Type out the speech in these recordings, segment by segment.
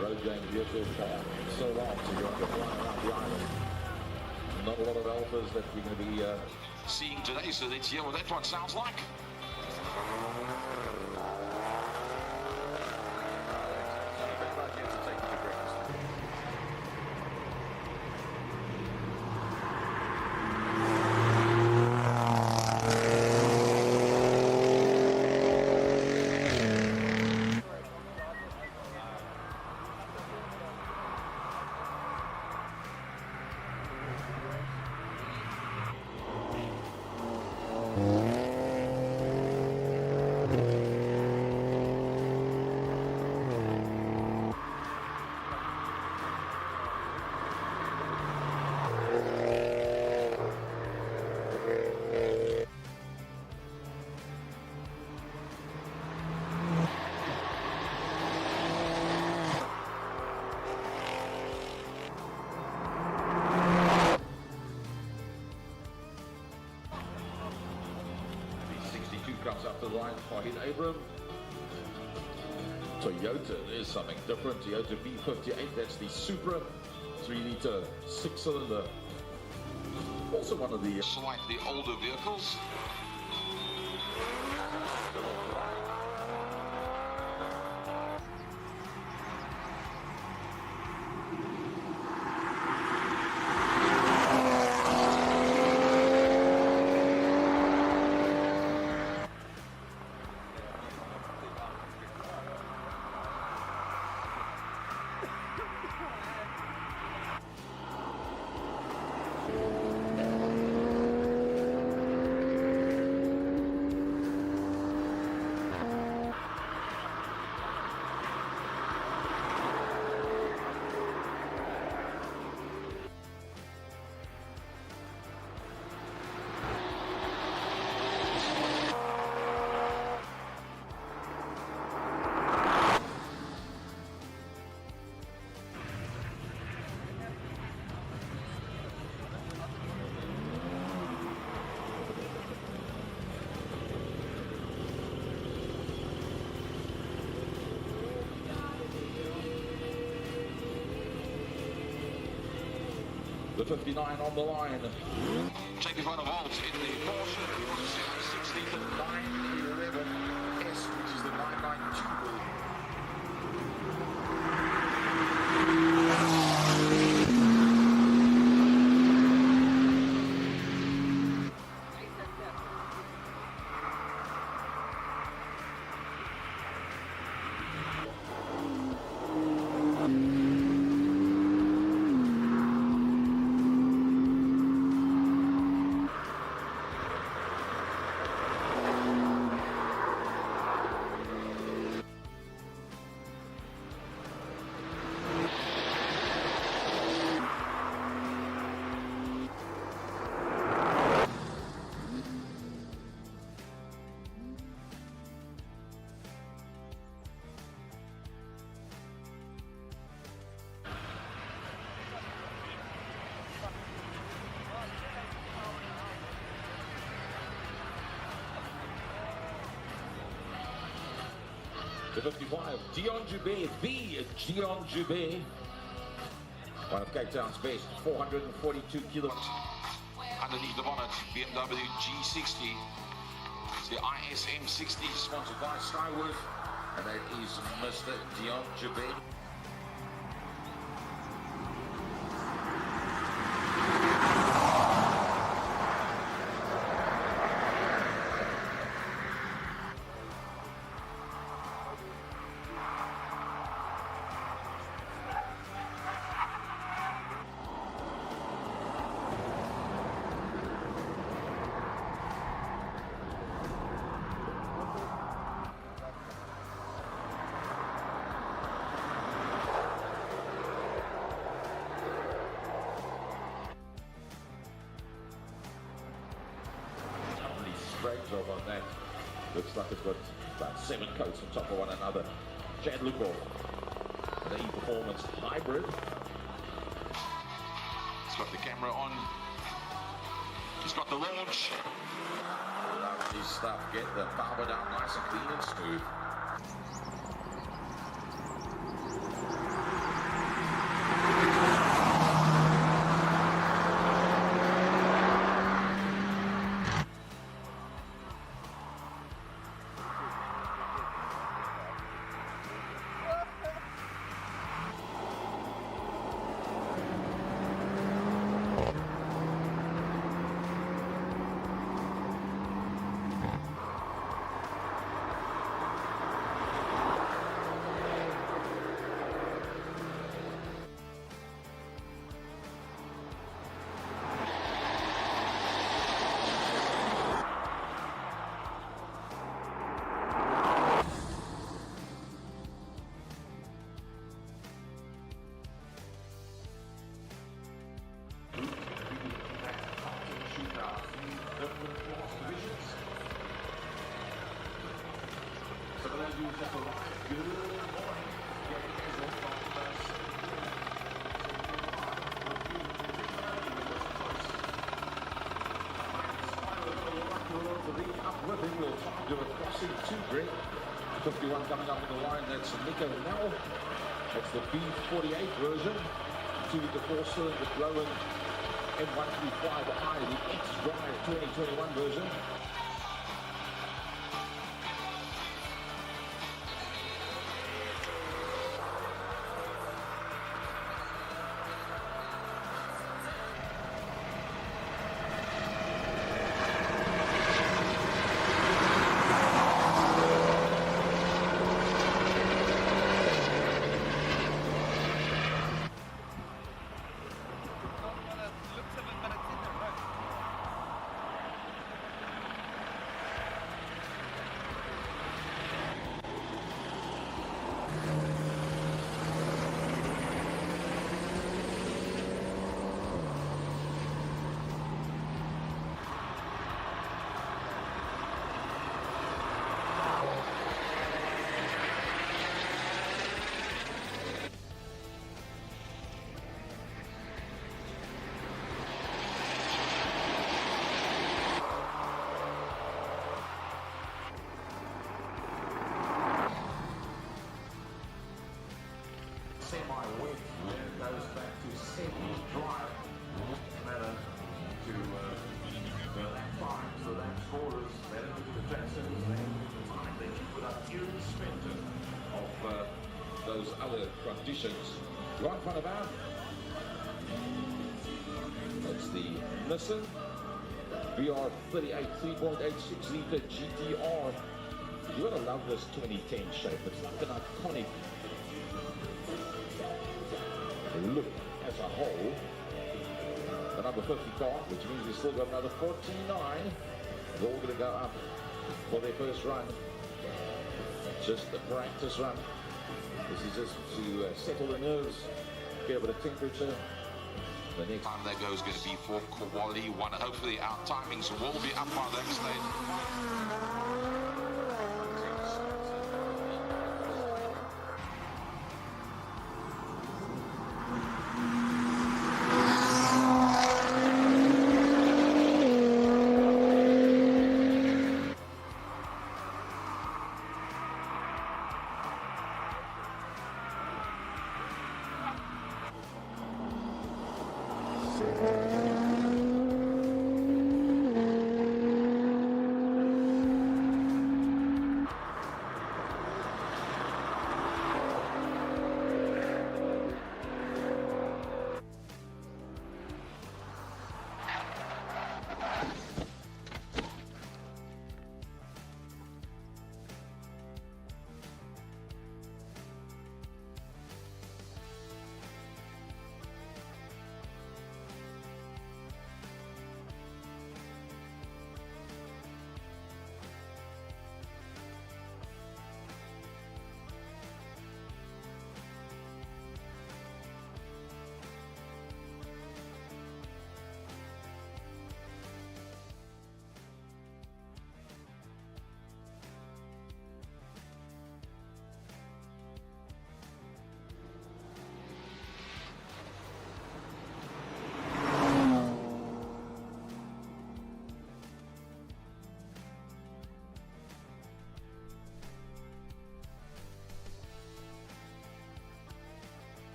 road-going vehicles are so long, so you're flying around the island. Not a lot of alphas that we're going to be seeing today, so let's hear what that one sounds like. Comes up the line, Fahid Abram. Toyota is something different. Toyota V58, that's the Supra 3-litre 6-cylinder. Also one of the slightly older vehicles. The 59 on the line. Taking one of Volt in the Porsche 760 911S, which is the 992. The 55, Dion Jubé, the Dion Jubé, one of Cape Town's best, 442 kilos. Underneath the bonnet, BMW G60. It's the ISM 60, Sponsored by Skyworth, and that is Mr. Dion Jubé. Great job on that. Looks like it's got about 7 coats on top of one another. Chad Lukov, an E-Performance hybrid. He's got the camera on. He's got the launch. Lovely stuff. Get the power down nice and clean and smooth. viewers have arrived. Good morning. Gary Hazel from Uplifting will try to do a crossing to Greg. 51 coming up in the line, that's Nico Nell. That's the B48 version. To the 4-cylinder Blowen M135i, the X-Drive 2021 version. Semi-wet, and it goes back to 7th drive. Matter to the lap time, so lap scorers, they're into the transcenders, they into the time they keep it up, irrespective of those other conditions. Right in front of our, that's the Nissan VR38 3.86 litre GTR. You're gonna love this 2010 shape. It's like an iconic look as a whole. The number 50 car, which means we've still got another 49. They're all going to go up for their first run. Just a practice run. This is just to settle the nerves, get a bit of temperature. The next time that goes going to be for quality 1. Hopefully our timings will be up by that stage.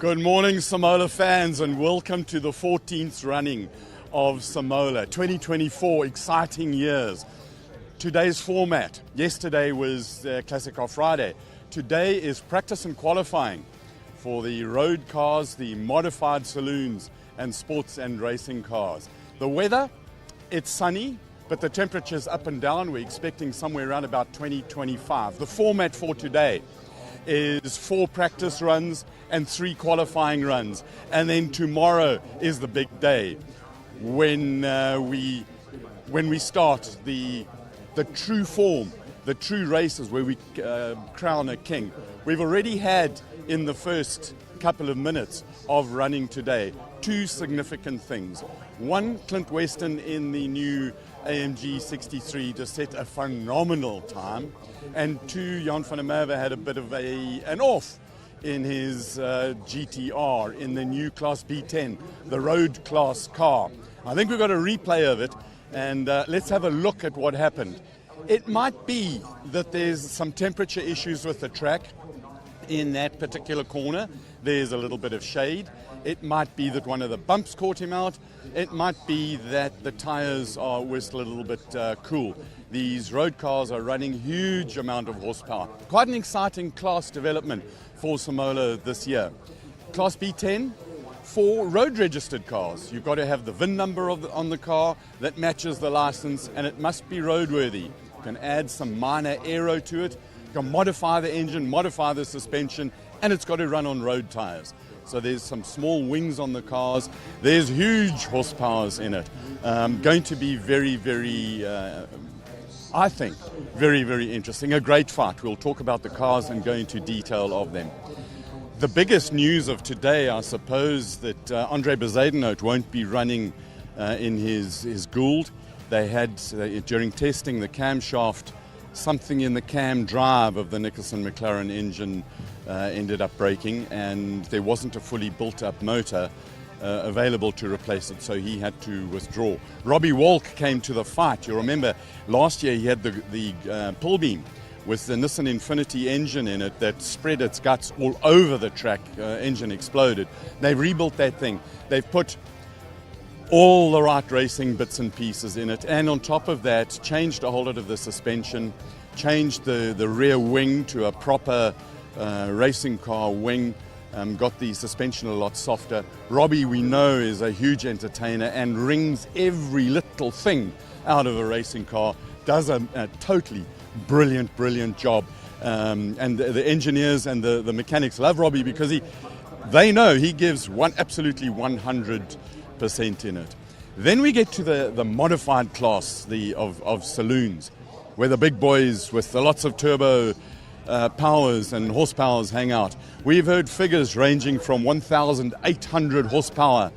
Good morning, SIMOLA fans, and welcome to the 14th running of SIMOLA. 2024, exciting years. Today's format, yesterday was Classic Car Friday. Today is practice and qualifying for the road cars, the modified saloons, and sports and racing cars. The weather, it's sunny, but the temperature's up and down. We're expecting somewhere around about 20-25. The format for today is 4 practice runs and 3 qualifying runs. And then tomorrow is the big day when we start the true form, the true races where we crown a king. We've already had in the first couple of minutes of running today 2 significant things. One, Clint Weston in the new AMG 63 just set a phenomenal time, and 2, Jan van der Merwe had a bit of an off in his GTR in the new Class B10, the road class car. I think we've got a replay of it, and let's have a look at what happened. It might be that there's some temperature issues with the track in that particular corner. There's a little bit of shade. It might be that one of the bumps caught him out. It might be that the tires were still a little bit cool. These road cars are running huge amount of horsepower. Quite an exciting class development for SIMOLA this year. Class B10 for road registered cars. You've got to have the VIN number on the car that matches the license, and it must be roadworthy. You can add some minor aero to it. You can modify the engine, modify the suspension, and it's got to run on road tires. So there's some small wings on the cars. There's huge horsepowers in it. Going to be very, very, I think, very, very interesting. A great fight. We'll talk about the cars and go into detail of them. The biggest news of today, I suppose, that Andre Bezuidenhout won't be running in his Gould. They had, during testing the camshaft, something in the cam drive of the Nicholson McLaren engine ended up breaking, and there wasn't a fully built-up motor available to replace it, so he had to withdraw. Robbie Walk came to the fight. You remember last year he had the pull beam with the Nissan Infinity engine in it that spread its guts all over the track. Engine exploded. They've rebuilt that thing. They've put all the right racing bits and pieces in it, and on top of that changed a whole lot of the suspension, changed the rear wing to a proper racing car wing, got the suspension a lot softer. Robbie, we know, is a huge entertainer and wrings every little thing out of a racing car, does a totally brilliant job, and the engineers and the mechanics love Robbie because they know he gives absolutely 100% in it. Then we get to the modified class of saloons, where the big boys with lots of turbo powers and horsepowers hang out. We've heard figures ranging from 1,800 horsepower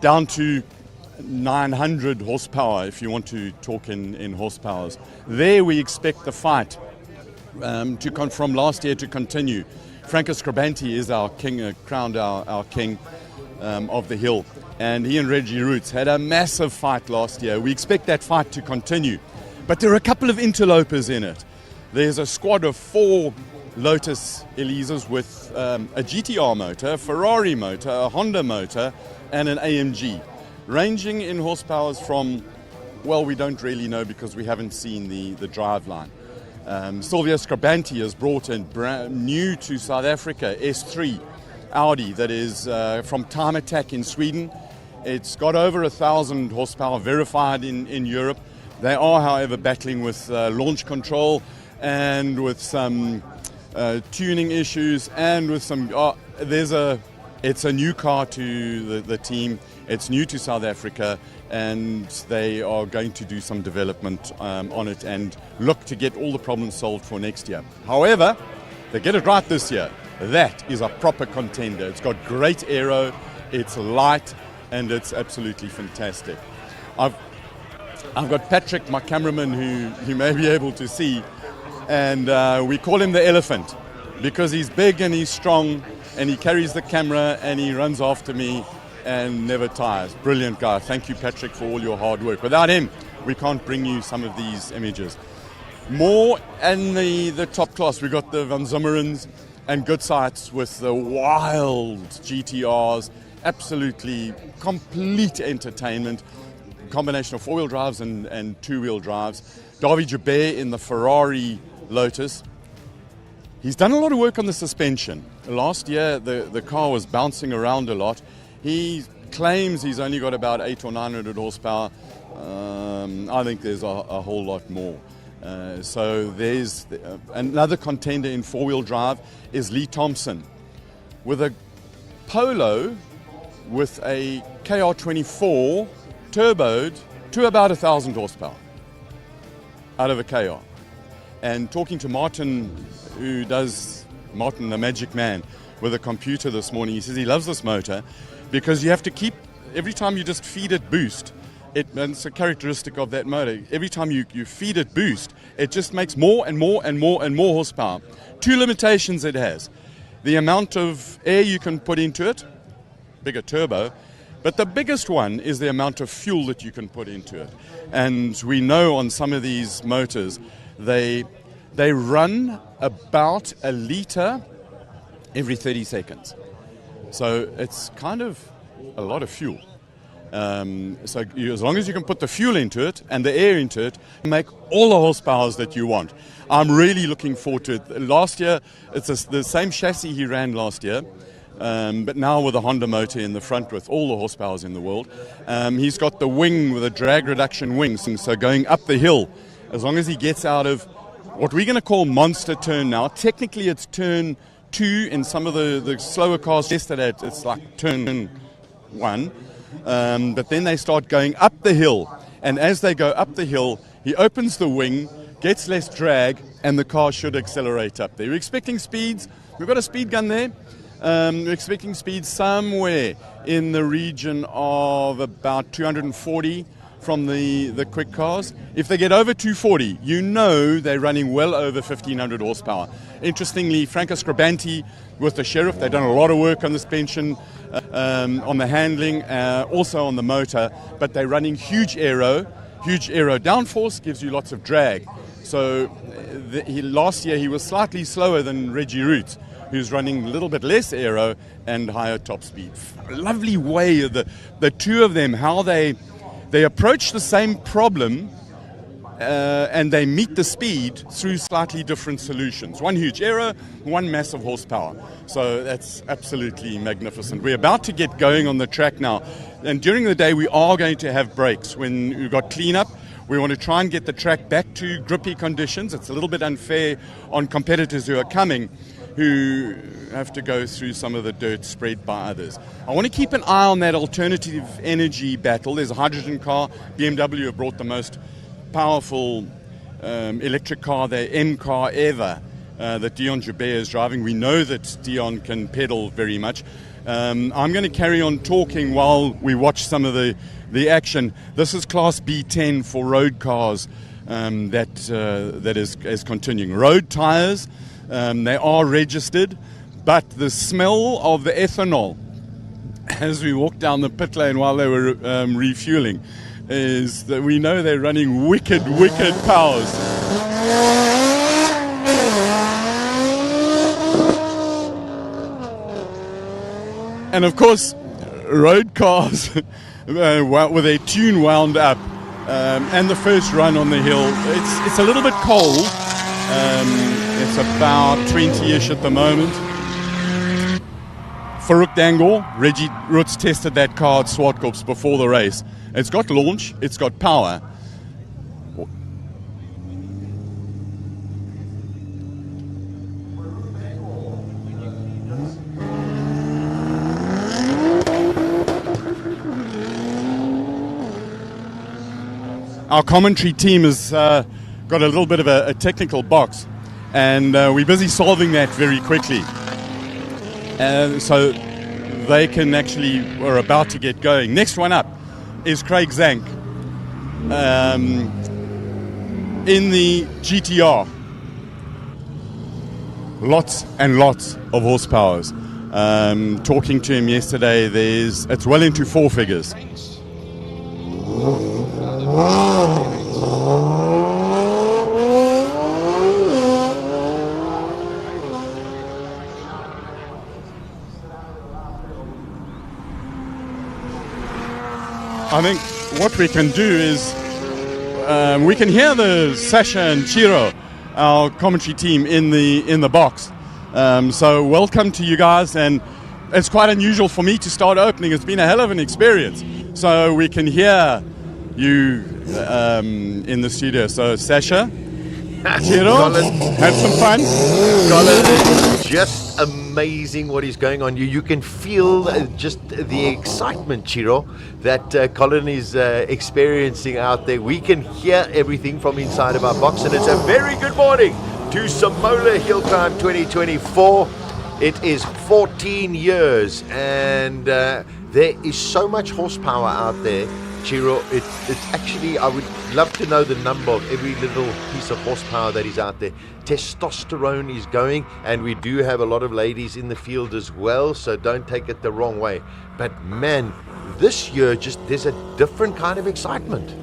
down to 900 horsepower, if you want to talk in horsepowers. There we expect the fight from last year to continue. Franco Scribanti is our king, crowned our king of the hill, and he and Reggie Roots had a massive fight last year. We expect that fight to continue, but there are a couple of interlopers in it. There's a squad of 4 Lotus Elises with a GTR motor, a Ferrari motor, a Honda motor, and an AMG, ranging in horsepowers from, well, we don't really know because we haven't seen the driveline. Silvio Scribanti has brought in brand new to South Africa S3 Audi that is from Time Attack in Sweden. It's got over 1,000 horsepower verified in Europe. They are, however, battling with launch control and with some tuning issues and with some... it's a new car to the team. It's new to South Africa, and they are going to do some development on it and look to get all the problems solved for next year. However, they get it right this year. That is a proper contender. It's got great aero, it's light, and it's absolutely fantastic. I've got Patrick, my cameraman, who you may be able to see, and we call him the elephant because he's big and he's strong and he carries the camera and he runs after me and never tires. Brilliant guy. Thank you, Patrick, for all your hard work. Without him, we can't bring you some of these images. More in the top class, we got the Van Zimmerens, and good sights with the wild GTRs. Absolutely complete entertainment. Combination of four-wheel drives and two-wheel drives. Davi Joubert in the Ferrari Lotus. He's done a lot of work on the suspension. Last year, the car was bouncing around a lot. He claims he's only got about 800 or 900 horsepower. I think there's a whole lot more. So there's another contender in four-wheel drive is Lee Thompson with a Polo with a KR24 turboed to about 1,000 horsepower out of a KR. And talking to Martin, Martin the Magic Man, with a computer this morning, he says he loves this motor because you have to keep, every time you just feed it boost, and it's a characteristic of that motor. Every time you feed it boost, it just makes more and more and more and more horsepower. Two limitations it has. The amount of air you can put into it, bigger turbo, but the biggest one is the amount of fuel that you can put into it. And we know on some of these motors, they run about a litre every 30 seconds. So it's kind of a lot of fuel. As long as you can put the fuel into it and the air into it, make all the horsepowers that you want. I'm really looking forward to it. Last year, it's the same chassis he ran last year, but now with a Honda motor in the front with all the horsepowers in the world. He's got the wing with a drag reduction wing, so going up the hill, as long as he gets out of what we're going to call monster turn now. Technically, it's turn 2 in some of the slower cars. Yesterday, it's like turn 1. But then they start going up the hill, and as they go up the hill, he opens the wing, gets less drag, and the car should accelerate up there. We're expecting speeds. We've got a speed gun there. We're expecting speeds somewhere in the region of about 240 from the quick cars. If they get over 240, you know they're running well over 1,500 horsepower. Interestingly, Franco Scribanti with the Sheriff, they've done a lot of work on the suspension, on the handling, also on the motor, but they're running huge aero downforce, gives you lots of drag. So last year he was slightly slower than Reggie Root, who's running a little bit less aero and higher top speed. Lovely way of the two of them, how they approach the same problem and they meet the speed through slightly different solutions. One huge aero, one massive horsepower. So that's absolutely magnificent. We're about to get going on the track now. And during the day, we are going to have breaks. When we've got cleanup, we want to try and get the track back to grippy conditions. It's a little bit unfair on competitors who are coming, who have to go through some of the dirt spread by others. I want to keep an eye on that alternative energy battle. There's a hydrogen car. BMW have brought the most powerful electric car, their M car ever, that Dion Joubert is driving. We know that Dion can pedal very much. I'm going to carry on talking while we watch some of the action. This is Class B10 for road cars that is continuing. Road tires, they are registered, but the smell of the ethanol as we walked down the pit lane while they were refueling is that we know they're running wicked powers. And of course, road cars with their tune wound up, and the first run on the hill, it's a little bit cold. It's about 20-ish at the moment. Farouk Dangor, Reggie Roots tested that car at Swartkops before the race. It's got launch, it's got power. Our commentary team has got a little bit of a technical box, and we're busy solving that very quickly. So they can actually, we're about to get going. Next one up is Craig Zank in the GTR. Lots and lots of horsepowers. Talking to him yesterday, it's well into 4 figures. think what we can do is we can hear the Sasha and Chiro, our commentary team, in the box. So welcome to you guys, and it's quite unusual for me to start opening. It's been a hell of an experience. So we can hear you in the studio. So Sasha, Chiro, have some fun. Colin, it's just amazing what is going on. You can feel just the excitement, Chiro, that Colin is experiencing out there. We can hear everything from inside of our box, and it's a very good morning to SIMOLA HillClimb 2024. It is 14 years, and there is so much horsepower out there, Chiro. It's actually, I would love to know the number of every little piece of horsepower that is out there. Testosterone is going, and we do have a lot of ladies in the field as well, so don't take it the wrong way. But man, this year there's a different kind of excitement.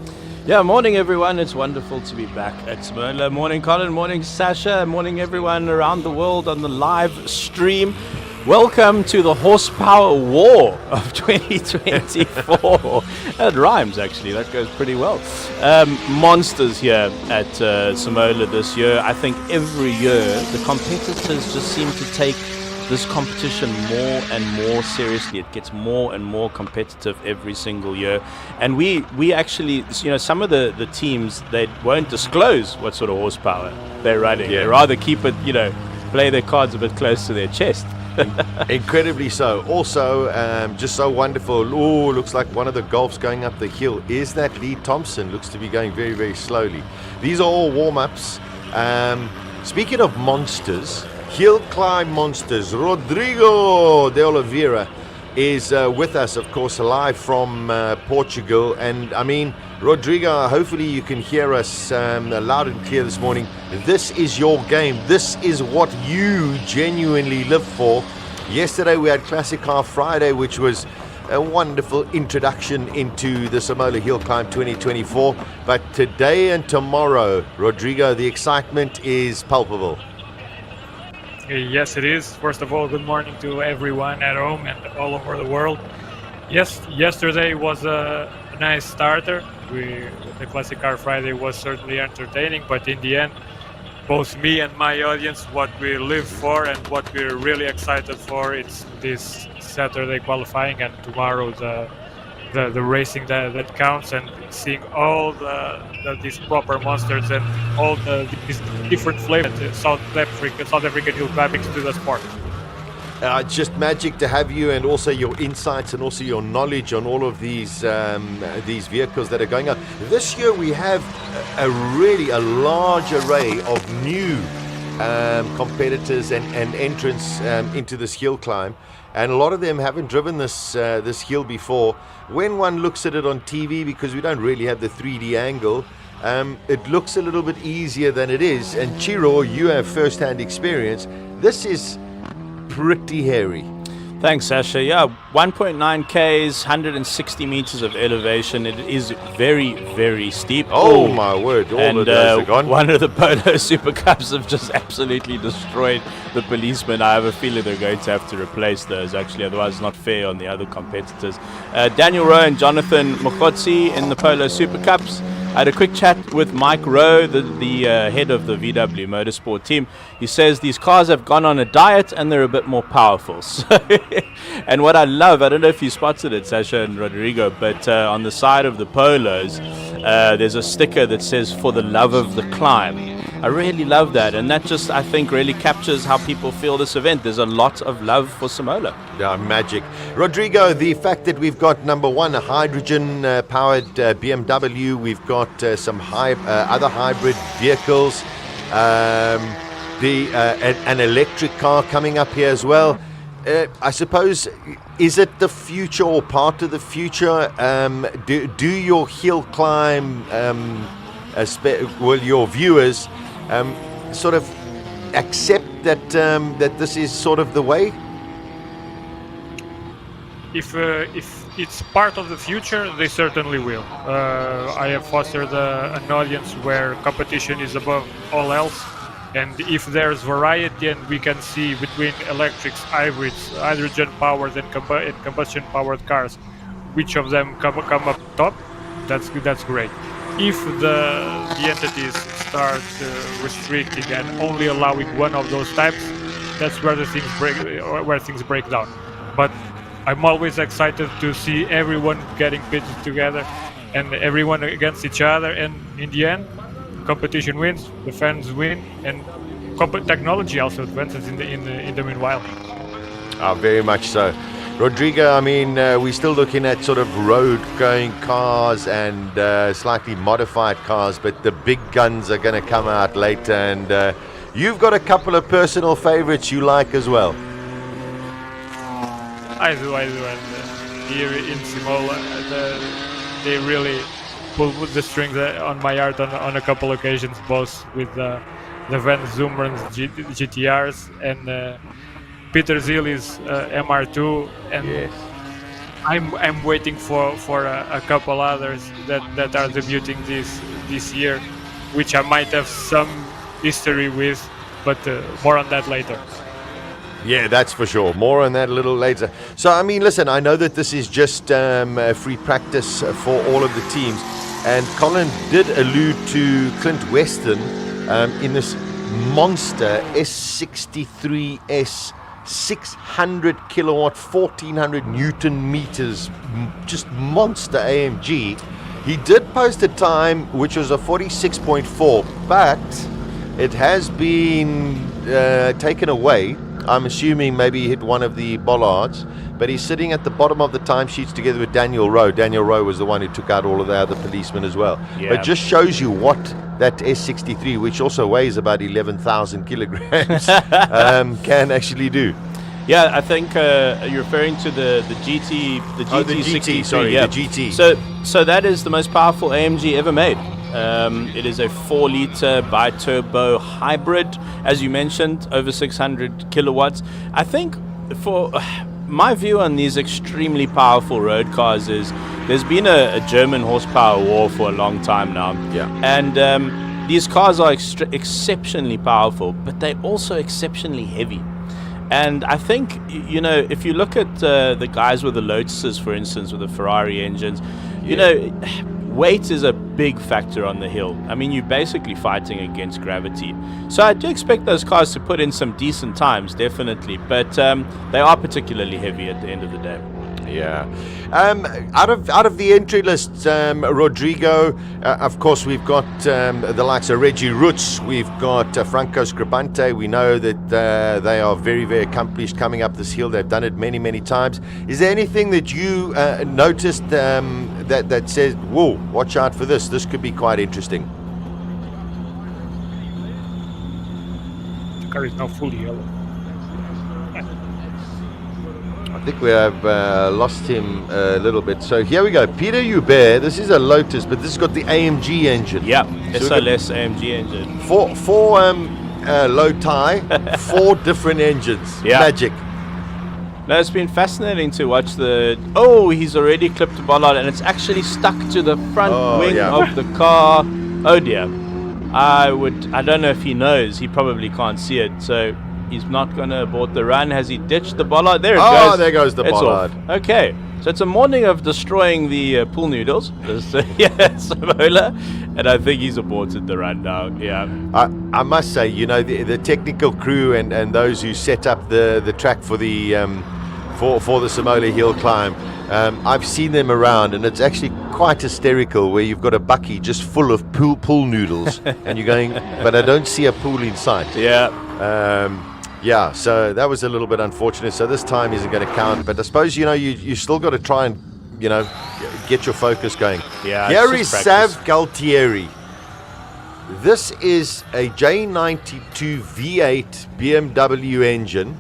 Yeah, morning everyone. It's wonderful to be back at SIMOLA. Morning Colin, morning Sasha, morning everyone around the world on the live stream. Welcome to the horsepower war of 2024. That rhymes, actually. That goes pretty well. Monsters here at SIMOLA this year. I think every year the competitors just seem to take this competition more and more seriously. It gets more and more competitive every single year. And we actually, some of the teams, they won't disclose what sort of horsepower they're running. Yeah. They rather keep it, play their cards a bit close to their chest. Incredibly so. Also, just so wonderful. Oh, looks like one of the Golfs going up the hill. Is that Lee Thompson? Looks to be going very, very slowly. These are all warm-ups. Speaking of monsters, HillClimb Monsters, Rodrigo de Oliveira is with us, of course, live from Portugal. And I mean, Rodrigo, hopefully you can hear us loud and clear this morning. This is your game. This is what you genuinely live for. Yesterday we had Classic Car Friday, which was a wonderful introduction into the SIMOLA HillClimb 2024. But today and tomorrow, Rodrigo, the excitement is palpable. Yes, it is. First of all, good morning to everyone at home and all over the world. Yes, yesterday was a nice starter. The Classic Car Friday was certainly entertaining, but in the end, both me and my audience, what we live for and what we're really excited for, it's this Saturday qualifying and tomorrow the racing that counts, and seeing all these proper monsters and all these different flavors that South African HillClimb brings to the sport. It's just magic to have you, and also your insights and also your knowledge on all of these vehicles that are going up. This year we have a large array of new competitors and entrants into this hill climb, and a lot of them haven't driven this hill before. When one looks at it on TV, because we don't really have the 3D angle, it looks a little bit easier than it is. And Chiro, you have first-hand experience. This is pretty hairy. Thanks, Sasha. Yeah, 1.9 Ks, 160 meters of elevation. It is very, very steep. Oh my word, all of those are gone. One of the Polo Super Cups have just absolutely destroyed the policemen. I have a feeling they're going to have to replace those, actually, otherwise it's not fair on the other competitors. Daniel Rowe and Jonathan Mokotsi in the Polo Super Cups. I had a quick chat with Mike Rowe, the head of the VW Motorsport team. He says these cars have gone on a diet and they're a bit more powerful. And what I love, I don't know if you spotted it, Sasha and Rodrigo, but on the side of the Polos, there's a sticker that says, "For the love of the climb." I really love that, and that just, I think, really captures how people feel this event. There's a lot of love for SIMOLA. Yeah, magic. Rodrigo, the fact that we've got, number one, a hydrogen-powered BMW, we've got some other hybrid vehicles, an electric car coming up here as well. I suppose, is it the future or part of the future? Do your hill climb, your viewers, sort of accept that that this is sort of the way? If it's part of the future, they certainly will. I have fostered an audience where competition is above all else. And if there's variety, and we can see between electrics, hybrids, hydrogen-powered and combustion-powered cars, which of them come up top, that's great. If the entities start restricting and only allowing one of those types, that's where things break down. But I'm always excited to see everyone getting pitted together and everyone against each other, and in the end, competition wins, the fans win, and technology also advances in the meanwhile. Very much so. Rodrigo, I mean, we're still looking at sort of road-going cars and slightly modified cars, but the big guns are going to come out later, and you've got a couple of personal favorites you like as well. I do, and here in SIMOLA, they really pull the strings on my heart on a couple occasions, both with the Van Zumbrans GTRs and Peter Zilli's MR2, and yes. I'm waiting for a couple others that are debuting this year, which I might have some history with, but more on that later. Yeah, that's for sure. More on that a little later. So, I mean, listen, I know that this is just a free practice for all of the teams, and Colin did allude to Clint Weston in this Monster S63S 600 kilowatt, 1400 Newton meters, just monster AMG. He did post a time which was a 46.4, but it has been taken away. I'm assuming maybe he hit one of the bollards, but he's sitting at the bottom of the timesheets together with Daniel Rowe. Daniel Rowe was the one who took out all of the other policemen as well. Yeah. But just shows you what that S63, which also weighs about 11,000 kilograms, can actually do. Yeah, I think you're referring to the GT, the GT, the GT, 63, sorry, yeah. the GT. So that is the most powerful AMG ever made. It is a 4-liter bi-turbo hybrid, as you mentioned, over 600 kilowatts. I think for my view on these extremely powerful road cars is there's been a German horsepower war for a long time now. Yeah. And these cars are exceptionally powerful, but they're also exceptionally heavy. And I think, you know, if you look at the guys with the Lotuses, for instance, with the Ferrari engines, you know, weight is a big factor on the hill. I mean, you're basically fighting against gravity. So I do expect those cars to put in some decent times, definitely. But they are particularly heavy at the end of the day. Yeah. Out of the entry list, Rodrigo, of course, we've got the likes of Reggie Roots. We've got Franco Scribante. We know that they are very, very accomplished coming up this hill. They've done it many, many times. Is there anything that you noticed that says, whoa, watch out for this? This could be quite interesting. The car is now fully yellow. I think we have lost him a little bit. So here we go. Peter Hubert. This is a Lotus, but this has got the AMG engine. Yeah, So SLS AMG engine. Four low tie, 4 different engines. Yeah. Magic. No, it's been fascinating to watch the... Oh, he's already clipped the bollard and it's actually stuck to the front wing of the car. Oh dear. I don't know if he knows. He probably can't see it. So he's not going to abort the run. Has he ditched the bollard? There it goes. Oh, there goes the It's bollard. off. Okay. So it's a morning of destroying the pool noodles. Simola. And I think he's aborted the run now. Yeah. I must say, you know, the technical crew and those who set up the track for the for the SIMOLA HillClimb, I've seen them around, and it's actually quite hysterical. Where you've got a bucky just full of pool noodles, and you're going, but I don't see a pool in sight. Yeah. Yeah, so that was a little bit unfortunate. So this time isn't going to count. But I suppose, you know, you still got to try and, you know, get your focus going. Yeah. Here is Sav Galtieri. This is a J92 V8 BMW engine,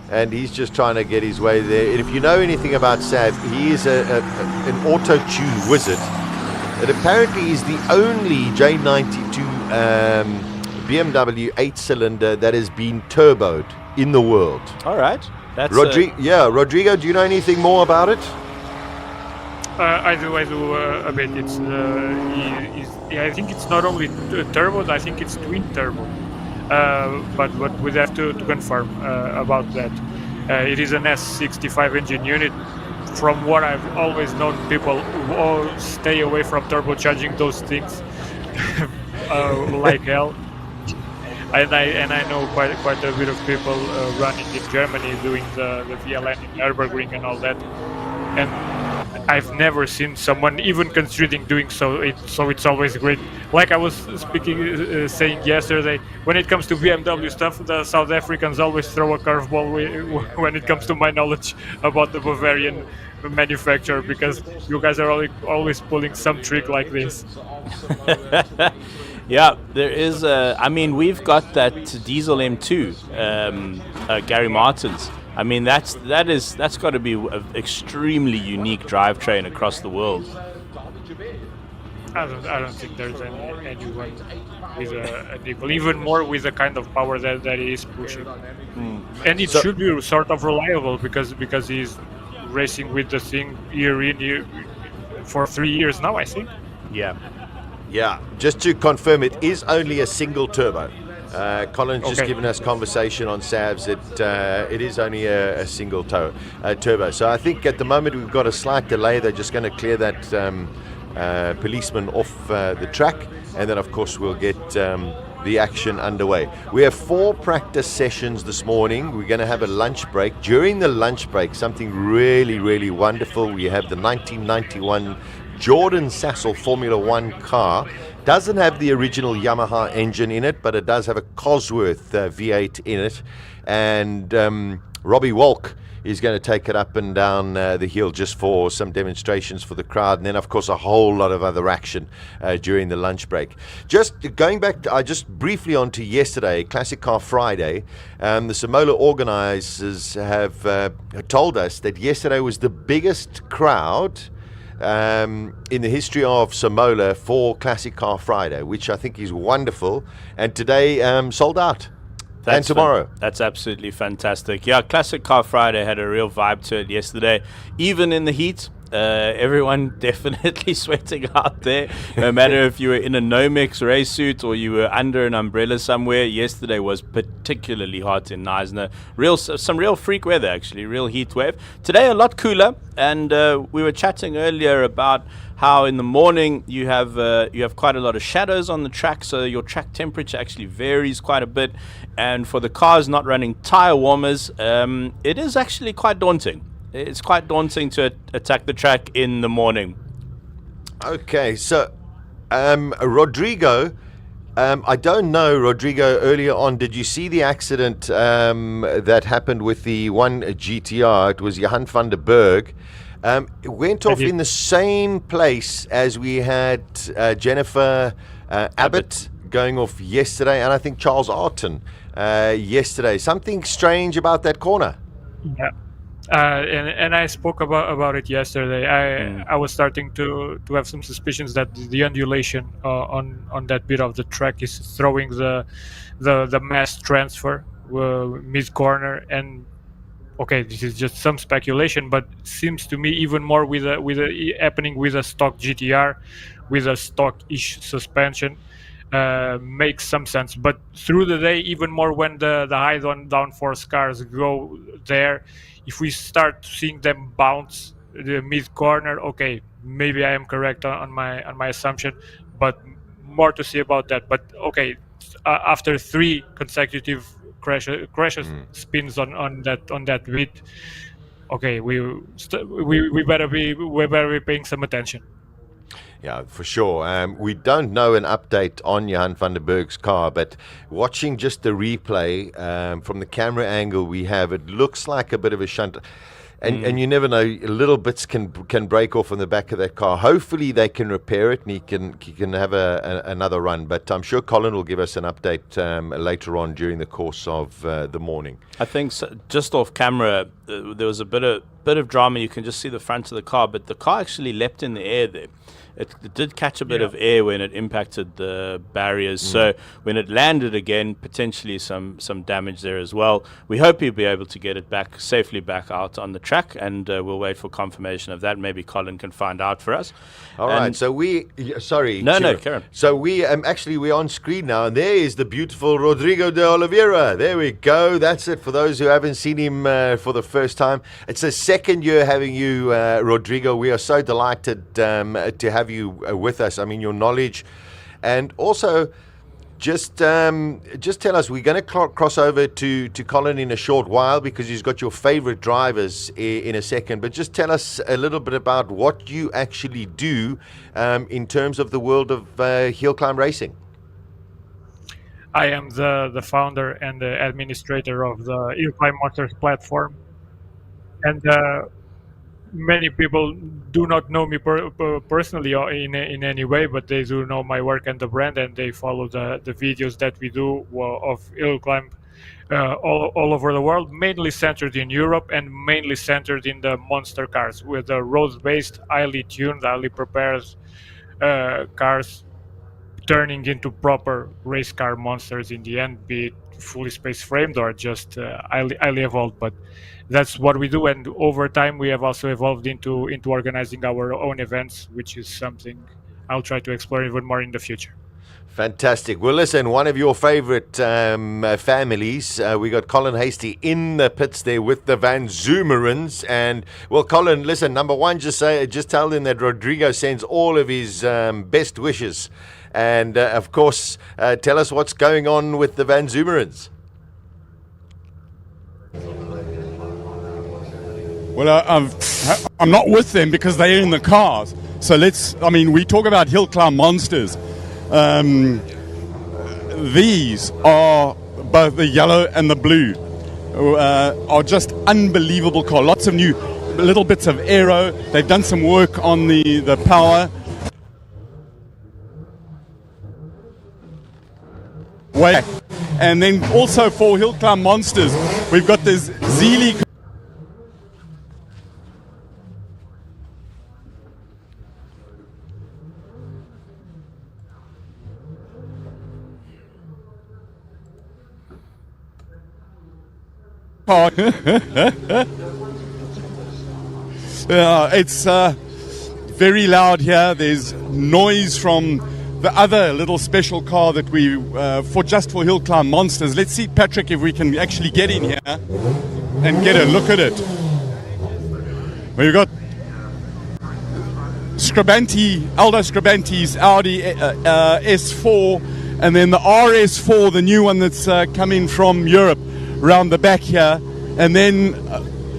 and he's just trying to get his way there. And if you know anything about Sav, he is an auto-tune wizard. And apparently is the only J92 BMW 8-cylinder that has been turboed in the world. All right. That's Rodrigo, do you know anything more about it? I do a bit. It's I think it's not only turbo. I think it's twin turbo. But we'd have to confirm about that. It is an S65 engine unit, from what I've always known, people stay away from turbocharging those things like hell. And I know quite a bit of people running in Germany, doing the VLN in Nürburgring and all that. And I've never seen someone even considering doing so. So it's always great. Like I was saying yesterday, when it comes to BMW stuff, the South Africans always throw a curveball when it comes to my knowledge about the Bavarian manufacturer, because you guys are always pulling some trick like this. Yeah, there is. I mean, we've got that diesel M2, Gary Martin's. I mean, that's got to be an extremely unique drivetrain across the world. I don't think there's anyone with an equal, even more with the kind of power that it is pushing. And it should be sort of reliable because he's racing with the thing year in year for 3 years now, I think. Yeah, just to confirm, it is only a single turbo. Colin's just given us conversation on Savs that it is only a single turbo. So I think at the moment we've got a slight delay. They're just going to clear that policeman off the track, and then of course we'll get the action underway. We have 4 practice sessions this morning. We're going to have a lunch break. During the lunch break, something really, really wonderful. We have the 1991 Jordan Sassel Formula One car. Doesn't have the original Yamaha engine in it, but it does have a Cosworth V8 in it. And Robbie Walk is going to take it up and down the hill just for some demonstrations for the crowd. And then, of course, a whole lot of other action during the lunch break. Just going back, just briefly on to yesterday, Classic Car Friday. The SIMOLA organizers have told us that yesterday was the biggest crowd in the history of SIMOLA for Classic Car Friday, which I think is wonderful. And today sold out. And tomorrow. That's absolutely fantastic. Yeah, Classic Car Friday had a real vibe to it yesterday. Even in the heat, everyone definitely sweating out there. No matter if you were in a Nomex race suit or you were under an umbrella somewhere, yesterday was particularly hot in Neisner. Some real freak weather, actually, real heat wave. Today, a lot cooler. And we were chatting earlier about how in the morning you have quite a lot of shadows on the track, so your track temperature actually varies quite a bit. And for the cars not running tire warmers, it is actually quite daunting. It's quite daunting to attack the track in the morning. Okay, so Rodrigo, I don't know, Rodrigo, earlier on, did you see the accident that happened with the one GTR? It was Johan van der Berg. It went off in the same place as we had Jennifer Abbott going off yesterday, and I think Charles Arton yesterday. Something strange about that corner. Yeah. And I spoke about it yesterday. I was starting to have some suspicions that the undulation on that bit of the track is throwing the mass transfer mid corner. And okay, this is just some speculation, but it seems to me even more with happening with a stock GTR, with a stock-ish suspension, makes some sense. But through the day, even more when the high downforce cars go there, if we start seeing them bounce the mid corner, okay, maybe I am correct on my assumption, but more to see about that. But okay, after 3 consecutive crashes, spins on that bit, okay, we better be paying some attention. Yeah, for sure. We don't know an update on Johan van der Berg's car, but watching just the replay from the camera angle we have, it looks like a bit of a shunt. And you never know, little bits can break off on the back of that car. Hopefully they can repair it and he can have another run. But I'm sure Colin will give us an update later on during the course of the morning. I think just off camera, there was a bit of drama. You can just see the front of the car, but the car actually leapt in the air there. it did catch a bit of air when it impacted the barriers. So when it landed again, potentially some damage there as well. We hope he'll be able to get it back safely back out on the track, and we'll wait for confirmation of that. Maybe Colin can find out for us. All right. So sorry. No, Karen. So we're on screen now, and there is the beautiful Rodrigo de Oliveira. There we go. That's it for those who haven't seen him for the first time. It's the second year having you, Rodrigo. We are so delighted to have you with us. I mean, your knowledge, and also just tell us. We're going to cross over to Colin in a short while because he's got your favorite drivers in a second. But just tell us a little bit about what you actually do in terms of the world of hill climb racing. I am the founder and the administrator of the HillClimb Monster platform, and many people do not know me personally or in any way, but they do know my work and the brand, and they follow the videos that we do of HillClimb all over the world, mainly centered in Europe and mainly centered in the monster cars, with the road-based, highly tuned, highly prepared cars turning into proper race car monsters in the end, be it fully space framed or just highly evolved. But that's what we do, and over time we have also evolved into organizing our own events, which is something I'll try to explore even more in the future. Fantastic. Well, listen, one of your favorite families, we got Colin Hastie in the pits there with the Van Zoomerans. And, well, Colin, listen, number one, just tell them that Rodrigo sends all of his best wishes. And, of course, tell us what's going on with the Van Zoomerans. Well, I'm not with them because they're in the cars. So we talk about HillClimb Monsters. These are both the yellow and the blue, are just unbelievable car. Lots of new little bits of aero. They've done some work on the power. And then also for HillClimb Monsters, we've got this Zealy. It's very loud here. There's noise from the other little special car that we for HillClimb Monsters. Let's see, Patrick, if we can actually get in here and get a look at it. We've got Aldo Scribanti's Audi S4, and then the RS4, the new one that's coming from Europe, round the back here, and then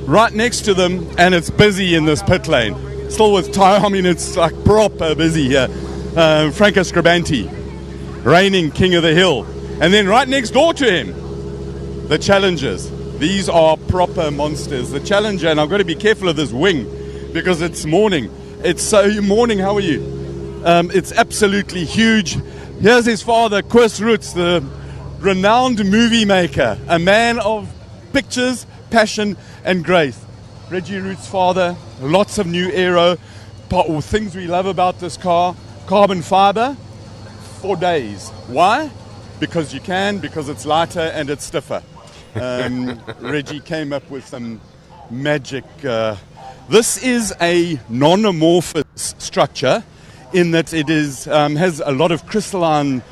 right next to them, and it's busy in this pit lane. Still with time, I mean, it's like proper busy here. Franco Scribanti, reigning king of the hill. And then right next door to him, the Challengers. These are proper monsters. The Challenger, and I've got to be careful of this wing because it's morning. It's so morning, how are you? It's absolutely huge. Here's his father, Koos Roots, the renowned movie maker, a man of pictures, passion and grace. Reggie Roots' father, lots of new aero, things we love about this car. Carbon fiber for days. Why? Because you can, because it's lighter and it's stiffer. Reggie came up with some magic. This is a non-amorphous structure in that it is has a lot of crystalline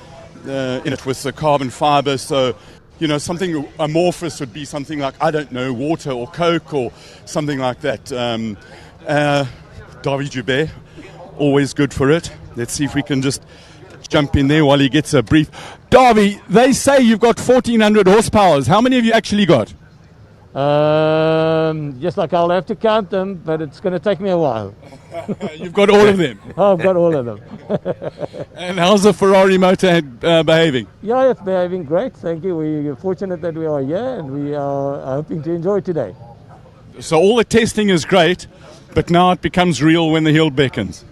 in it with the carbon fiber. So, you know, something amorphous would be something like, I don't know, water or Coke or something like that. David Joubert, always good for it. Let's see if we can just jump in there while he gets a brief. Darby, they say you've got 1,400 horsepowers. How many have you actually got? Just like I'll have to count them, but it's going to take me a while. You've got all of them? I've got all of them. And how's the Ferrari motor behaving? Yeah, it's behaving great. Thank you. We're fortunate that we are here and we are hoping to enjoy today. So all the testing is great, but now it becomes real when the hill beckons.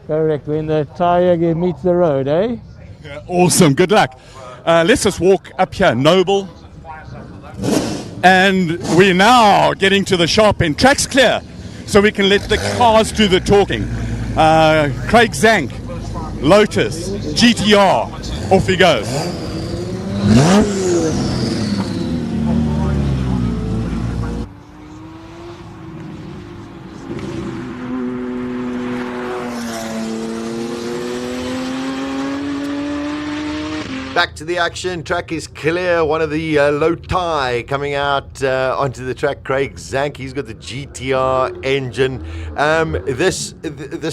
Correct, when the tire meets the road, eh? Yeah, awesome, good luck. Let's just walk up here, Noble. And we're now getting to the sharp end. Track's clear, so we can let the cars do the talking. Craig Zank, Lotus, GTR, off he goes. Back to the action. Track is clear. One of the low tie coming out onto the track. Craig Zank. He's got the GTR engine. This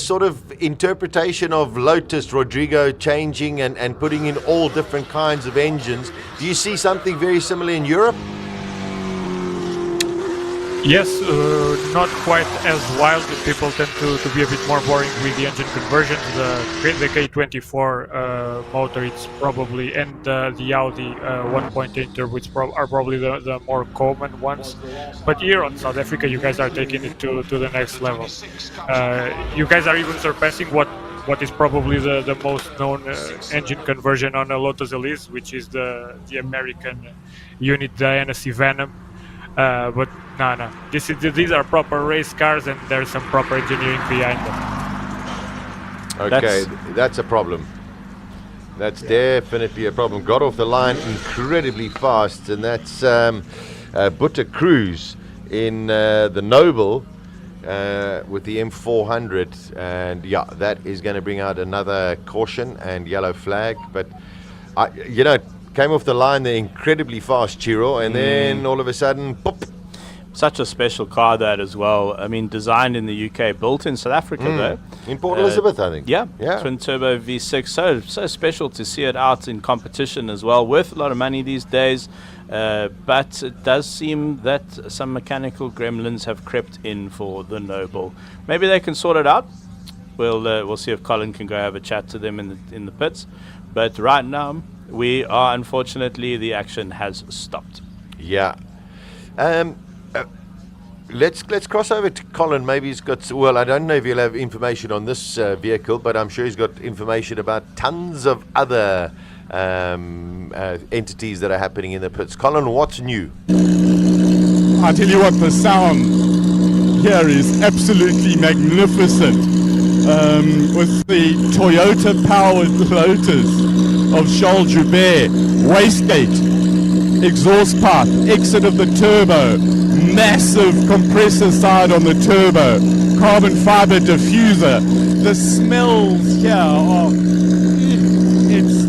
sort of interpretation of Lotus, Rodrigo changing and putting in all different kinds of engines. Do you see something very similar in Europe? Yes, not quite as wild. People tend to be a bit more boring with the engine conversions. The K24 motor, it's probably, and the Audi 1.8 turbo, are probably the more common ones. But here on South Africa, you guys are taking it to the next level. You guys are even surpassing what is probably the most known engine conversion on a Lotus Elise, which is the American unit, the NSC Venom. But no. These are proper race cars, and there's some proper engineering behind them. Okay, that's a problem. That's definitely a problem. Got off the line incredibly fast, and that's Butter Cruz in the Noble with the M400, and yeah, that is going to bring out another caution and yellow flag. But came off the line there incredibly fast, Chiro, and then all of a sudden, pop. Such a special car, that as well. I mean, designed in the UK, built in South Africa, though. In Port Elizabeth, I think. Yeah. Twin turbo V6. So special to see it out in competition as well. Worth a lot of money these days. But it does seem that some mechanical gremlins have crept in for the Noble. Maybe they can sort it out. We'll see if Colin can go have a chat to them in the pits. But right now, unfortunately, the action has stopped. Yeah. Let's cross over to Colin. Maybe he's got, well, I don't know if he'll have information on this vehicle, but I'm sure he's got information about tons of other entities that are happening in the pits. Colin, what's new? I tell you what, the sound here is absolutely magnificent. With the Toyota-powered Lotus of Charles Joubert, wastegate, exhaust pipe, exit of the turbo, massive compressor side on the turbo, carbon fiber diffuser. The smells here are,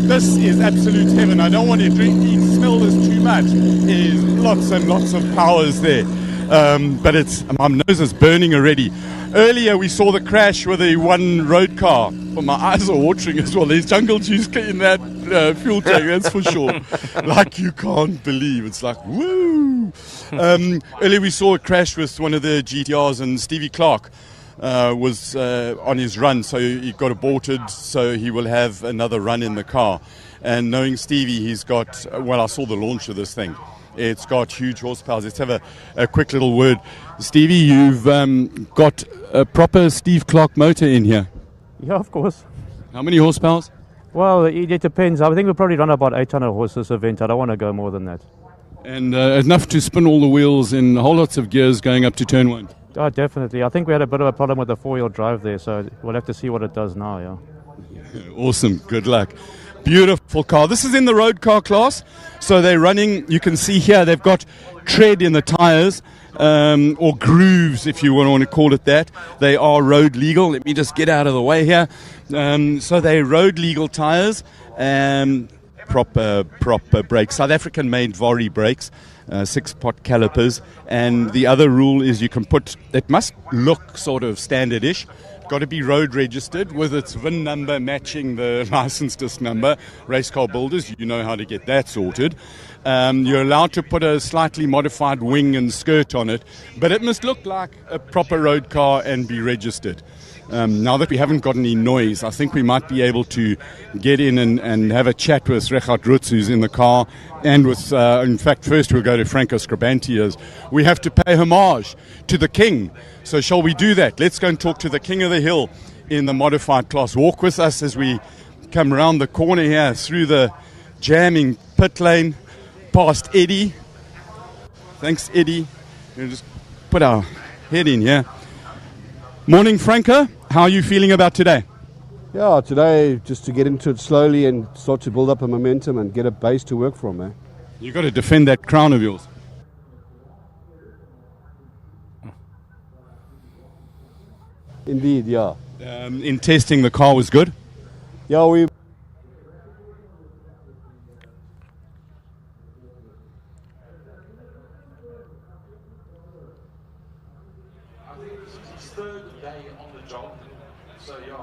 this is absolute heaven. I don't want to smell this too much. There's lots and lots of powers there. But my nose is burning already. Earlier we saw the crash with the one road car. Well, my eyes are watering as well. There's jungle juice in that fuel tank, that's for sure. Like you can't believe. It's like, woo! Earlier we saw a crash with one of the GTRs, and Stevie Clark was on his run, so he got aborted, so he will have another run in the car. And knowing Stevie, he's got, I saw the launch of this thing. It's got huge horsepower. Let's have a quick little word. Stevie, you've got a proper Steve Clark motor in here. Yeah, of course. How many horsepower? Well, it depends. I think we'll probably run about 800 horses this event. I don't want to go more than that. And enough to spin all the wheels in whole lots of gears going up to turn one. Oh, definitely. I think we had a bit of a problem with the four-wheel drive there, so we'll have to see what it does now, yeah. Awesome. Good luck. Beautiful car. This is in the road car class. So they're running, you can see here, they've got tread in the tires, or grooves, if you want to call it that. They are road legal. Let me just get out of the way here. So they're road legal tires, proper brakes. South African made Vori brakes, 6-pot calipers. And the other rule is you can it must look sort of standard-ish. Got to be road registered with its VIN number matching the license disc number. Race car builders, you know how to get that sorted. You're allowed to put a slightly modified wing and skirt on it, but it must look like a proper road car and be registered. Now that we haven't got any noise, I think we might be able to get in and have a chat with Richard Rutz, who's in the car, and with, in fact, first we'll go to Franco Scribanti, as we have to pay homage to the king. So shall we do that? Let's go and talk to the king of the hill in the modified class. Walk with us as we come around the corner here through the jamming pit lane past Eddie. Thanks, Eddie. We'll just put our head in here. Morning, Franco. How are you feeling about today? Yeah, today just to get into it slowly and start to build up a momentum and get a base to work from, man. You've got to defend that crown of yours. Indeed, yeah. In testing, the car was good. Yeah, we... I think this is his third day on the job, so yeah,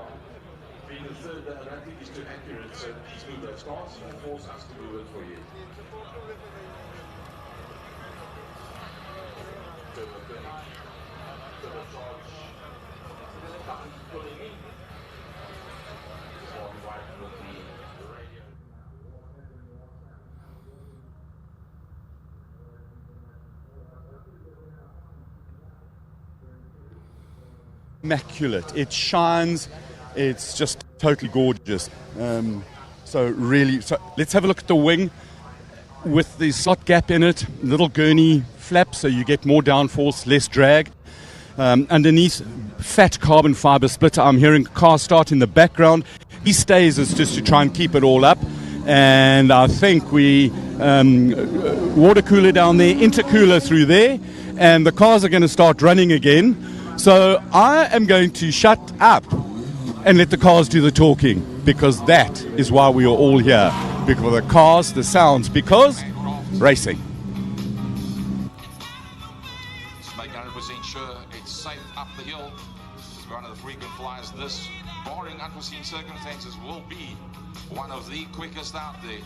being the third day, I don't think he's too accurate, so please move those cars and force us to move it for you. Immaculate. It shines. It's just totally gorgeous. So let's have a look at the wing with the slot gap in it, little gurney flap so you get more downforce, less drag. Underneath, fat carbon fiber splitter. I'm hearing car start in the background. He stays as just to try and keep it all up. And I think we water cooler down there, intercooler through there, and the cars are going to start running again. So I am going to shut up and let the cars do the talking, because that is why we are all here. Because of the cars, the sounds, because racing. Just make 100% sure it's safe up the hill. One of the frequent flyers, this, barring unforeseen circumstances, will be one of the quickest out there.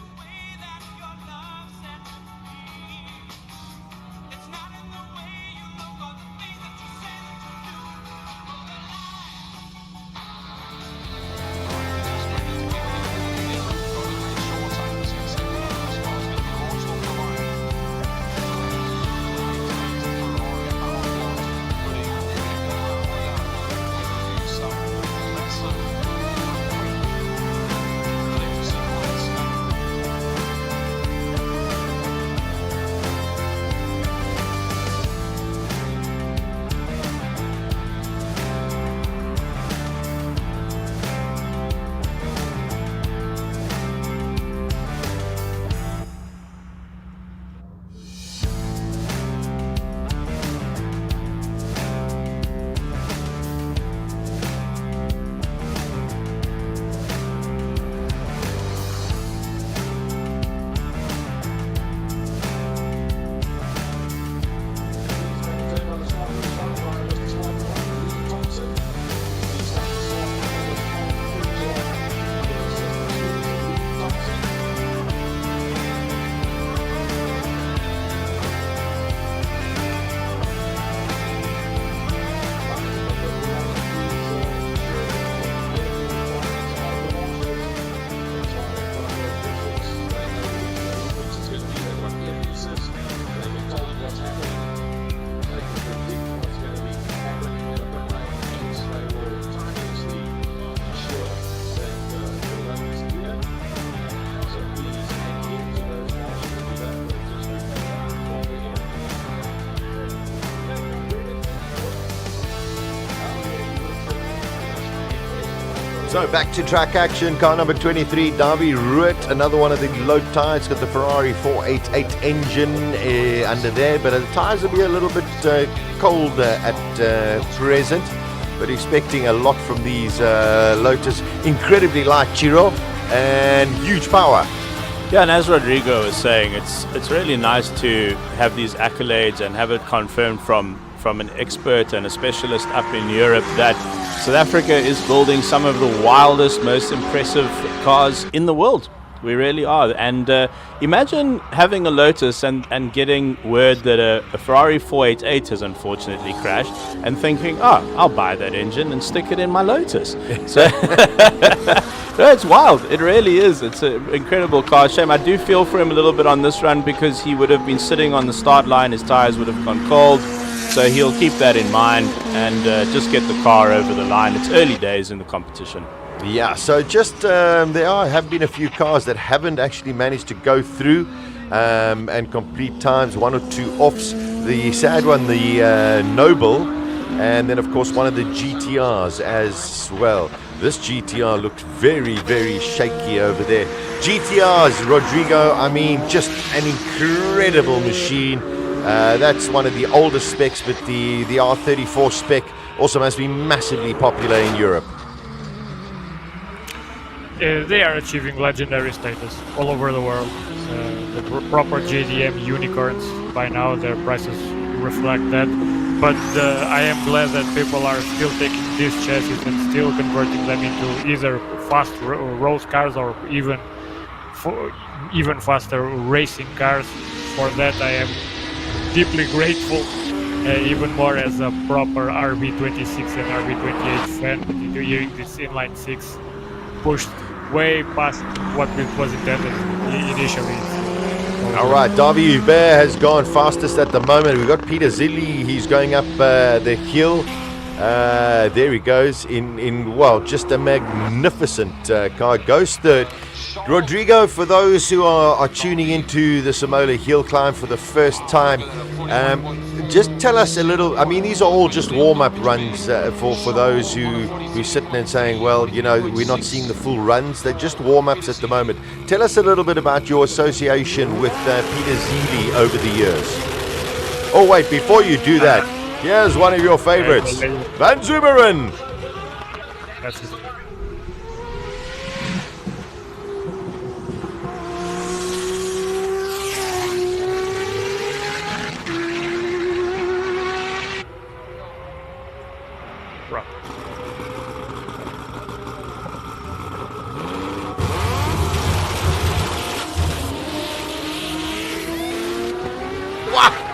So back to track action. Car number 23, Davy Ruet, another one of the low tyres. Got the Ferrari 488 engine under there, but the tyres will be a little bit cold at present. But expecting a lot from these Lotus. Incredibly light Chiro and huge power. Yeah, and as Rodrigo was saying, it's really nice to have these accolades and have it confirmed from an expert and a specialist up in Europe that South Africa is building some of the wildest, most impressive cars in the world. We really are. And imagine having a Lotus and getting word that a Ferrari 488 has unfortunately crashed and thinking, I'll buy that engine and stick it in my Lotus. So no, it's wild. It really is. It's an incredible car. Shame. I do feel for him a little bit on this run because he would have been sitting on the start line. His tires would have gone cold. So he'll keep that in mind and just get the car over the line. It's early days in the competition. Yeah, so just there have been a few cars that haven't actually managed to go through and complete times, one or two offs. The sad one, the Noble, and then of course one of the GTRs as well. This GTR looked very, very shaky over there. GTRs, Rodrigo, I mean, just an incredible machine. That's one of the older specs, but the R34 spec also must be massively popular in Europe. They are achieving legendary status all over the world. The proper JDM unicorns, by now their prices reflect that. But I am glad that people are still taking these chassis and still converting them into either fast race cars or even faster racing cars. For that I am deeply grateful, even more as a proper RB26 and RB28 fan. Hearing this inline 6 pushed way past what it was intended initially. All right, Davy Hubert has gone fastest at the moment. We've got Peter Zilli. He's going up the hill. There he goes in well, just a magnificent car. Goes third. Rodrigo, for those who are tuning into the SIMOLA HillClimb for the first time, just tell us a little. I mean, these are all just warm-up runs for those who sitting and saying, well, you know, we're not seeing the full runs. They're just warm-ups at the moment. Tell us a little bit about your association with Peter Zilli over the years. Oh wait, before you do that, here's one of your favorites, Van Zumeren. That's it.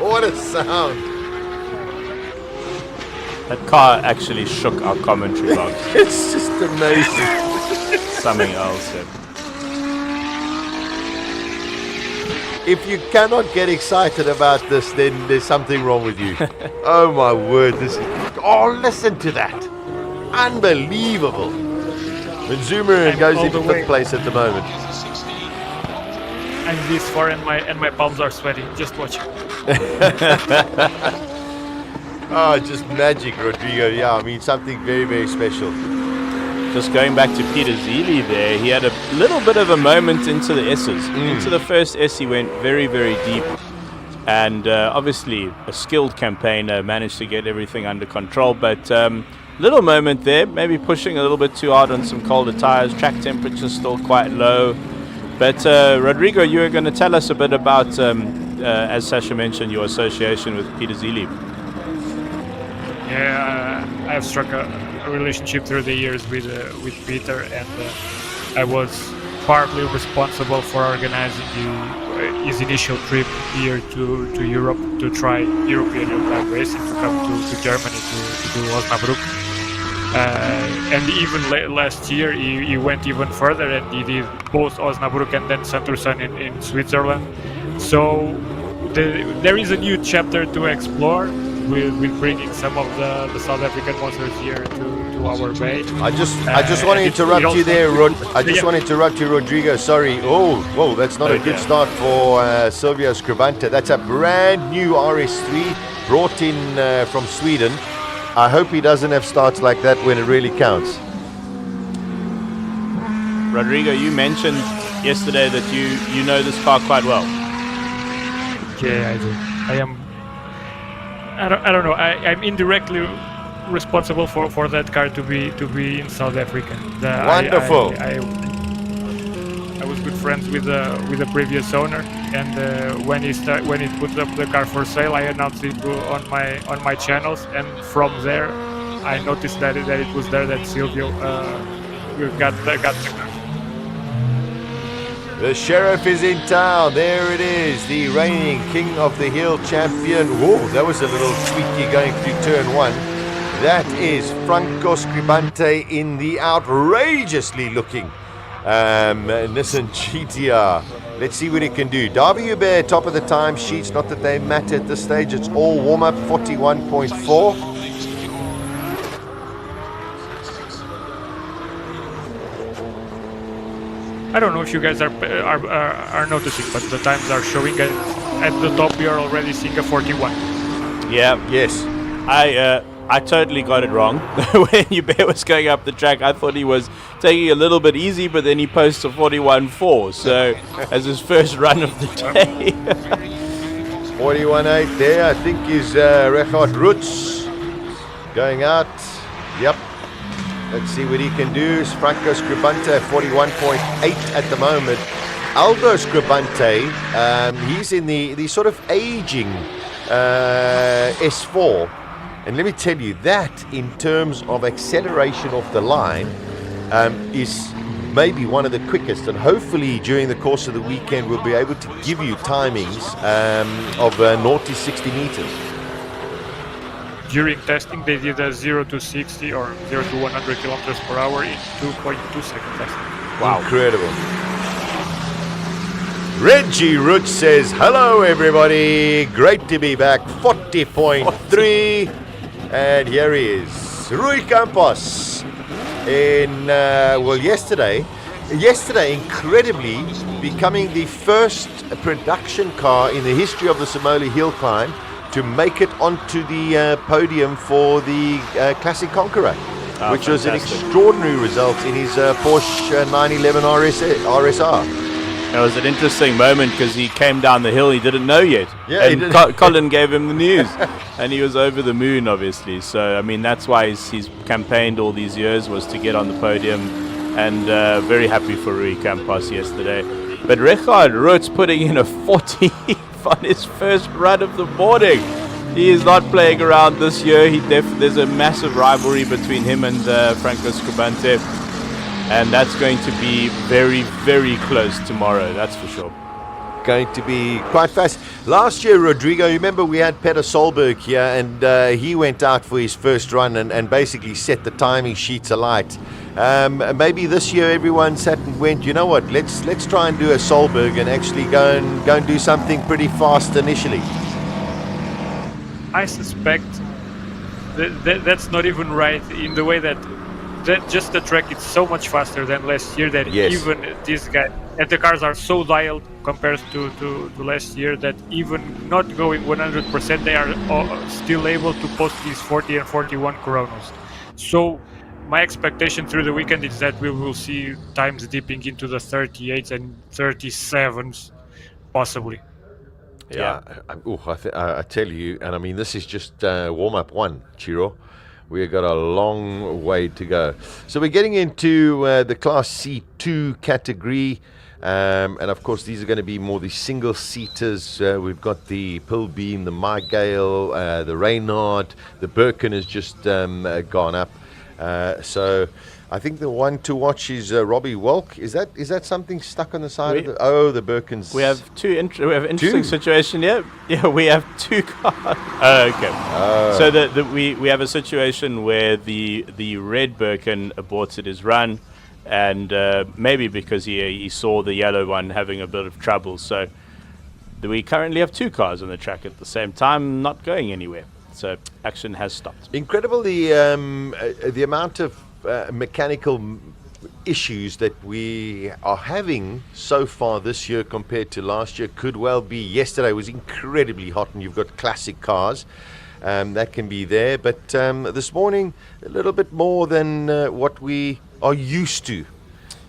What a sound! That car actually shook our commentary box. It's just amazing. Something else. If you cannot get excited about this, then there's something wrong with you. Oh my word! Oh, listen to that! Unbelievable. When Zumeren goes into 5th place at the moment. I'm this far and my palms are sweating. Just watch. Oh, just magic, Rodrigo. Yeah, I mean, something very, very special. Just going back to Peter Zilli there, he had a little bit of a moment into the S's. Into the first S, he went very, very deep. And obviously, a skilled campaigner managed to get everything under control. But little moment there, maybe pushing a little bit too hard on some colder tires. Track temperature still quite low. But Rodrigo, you were going to tell us a bit about, as Sasha mentioned, your association with Peter Zilli. Yeah, I have struck a relationship through the years with Peter, and I was partly responsible for organizing his initial trip here to Europe to try European HillClimb racing, to come to Germany to do Osnabrück. And even last year he went even further and he did both Osnabrück and then Santursan in Switzerland. So there is a new chapter to explore with bringing some of the South African monsters here to our bay. I just want to interrupt you there, I just want to interrupt you, Rodrigo. Sorry. Oh, whoa, that's not a good start for Silvio Scribante. That's a brand new RS3 brought in from Sweden. I hope he doesn't have starts like that when it really counts. Rodrigo, you mentioned yesterday that you know this car quite well. Yeah, I do. I don't know. I'm indirectly responsible for that car to be in South Africa. Wonderful. I was good friends with the previous owner, and when he put up the car for sale, I announced it on my channels, and from there, I noticed that it was there that Silvio got the car. The sheriff is in town. There it is, the reigning King of the Hill champion. Whoa, that was a little tweaky going through turn 1. That is Franco Scribante in the outrageously looking Nissan GTR. Let's see what it can do. Davy Hubert, top of the time sheets. Not that they matter at this stage. It's all warm-up, 41.4. I don't know if you guys are noticing, but the times are showing at the top. We are already seeing a 41. Yeah. Yes. I totally got it wrong. When Hubert was going up the track, I thought he was taking it a little bit easy, but then he posts a 41.4. So, as his first run of the day. 41.8 there, I think, is Richard Roots going out. Yep. Let's see what he can do. Franco Scribante, 41.8 at the moment. Aldo Scribante, he's in the sort of aging S4. And let me tell you, that in terms of acceleration off the line is maybe one of the quickest. And hopefully during the course of the weekend we'll be able to give you timings of 0 to 60 meters. During testing, they did a 0 to 60 or 0 to 100 kilometers per hour in 2.2 seconds. Wow. Incredible. Reggie Roots says, hello everybody, great to be back, 40.3, and here he is, Rui Campos, in, yesterday incredibly becoming the first production car in the history of the SIMOLA HillClimb to make it onto the podium for the Classic Conqueror, which was an extraordinary result in his Porsche 911 RSR. It was an interesting moment because he came down the hill, he didn't know yet. Yeah, and Colin gave him the news. And he was over the moon, obviously. So, I mean, that's why he's campaigned all these years, was to get on the podium. And very happy for Rui Campos yesterday. But Richard Roots putting in a 40 on his first run of the morning. He is not playing around this year. There's a massive rivalry between him and Franco Scribante. And that's going to be very, very close tomorrow, that's for sure. Going to be quite fast. Last year, Rodrigo, you remember we had Peter Solberg here, and he went out for his first run and basically set the timing sheets alight. Maybe this year everyone sat and went, you know what, let's try and do a Solberg and actually go and do something pretty fast initially. I suspect that's not even right, in the way that just the track is so much faster than last year that even this guy, and the cars are so dialed compared to last year, that even not going 100%, they are still able to post these 40 and 41 Coronas. So my expectation through the weekend is that we will see times dipping into the 38s and 37s, possibly. Yeah, I tell you, and I mean, this is just warm-up one, Chiro. We've got a long way to go. So we're getting into the Class C2 category. And of course, these are going to be more the single-seaters. We've got the Pilbeam, the Mygale, the Reynard. The Birkin has just gone up. So I think the one to watch is Robbie Welk. Is that something stuck on the side of the... Oh, the Birkins. We have interesting situation here. Yeah, we have two cars. Okay. So we have a situation where the red Birkin aborted his run, and maybe because he saw the yellow one having a bit of trouble. So we currently have two cars on the track at the same time, not going anywhere. So action has stopped. Incredible the amount of mechanical issues that we are having so far this year compared to last year. Could well be. Yesterday was incredibly hot, and you've got classic cars that can be there. But this morning, a little bit more than what we are used to.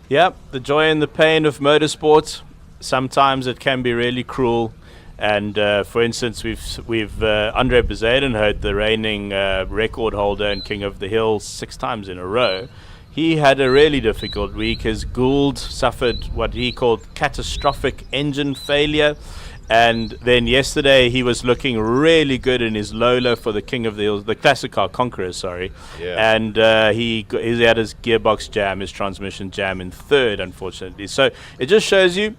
Yeah, the joy and the pain of motorsport. Sometimes it can be really cruel. And for instance, we've Andre Bezuidenhout, the reigning record holder and King of the Hill 6 times in a row. He had a really difficult week. His Gould suffered what he called catastrophic engine failure. And then yesterday he was looking really good in his Lola for the King of the Hills, the Classic Car Conqueror, sorry. Yeah. And he had his gearbox jam, his transmission jam in third, unfortunately. So it just shows you,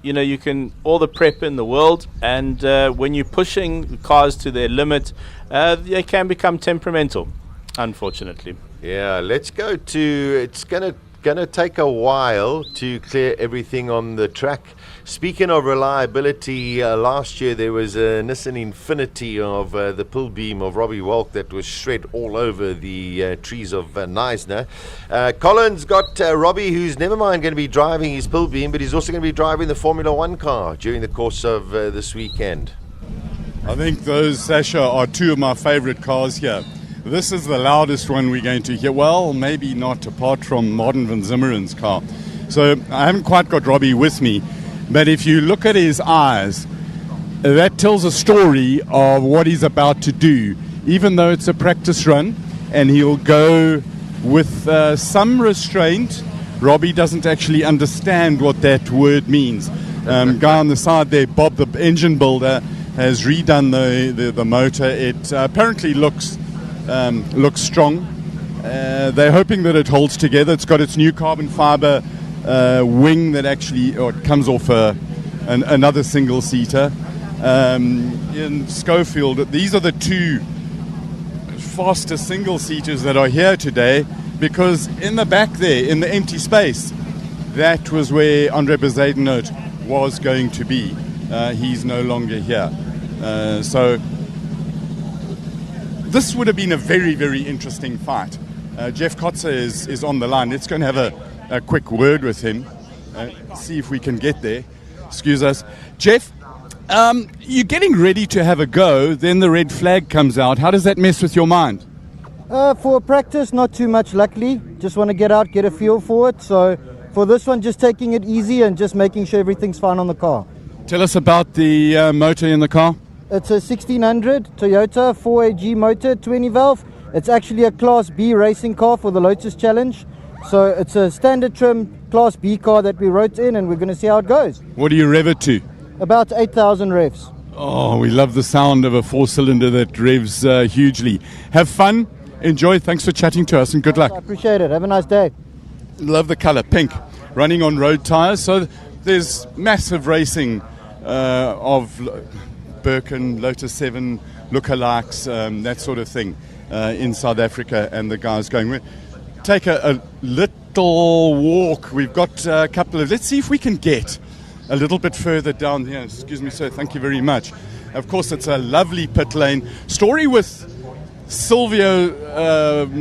you can, all the prep in the world, and when you're pushing cars to their limit, they can become temperamental, unfortunately. Yeah, let's go to, it's gonna take a while to clear everything on the track. Speaking of reliability, last year there was a Nissan Infinity of the Pilbeam of Robbie Welk that was shred all over the trees of Neisner. Colin's got Robbie, who's never mind going to be driving his Pilbeam, but he's also going to be driving the Formula One car during the course of this weekend. I think those, Sasha, are two of my favorite cars here. This is the loudest one we're going to hear. Well, maybe not, apart from Martin van Zimmeren's car. So I haven't quite got Robbie with me, but if you look at his eyes, that tells a story of what he's about to do, even though it's a practice run, and he'll go with some restraint. Robbie doesn't actually understand what that word means. Guy on the side there, Bob, the engine builder, has redone the motor. It apparently looks strong. They're hoping that it holds together. It's got its new carbon fiber wing that actually it comes off another single-seater. In Schofield, these are the two faster single-seaters that are here today, because in the back there, in the empty space, that was where Andre Bezuidenhout was going to be. He's no longer here. So this would have been a very, very interesting fight. Jeff Kotzer is on the line. Let's go and have a quick word with him, see if we can get there. Excuse us. Jeff, you're getting ready to have a go, then the red flag comes out. How does that mess with your mind? For practice, not too much, luckily. Just want to get out, get a feel for it. So for this one, just taking it easy and just making sure everything's fine on the car. Tell us about the motor in the car. It's a 1600 Toyota 4AG motor, 20 valve. It's actually a Class B racing car for the Lotus Challenge. So it's a standard trim Class B car that we wrote in, and we're going to see how it goes. What do you rev it to? About 8,000 revs. Oh, we love the sound of a four-cylinder that revs hugely. Have fun, enjoy, thanks for chatting to us, and good luck. I appreciate it. Have a nice day. Love the color, pink, running on road tires. So there's massive racing of Birkin, Lotus 7, lookalikes, that sort of thing in South Africa, and the guys going. We'll take a little walk. We've got a couple of, let's see if we can get a little bit further down here. Excuse me, sir, thank you very much. Of course, it's a lovely pit lane. Story with Silvio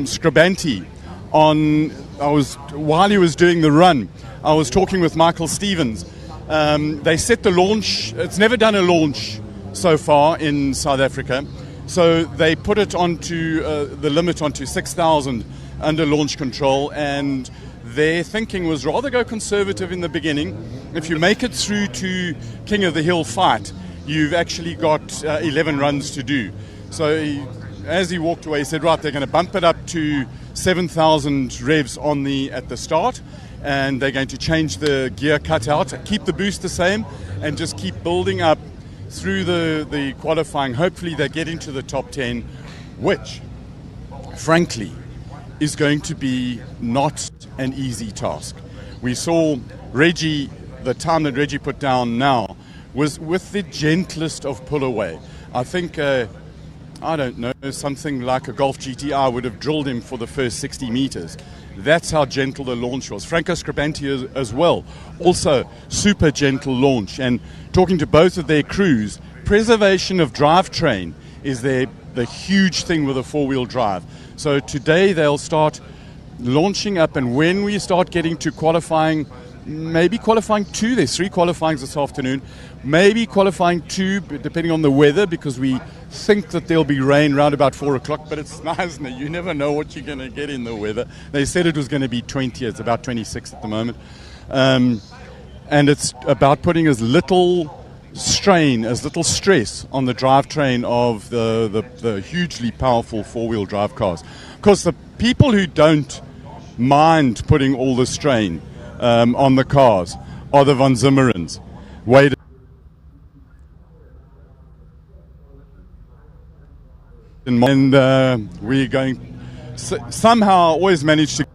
Scribanti while he was doing the run, I was talking with Michael Stevens. They set the launch, it's never done a launch so far in South Africa, so they put it onto the limit onto 6,000 under launch control, and their thinking was rather go conservative in the beginning. If you make it through to King of the Hill fight, you've actually got 11 runs to do. So as he walked away, he said, right, they're going to bump it up to 7,000 revs at the start, and they're going to change the gear cutout, keep the boost the same, and just keep building up through the qualifying. Hopefully they get into the top 10, which, frankly, is going to be not an easy task. We saw Reggie, the time that Reggie put down now, was with the gentlest of pull away. I think, I don't know, something like a Golf GTI would have drilled him for the first 60 meters. That's how gentle the launch was. Franco Scribanti as well, also super gentle launch. And talking to both of their crews, preservation of drivetrain is the huge thing with a four-wheel drive. So today they'll start launching up, and when we start getting to qualifying, maybe qualifying 2, there's 3 qualifyings this afternoon, maybe qualifying 2, depending on the weather, because we think that there'll be rain around about 4 o'clock, but it's nice, isn't it? You never know what you're going to get in the weather. They said it was going to be 20, it's about 26 at the moment. And it's about putting as little strain, as little stress on the drivetrain of the hugely powerful four-wheel drive cars. Of course, the people who don't mind putting all the strain on the cars are the Van Zimmerens. Wade and we're going somehow always manage to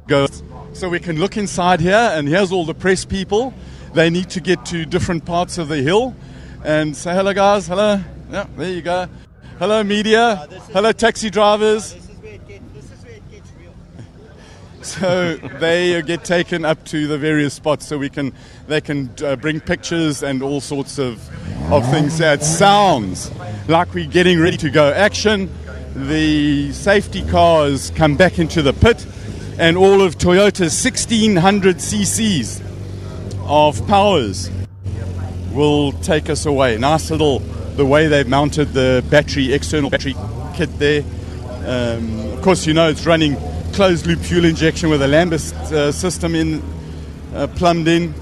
go, so we can look inside here, and here's all the press people. They need to get to different parts of the hill and say hello, guys. Hello. Yeah, there you go. Hello, media. Hello, taxi drivers. This is where it gets real. So they get taken up to the various spots, so they can bring pictures and all sorts of things. It sounds like we're getting ready to go. Action. the safety cars come back into the pit, and all of Toyota's 1600 cc's of powers will take us away. Nice little, the way they've mounted the external battery kit there. Of course, you know it's running closed loop fuel injection with a Lambist system plumbed in.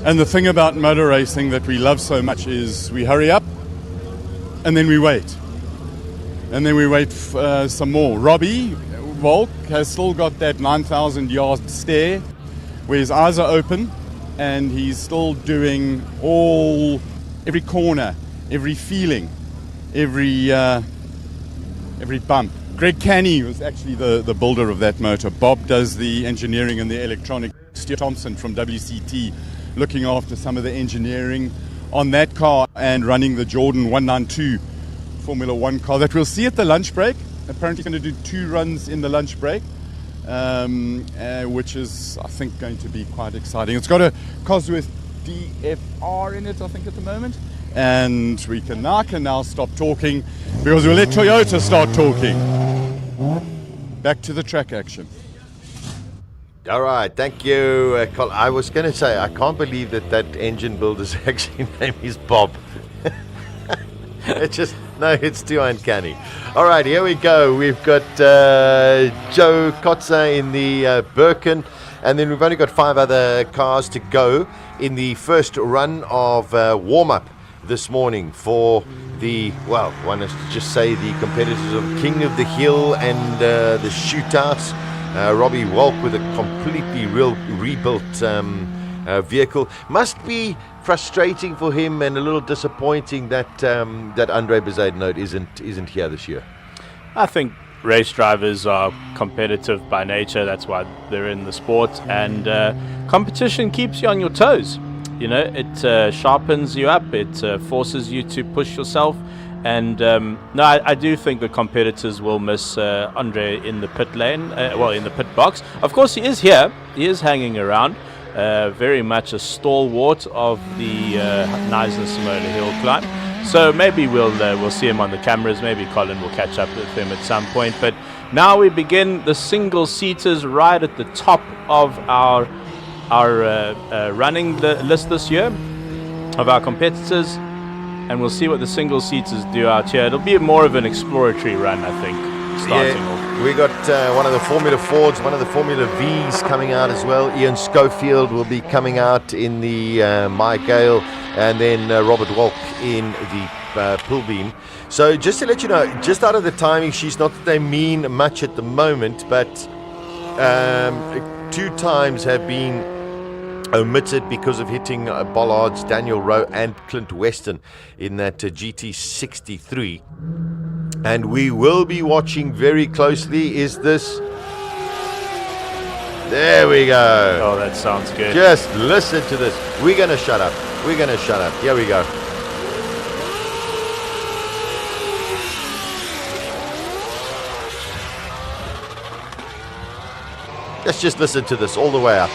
And the thing about motor racing that we love so much is we hurry up and then we wait. And then we wait some more. Robbie Volk has still got that 9,000 yard stare where his eyes are open and he's still doing every corner, every feeling, every bump. Greg Canny was actually the builder of that motor. Bob does the engineering and the electronic. Stuart Thompson from WCT looking after some of the engineering on that car and running the Jordan 192 Formula One car that we'll see at the lunch break. Apparently going to do 2 runs in the lunch break, which is, I think, going to be quite exciting. It's got a Cosworth DFR in it, I think, at the moment. And we can now stop talking because we'll let Toyota start talking. Back to the track action. All right, thank you, Colin. I was going to say, I can't believe that engine builder's actually name is Bob. It's too uncanny. All right, here we go. We've got Joe Kotze in the Birkin, and then we've only got 5 other cars to go in the first run of warm-up this morning for one is to just say the competitors of King of the Hill and the shootouts. Robbie Walk with a completely rebuilt vehicle. Must be frustrating for him and a little disappointing that Andre Bezuidenhout isn't here this year. I think race drivers are competitive by nature. That's why they're in the sport, and competition keeps you on your toes. You know, it sharpens you up. It forces you to push yourself. And I do think the competitors will miss Andre in the pit lane, in the pit box. Of course, he is here. He is hanging around. Very much a stalwart of the Knysna SIMOLA HillClimb. So maybe we'll see him on the cameras. Maybe Colin will catch up with him at some point. But now we begin the single-seaters right at the top of our running list this year of our competitors. And we'll see what the single-seaters do out here. It'll be more of an exploratory run, I think, starting off. We got one of the Formula Fords, one of the Formula Vs coming out as well. Ian Schofield will be coming out in the My Gale, and then Robert Walk in the Pulbeam. So just to let you know, just out of the timing sheets, not that they mean much at the moment, but 2 times have been omitted because of hitting bollards, Daniel Rowe and Clint Weston in that GT63. And we will be watching very closely. Is this... There we go. Oh, that sounds good. Just listen to this. We're going to shut up. Here we go. Let's just listen to this all the way up.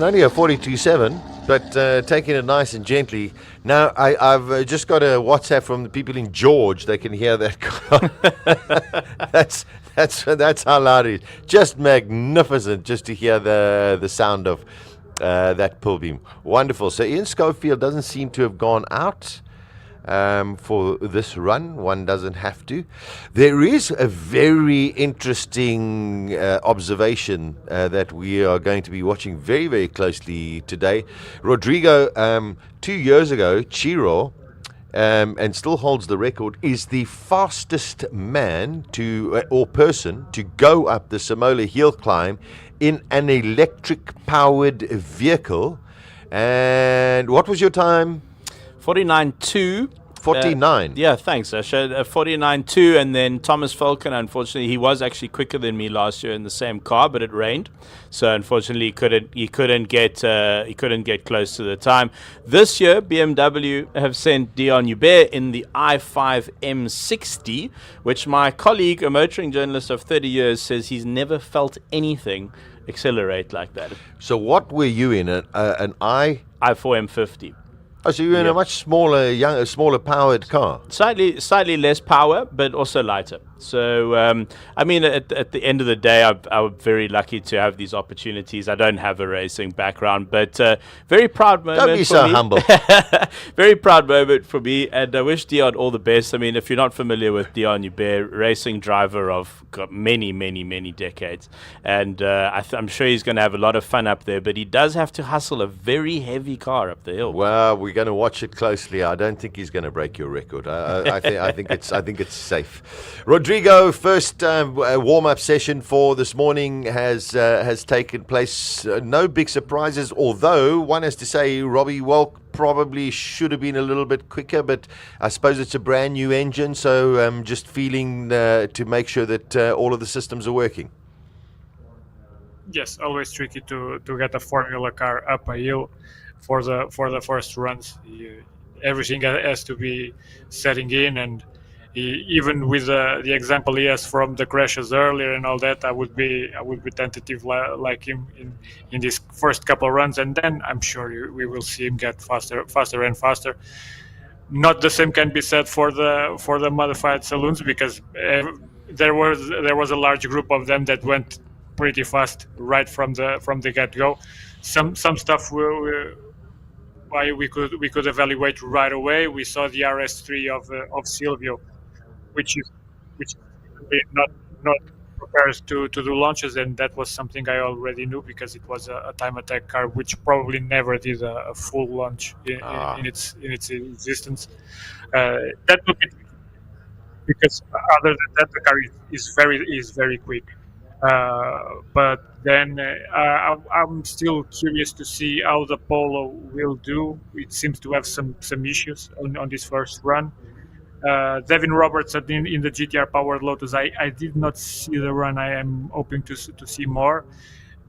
Only a 42.7, but taking it nice and gently. Now, I've just got a WhatsApp from the people in George. They can hear that car. that's how loud it is. Just magnificent just to hear the sound of that pull beam. Wonderful. So Ian Schofield doesn't seem to have gone out for this run. One doesn't have to. There is a very interesting observation that we are going to be watching very, very closely today. Rodrigo, 2 years ago, Chiro and still holds the record, is the fastest man or person to go up the SIMOLA HillClimb in an electric-powered vehicle. And what was your time? 49.2. 49. Yeah, thanks. I showed 49.2, and then Thomas Falcon. Unfortunately, he was actually quicker than me last year in the same car, but it rained, so unfortunately he couldn't get close to the time. This year, BMW have sent Dion Hubert in the i5 M60, which my colleague, a motoring journalist of 30 years, says he's never felt anything accelerate like that. So what were you in? An i4 M50. Oh, so you're in a much smaller powered car. Slightly less power, but also lighter. So, I mean, at the end of the day, I'm very lucky to have these opportunities. I don't have a racing background, but very proud moment. Don't be so humble. Very proud moment for me, and I wish Dion all the best. I mean, if you're not familiar with Dion Hubert, racing driver of many, many, many decades, and I'm sure he's going to have a lot of fun up there, but he does have to hustle a very heavy car up the hill. Well, we're going to watch it closely. I don't think he's going to break your record. I think it's safe. Rodrigo, first warm-up session for this morning has taken place. No big surprises, although one has to say Robbie Walk probably should have been a little bit quicker, but I suppose it's a brand new engine, so just feeling to make sure that all of the systems are working. Yes, always tricky to get a Formula car up a hill for the first runs. Everything has to be setting in, and even with the example he has from the crashes earlier and all that, I would be tentative like him in these first couple of runs, and then I'm sure we will see him get faster and faster. Not the same can be said for the modified saloons, because there was a large group of them that went pretty fast right from the get-go. Some stuff we could evaluate right away. We saw the RS3 of Silvio, which is not prepared to do launches, and that was something I already knew because it was a time attack car which probably never did a full launch in its existence. That would be, because other than that the car is very quick. But then I'm still curious to see how the Polo will do. It seems to have some issues on this first run. Devin Robertson in the GTR powered Lotus, I did not see the run. I am hoping to see more,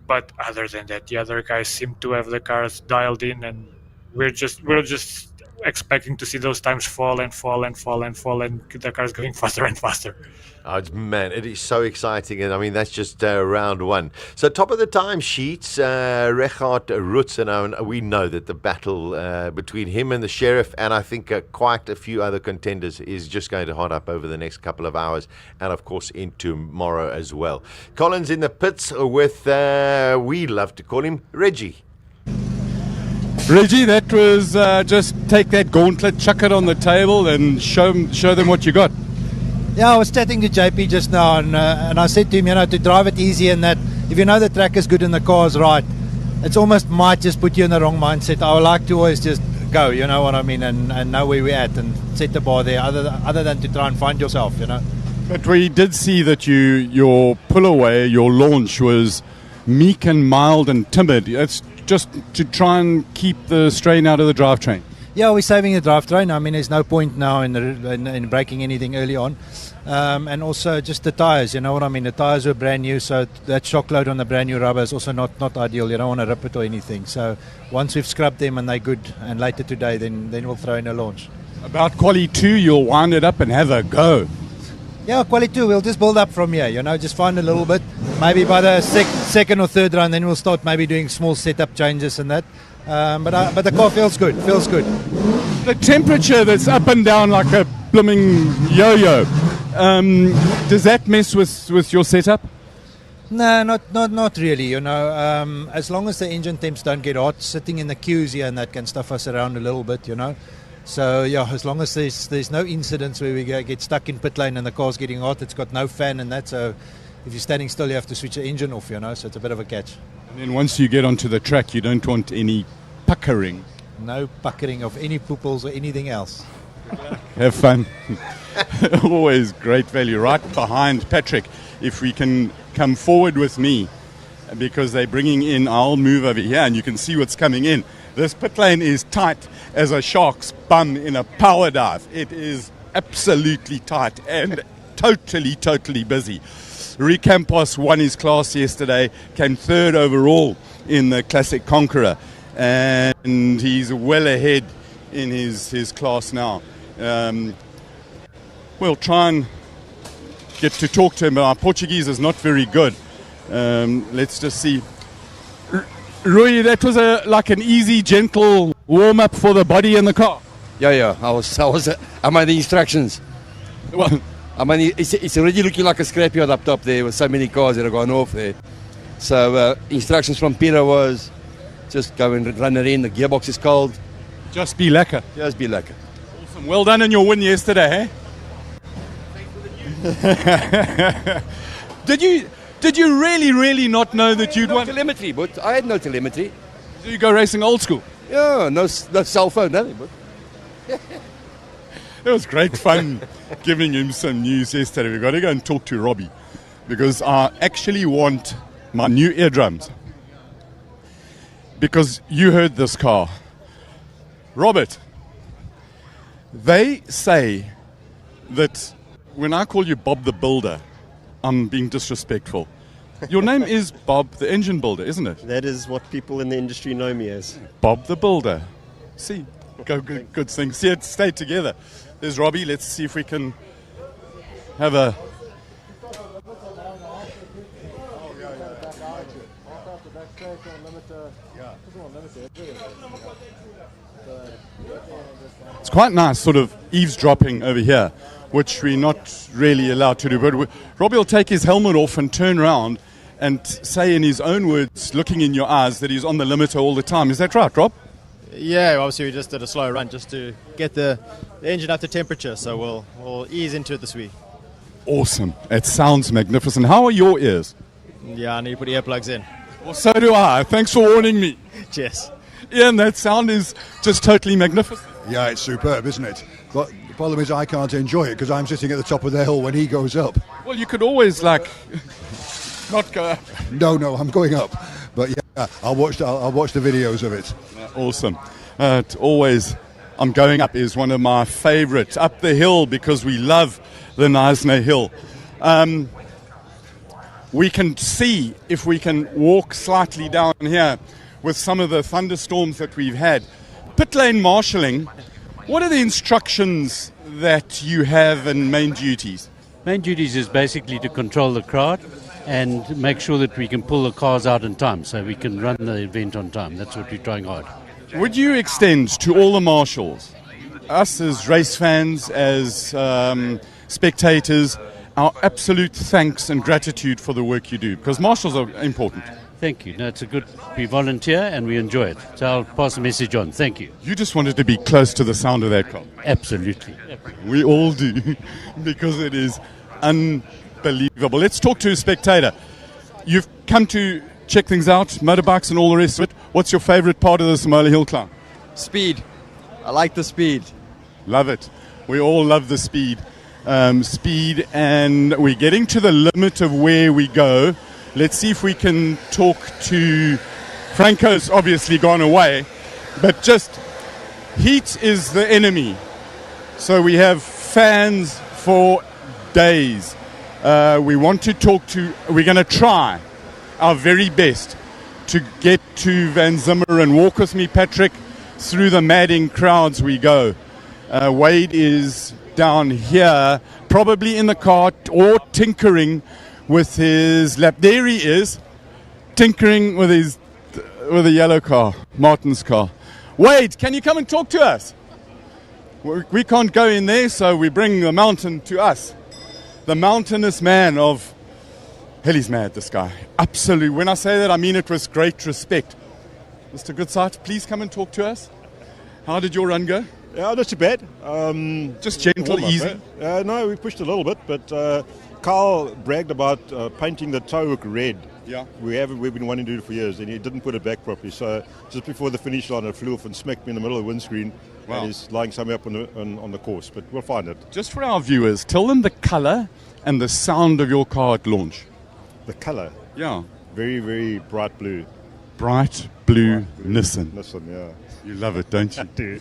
but other than that, the other guys seem to have the cars dialed in, and we're just expecting to see those times fall, and the cars going faster and faster. Oh, man, it is so exciting, and I mean that's just round one. So top of the time sheets, Richard Rutzenau, and we know that the battle between him and the Sheriff, and I think quite a few other contenders, is just going to hot up over the next couple of hours, and of course into tomorrow as well. Collins in the pits with we love to call him Reggie. Reggie, that was just take that gauntlet, chuck it on the table, and show them what you got. Yeah, I was chatting to JP just now, and I said to him, to drive it easy, and that if you know the track is good and the car is right, it's almost might just put you in the wrong mindset. I would like to always just go, you know what I mean, and know where we're at and set the bar there, other than to try and find yourself, But we did see that your pull away, your launch was meek and mild and timid. It's just to try and keep the strain out of the drivetrain. Yeah, we're saving the drivetrain. I mean, there's no point now in breaking anything early on. And also just the tyres, you know what I mean? The tyres were brand new, so that shock load on the brand new rubber is also not ideal. You don't want to rip it or anything. So once we've scrubbed them and they're good, and later today, then we'll throw in a launch. About quali 2, you'll wind it up and have a go. Yeah, quali 2, we'll just build up from here, just find a little bit. Maybe by the second or third run, then we'll start maybe doing small setup changes and that. But the car feels good. The temperature that's up and down like a blooming yo-yo, does that mess with your setup? No, not really. As long as the engine temps don't get hot, sitting in the queues here and that can stuff us around a little bit. So yeah, as long as there's no incidents where we get stuck in pit lane and the car's getting hot, it's got no fan and that. So if you're standing still, you have to switch the engine off. So it's a bit of a catch. And then once you get onto the track, you don't want any puckering. No puckering of any pooples or anything else. Have fun. Always great value. Right behind Patrick, if we can come forward with me, because they're bringing in, I'll move over here and you can see what's coming in. This pit lane is tight as a shark's bum in a power dive. It is absolutely tight and totally busy. Rui Campos won his class yesterday, came third overall in the Classic Conqueror, and he's well ahead in his class now. We'll try and get to talk to him, but our Portuguese is not very good. Let's just see. Rui, that was like an easy, gentle warm-up for the body and the car. Yeah. I made the instructions. Well, I mean, it's already looking like a scrapyard up top there with so many cars that have gone off there. So instructions from Peter was just go and run it in. The gearbox is cold. Just be lekker. Just be lekker. Awesome. Well done on your win yesterday, eh? Did you really not know that you'd won? Telemetry, but I had no telemetry. Do you go racing old school? Yeah, no cell phone, nothing. But it was great fun giving him some news yesterday. We've got to go and talk to Robbie, because I actually want my new eardrums. Because you heard this car. Robert, they say that when I call you Bob the Builder, I'm being disrespectful. Your name is Bob the Engine Builder, isn't it? That is what people in the industry know me as. Bob the Builder. See, good thing. See it, stay together. There's Robbie. Let's see if we can have a... It's quite nice sort of eavesdropping over here, which we're not really allowed to do. But Robbie will take his helmet off and turn around and say in his own words, looking in your eyes, that he's on the limiter all the time. Is that right, Rob? Yeah, obviously we just did a slow run just to get the engine up to temperature, so we'll ease into it this week. Awesome. It sounds magnificent. How are your ears? Yeah, I need to put earplugs in. Well, so do I. Thanks for warning me. Cheers. Ian, that sound is just totally magnificent. Yeah, it's superb, isn't it? But the problem is I can't enjoy it because I'm sitting at the top of the hill when he goes up. Well, you could always, not go up. No, I'm going up. But yeah, I'll watch the videos of it. Awesome. I'm going up is one of my favourites. Up the hill, because we love the Knysna Hill. We can see, if we can walk slightly down here with some of the thunderstorms that we've had. Pit lane marshalling, what are the instructions that you have in main duties? Main duties is basically to control the crowd and make sure that we can pull the cars out in time so we can run the event on time. That's what we're trying hard. Would you extend to all the marshals, us as race fans, as spectators, our absolute thanks and gratitude for the work you do? Because marshals are important. Thank you. No, it's a good, we volunteer and we enjoy it. So I'll pass the message on. Thank you. You just wanted to be close to the sound of that car. Absolutely. We all do, because it is unbelievable. Let's talk to a spectator. You've come to check things out, motorbikes and all the rest of it. What's your favourite part of the SIMOLA HillClimb? Speed. I like the speed. Love it. We all love the speed. And we're getting to the limit of where we go. Let's see if we can talk to... Franco's obviously gone away, but just heat is the enemy. So we have fans for days. We want to talk to... We're going to try our very best to get to Van Zimmer and walk with me, Patrick. Through the madding crowds we go. Wade is down here, probably in the car or tinkering with his lap. There he is, tinkering with a yellow car, Martin's car. Wade, can you come and talk to us? We can't go in there, so we bring the mountain to us. The mountainous man of... Hell, he's mad, this guy. Absolutely. When I say that, I mean it with great respect. Mr. Goodsight, please come and talk to us. How did your run go? Yeah, not too bad. Just gentle, easy? No, we pushed a little bit, but Carl bragged about painting the toe hook red. Yeah. We've been wanting to do it for years, and he didn't put it back properly. So just before the finish line, it flew off and smacked me in the middle of the windscreen. Wow. And he's lying somewhere up on the course, but we'll find it. Just for our viewers, tell them the color and the sound of your car at launch. The color? Yeah. Very, very bright blue. Bright blue Nissan. Nissan, yeah. You love it, don't you? I do.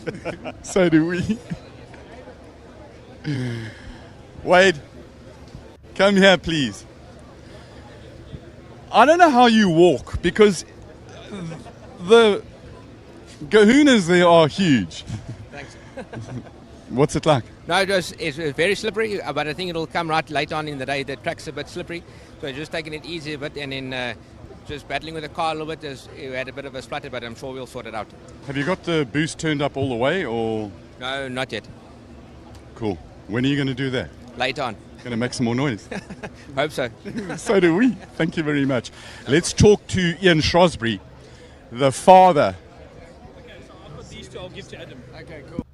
So do we. Wade, come here, please. I don't know how you walk because the kahunas there are huge. Thanks. What's it like? No, it's very slippery, but I think it'll come right later on in the day. The track's a bit slippery, so just taking it easy a bit and then just battling with the car a little bit. We had a bit of a splutter, but I'm sure we'll sort it out. Have you got the boost turned up all the way, or? No, not yet. Cool. When are you going to do that? Later on. Going to make some more noise? Hope so. So do we. Thank you very much. Let's talk to Ian Shrewsbury, the father. Okay, so I've got these two. I'll give to Adam. Okay, cool.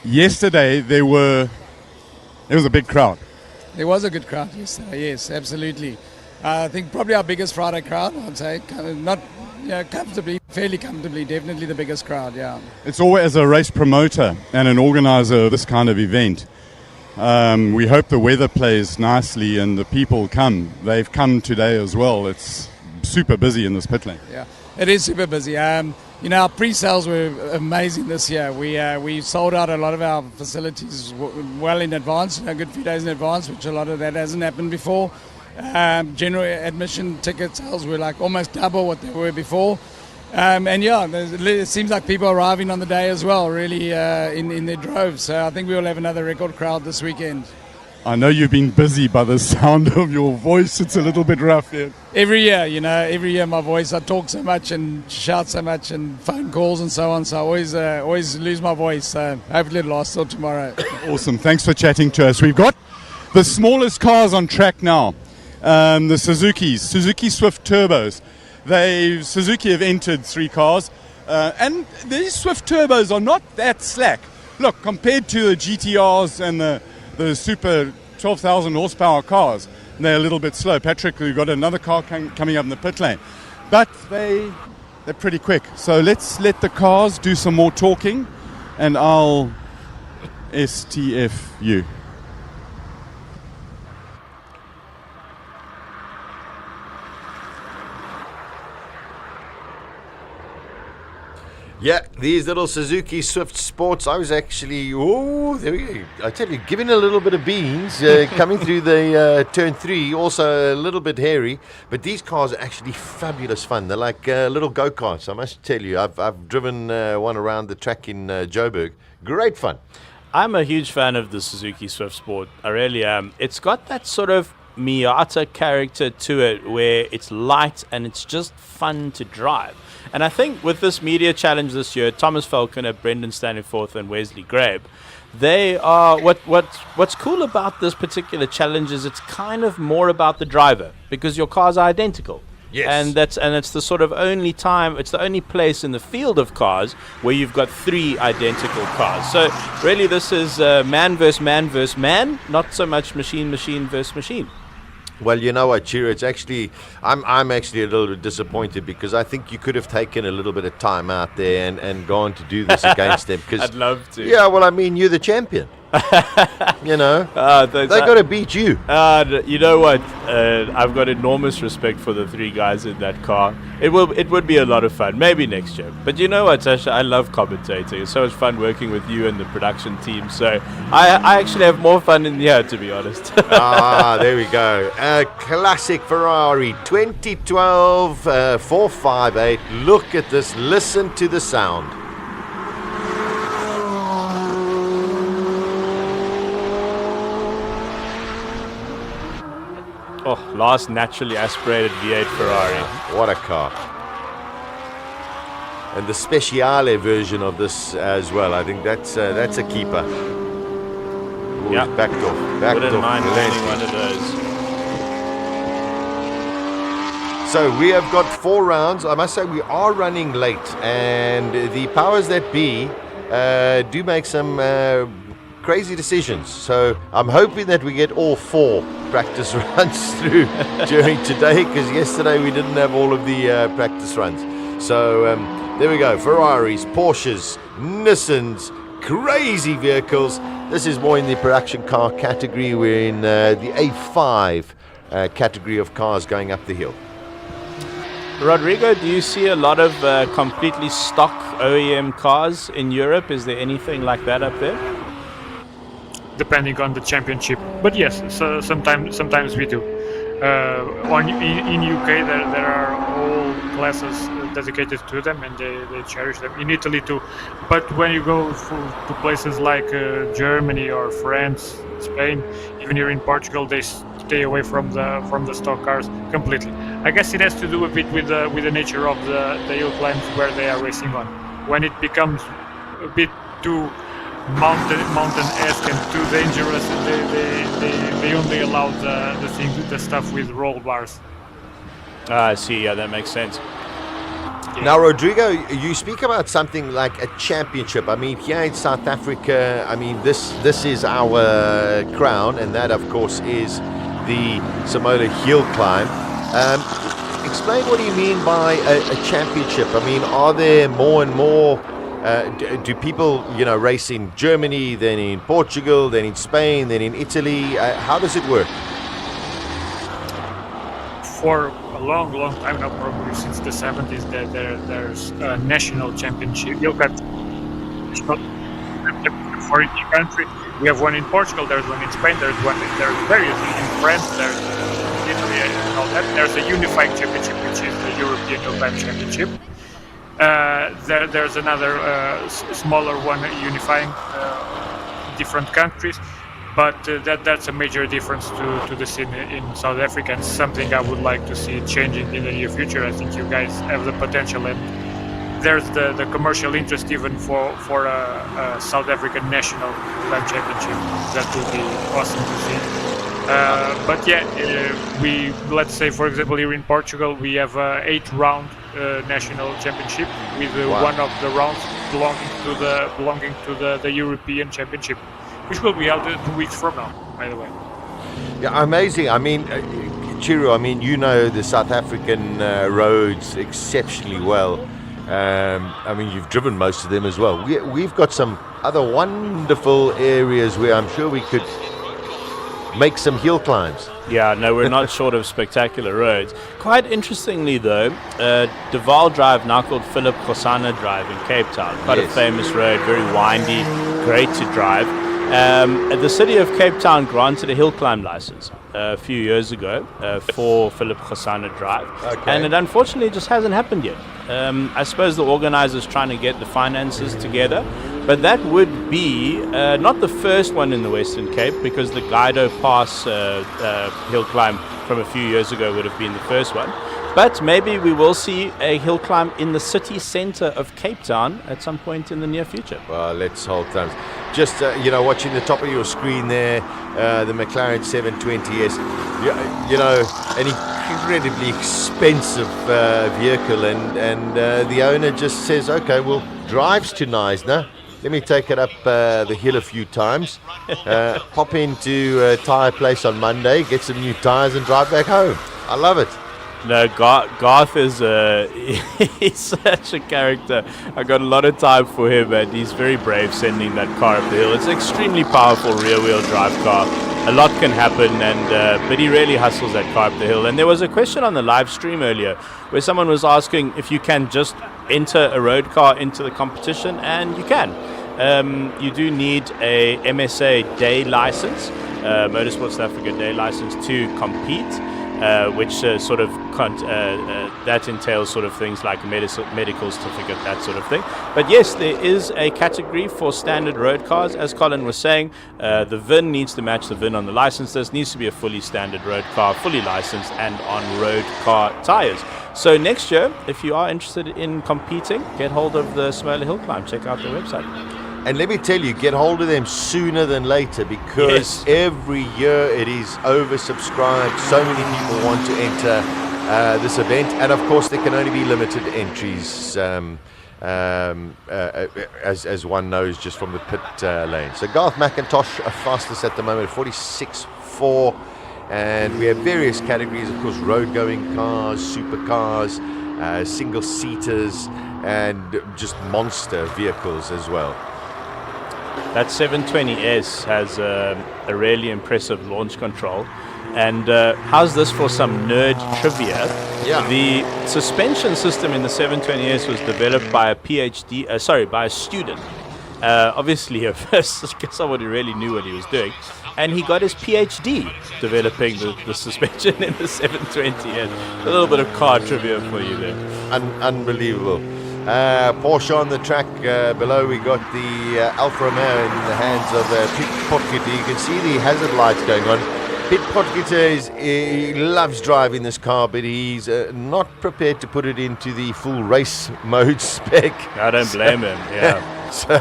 Yesterday there was a big crowd. There was a good crowd yesterday, yes, absolutely. I think probably our biggest Friday crowd, I'd say. Not comfortably, fairly comfortably, definitely the biggest crowd, yeah. It's always, as a race promoter and an organizer of this kind of event, we hope the weather plays nicely and the people come. They've come today as well. It's super busy in this pit lane. Yeah, it is super busy. Our pre-sales were amazing this year. We sold out a lot of our facilities well in advance, a good few days in advance, which a lot of that hasn't happened before. General admission ticket sales were like almost double what they were before. It seems like people are arriving on the day as well, really in their droves. So I think we will have another record crowd this weekend. I know you've been busy by the sound of your voice. It's a little bit rough here. Every year my voice, I talk so much and shout so much and phone calls and so on. So I always lose my voice. So hopefully it'll last till tomorrow. Awesome. Thanks for chatting to us. We've got the smallest cars on track now. The Suzuki Swift Turbos. Suzuki have entered 3 cars. And these Swift Turbos are not that slack. Look, compared to the GTRs and the super 12,000 horsepower cars, they're a little bit slow. Patrick, we've got another car coming up in the pit lane, but they're pretty quick. So let's let the cars do some more talking, and I'll STF you. Yeah, these little Suzuki Swift Sports, I was actually, there we go. I tell you, giving a little bit of beans, coming through the turn 3, also a little bit hairy, but these cars are actually fabulous fun. They're like little go-karts, I must tell you. I've driven one around the track in Joburg. Great fun. I'm a huge fan of the Suzuki Swift Sport. I really am. It's got that sort of Miata character to it where it's light and it's just fun to drive. And I think with this media challenge this year, Thomas Falconer, Brendan Staniforth and Wesley Grabe, they are what's cool about this particular challenge is it's kind of more about the driver because your cars are identical. Yes. And it's the sort of only time, it's the only place in the field of cars where you've got 3 identical cars. So really this is man versus man versus man, not so much machine versus machine. Well, you know what, Chiro, it's actually, I'm actually a little bit disappointed because I think you could have taken a little bit of time out there and gone to do this against them. Cause, I'd love to. Yeah, well, I mean, you're the champion. You know, they got to beat you. You know what? I've got enormous respect for the 3 guys in that car. It would be a lot of fun. Maybe next year. But you know what, Sasha? I love commentating. It's so much fun working with you and the production team. So I actually have more fun in here, to be honest. There we go. Classic Ferrari 2012 458. Look at this. Listen to the sound. Oh, last naturally aspirated V8 Ferrari. What a car. And the Speciale version of this as well. I think that's a keeper. Ooh, Yeah. Backed off. Wouldn't mind owning one of those. So we have got 4 rounds. I must say we are running late. And the powers that be do make some crazy decisions. So I'm hoping that we get all 4 practice runs through during today, because yesterday we didn't have all of the practice runs. So there we go. Ferraris, Porsches, Nissans, crazy vehicles. This is more in the production car category. We're in the A5 category of cars going up the hill. Rodrigo, do you see a lot of completely stock OEM cars in Europe? Is there anything like that up there? Depending on the championship, but yes, so sometimes we do. In UK there are all classes dedicated to them, and they cherish them. In Italy too, but when you go to places like Germany or France, Spain, even here in Portugal, they stay away from the stock cars completely. I guess it has to do a bit with the nature of the hill climbs where they are racing on. When it becomes a bit too mountain-esque and too dangerous, they only allow the stuff with roll bars. I see. Yeah, that makes sense. Now, Rodrigo, you speak about something like a championship. I mean, here in South Africa, I mean, this is our crown, and that, of course, is the SIMOLA HillClimb. Explain what do you mean by a championship? I mean, are there more and more? Do people, race in Germany, then in Portugal, then in Spain, then in Italy? How does it work? For a long time now, probably since the 70s, there's a national championship. For each country, we have one in Portugal. There's one in Spain. There's various in France. There's Italy and all that. There's a unified championship, which is the European HillClimb Championship. There's another smaller one unifying different countries, but that's a major difference to the scene in South Africa, and something I would like to see changing in the near future. I think you guys have the potential, and there's the commercial interest even for a South African national climb championship. That would be awesome to see. But yeah, let's say, for example, here in Portugal, we have 8-round national championship with one of the rounds belonging to the European Championship, which will be held 2 weeks from now, by the way. Yeah, amazing. I mean, Chiro, I mean, you know the South African roads exceptionally well. I mean, you've driven most of them as well. We've got some other wonderful areas where I'm sure we could make some hill climbs. Yeah, no, we're not short of spectacular roads. Quite interestingly, though, Duval Drive, now called Philip Khosana Drive in Cape Town, quite a famous road, very windy, great to drive. The city of Cape Town granted a hill climb license a few years ago for Philip Khosana Drive, and it unfortunately just hasn't happened yet. I suppose the organizers trying to get the finances together, but that would be not the first one in the Western Cape, because the Guido Pass hill climb from a few years ago would have been the first one. But maybe we will see a hill climb in the city center of Cape Town at some point in the near future. Well, let's hold thumbs. Just, watching the top of your screen there, the McLaren 720S, an incredibly expensive vehicle, and the owner just says, okay, well, drives to Knysna. Let me take it up the hill a few times, pop into a tyre place on Monday, get some new tyres and drive back home. I love it. No, Garth is he's such a character. I got a lot of time for him, and he's very brave sending that car up the hill. It's an extremely powerful rear-wheel drive car. A lot can happen, but he really hustles that car up the hill. And there was a question on the live stream earlier where someone was asking if you can just enter a road car into the competition, and you can. You do need a MSA day license, Motorsport South Africa day license to compete. Which that entails sort of things like medical certificate, that sort of thing. But yes, there is a category for standard road cars. As Colin was saying, the VIN needs to match the VIN on the license. This needs to be a fully standard road car, fully licensed, and on road car tires. So next year, if you are interested in competing, get hold of the SIMOLA HillClimb. Check out their website. And let me tell you, get hold of them sooner than later, because every year it is oversubscribed. So many people want to enter this event, and of course there can only be limited entries. as one knows just from the pit lane. So Garth McIntosh fastest at the moment, 46.4, and we have various categories, of course, road going cars, supercars, single seaters, and just monster vehicles as well. That 720S has a really impressive launch control. And how's this for some nerd trivia? Yeah. The suspension system in the 720S was developed by a by a student. Obviously, someone who really knew what he was doing. And he got his PhD developing the suspension in the 720S. A little bit of car trivia for you there. Unbelievable. Porsche on the track. Below we got the Alfa Romeo in the hands of Pete Potgieter. You can see the hazard lights going on. Pete Potgieter he loves driving this car, but he's not prepared to put it into the full race mode spec. I don't blame him, yeah. So,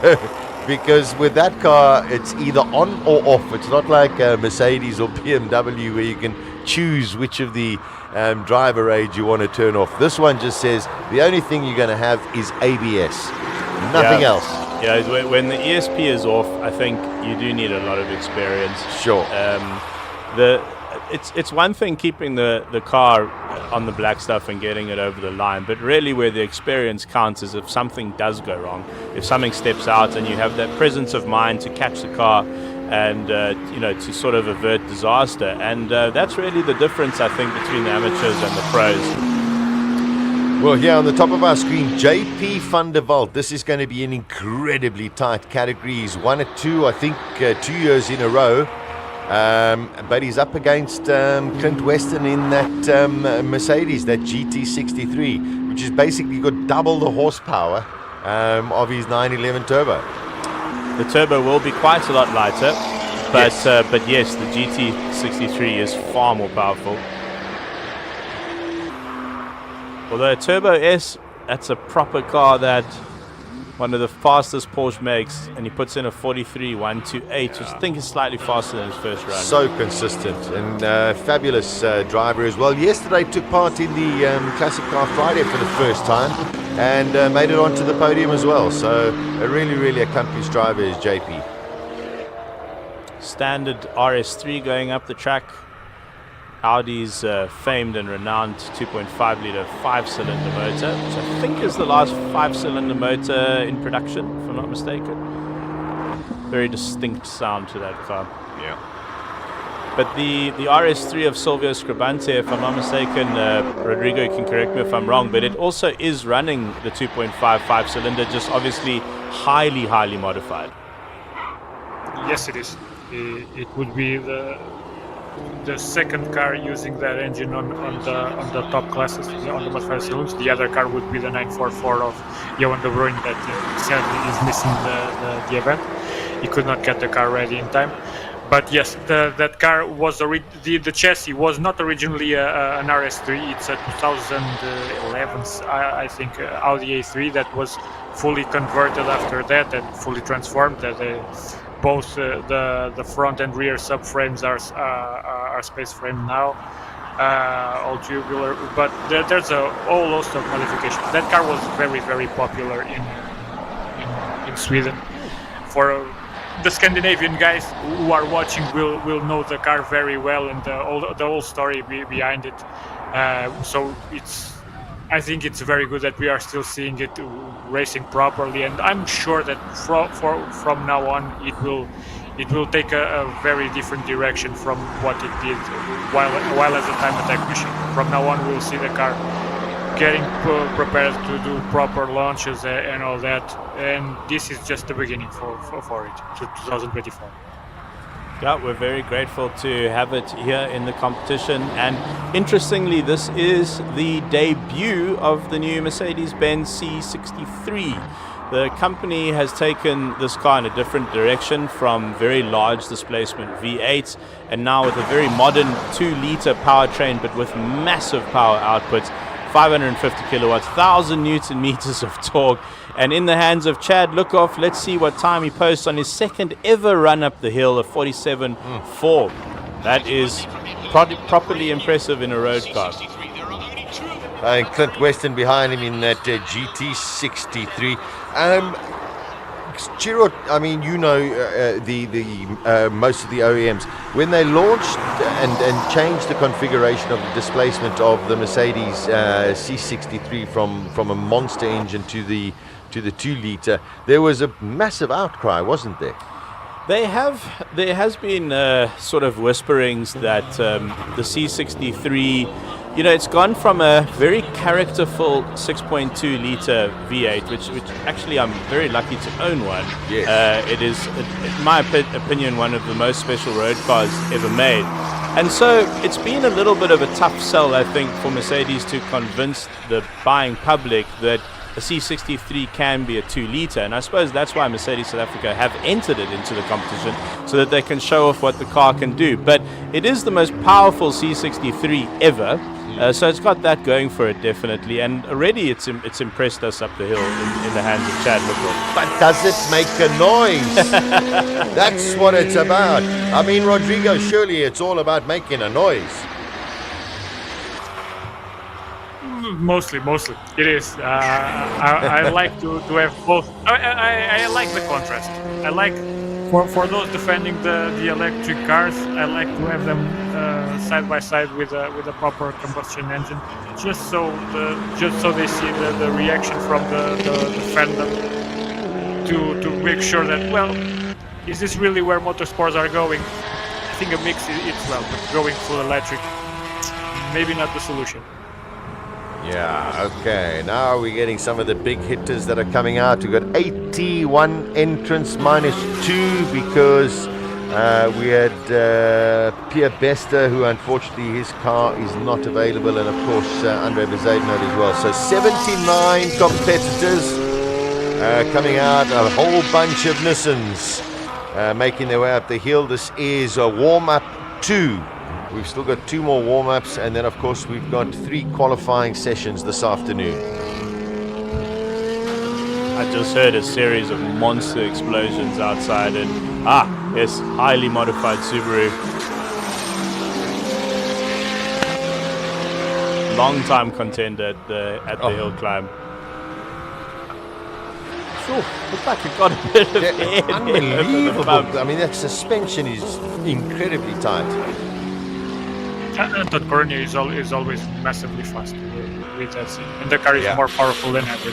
because with that car, it's either on or off. It's not like Mercedes or BMW where you can choose which of the driver aids you want to turn off. This one just says the only thing you're going to have is ABS. Nothing else. Yeah, when the ESP is off, I think you do need a lot of experience. Sure. It's one thing keeping the car on the black stuff and getting it over the line, but really where the experience counts is if something does go wrong, if something steps out and you have that presence of mind to catch the car and to sort of avert disaster. And that's really the difference, I think, between the amateurs and the pros. Well, here on the top of our screen, JP van der Walt. This is going to be an incredibly tight category. He's won it 2 years in a row. But he's up against Clint Weston in that Mercedes, that GT63, which has basically got double the horsepower of his 911 Turbo. The Turbo will be quite a lot lighter, but yes, the GT63 is far more powerful. Although a Turbo S, that's a proper car that one of the fastest Porsche makes, and he puts in a 43.128, which I think is slightly faster than his first run. So consistent and fabulous driver as well. Yesterday took part in the Classic Car Friday for the first time and made it onto the podium as well. So a really, really accomplished driver is JP. Standard RS3 going up the track. Audi's famed and renowned 2.5 litre 5-cylinder motor, which I think is the last 5-cylinder motor in production, if I'm not mistaken. Very distinct sound to that car. Yeah. But the RS3 of Silvio Scribante, if I'm not mistaken, Rodrigo can correct me if I'm wrong, but it also is running the 2.5 5-cylinder, just obviously highly, highly modified. Yes, it is. It would be the second car using that engine on the top classes, on the modified saloons. The other car would be the 944 of Johan de Bruyn that sadly is missing the event. He could not get the car ready in time. But yes, that car was the chassis was not originally an RS3. It's a 2011, I think, Audi A3 that was fully converted after that and fully transformed. Both the front and rear subframes are space frame now, all tubular. But there's a whole host of modifications. That car was very, very popular in Sweden. For the Scandinavian guys who are watching will know the car very well and the whole story behind it. So I think it's very good that we are still seeing it racing properly, and I'm sure that from now on it will take a very different direction from what it did while as a time attack machine. From now on, we'll see the car getting prepared to do proper launches and all that, and this is just the beginning for it to 2024. Yeah, we're very grateful to have it here in the competition. And interestingly, this is the debut of the new Mercedes-Benz C63. The company has taken this car in a different direction from very large displacement V8s and now with a very modern 2-litre powertrain, but with massive power outputs, 550 kilowatts, 1,000 Newton meters of torque. And in the hands of Chad Lookoff, let's see what time he posts on his second ever run up the hill of 47.4. That is properly impressive in a road car. And Clint Weston behind him in that GT63. Chiro, I mean, you know, most of the OEMs, when they launched and changed the configuration of the displacement of the Mercedes C63 from a Monster engine to the 2-litre, there was a massive outcry, wasn't there? There has been sort of whisperings that the C63, you know, it's gone from a very characterful 6.2 litre V8, which actually I'm very lucky to own one. Yes. It is, in my opinion, one of the most special road cars ever made. And so it's been a little bit of a tough sell, I think, for Mercedes to convince the buying public that a C63 can be a 2-litre, and I suppose that's why Mercedes South Africa have entered it into the competition, so that they can show off what the car can do. But it is the most powerful C63 ever, so it's got that going for it, definitely, and already it's impressed us up the hill in the hands of Chad Mickle. But does it make a noise? That's what it's about. I mean, Rodrigo, surely it's all about making a noise. Mostly it is. I like to have both. I like the contrast. I like for those defending the electric cars, I like to have them side by side with a proper combustion engine, just so they see the reaction from the fandom to make sure that, well, is this really where motorsports are going? I think a mix it's well, but going full electric, maybe not the solution. Yeah, okay. Now we're getting some of the big hitters that are coming out. We've got 81 entrants -2 because we had Pierre Bester, who unfortunately his car is not available, and of course Andre Bezuidenhout as well. So 79 competitors coming out, a whole bunch of Nissans making their way up the hill. This is a warm-up 2. We've still got 2 more warm-ups, and then of course we've got 3 qualifying sessions this afternoon. I just heard a series of monster explosions outside, and yes, highly modified Subaru. Long time contender at the hill climb. Looks like it got a bit of air. Unbelievable. I mean, that suspension is incredibly tight. Todd Cornier is always massively fast with that scene, and the car is more powerful than ever.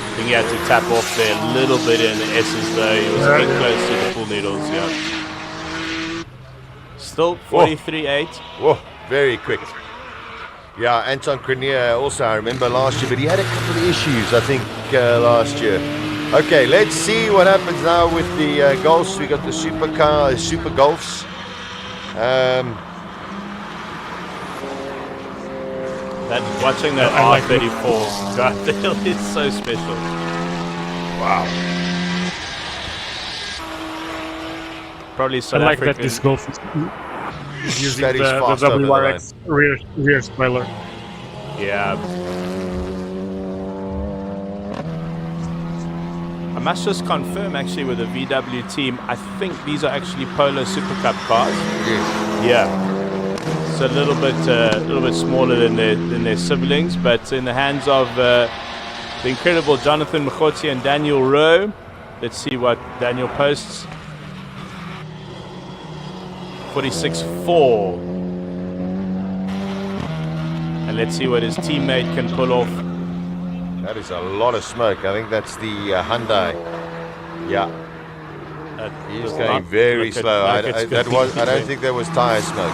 I think he had to tap off there a little bit in the S's though. He was a bit close to the full needles, Still 43.8. Whoa, very quick. Yeah, Anton Grenier also, I remember last year, but he had a couple of issues, I think, last year. Okay, let's see what happens now with the Golfs. We got the Super Golfs. Watching that R34 God, the hill is so special. Wow. Probably South African. That this Golf is using the WRX rear spoiler. Yeah. I must just confirm actually with the VW team, I think these are actually Polo Super Cup cars. Yeah. So a little bit smaller than their siblings, but in the hands of the incredible Jonathan Mkhotsi and Daniel Rowe. Let's see what Daniel posts. 46.4. And let's see what his teammate can pull off. That is a lot of smoke. I think that's the Hyundai. Yeah. He's going very slow. I don't think there was tire smoke.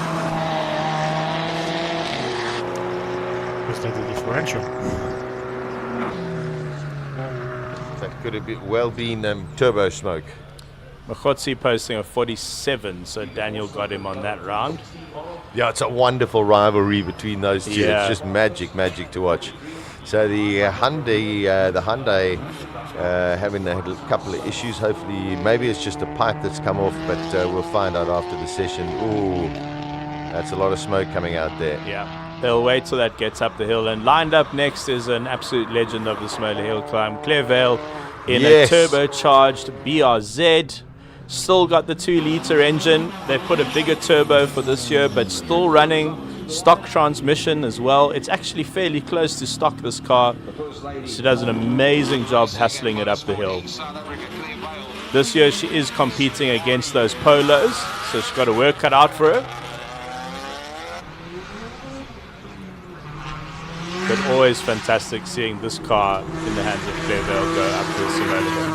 Was that the differential? That could have been turbo smoke. Mkhotsi posting a 47, so Daniel got him on that round. Yeah, it's a wonderful rivalry between those two. Yeah. It's just magic to watch. So the Hyundai having a couple of issues. Hopefully, maybe it's just a pipe that's come off, but we'll find out after the session. Ooh, that's a lot of smoke coming out there. Yeah, they'll wait till that gets up the hill. And lined up next is an absolute legend of the SIMOLA HillClimb, Claire Vale, in a turbocharged BRZ. Still got the 2-liter engine. They've put a bigger turbo for this year, but still running stock transmission as well. It's actually fairly close to stock, this car. She does an amazing job hassling it up the hill. This year she is competing against those Polos, so she's got a work cut out for her. But always fantastic seeing this car in the hands of Claire Vale go up to the SIMOLA Hill.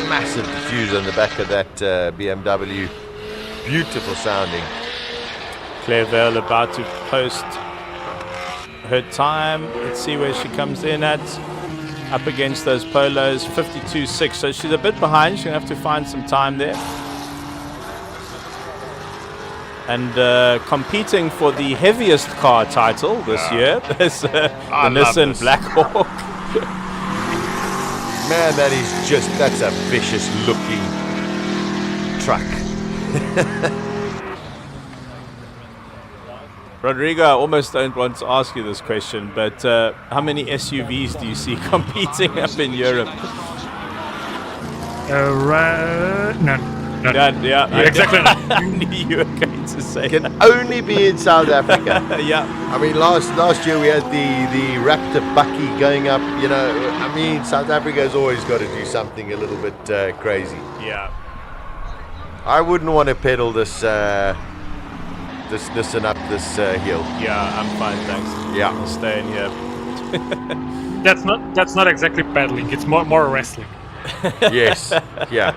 Massive diffuser on the back of that BMW. Beautiful sounding. Claire Vale about to post her time. Let's see where she comes in at. Up against those Polos, 52.6. So she's a bit behind. She's going to have to find some time there. And competing for the heaviest car title this year is the Nissan Blackhawk. Man, that's a vicious looking truck. Rodrigo, I almost don't want to ask you this question, but how many SUVs do you see competing up in Europe? None. Yeah, exactly. I knew you were going to say Can that. only be in South Africa. Yeah. I mean, last year we had the Raptor Bucky going up. You know, I mean, South Africa's always got to do something a little bit crazy. Yeah. I wouldn't want to pedal this Nissan up this hill. Yeah, I'm fine, thanks. Yeah. I'll stay in here. That's not exactly paddling. It's more wrestling. Yes. Yeah.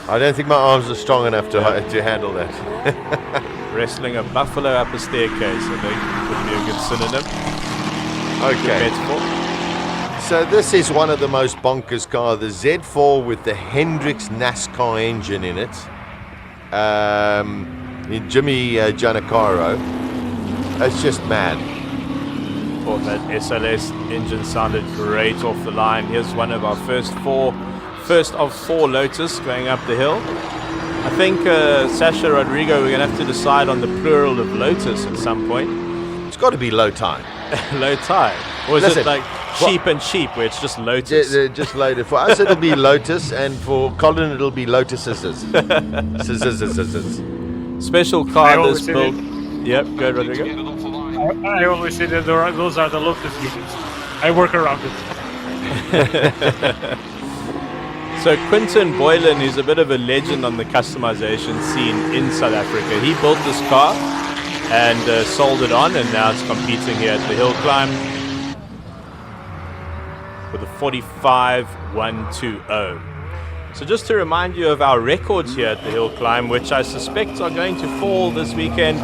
I don't think my arms are strong enough to handle that. Wrestling a buffalo up a staircase, I think, would be a good synonym. Okay. So this is one of the most bonkers cars, the Z4 with the Hendrix NASCAR engine in it. In Jimmy Giannacaro. It's just mad. Thought that SLS engine sounded great off the line. Here's one of our first of four Lotus going up the hill. I think Sasha, Rodrigo, we're going to have to decide on the plural of Lotus at some point. It's got to be low tide. Low tide? Or is Listen, it like sheep and sheep where it's just Lotus? Just loaded. For us it'll be Lotus, and for Colin it'll be Lotuses. Special car this build. Yep, go Rodrigo. I always say that those are the Lotus units. I work around it. So Quinton Boylan is a bit of a legend on the customization scene in South Africa. He built this car and sold it on, and now it's competing here at the HillClimb with a 45.120. So just to remind you of our records here at the HillClimb, which I suspect are going to fall this weekend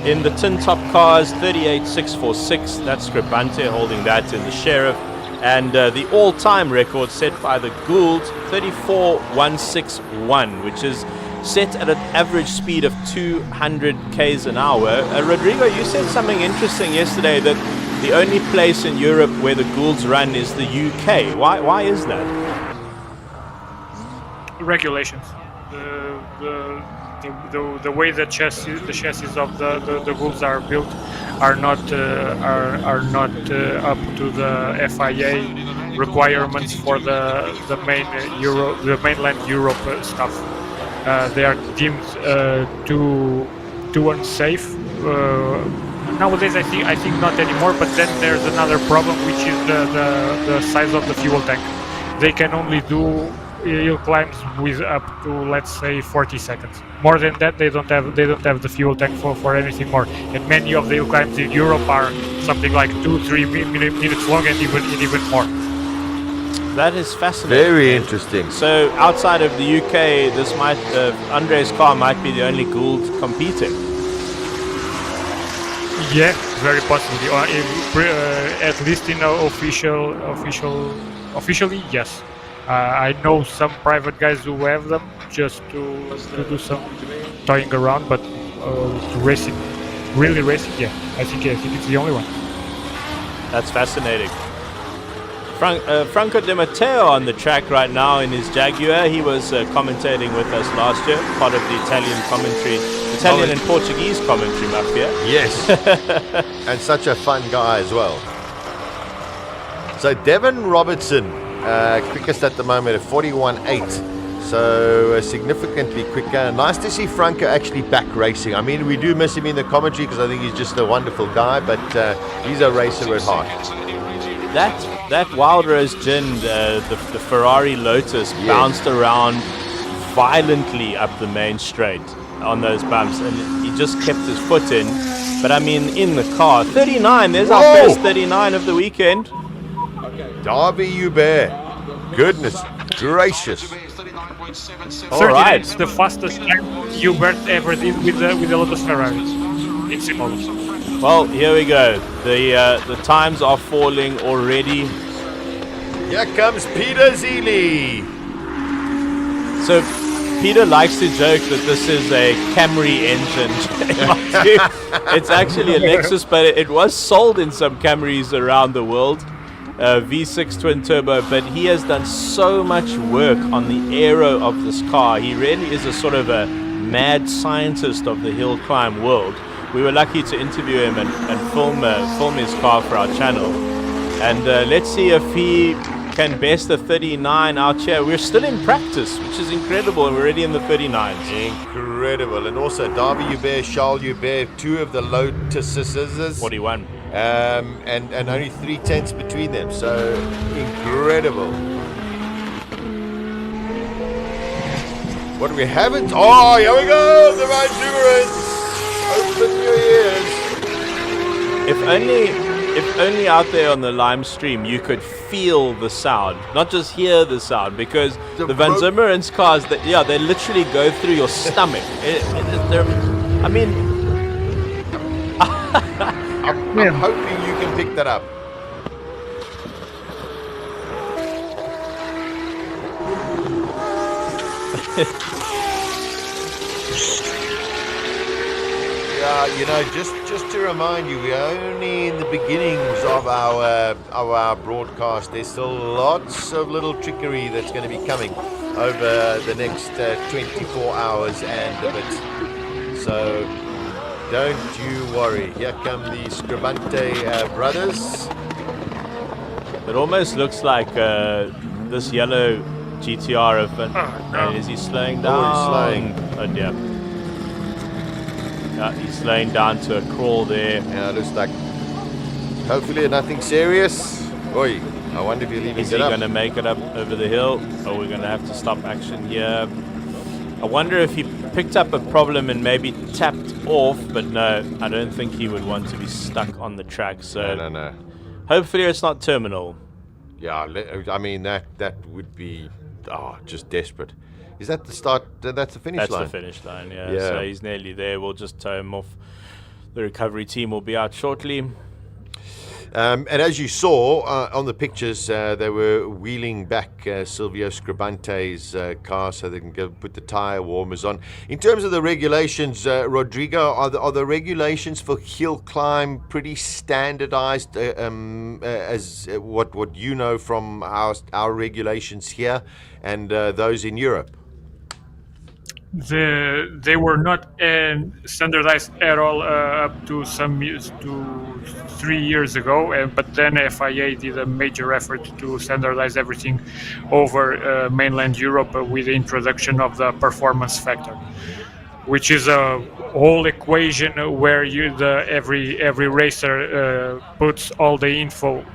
in the tin top cars, 38.646. That's Scribante holding that in the Sheriff. And the all-time record set by the Gould, 34.161, which is set at an average speed of 200 k's an hour. Rodrigo, you said something interesting yesterday, that the only place in Europe where the Goulds run is the UK. Why is that? Regulations. The way the chassis of the Goulds are built are not up to the FIA requirements for the mainland Europe stuff. They are deemed too unsafe. Nowadays, I think not anymore. But then there's another problem, which is the size of the fuel tank. They can only do hill climbs with up to, let's say, 40 seconds. More than that, they don't have the fuel tank for anything more. And many of the hill climbs in Europe are something like 2-3 minutes long, and even more. That is fascinating. Very interesting. So outside of the UK, this might Andre's car might be the only Gould competing. Yeah, very possibly. At least in officially, yes. I know some private guys who have them just to do some toying around, but racing, really racing, yeah. I think it's the only one. That's fascinating. Franco De Matteo on the track right now in his Jaguar. He was commentating with us last year, part of the Italian commentary, Italian and Portuguese commentary, Mafia. Yes, and such a fun guy as well. So Devon Robertson, quickest at the moment at 41.8. So significantly quicker. Nice to see Franco actually back racing. I mean, we do miss him in the commentary because I think he's just a wonderful guy, but he's a racer at heart. That Wild Rose Gin, the Ferrari Lotus, bounced around violently up the main straight on those bumps, and he just kept his foot in. But I mean, in the car, 39. There's our first 39 of the weekend. Darby Hubert, goodness gracious! All right, it's the fastest time Hubert ever did with the Lotus Ferrari in SIMOLA. Well, here we go. The times are falling already. Here comes Peter Zeely. So Peter likes to joke that this is a Camry engine. It's actually a Lexus, but it was sold in some Camrys around the world. V6 twin turbo, but he has done so much work on the aero of this car. He really is a sort of a mad scientist of the hill climb world. We were lucky to interview him and film his car for our channel. And let's see if he can best the 39 out here. We're still in practice, which is incredible, and we're already in the 39s. Incredible. And also Darby Hubert, Charles Hubert, two of the Lotuses. 41. And only 3/10 between them. So incredible. What do we haven't? Oh, here we go! The Endurance! Open your ears. If only out there on the Lime stream you could feel the sound, not just hear the sound, because the Van Zimmerens cars, they literally go through your stomach. I mean, I'm hoping you can pick that up. You know, just to remind you, we're only in the beginnings of our broadcast. There's still lots of little trickery that's going to be coming over the next 24 hours and a bit. So don't you worry. Here come the Scribante brothers. It almost looks like this yellow GTR of is he slowing down? Oh, he's slowing. Oh dear. He's slowing down to a crawl there. Yeah, it looks like hopefully nothing serious. Oi, I wonder if he'll even Is get he up. going to make it up over the hill? Or we're going to have to stop action here. I wonder if he picked up a problem and maybe tapped off, but no, I don't think he would want to be stuck on the track. So No. Hopefully it's not terminal. Yeah, I mean that would be just desperate. Is that the start? That's the finish line? That's the finish line, yeah. So he's nearly there. We'll just tow him off. The recovery team will be out shortly. And as you saw on the pictures, they were wheeling back Silvio Scribante's car so they can go put the tire warmers on. In terms of the regulations, Rodrigo, are the regulations for hill climb pretty standardized as what you know from our regulations here and those in Europe? They were not standardized at all up to 3 years ago, but then FIA did a major effort to standardize everything over mainland Europe with the introduction of the performance factor, which is a whole equation where every racer puts all the info.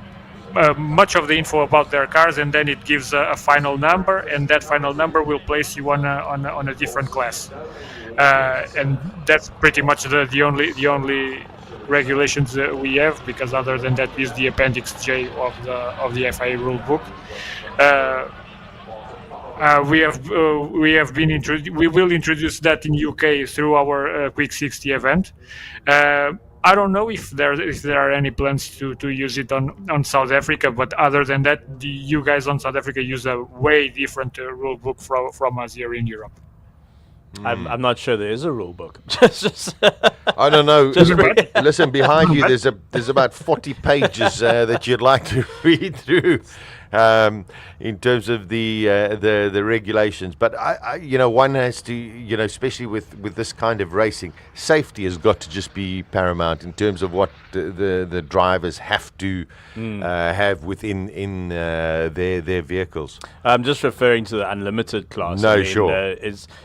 Much of the info about their cars, and then it gives a final number, and that final number will place you on a different class, and that's pretty much the only regulations that we have, because other than that is the Appendix J of the FIA rule book. We will introduce that in UK through our Quick 60 event. I don't know if there are any plans to use it on South Africa, but other than that, you guys on South Africa use a way different rule book from us here in Europe. I'm not sure there is a rule book. I don't know. Just Listen, behind you, there's about 40 pages that you'd like to read through in terms of the regulations. But I one has to, especially with this kind of racing, safety has got to just be paramount in terms of what the drivers have to have within their vehicles. I'm just referring to the unlimited class. No, sure.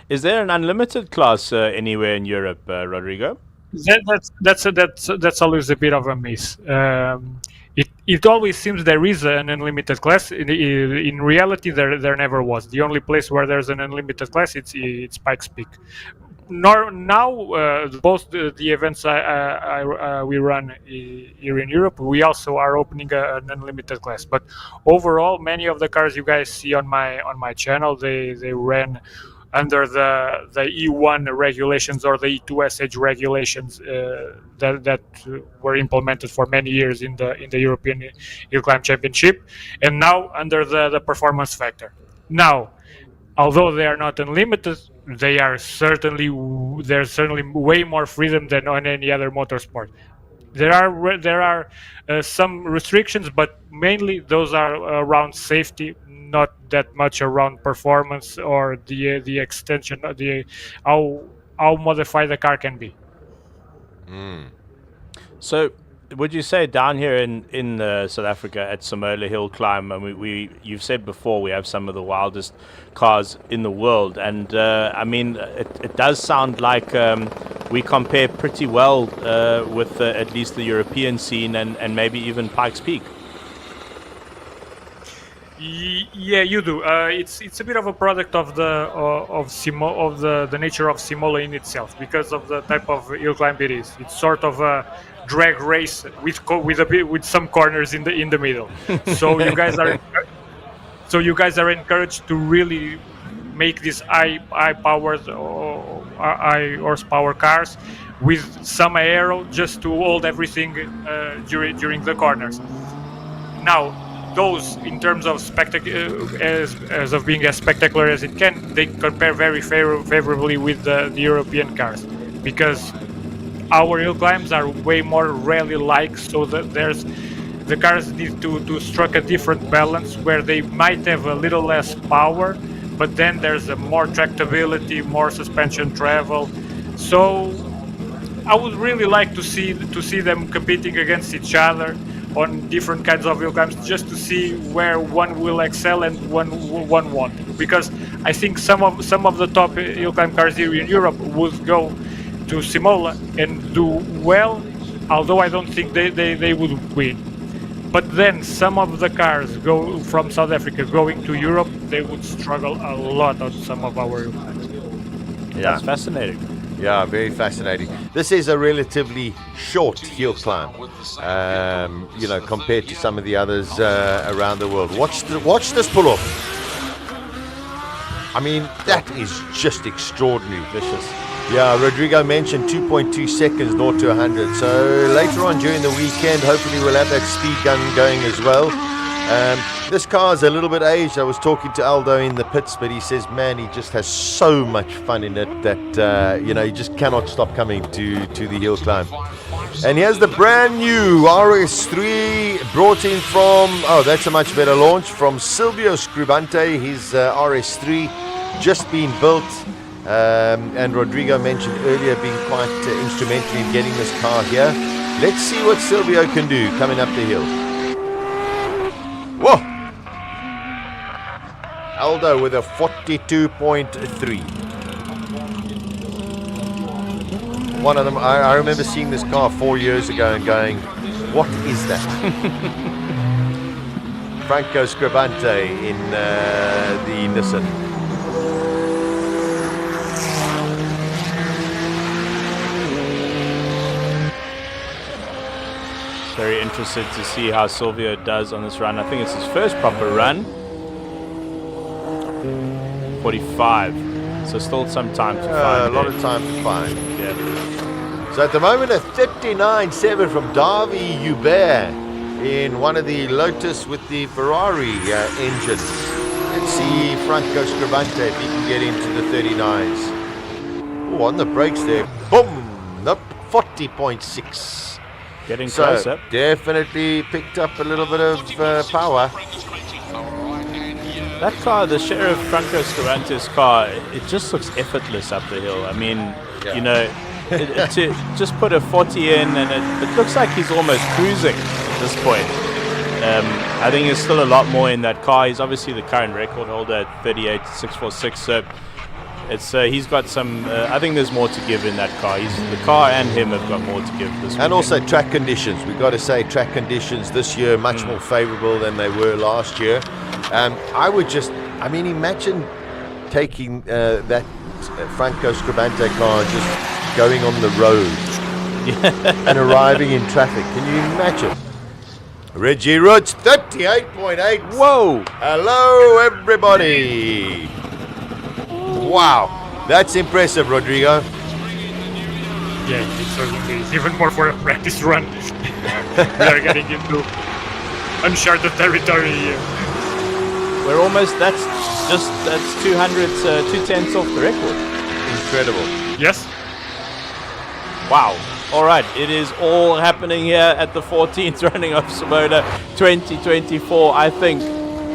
Is there an unlimited class anywhere in Europe, Rodrigo? That's always a bit of a miss. It always seems there is an unlimited class. In reality, there never was. The only place where there's an unlimited class, it's Pikes Peak. Now, both the events we run here in Europe, we also are opening an unlimited class. But overall, many of the cars you guys see on my channel, they ran under the E1 regulations or the E2SH regulations that were implemented for many years in the European HillClimb Championship, and now under the performance factor. Now, although they are not unlimited, there's certainly way more freedom than on any other motorsport. There are some restrictions, but mainly those are around safety, not that much around performance or the extension of how modified the car can be. So, would you say down here in South Africa at SIMOLA HillClimb, and you've said before we have some of the wildest cars in the world, and it does sound like we compare pretty well with at least the European scene and maybe even Pikes Peak. Yeah, you do. It's a bit of a product of the nature of SIMOLA in itself, because of the type of hill climb it is. It's sort of a drag race with some corners in the middle. So you guys are encouraged to really make these high horsepower cars with some aero just to hold everything during the corners. Now, those, in terms of as of being as spectacular as it can, they compare very favorably with the European cars, because our hill climbs are way more rally-like, so that the cars need to strike a different balance where they might have a little less power, but then there's a more tractability, more suspension travel. So I would really like to see them competing against each other on different kinds of hill climbs, just to see where one will excel and one won't. Because I think some of the top hill climb cars here in Europe would go to SIMOLA and do well, although I don't think they would win. But then some of the cars go from South Africa going to Europe, they would struggle a lot on some of our hill climbs. Yeah, that's fascinating. Yeah, very fascinating. This is a relatively short hill climb, compared to some of the others around the world. Watch this pull off. I mean, that is just extraordinary. Vicious. Yeah, Rodrigo mentioned 2.2 seconds 0 to 100. So later on during the weekend, hopefully we'll have that speed gun going as well. This car is a little bit aged. I was talking to Aldo in the pits, but he says, man, he just has so much fun in it that, he just cannot stop coming to the hill climb. And here's the brand new RS3 brought in from, that's a much better launch, from Silvio Scribante. His RS3 just been built. And Rodrigo mentioned earlier being quite instrumental in getting this car here. Let's see what Silvio can do coming up the hill. Whoa! Aldo with a 42.3. One of them, I remember seeing this car 4 years ago and going, what is that? Franco Scribante in the Nissan. Very interested to see how Silvio does on this run. I think it's his first proper run. 45. So still some time to find. A lot of time to find. Yeah. So at the moment, a 39.7 from Davy Hubert in one of the Lotus with the Ferrari engine. Let's see Franco Scrivante if he can get into the 39s. Oh, on the brakes there. Boom! Nope, 40.6. Getting closer. Definitely picked up a little bit of power. That car, the Sheriff Franco Scrivante's car, it just looks effortless up the hill. I mean, you know, to just put a 40 in, and it looks like he's almost cruising at this point. I think there's still a lot more in that car. He's obviously the current record holder at 38.646, so it's he's got some. I think there's more to give in that car. The car and him have got more to give this weekend. And also track conditions. We've got to say track conditions this year much more favourable than they were last year. I mean, imagine taking that Franco Scrivante car and just going on the road and arriving in traffic. Can you imagine? Reggie Roots, 38.8. Whoa! Hello, everybody. Wow, that's impressive, Rodrigo. Yeah, it certainly is. Even more for a practice run. We are getting into uncharted territory here. We're almost, that's 2/10 off the record. Incredible. Yes. Wow. All right, it is all happening here at the 14th running of SIMOLA 2024. I think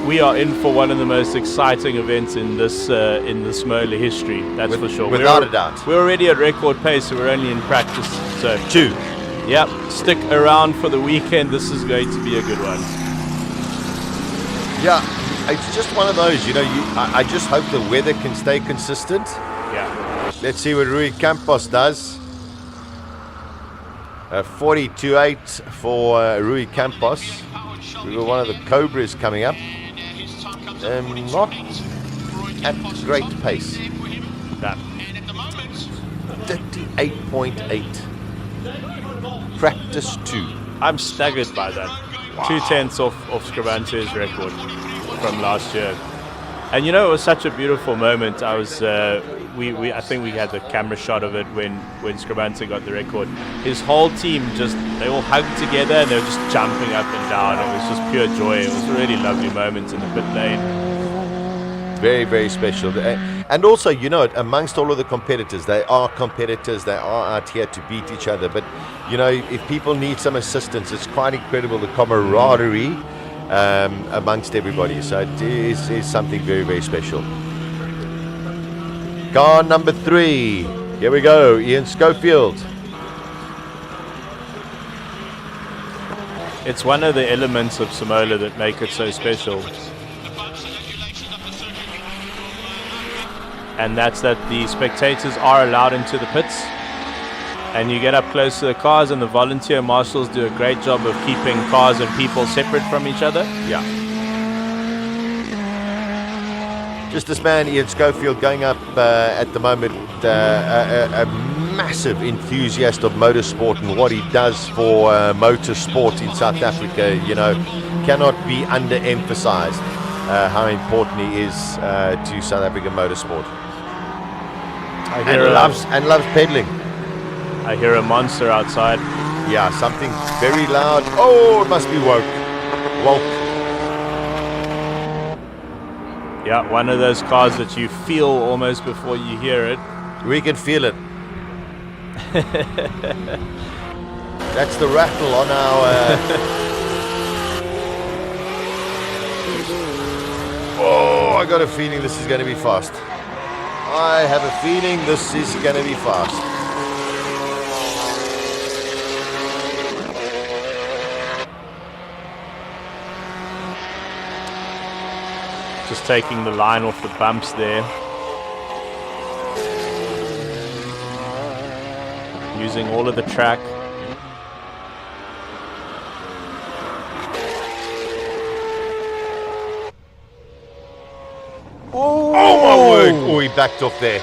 we are in for one of the most exciting events in this SIMOLA history. That's for sure. Without a doubt. We're already at record pace, so we're only in practice. So 2. Yep. Stick around for the weekend. This is going to be a good one. Yeah, it's just one of those. You know, I just hope the weather can stay consistent. Yeah. Let's see what Rui Campos does. 42.8 for Rui Campos. We got one of the Cobras coming up. Not at great pace. 38.8. Practice 2. I'm staggered by that. Wow. 2/10 off Scrivante's record from last year. And you know, it was such a beautiful moment. I was, I think we had the camera shot of it when Scrivante got the record. His whole team they all hugged together and they were just jumping up and down. It was just pure joy. It was a really lovely moment in the pit lane. Very, very special. And also, you know, amongst all of the competitors, they are competitors. They are out here to beat each other. But, you know, if people need some assistance, it's quite incredible, the camaraderie amongst everybody. So it is something very, very special. Car number 3. Here we go, Ian Schofield. It's one of the elements of SIMOLA that make it so special. And that's that the spectators are allowed into the pits. And you get up close to the cars, and the volunteer marshals do a great job of keeping cars and people separate from each other. Yeah. Just this man, Ian Schofield, going up at the moment, a massive enthusiast of motorsport and what he does for motorsport in South Africa, you know, cannot be underemphasized how important he is to South African motorsport. And loves pedaling. I hear a monster outside. Yeah, something very loud. Oh, it must be woke. Yeah, one of those cars that you feel almost before you hear it. We can feel it. That's the rattle on our... Oh, I got a feeling this is going to be fast. I have a feeling this is going to be fast. Just taking the line off the bumps there. Using all of the track. Oh my word! Oh, he backed off there.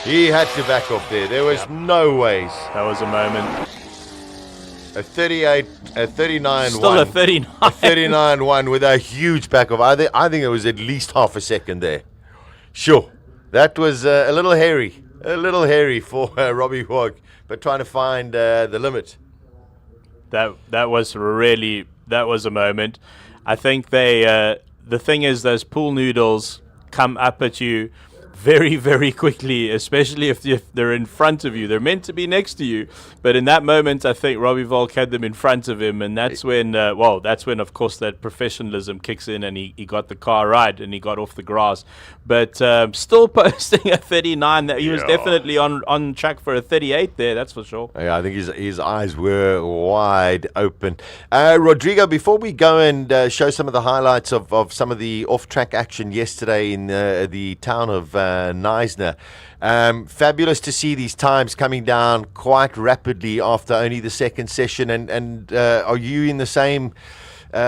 He had to back off there. There was no ways. That was a moment. A 39.1. Still a 39. A 39.1 with a huge back off. I think it was at least half a second there. Sure. That was a little hairy. A little hairy for Robbie Wog, but trying to find the limit. That was a moment. I think the thing is, those pool noodles come up at you very, very quickly, especially if they're in front of you. They're meant to be next to you, but in that moment, I think Robbie Volk had them in front of him, and that's when, of course, that professionalism kicks in, and he got the car right, and he got off the grass. But still posting a 39. That he was definitely on track for a 38 there, that's for sure. Yeah, I think his eyes were wide open. Rodrigo, before we go and show some of the highlights of some of the off-track action yesterday in the town of Neisner. Fabulous to see these times coming down quite rapidly after only the second session. And are you in the same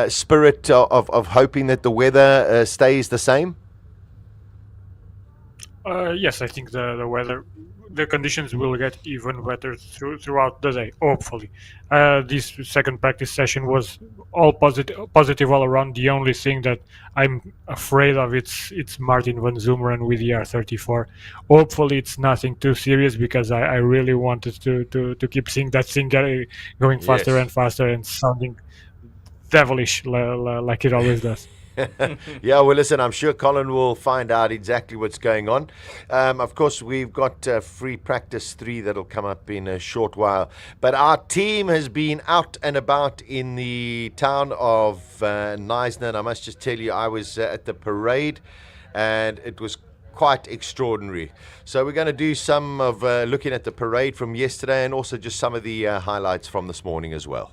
spirit of hoping that the weather stays the same? Yes, I think the weather, the conditions will get even better throughout the day, hopefully. This second practice session was all positive all around. The only thing that I'm afraid of it's Martin van Zumeren with the R34. Hopefully it's nothing too serious, because I really wanted to keep seeing that thing going faster and faster and sounding devilish like it always does. Yeah, well, listen, I'm sure Colin will find out exactly what's going on. Of course, we've got free practice 3 that'll come up in a short while. But our team has been out and about in the town of Neisner, and I must just tell you, I was at the parade, and it was quite extraordinary. So we're going to do some of looking at the parade from yesterday, and also just some of the highlights from this morning as well.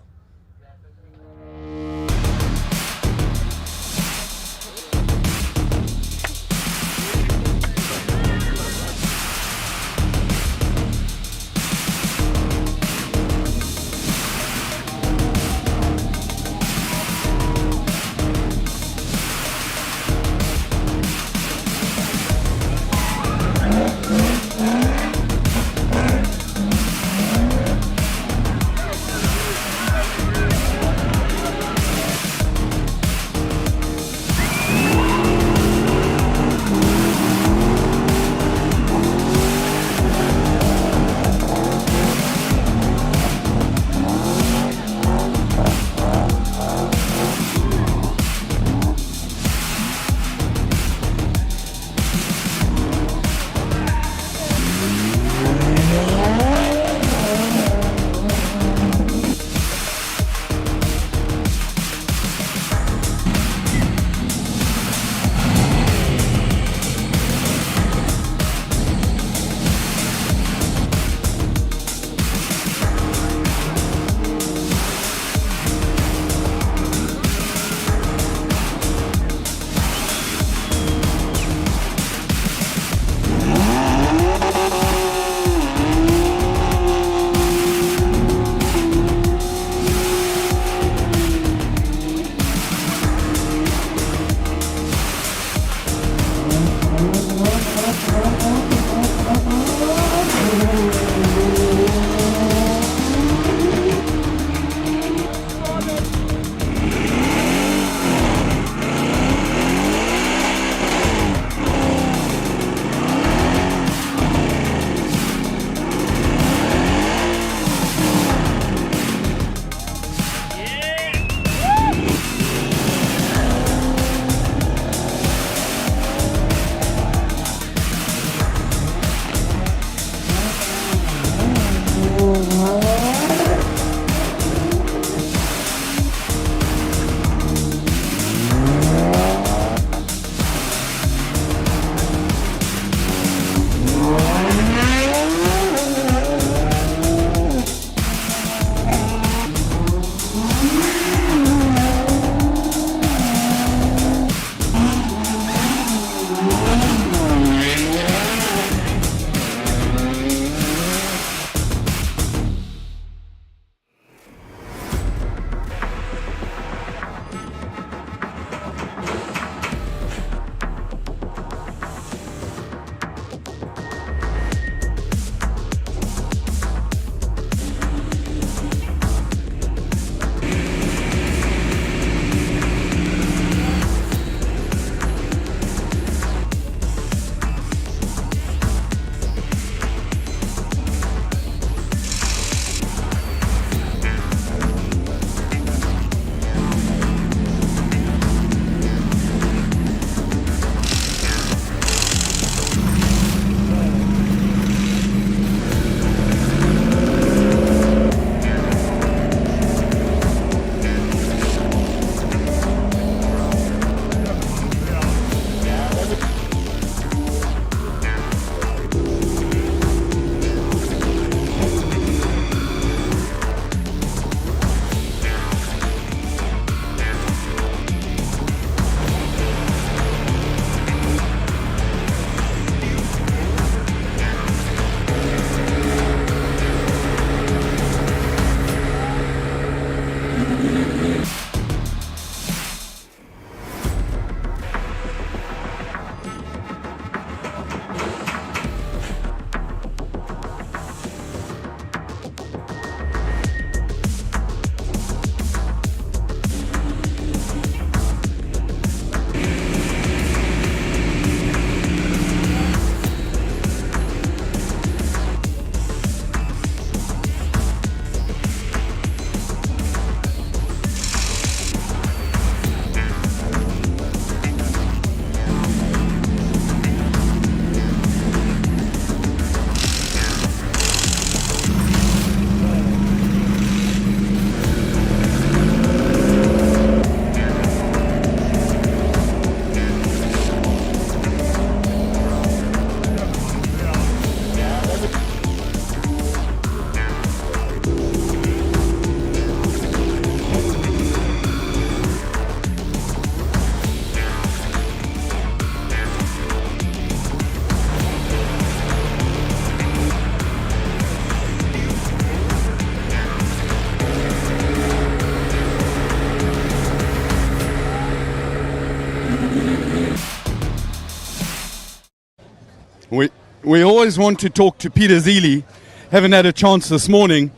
we always want to talk to Peter Zealy. Haven't had a chance this morning.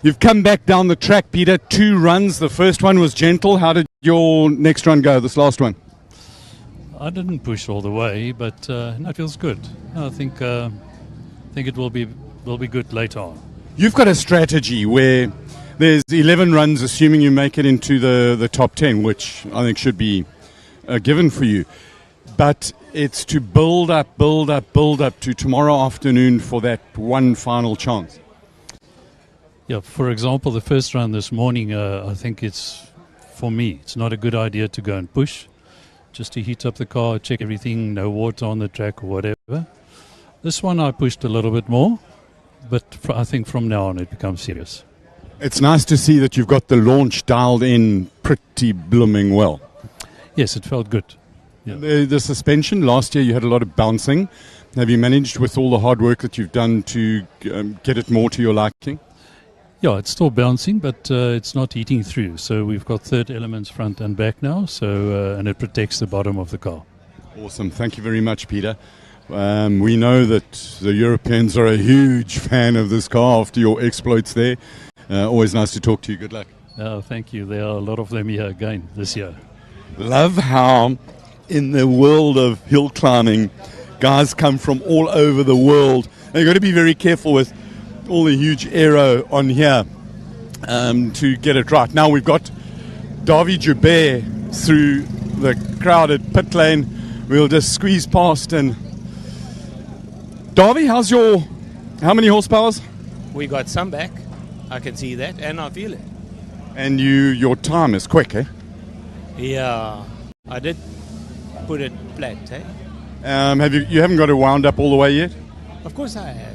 You've come back down the track, Peter. 2 runs. The first one was gentle. How did your next run go, this last one? I didn't push all the way, but no, it feels good. I think it will be good later on. You've got a strategy where there's 11 runs, assuming you make it into the top 10, which I think should be a given for you. But it's to build up to tomorrow afternoon for that one final chance. Yeah, for example, the first run this morning, I think it's not a good idea to go and push, just to heat up the car, check everything, no water on the track or whatever. This one I pushed a little bit more, but I think from now on it becomes serious. It's nice to see that you've got the launch dialed in pretty blooming well. Yes, it felt good. Yeah. The suspension, last year you had a lot of bouncing. Have you managed, with all the hard work that you've done, to get it more to your liking? Yeah, it's still bouncing, but it's not eating through. So we've got third elements front and back now, so and it protects the bottom of the car. Awesome. Thank you very much, Peter. We know that the Europeans are a huge fan of this car after your exploits there. Always nice to talk to you. Good luck. Thank you. There are a lot of them here again this year. Love how in the world of hill climbing, guys come from all over the world. And you've got to be very careful with all the huge aero on here to get it right. Now we've got Davy Joubert through the crowded pit lane. We'll just squeeze past. And Davy, how many horsepowers? We got some back. I can see that, and I feel it. And your time is quick, eh? Yeah, I did put it flat, eh? You haven't got it wound up all the way yet? Of course I have.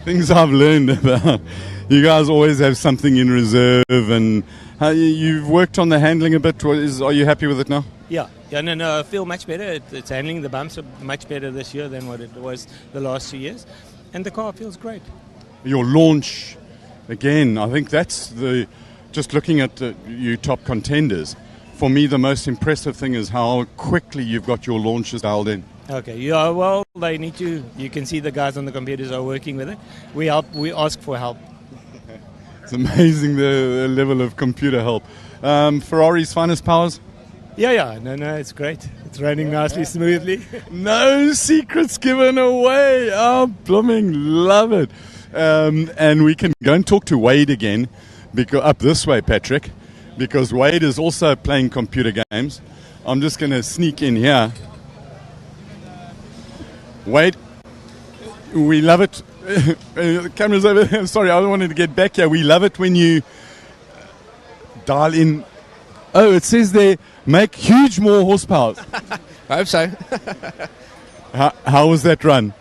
Things I've learned about. You guys always have something in reserve, and you've worked on the handling a bit. Are you happy with it now? Yeah, no, I feel much better. It's handling the bumps much better this year than what it was the last 2 years, and the car feels great. Your launch, again, I think that's just looking at you top contenders. For me, the most impressive thing is how quickly you've got your launches dialed in. Okay, yeah, well, they need to. You can see the guys on the computers are working with it. We ask for help. It's amazing the level of computer help. Ferrari's finest powers? Yeah, no, it's great. It's running nicely, smoothly. No secrets given away. Oh, blooming love it. And we can go and talk to Wade again, up this way, Patrick, because Wade is also playing computer games. I'm just going to sneak in here. Wade, we love it. The camera's over there. Sorry, I wanted to get back here. We love it when you dial in. Oh, it says there, make huge more horsepower. I hope so. How was that run?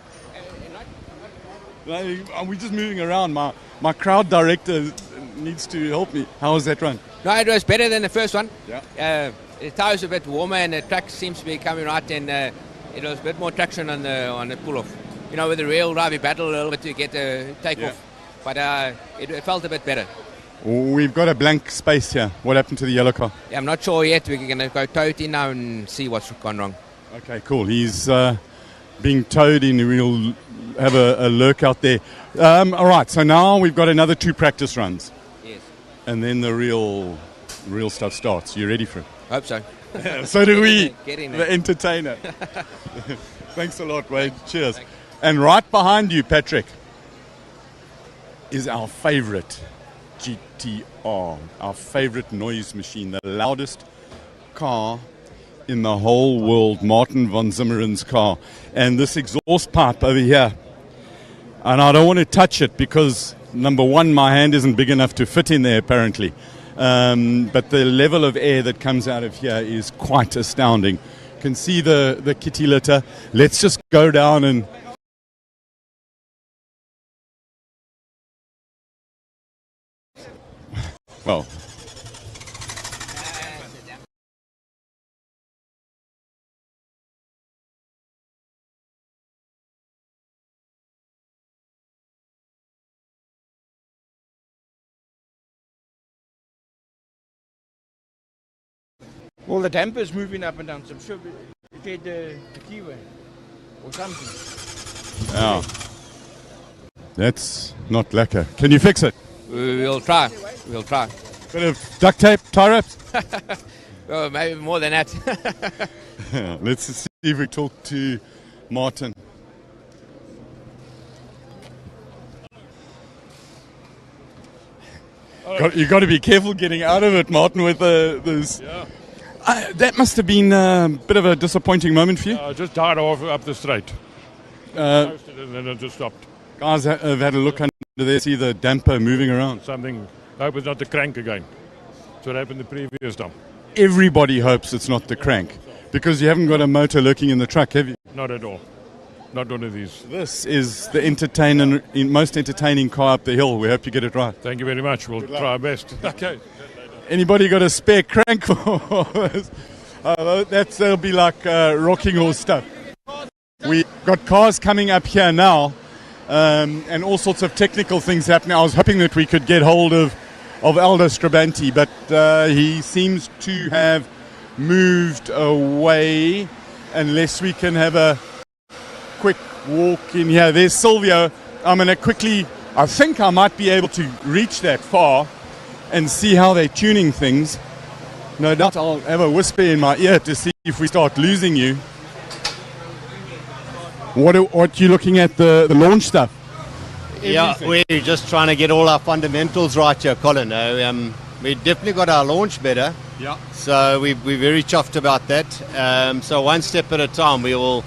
We're just moving around. My crowd director needs to help me. How was that run? No, it was better than the first one. Yeah. The tyre's a bit warmer and the track seems to be coming right, and it was a bit more traction on the pull-off. You know, with the real drive, we battled a little bit to get the take-off, but it felt a bit better. We've got a blank space here. What happened to the yellow car? Yeah, I'm not sure yet. We're going to go tow it in now and see what's gone wrong. Okay, cool. He's being towed in. We'll have a lurk out there. All right, so now we've got another 2 practice runs. Yes. And then the real stuff starts. You ready for it? Hope so. So do we, Get in the entertainer. Thanks a lot, Wade. Cheers. And right behind you, Patrick, is our favorite GTR, our favorite noise machine, the loudest car in the whole world, Martin van Zimmeren's car. And this exhaust pipe over here, and I don't want to touch it because, number one, my hand isn't big enough to fit in there apparently. But the level of air that comes out of here is quite astounding. You can see the kitty litter. Let's just go down and... Well... Well, the damper's moving up and down, so I'm sure if you had the keyway. Yeah. That's not lacquer. Can you fix it? We'll try. We'll try. Bit of duct tape, tie wraps? Oh, maybe more than that. Let's see if we talk to Martin. You got to be careful getting out of it, Martin, with this. Yeah. That must have been a bit of a disappointing moment for you. I just died off up the straight. And then it just stopped. Guys have had a look under there, see the damper moving around. Something, I hope it's not the crank again. That's what happened the previous time. Everybody hopes it's not the crank, because you haven't got a motor lurking in the truck, have you? Not at all. Not one of these. This is the most entertaining car up the hill. We hope you get it right. Thank you very much. We'll try our best. Okay. Anybody got a spare crank for this? That'll be like rocking horse stuff. We got cars coming up here now, and all sorts of technical things happening. I was hoping that we could get hold of Aldo Strabanti, but he seems to have moved away, unless we can have a quick walk in here. There's Silvio. I'm going to quickly, I think I might be able to reach that far and see how they're tuning things. No doubt I'll have a whisper in my ear to see if we start losing you. What are you looking at, the launch stuff? Yeah, we're just trying to get all our fundamentals right here, Colin. We definitely got our launch better. Yeah. So we're very chuffed about that. So one step at a time, we'll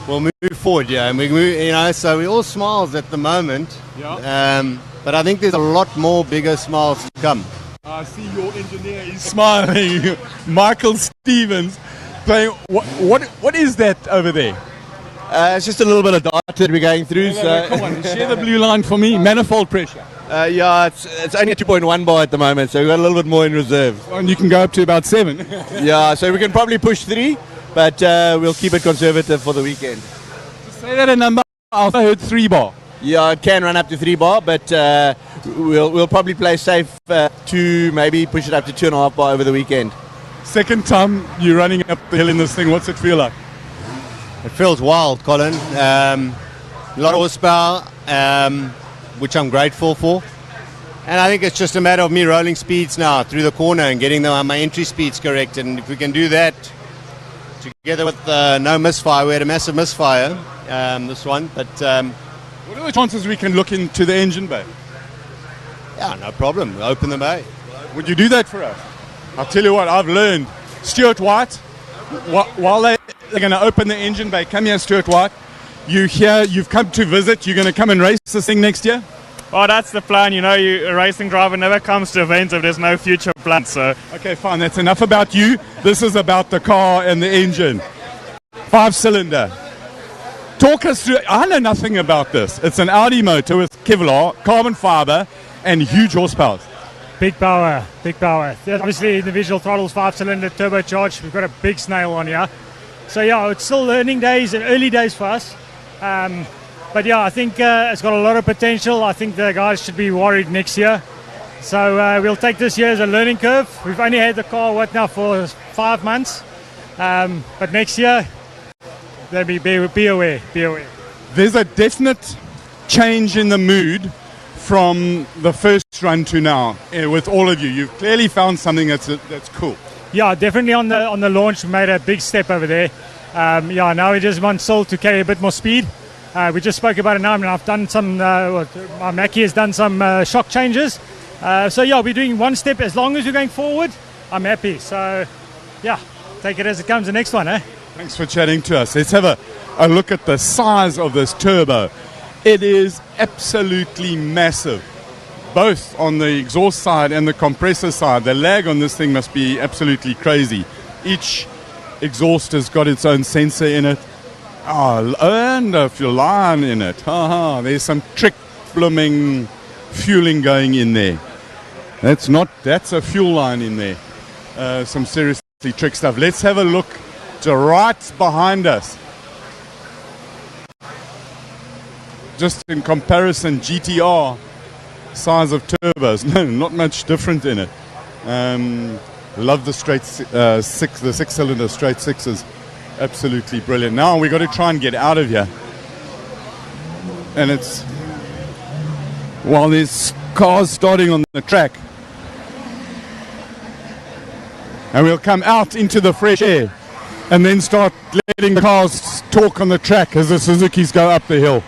move forward. Yeah, and we move, so we're all smiles at the moment. Yeah. But I think there's a lot more bigger smiles to come. I see your engineer is smiling. Michael Stevens playing. What is that over there? It's just a little bit of data that we're going through. Come on, share the blue line for me. Manifold pressure. Yeah, it's only a 2.1 bar at the moment, so we've got a little bit more in reserve. And you can go up to about 7. Yeah, so we can probably push 3, but we'll keep it conservative for the weekend. Say that a number. I heard 3 bar. Yeah, it can run up to 3 bar, but we'll probably play safe to maybe push it up to 2.5 bar over the weekend. Second time you're running up the hill in this thing, what's it feel like? It feels wild, Colin. A lot of horsepower, which I'm grateful for. And I think it's just a matter of me rolling speeds now through the corner and getting my entry speeds correct. And if we can do that, together with no misfire, we had a massive misfire, this one. But what are the chances we can look into the engine bay? Yeah, no problem. We'll open the bay. Would you do that for us? I'll tell you what, I've learned. Stuart White, while they're going to open the engine bay, come here, Stuart White. You've come to visit. You're going to come and race this thing next year? Well, that's the plan. A racing driver never comes to events if there's no future plan. So. Okay, fine. That's enough about you. This is about the car and the engine. 5-cylinder. Talk us through. I know nothing about this. It's an Audi motor with Kevlar, carbon fiber, and huge horsepower. Big power, big power. Obviously, individual throttles, 5-cylinder, turbocharged. We've got a big snail on here. So, yeah, it's still learning days and early days for us. But, yeah, I think it's got a lot of potential. I think the guys should be worried next year. So we'll take this year as a learning curve. We've only had the car, for 5 months. But next year, be aware. There's a definite change in the mood from the first run to now with all of you. You've clearly found something that's cool. Yeah, definitely on the launch we made a big step over there. Now we just want Sol to carry a bit more speed. We just spoke about it now, and I've done some, my Mackie has done some shock changes. We're doing one step. As long as we're going forward, I'm happy. So, take it as it comes, the next one, eh? Thanks for chatting to us. Let's have a look at the size of this turbo. It is absolutely massive, both on the exhaust side and the compressor side. The lag on this thing must be absolutely crazy. Each exhaust has got its own sensor in it. And a fuel line in it. There's some trick blooming fueling going in there. That's a fuel line in there. Some seriously trick stuff. Let's have a look to right behind us. Just in comparison, GTR size of turbos. No, not much different in it. Love the straight the 6-cylinder straight 6s. Absolutely brilliant. Now we've got to try and get out of here. And it's while there's cars starting on the track. And we'll come out into the fresh air and then start letting the cars talk on the track as the Suzukis go up the hill.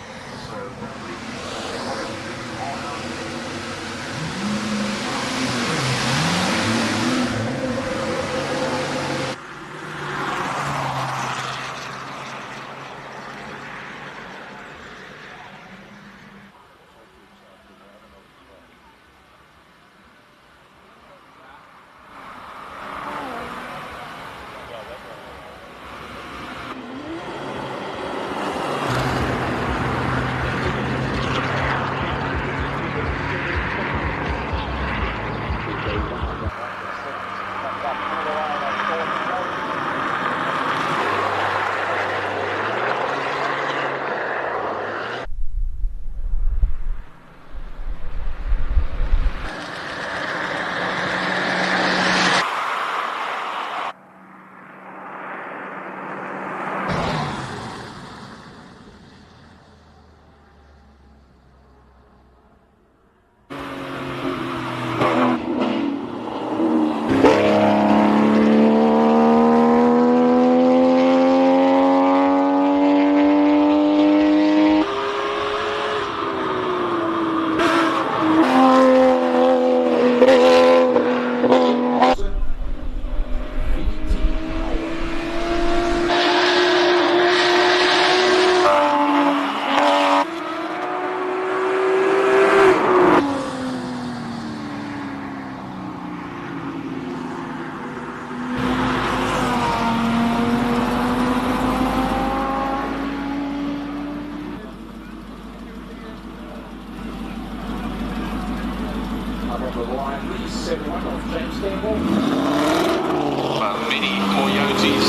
Many coyotes.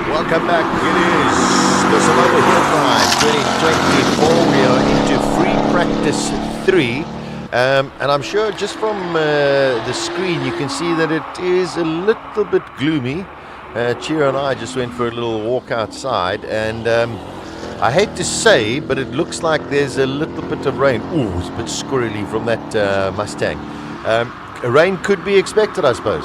Welcome back. It is the SIMOLA HillClimb 2024. We are into free practice 3. And I'm sure just from the screen you can see that it is a little bit gloomy. Chira and I just went for a little walk outside, and I hate to say, but it looks like there's a little bit of rain. Ooh, it's a bit squirrely from that Mustang. Rain could be expected, I suppose.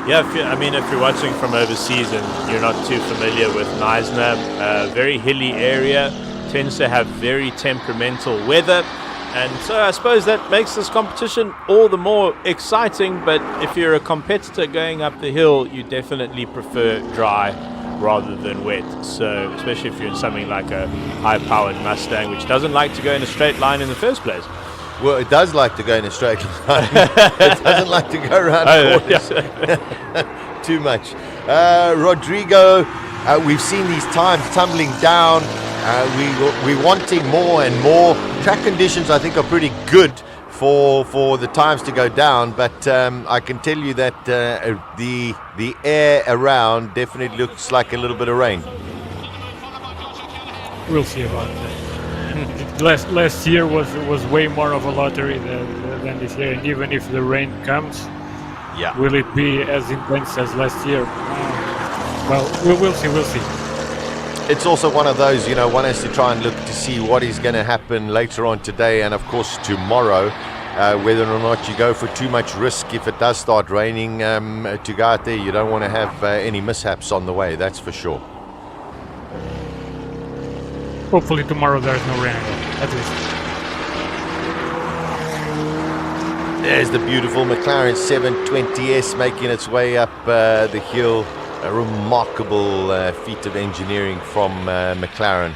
Yeah, if you're watching from overseas and you're not too familiar with Knysna, very hilly area, tends to have very temperamental weather. And so I suppose that makes this competition all the more exciting. But if you're a competitor going up the hill, you definitely prefer dry rather than wet. So especially if you're in something like a high-powered Mustang, which doesn't like to go in a straight line in the first place. Well, it does like to go in a straight line. It doesn't like to go around corners too much. Rodrigo, we've seen these times tumbling down. We're wanting more and more. Track conditions, I think, are pretty good for the times to go down, but I can tell you that the air around definitely looks like a little bit of rain. We'll see about that. Last year was way more of a lottery than this year, and even if the rain comes, will it be as intense as last year? Well, we'll see. It's also one of those, one has to try and look to see what is going to happen later on today and, of course, tomorrow, whether or not you go for too much risk. If it does start raining, to go out there, you don't want to have any mishaps on the way, that's for sure. Hopefully tomorrow there's no rain, at least. There's the beautiful McLaren 720S making its way up the hill. A remarkable feat of engineering from McLaren.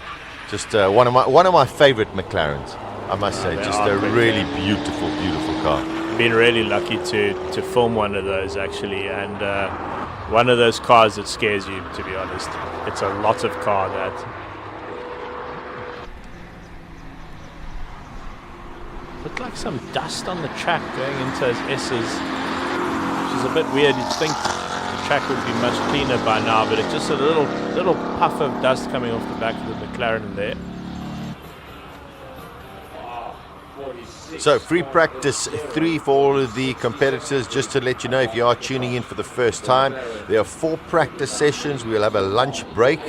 Just one of my favorite McLarens, I must say. Just a really beautiful car. Been really lucky to film one of those, actually, and one of those cars that scares you, to be honest. It's a lot of car, that. Looked like some dust on the track going into those S's, which is a bit weird. You'd think the track would be much cleaner by now, but it's just a little puff of dust coming off the back of the McLaren there. 47. So free practice 3 for all of the competitors. Just to let you know, if you are tuning in for the first time, there are 4 practice sessions. We'll have a lunch break.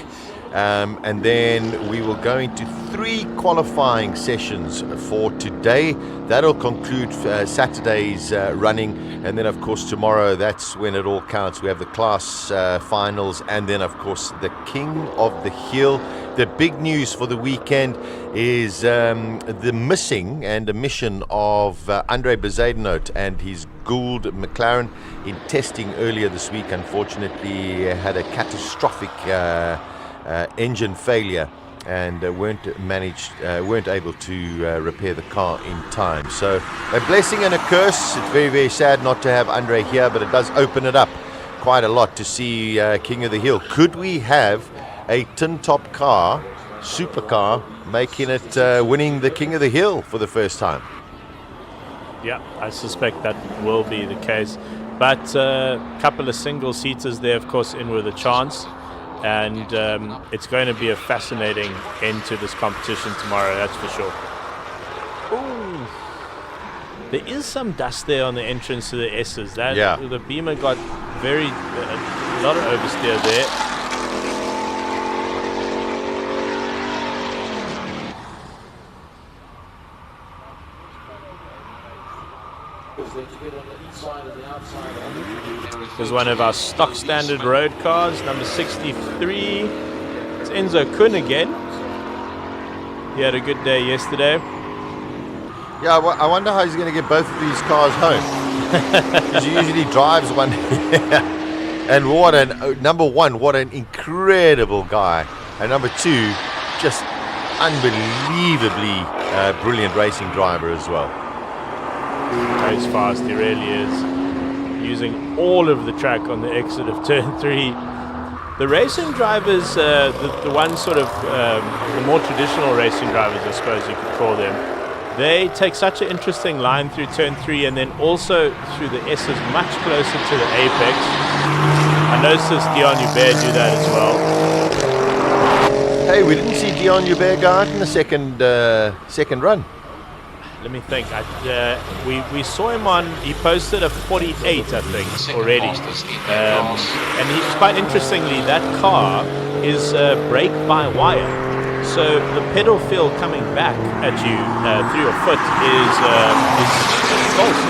And then we will go into 3 qualifying sessions for today. That'll conclude Saturday's running, and then of course tomorrow, that's when it all counts. We have the class finals, and then of course the King of the Hill. The big news for the weekend is the missing and omission of Andre Bezuidenhout and his Gould McLaren in testing earlier this week. Unfortunately, had a catastrophic engine failure and weren't able to repair the car in time. So a blessing and a curse. It's very, very sad not to have Andre here, but it does open it up quite a lot to see King of the Hill. Could we have a tin top car, supercar, making it winning the King of the Hill for the first time? Yeah, I suspect that will be the case. But a couple of single seaters there, of course, in with a chance. And it's going to be a fascinating end to this competition tomorrow, that's for sure. Ooh. There is some dust there on the entrance to the S's. The Beamer got a lot of oversteer there. Here's one of our stock standard road cars, number 63. It's Enzo Kuhn again. He had a good day yesterday. Yeah, I wonder how he's going to get both of these cars home. Because he usually drives one. And number 1, what an incredible guy. And number 2, just unbelievably brilliant racing driver as well. Goes fast, he really is. Using all of the track on the exit of turn 3. The racing drivers, the ones sort of the more traditional racing drivers, I suppose you could call them, they take such an interesting line through turn 3 and then also through the S's much closer to the apex. I noticed Dion Hubert do that as well. Hey, we didn't see Dion Hubert go out in the second run. Let me think. We saw him he posted a 48, I think, already. And quite interestingly, that car is brake-by-wire. So the pedal feel coming back at you through your foot is false.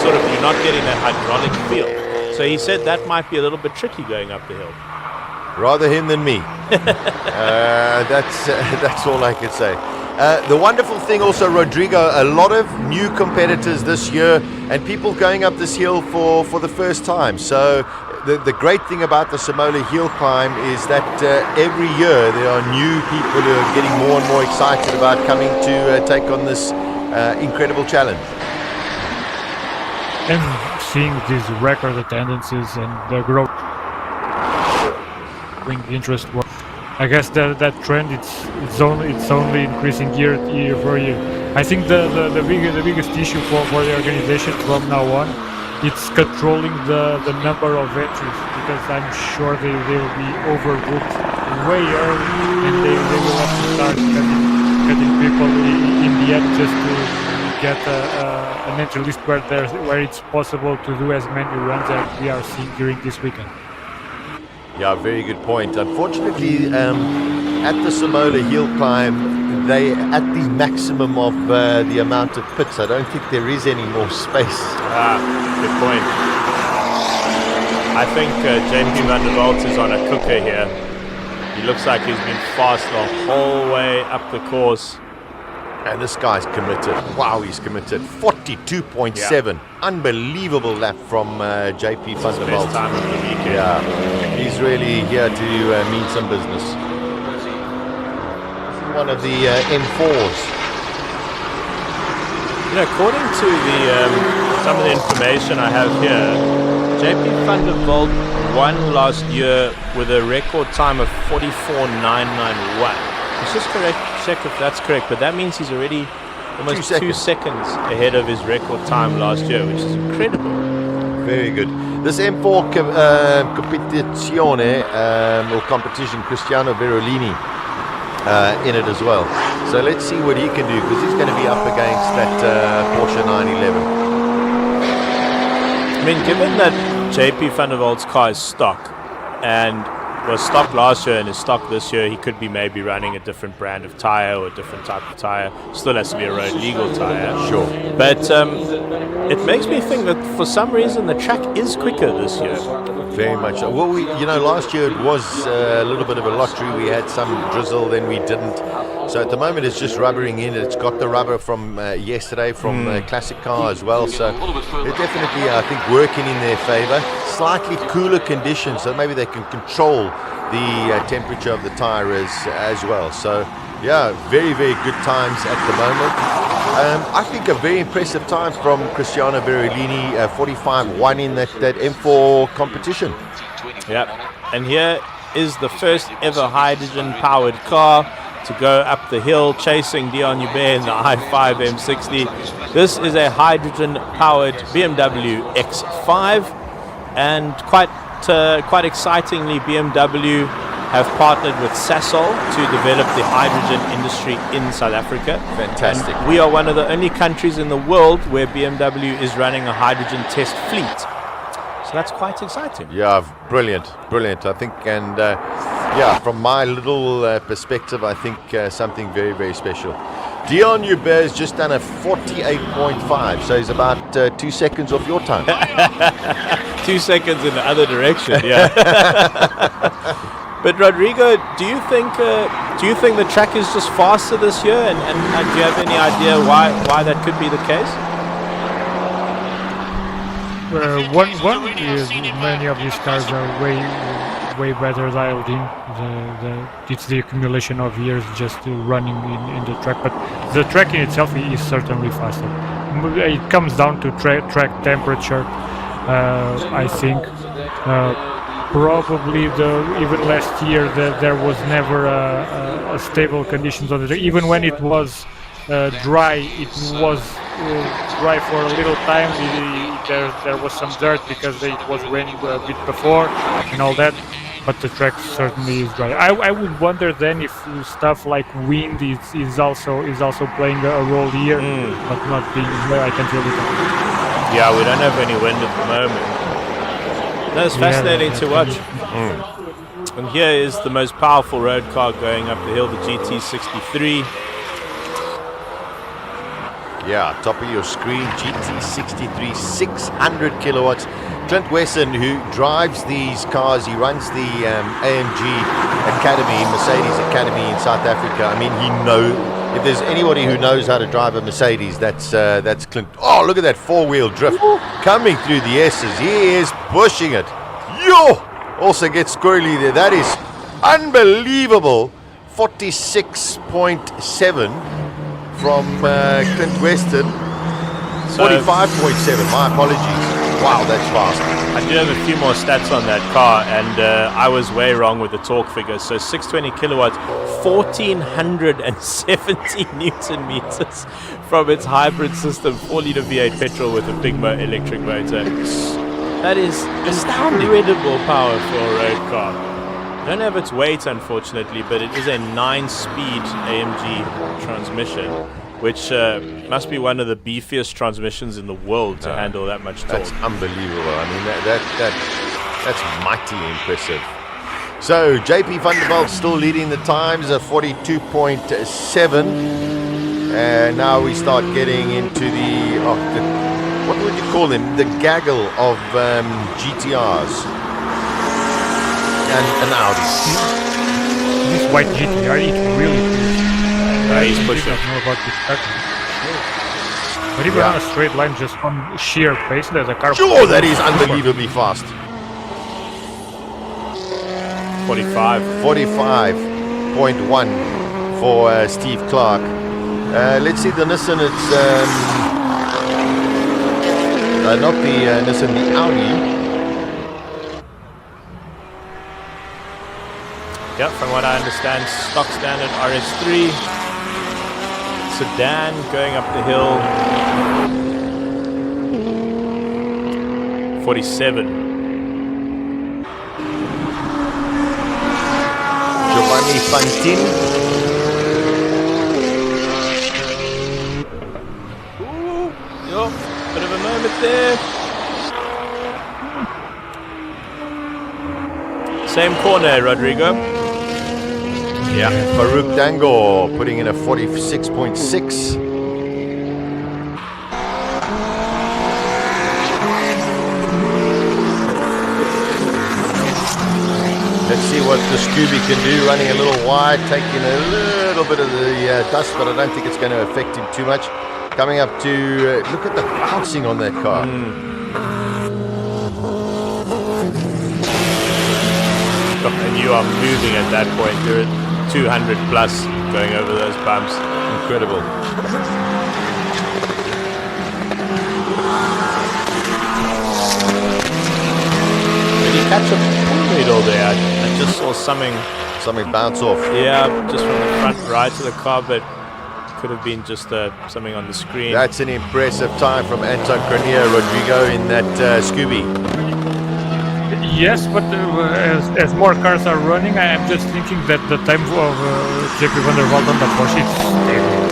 You're not getting that hydraulic feel. So he said that might be a little bit tricky going up the hill. Rather him than me. That's all I could say. The wonderful thing also, Rodrigo, a lot of new competitors this year and people going up this hill for the first time. So the great thing about the SIMOLA HillClimb is that every year there are new people who are getting more and more excited about coming to take on this incredible challenge. And seeing these record attendances and the growth bring interest. I guess that trend it's only increasing year for year. I think the biggest issue for the organization from now on, it's controlling the number of entries, because I'm sure they will be overbooked way early and they will have to start cutting people in the end just to get an entry list where it's possible to do as many runs as we are seeing during this weekend. Yeah, very good point. Unfortunately, at the SIMOLA HillClimb, they at the maximum of the amount of pits. I don't think there is any more space. Good point. I think JP van der Walt is on a cooker here. He looks like he's been fast the whole way up the course. And this guy's committed. Wow, he's committed. 42.7. Yeah. Unbelievable lap from JP van der Walt. Best time of the weekend. Yeah, he's really here to mean some business. One of the M4s. According to some of the information I have here, JP van der Walt won last year with a record time of 44.991. Let's just check if that's correct, but that means he's already almost 2 seconds ahead of his record time last year, which is incredible. Very good. This M4 competizione or competition, Cristiano Verolini in it as well. So let's see what he can do, because he's going to be up against that Porsche 911. I mean, given that JP van der Wald's car is stock and was stock last year and is stock this year, he could be maybe running a different brand of tire or a different type of tire. Still has to be a road legal tire. Sure. But it makes me think that for some reason the track is quicker this year. Very much so. Well, last year it was a little bit of a lottery. We had some drizzle, then we didn't. So at the moment it's just rubbering in. It's got the rubber from yesterday from Classic Car as well. So they're definitely, I think, working in their favor. Slightly cooler conditions, so maybe they can control the temperature of the tire as well. So yeah, very, very good times at the moment. I think a very impressive time from Cristiano Berolini, 45-1 in that M4 competition. Yep. And here is the first ever hydrogen powered car to go up the hill, chasing Dion Hubert in the i5 M60. This is a hydrogen powered BMW X5, and quite excitingly, BMW have partnered with Sasol to develop the hydrogen industry in South Africa. Fantastic. And we are one of the only countries in the world where BMW is running a hydrogen test fleet. So that's quite exciting. Yeah, brilliant. I think, and from my little perspective, I think something very, very special. Dion Hubert has just done a 48.5, so he's about 2 seconds off your time. 2 seconds in the other direction, yeah. But Rodrigo, do you think the track is just faster this year, and do you have any idea why that could be the case? One is many of these cars are way better dialed in. It's the accumulation of years just running in the track, but the track in itself is certainly faster. It comes down to track temperature, I think. Probably even last year there was never a stable conditions on the track. Even when it was dry, it was dry for a little time. There was some dirt because it was raining a bit before and all that, but the track certainly is dry. I would wonder then if stuff like wind is also playing a role here, but not being I can tell you that. Yeah, we don't have any wind at the moment. No, it's fascinating to watch. And here is the most powerful road car going up the hill, the GT63. Yeah, top of your screen, GT63, 600 kilowatts. Clint Wesson, who drives these cars, he runs the AMG Academy, Mercedes Academy in South Africa. I mean, he knows, if there's anybody who knows how to drive a Mercedes, that's Clint. Oh, look at that four-wheel drift coming through the S's. He is pushing it. Yo! Also gets squirrely there. That is unbelievable. 46.7 from Clint Weston. 45.7, my apologies. Wow, that's fast. I do have a few more stats on that car, and I was way wrong with the torque figures. So 620 kilowatts, 1,470 Newton meters from its hybrid system, 4-liter V8 petrol with a big electric motor. That is incredible power for a road car. I don't have its weight, unfortunately, but it is a 9-speed AMG transmission, which must be one of the beefiest transmissions in the world to handle that much torque. That's unbelievable. I mean, that's mighty impressive. So JP van der Walt still leading the times at 42.7, and now we start getting into the what would you call them? The gaggle of GTRs and Audis. This white GTR, it really is. He's pushing. I don't know about this track. But even on a straight line, just on sheer pace, there's a car. Sure, that is unbelievably fast. 45.1 for Steve Clark. Let's see the Nissan. It's not the Nissan, the Audi. Yep, from what I understand, stock standard RS3 sedan going up the hill. 47. Giovanni Fantin. of it there. Same corner, Rodrigo. Yeah, Farouk Dangor putting in a 46.6. Let's see what the Scooby can do, running a little wide, taking a little bit of the dust, but I don't think it's going to affect him too much. Coming up to, look at the bouncing on that car. And you are moving at that point. You're at 200 plus going over those bumps. Incredible. Did he catch a pull needle there? I just saw something bounce off. Yeah, just from the front right of the car, but could have been just something on the screen. That's an impressive time from Anton Grenier, Rodrigo, in that Scooby. Yes, but as more cars are running, I am just thinking that the time of JP van der Walt on the Porsche is stable.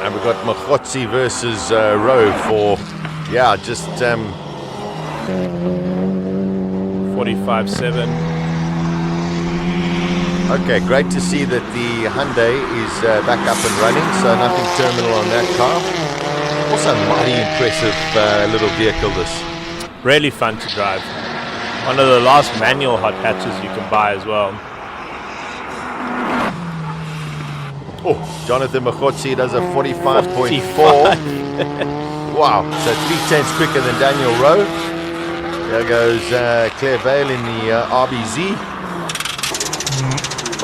And we've got Machotzi versus Rowe for, just 45.7. Okay, great to see that the Hyundai is back up and running, so nothing terminal on that car. Also mighty impressive little vehicle this. Really fun to drive. One of the last manual hot hatches you can buy as well. Oh, Jonathan Machotzi does a 45.4. Wow, so 3/10 quicker than Daniel Rowe. There goes Claire Vale in the RBZ.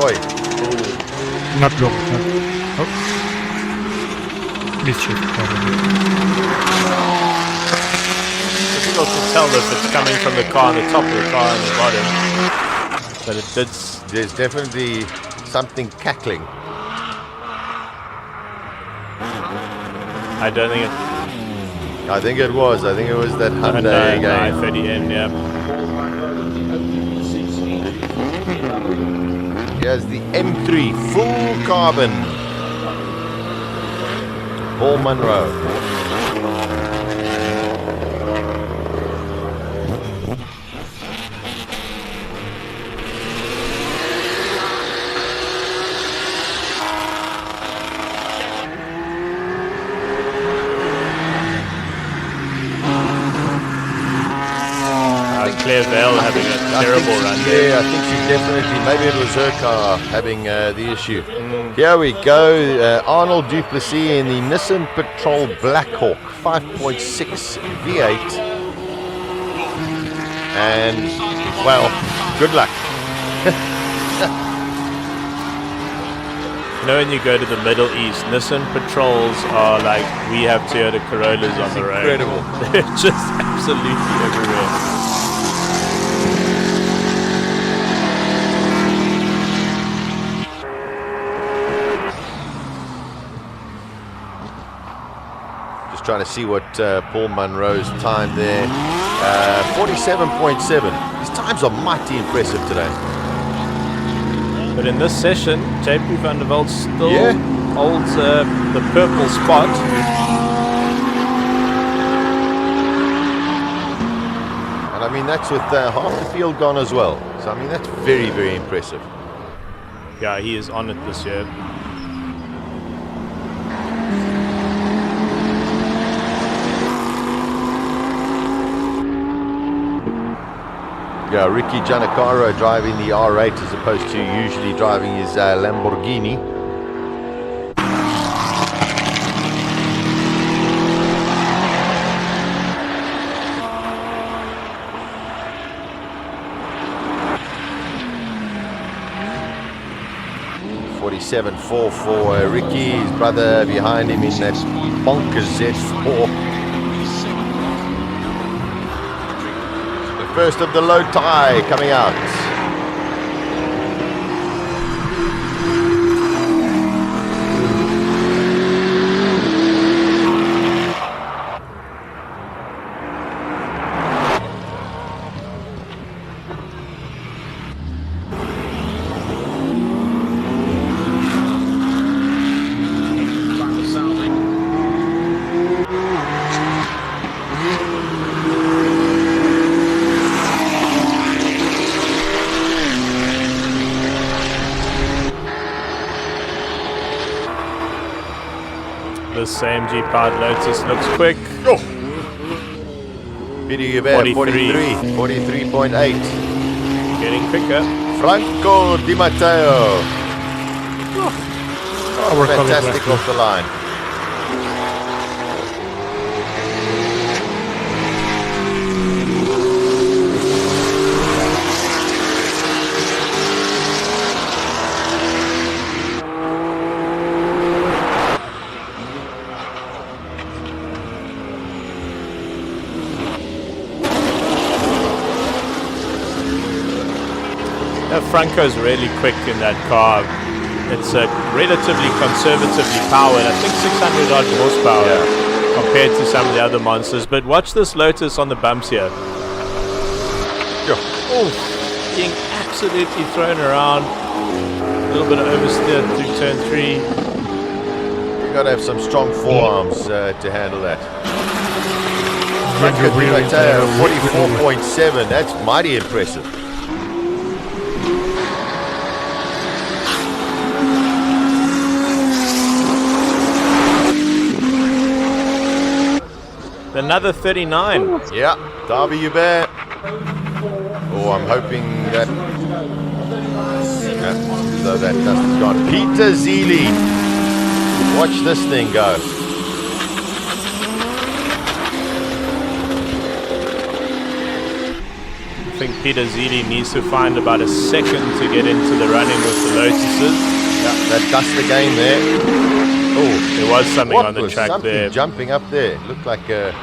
Oi. Not good. Oh. Mischief, probably. Difficult to tell if it's coming from the car on the top or the car on the bottom. But there's definitely something cackling. I don't think it... I think it was that Hyundai again. 30N, yeah. Here's the M3 full carbon. Paul Munro. Claire Vale having a terrible run there. Yeah, I think she definitely, maybe it was her car having the issue. Here we go, Arnold Duplessis in the Nissan Patrol Blackhawk 5.6 V8. And, well, good luck. You know, when you go to the Middle East, Nissan Patrols are like we have Toyota Corollas on the road. Incredible. They're just absolutely everywhere. Trying to see what Paul Munro's time there. 47.7. His times are mighty impressive today. But in this session, JP van der Walt still holds the purple spot. And I mean, that's with half the field gone as well. So I mean, that's very, very impressive. Yeah, he is on it this year. Yeah, Ricky Giannicaro driving the R8 as opposed to usually driving his Lamborghini. .47.4 for Ricky, his brother behind him in that bonkers Z4. First of the low tie coming out. This AMG powered Lotus looks quick. Peter Hubert, 43.8. Getting quicker. Franco Di Matteo. Fantastic off the line. Franco's really quick in that car. It's relatively conservatively powered. I think 600 odd horsepower compared to some of the other monsters. But watch this Lotus on the bumps here. Oh, being absolutely thrown around. A little bit of oversteer through turn 3. You've got to have some strong forearms to handle that. Franco Di Matteo, 44.7. That's mighty impressive. Another 39. Yeah, Darby Hubert. Oh, I'm hoping that... so that doesn't go. Peter Zeely. Watch this thing go. I think Peter Zeely needs to find about a second to get into the running with the Lotuses. Yeah, that dust the game there. Oh, there was something on the track there. Jumping up there. Looked like a...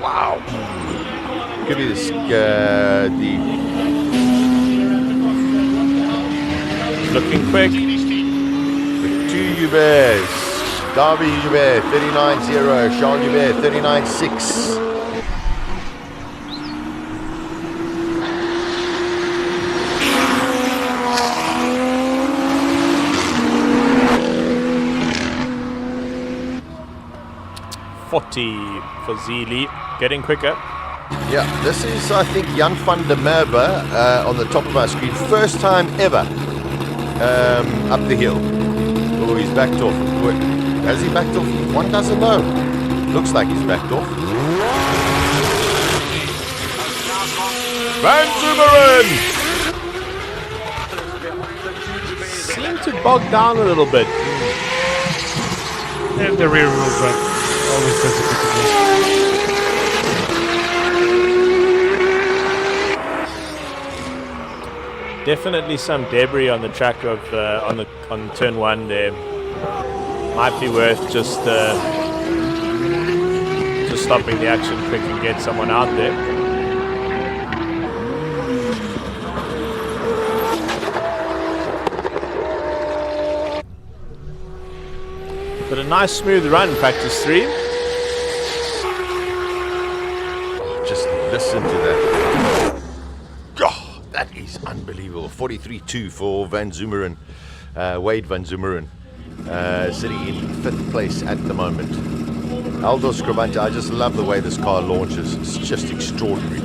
Wow. Could be this, looking quick. The two Huberts. Darby Hubert, 39.0. Sean Hubert, 39.6. For Zeely, getting quicker. Yeah, this is, I think, Jan van der Merwe on the top of our screen. First time ever up the hill. Oh, he's backed off. Wait, has he backed off? One doesn't know. Looks like he's backed off. Van Zumeren! Seemed to bog down a little bit. And the rear wheel drive always does a bit of this. Definitely some debris on the track of on turn 1 there. Might be worth just stopping the action quick and get someone out there. But a nice smooth run, practice 3. Just listen to that. Oh, that is unbelievable. 43.2 for Van Zumeren, Wade Van Zumeren, sitting in 5th place at the moment. Aldo Scribante, I just love the way this car launches. It's just extraordinary.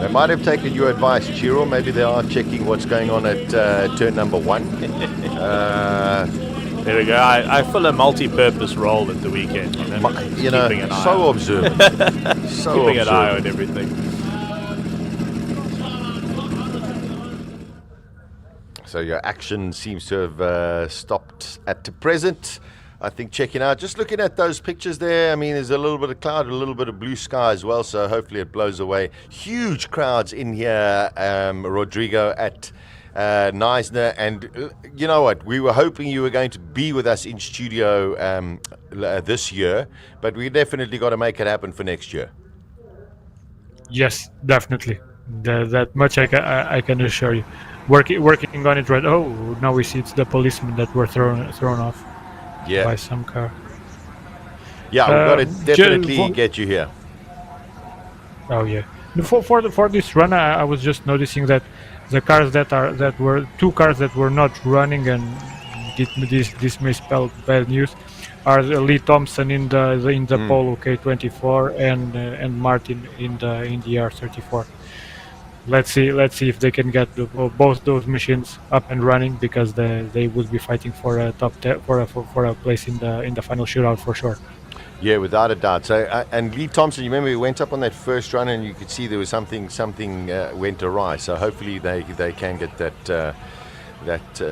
They might have taken your advice, Chiro. Maybe they are checking what's going on at turn number 1. There we go. I fill a multi-purpose role at the weekend. You know, so observant. So keeping observant. an eye on everything. So your action seems to have stopped at the present. I think checking out, just looking at those pictures there, I mean, there's a little bit of cloud, a little bit of blue sky as well, so hopefully it blows away. Huge crowds in here, Rodrigo, at Neisner, and you know what, we were hoping you were going to be with us in studio this year, but we definitely got to make it happen for next year. Yes, definitely. That much I can assure you. Working on it right. Oh, now we see it's the policemen that were thrown off. Yeah. By some car. Yeah, we've got to definitely get you here. Oh yeah. For this run, I was just noticing that the cars that were two cars that were not running, and this may spell bad news, are Lee Thompson in the Polo K24 and Martin in the R34. let's see if they can get both those machines up and running, because they would be fighting for a top 10, for a place in the final shootout for sure. Yeah, without a doubt. So, and Lee Thompson, you remember we went up on that first run, and you could see there was something went awry. So hopefully they can get that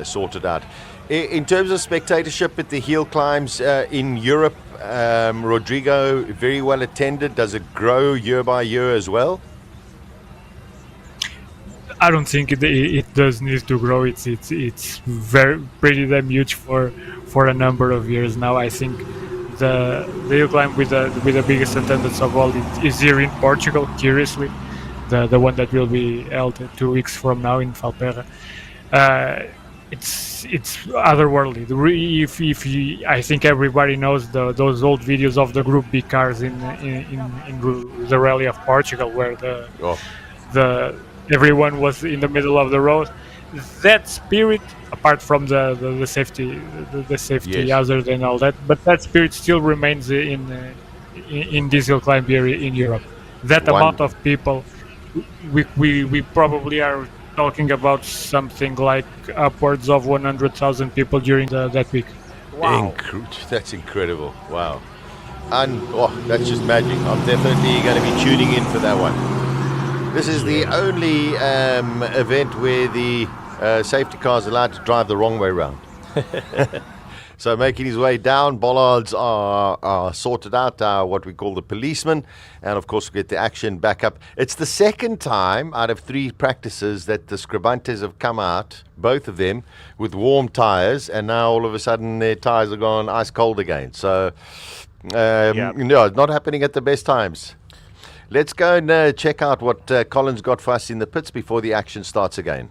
sorted out. In terms of spectatorship at the hill climbs in Europe, Rodrigo, very well attended. Does it grow year by year as well? I don't think it does need to grow. It's pretty damn huge for a number of years now. I think the HillClimb with the biggest attendance of all is here in Portugal. Curiously, the one that will be held 2 weeks from now in Valperra. It's otherworldly. I think everybody knows those old videos of the Group B cars in the Rally of Portugal, where everyone was in the middle of the road. That spirit, apart from the safety hazard and all that, but that spirit still remains in this HillClimb here in Europe. That amount of people, we probably are talking about something like upwards of 100,000 people during that week. Wow. That's incredible. Wow. And that's just magic. I'm definitely going to be tuning in for that one. This is the only event where the safety car is allowed to drive the wrong way round. So making his way down, bollards are sorted out, what we call the policemen, and of course we get the action back up. It's the second time out of 3 practices that the Scribantes have come out, both of them, with warm tyres, and now all of a sudden their tyres are gone ice cold again. So, no, it's not happening at the best times. Let's go and check out what Colin's got for us in the pits before the action starts again.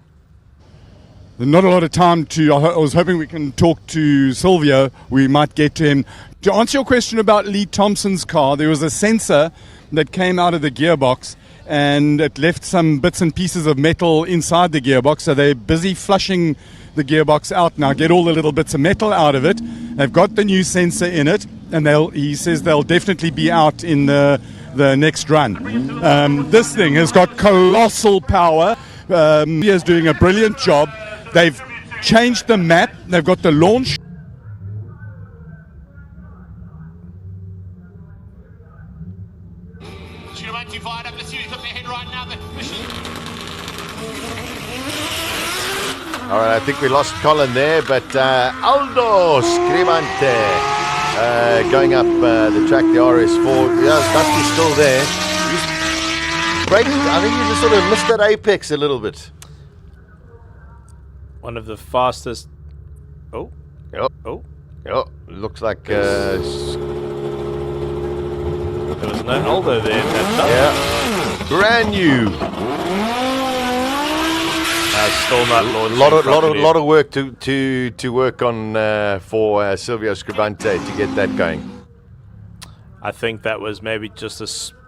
Not a lot of time I was hoping we can talk to Silvio. We might get to him. To answer your question about Lee Thompson's car, there was a sensor that came out of the gearbox, and it left some bits and pieces of metal inside the gearbox. So they're busy flushing the gearbox out now, get all the little bits of metal out of it. They've got the new sensor in it, and he says they'll definitely be out in the next run. This thing has got colossal power. He is doing a brilliant job. They've changed the map. They've got the launch. All right, I think we lost Colin there, but Aldo Scribante going up the track, the RS4. Yeah, Dusty's still there. I think he just sort of missed that apex a little bit. One of the fastest. Looks like there was no Aldo there. Yeah, brand new. Still not launched. Lot of work to work on for Silvio Scribante to get that going. I think that was maybe just a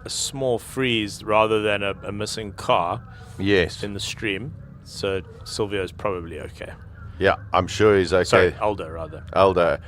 small freeze rather than a missing car. Yes. In the stream. So Silvio's probably okay. Yeah, I'm sure he's okay. Sorry, Aldo rather. Aldo.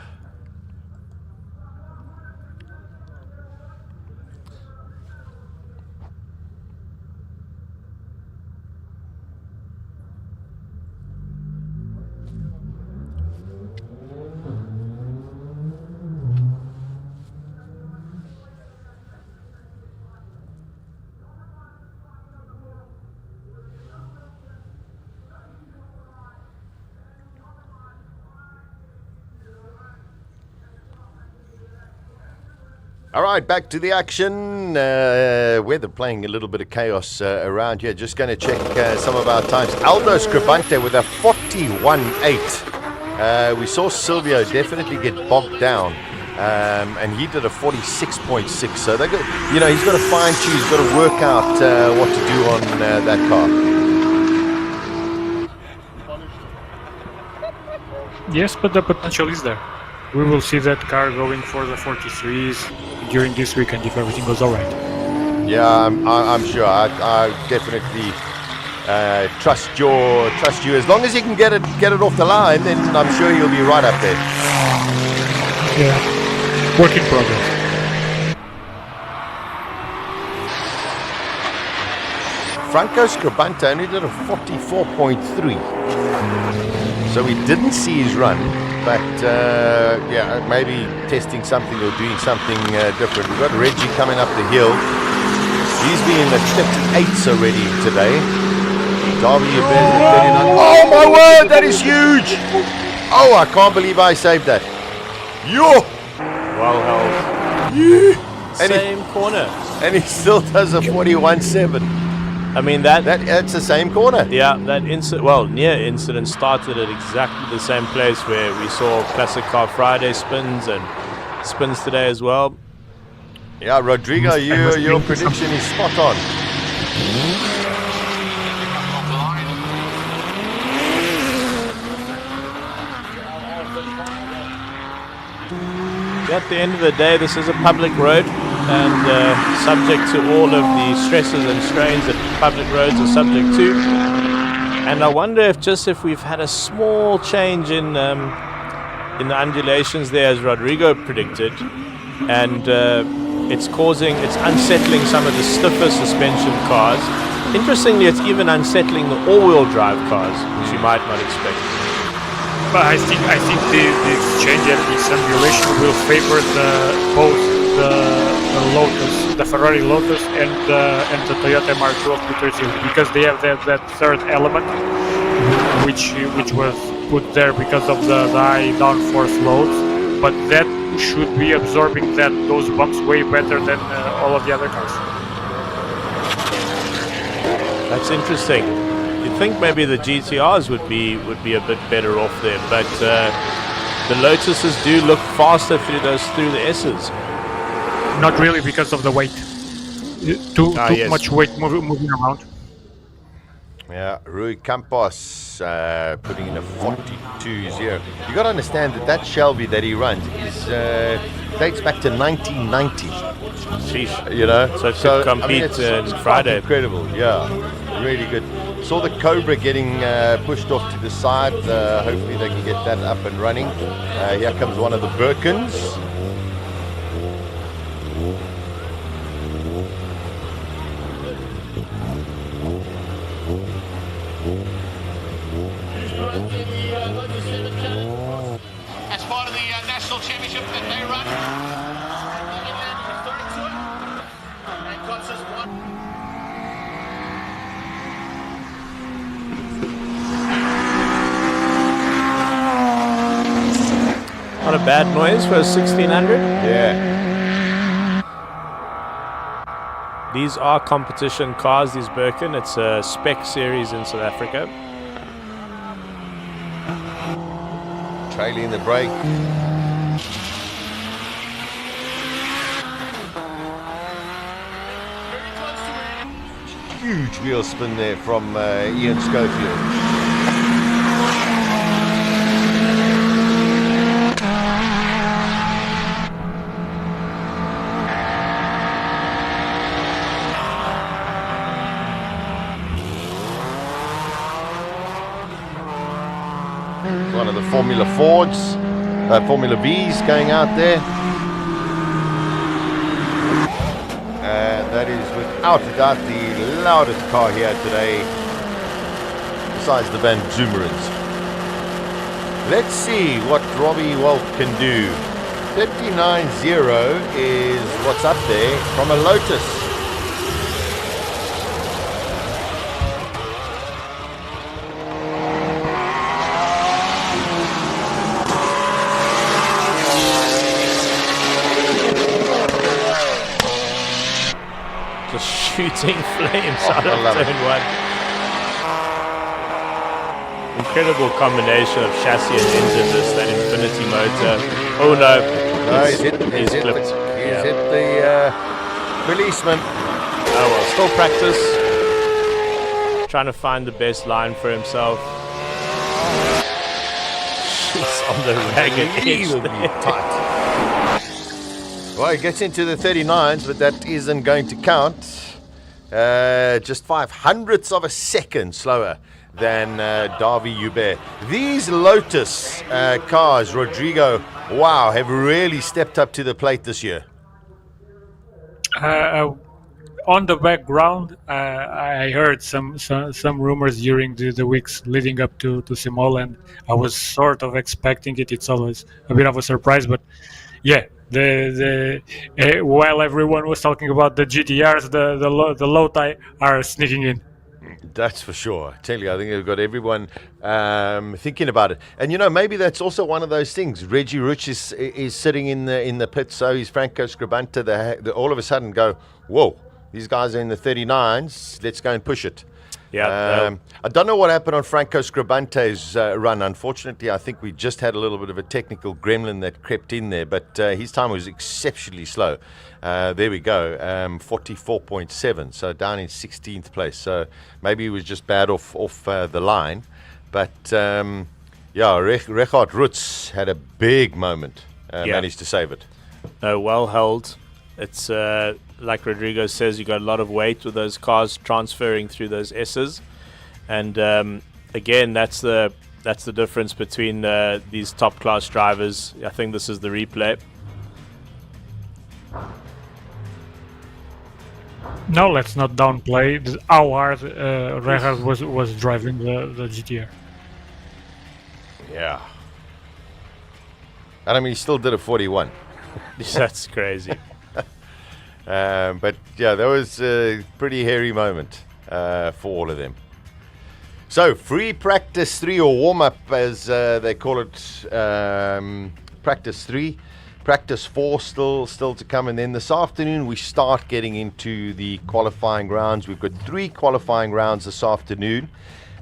All right, back to the action. We're playing a little bit of chaos around here. Just going to check some of our times. Aldo Scribante with a 41.8. We saw Silvio definitely get bogged down, and he did a 46.6. So they got, he's got to fine tune. He's got to work out what to do on that car. Yes, but the potential is there. We will see that car going for the 43s during this weekend if everything goes all right. Yeah, I'm sure. I definitely trust you. As long as you can get it off the line, then I'm sure you'll be right up there. Yeah, work in progress. Franco Scribante only did a 44.3. So we didn't see his run, but yeah, maybe testing something or doing something different. We've got Reggie coming up the hill. He's been in the 38s already today. Darby Ubez at 39. Oh my word, that is huge! Oh, I can't believe I saved that. Yo! Well held. Same corner. And he still does a 41.7. I mean, that's the same corner. Yeah, that near incident started at exactly the same place where we saw Classic Car Friday spins and spins today as well. Yeah, Rodrigo, your prediction is spot on. At the end of the day, this is a public road, and subject to all of the stresses and strains that public roads are subject to. And I wonder if we've had a small change in the undulations there, as Rodrigo predicted, and it's unsettling some of the stiffer suspension cars. Interestingly, it's even unsettling the all-wheel drive cars, which you might not expect. But I think the exchange and the undulation will favor both the Ferrari Lotus and the Toyota Mark II of 230 because they have that third element, which was put there because of the high downforce loads. But that should be absorbing those bumps way better than all of the other cars. That's interesting. You'd think maybe the GTRs would be a bit better off there, but the Lotuses do look faster through the S's. Not really because of the weight. Too much weight moving around. Yeah, Rui Campos putting in a 42.0. You got to understand that Shelby that he runs dates back to 1990. Sheesh. You know, so to compete it's Friday. Incredible, yeah, really good. Saw the Cobra getting pushed off to the side. Hopefully they can get that up and running. Here comes one of the Birkins. As part of the national championship that they run. Not a bad noise for a 1600. Yeah. These are competition cars, these Birkin. It's a spec series in South Africa. Trailing the brake. Huge wheel spin there from Ian Schofield. One of the Formula Fords, Formula V's going out there. That is without a doubt the loudest car here today, besides the Van Zoomerans. Let's see what Robbie Wolf can do. 39.0 is what's up there from a Lotus. Shooting flames out of turn one. Incredible combination of chassis and engine, that Infinity motor. Oh no, he's hit the policeman. Oh well, still practice. Trying to find the best line for himself. He's on the ragged edge there. Well, he gets into the 39s, but that isn't going to count. Just 0.05 of a second slower than Davy Hubert. These Lotus cars, Rodrigo, wow, have really stepped up to the plate this year. on the background, I heard some rumors during the weeks leading up to SIMOLA, and I was sort of expecting it. It's always a bit of a surprise, but yeah, while everyone was talking about the GTRs, the low tie are sneaking in. That's for sure. I tell you, I think they've got everyone thinking about it. And you know, maybe that's also one of those things. Reggie Rich is sitting in the pit, so is Franco Scribante. They all of a sudden go, whoa, these guys are in the 39s. Let's go and push it. Yeah. I don't know what happened on Franco Scribante's run. Unfortunately, I think we just had a little bit of a technical gremlin that crept in there, but his time was exceptionally slow. There we go, 44.7, so down in 16th place. So maybe he was just bad off the line. But yeah, Richard Rutz had a big moment, managed to save it. Well held. It's like Rodrigo says, you got a lot of weight with those cars transferring through those S's, and again, that's the difference between these top class drivers. I think this is the replay. No, let's not downplay how hard Richard was driving the GTR. Yeah, and I mean, he still did a 41. That's crazy. But yeah, that was a pretty hairy moment for all of them. So, free practice 3, or warm-up as they call it, practice 3. Practice 4 still to come, and then this afternoon we start getting into the qualifying rounds. We've got 3 qualifying rounds this afternoon.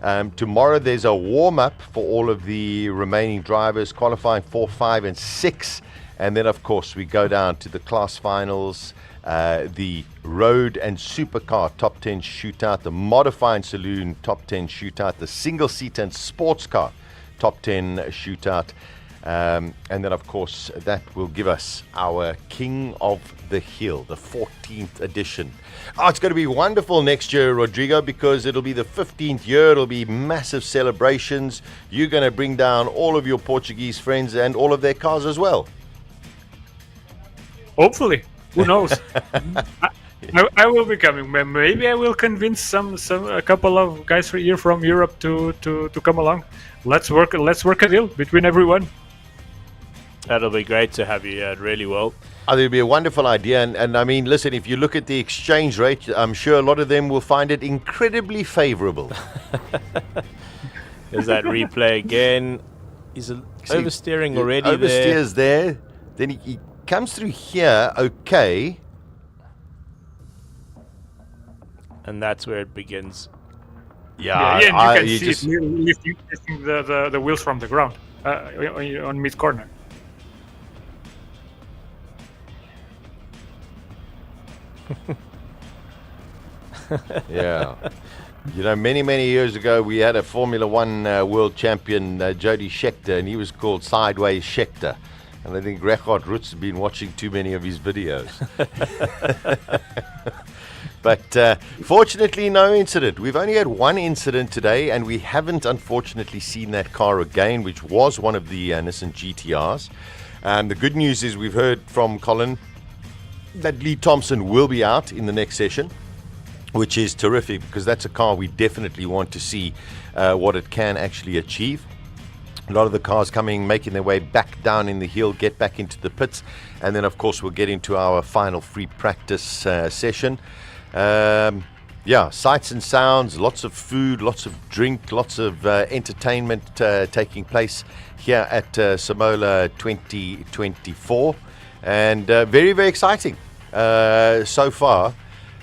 Tomorrow there's a warm-up for all of the remaining drivers, qualifying 4, 5, and 6. And then, of course, we go down to the class finals, the road and supercar top 10 shootout, the modified saloon top 10 shootout, the single seat and sports car top 10 shootout. And then, of course, that will give us our King of the Hill, the 14th edition. Oh, it's going to be wonderful next year, Rodrigo, because it'll be the 15th year. It'll be massive celebrations. You're going to bring down all of your Portuguese friends and all of their cars as well. Hopefully. Who knows? I will be coming. Maybe I will convince a couple of guys here from Europe to come along. Let's work a deal between everyone. That'll be great to have you here. It really will. It'll be a wonderful idea. And I mean, listen, if you look at the exchange rate, I'm sure a lot of them will find it incredibly favorable. There's that replay again. He's oversteering already. Oversteers there. Then he comes through here, okay. And that's where it begins. Yeah, and you can see it lifting the wheels from the ground on mid-corner. Yeah. You know, many years ago, we had a Formula One world champion, Jody Scheckter, and he was called Sideways Scheckter. And I think Richard Rutz has been watching too many of his videos. But fortunately, no incident. We've only had one incident today, and we haven't, unfortunately, seen that car again, which was one of the Nissan GTRs. The good news is we've heard from Colin that Lee Thompson will be out in the next session, which is terrific, because that's a car we definitely want to see what it can actually achieve. A lot of the cars making their way back down in the hill, get back into the pits, and then, of course, we'll get into our final free practice session. Yeah, sights and sounds, lots of food, lots of drink, lots of entertainment taking place here at SIMOLA 2024, and very, very exciting so far.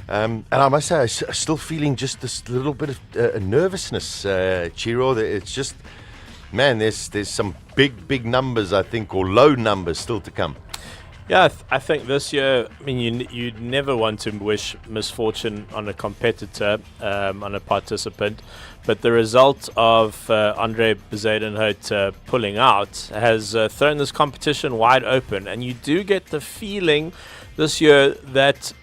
And I must say, I'm still feeling just this little bit of nervousness, Chiro. It's just, man, there's some big numbers, I think, or low numbers still to come. Yeah, I think this year, I mean, you never want to wish misfortune on a competitor, on a participant, but the result of Andre Bezuidenhout pulling out has thrown this competition wide open, and you do get the feeling this year that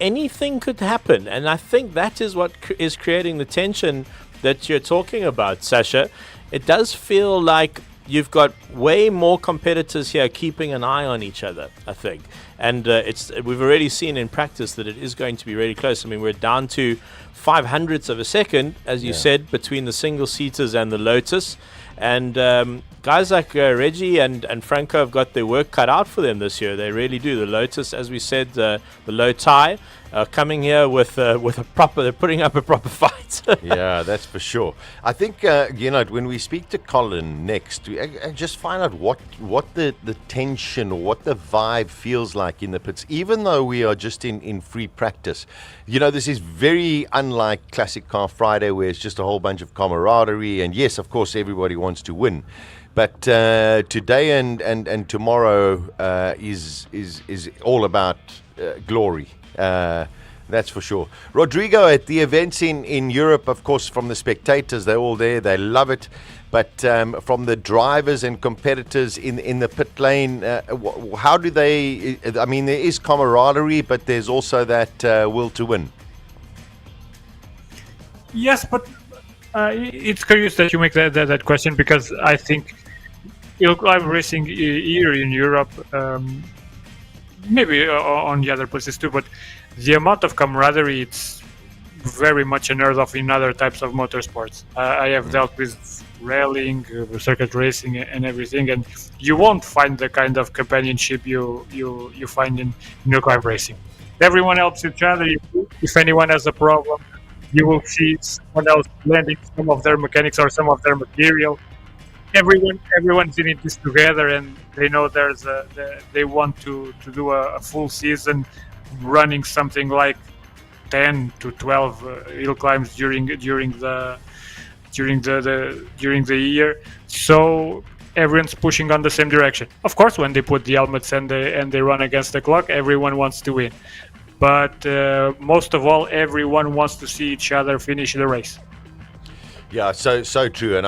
anything could happen, and I think that is what is creating the tension that you're talking about, Sasha. It does feel like you've got way more competitors here keeping an eye on each other, I think. And we've already seen in practice that it is going to be really close. I mean, we're down to 500ths of a second, as you said, between the single-seaters and the Lotus. And guys like Reggie and Franco have got their work cut out for them this year. They really do. The Lotus, as we said, the low tie, coming here with a proper, they're putting up a proper fight. Yeah, that's for sure. I think, when we speak to Colin next, we just find out what the tension or what the vibe feels like in the pits, even though we are just in free practice. This is very unlike Classic Car Friday, where it's just a whole bunch of camaraderie. And yes, of course, everybody wants to win. But today and tomorrow is all about glory. That's for sure. Rodrigo, at the events in Europe, of course, from the spectators, they're all there. They love it. But from the drivers and competitors in the pit lane, how do they... I mean, there is camaraderie, but there's also that will to win. Yes, but it's curious that you make that question, because I think HillClimb racing here in Europe, maybe on the other places too, but the amount of camaraderie, it's very much unheard of in other types of motorsports. I have dealt with rallying, circuit racing, and everything, and you won't find the kind of companionship you find in HillClimb racing. Everyone helps each other. If anyone has a problem, you will see someone else lending some of their mechanics or some of their material. Everyone's in this together, and they know they want to do a full season, running something like 10 to 12 hill climbs during the year. So everyone's pushing on the same direction. Of course, when they put the helmets and they run against the clock, everyone wants to win. But most of all, everyone wants to see each other finish the race. Yeah, so true. And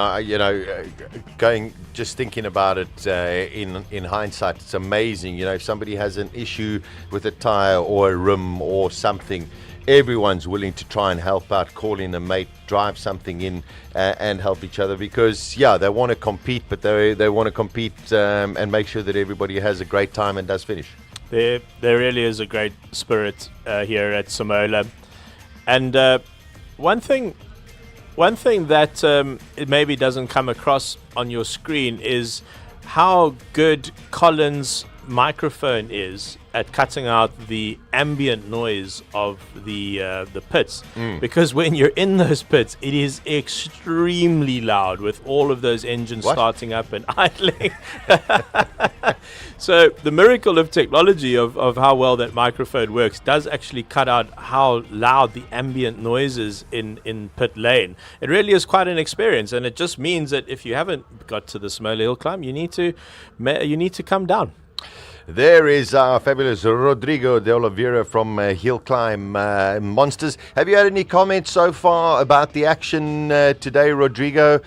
just thinking about it in hindsight, it's amazing. If somebody has an issue with a tire or a rim or something, everyone's willing to try and help out, call in a mate, drive something in, and help each other, because they want to compete, but they want to compete and make sure that everybody has a great time and does finish. There really is a great spirit here at SIMOLA. And one thing that it maybe doesn't come across on your screen is how good Colin's microphone is at cutting out the ambient noise of the pits. Because when you're in those pits, it is extremely loud with all of those engines starting up and idling. So the miracle of technology of how well that microphone works does actually cut out how loud the ambient noise is in pit lane. It really is quite an experience, and it just means that if you haven't got to the SIMOLA HillClimb, you need to come down. There is our fabulous Rodrigo de Oliveira from HillClimb Monsters. Have you had any comments so far about the action today, Rodrigo?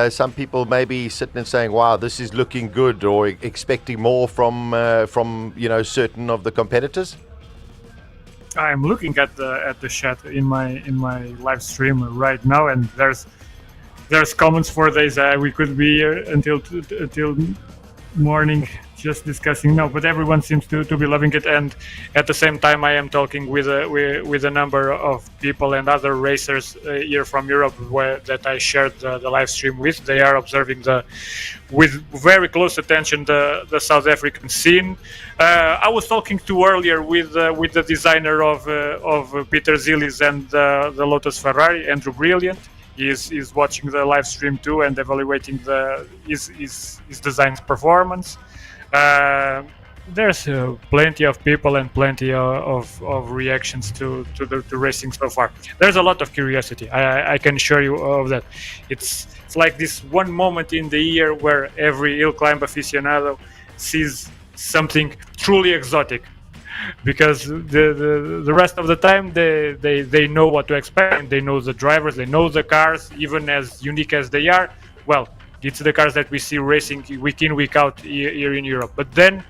Some people may be sitting and saying, wow, this is looking good, or expecting more from certain of the competitors? I'm looking at the chat in my live stream right now, and there's comments for days. We could be here until morning just discussing now, but everyone seems to be loving it. And at the same time, I am talking with a number of people and other racers here from Europe that I shared the live stream with. They are observing with very close attention the South African scene. I was talking to earlier with the designer of Peter Zilli's and the Lotus Ferrari, Andrew Brilliant. He's watching the live stream too and evaluating his design's performance. There's plenty of people and plenty of reactions to the racing so far. There's a lot of curiosity. I can assure you of that. It's like this one moment in the year where every HillClimb aficionado sees something truly exotic, because the rest of the time they know what to expect. They know the drivers, they know the cars, even as unique as they are. Well, it's the cars that we see racing week in, week out here in Europe. But then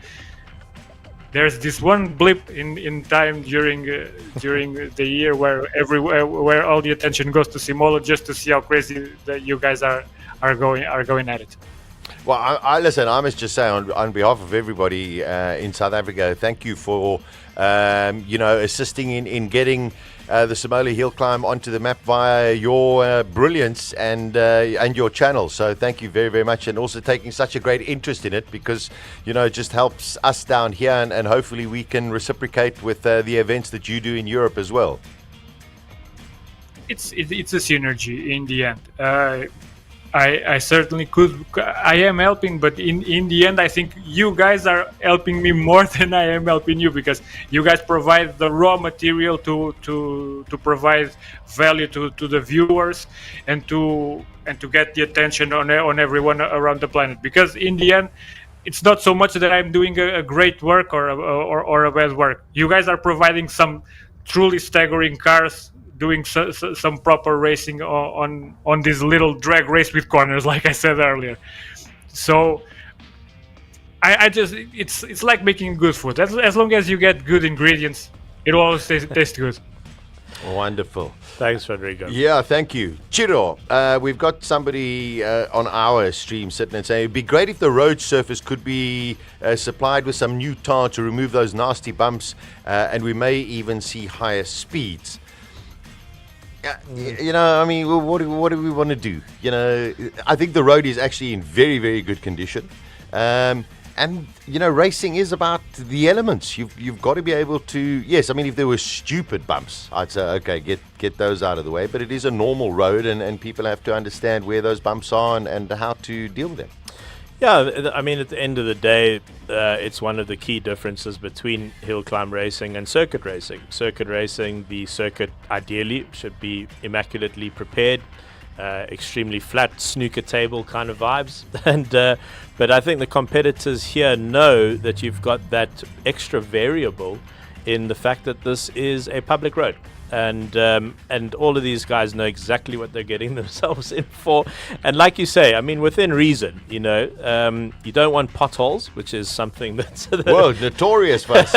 there's this one blip in time during the year where all the attention goes to SIMOLA, just to see how crazy that you guys are going at it. Well, I listen, I must just say on behalf of everybody in South Africa, thank you for, assisting in getting the SIMOLA HillClimb onto the map via your brilliance and your channel. So thank you very, very much, and also taking such a great interest in it, because, it just helps us down here, and hopefully we can reciprocate with the events that you do in Europe as well. It's a synergy in the end. I certainly could. I am helping, but in the end, I think you guys are helping me more than I am helping you, because you guys provide the raw material to provide value to the viewers and to get the attention on everyone around the planet. Because in the end, it's not so much that I'm doing a great work or a bad work. You guys are providing some truly staggering cars, doing some proper racing on this little drag race with corners, like I said earlier. So I just, it's like making good food. As long as you get good ingredients, it will always taste good. Wonderful. Thanks, Rodrigo. Yeah, thank you. Chiro, we've got somebody on our stream sitting and saying it'd be great if the road surface could be supplied with some new tar to remove those nasty bumps, and we may even see higher speeds. What do we want to do? I think the road is actually in very, very good condition. And racing is about the elements. You've got to be able to. Yes, if there were stupid bumps, I'd say okay, get those out of the way. But it is a normal road, and people have to understand where those bumps are and how to deal with them. Yeah, at the end of the day, it's one of the key differences between hill climb racing and circuit racing. Circuit racing, the circuit ideally should be immaculately prepared, extremely flat snooker table kind of vibes. But I think the competitors here know that you've got that extra variable in the fact that this is a public road. And all of these guys know exactly what they're getting themselves in for. And like you say, within reason, you don't want potholes, which is something that's notorious for us.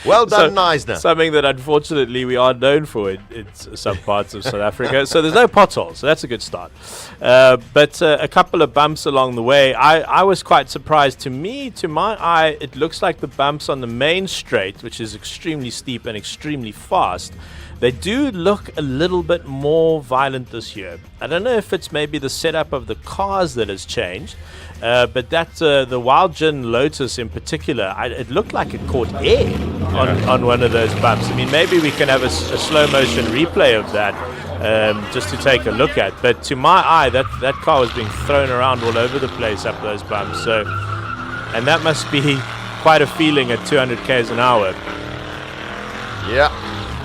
Well done, Neisner. Something that unfortunately we are known for in some parts of South Africa. So there's no potholes, so that's a good start. But a couple of bumps along the way. I was quite surprised. To my eye, it looks like the bumps on the main straight, which is extremely steep and extremely fast, they do look a little bit more violent this year. I don't know if it's maybe the setup of the cars that has changed, but the Wild Gin Lotus in particular, it looked like it caught air on one of those bumps. Maybe we can have a slow motion replay of that just to take a look at. But to my eye, that car was being thrown around all over the place up those bumps. And that must be quite a feeling at 200 k's an hour. Yeah.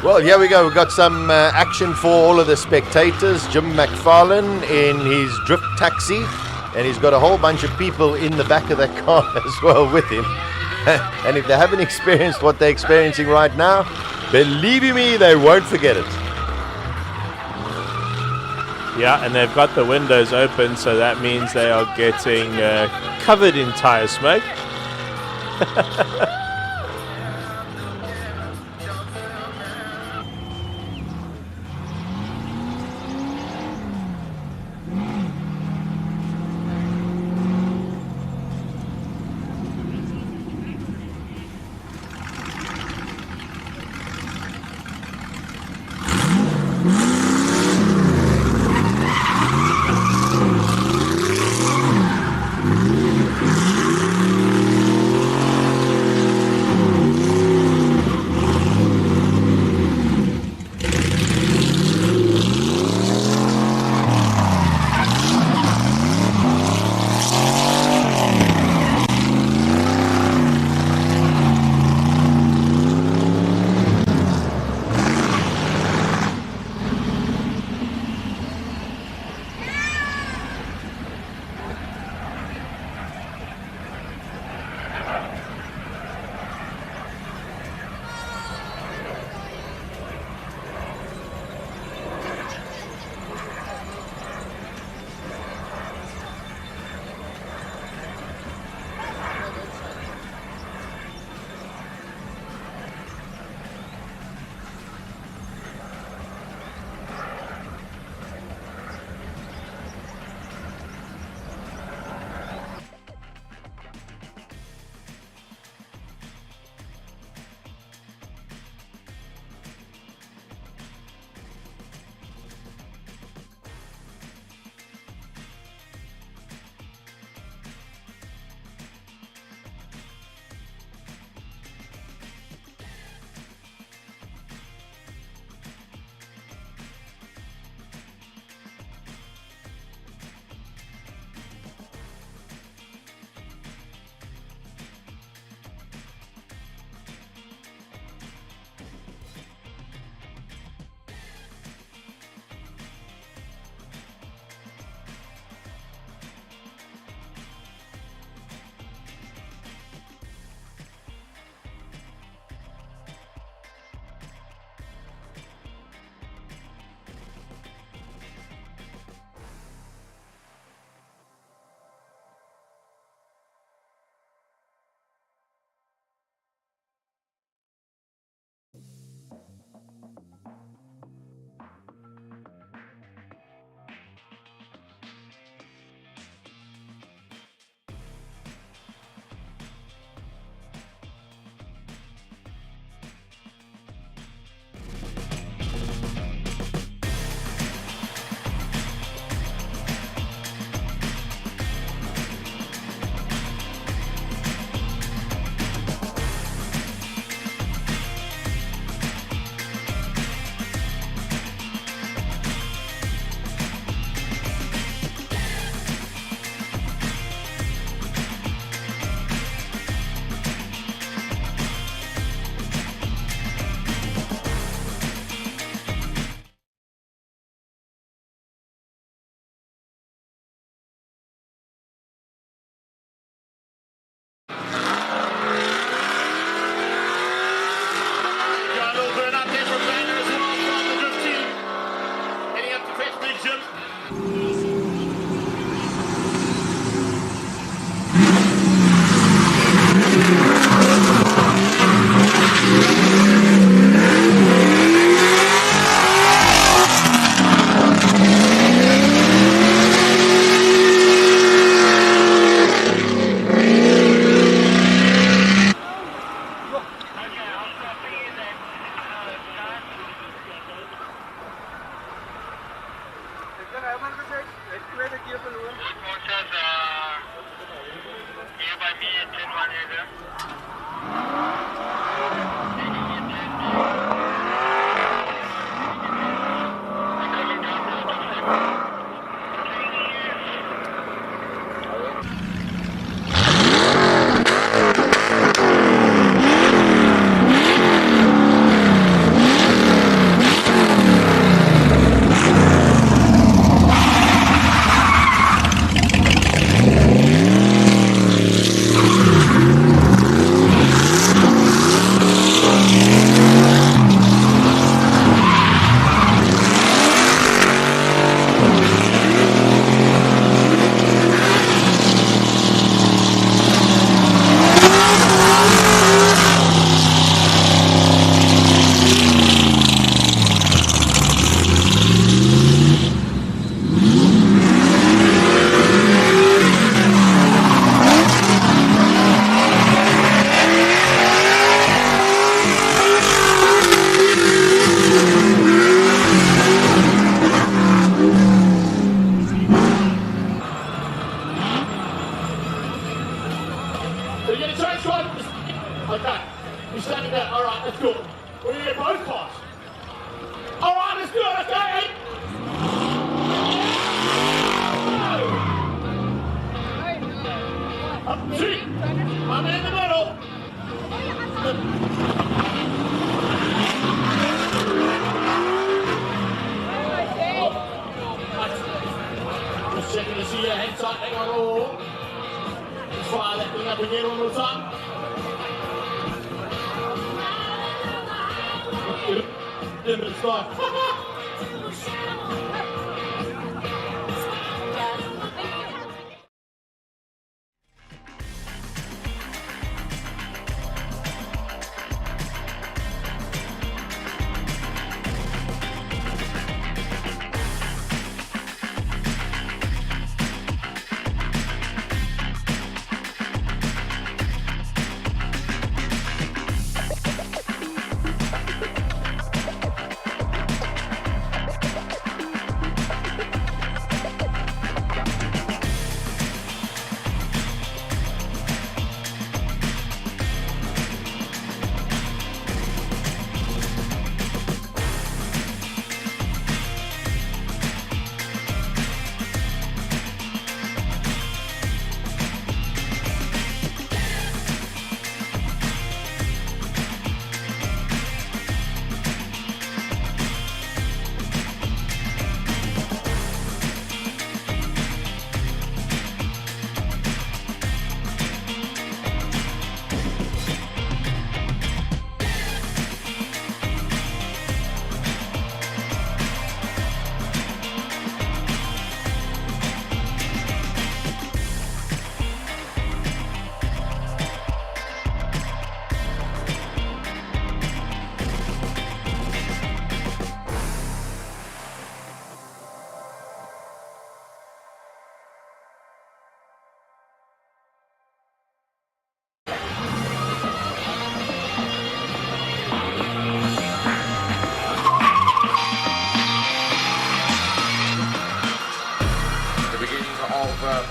Well, here we go. We've got some action for all of the spectators. Jim McFarlane in his drift taxi, and he's got a whole bunch of people in the back of that car as well with him. And if they haven't experienced what they're experiencing right now, believe you me, they won't forget it. Yeah, and they've got the windows open, so that means they are getting covered in tire smoke.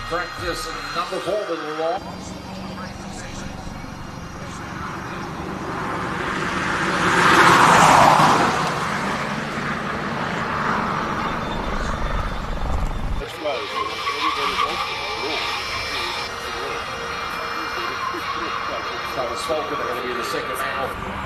practice number 4 with long. So it's Falcon going to be the second man off.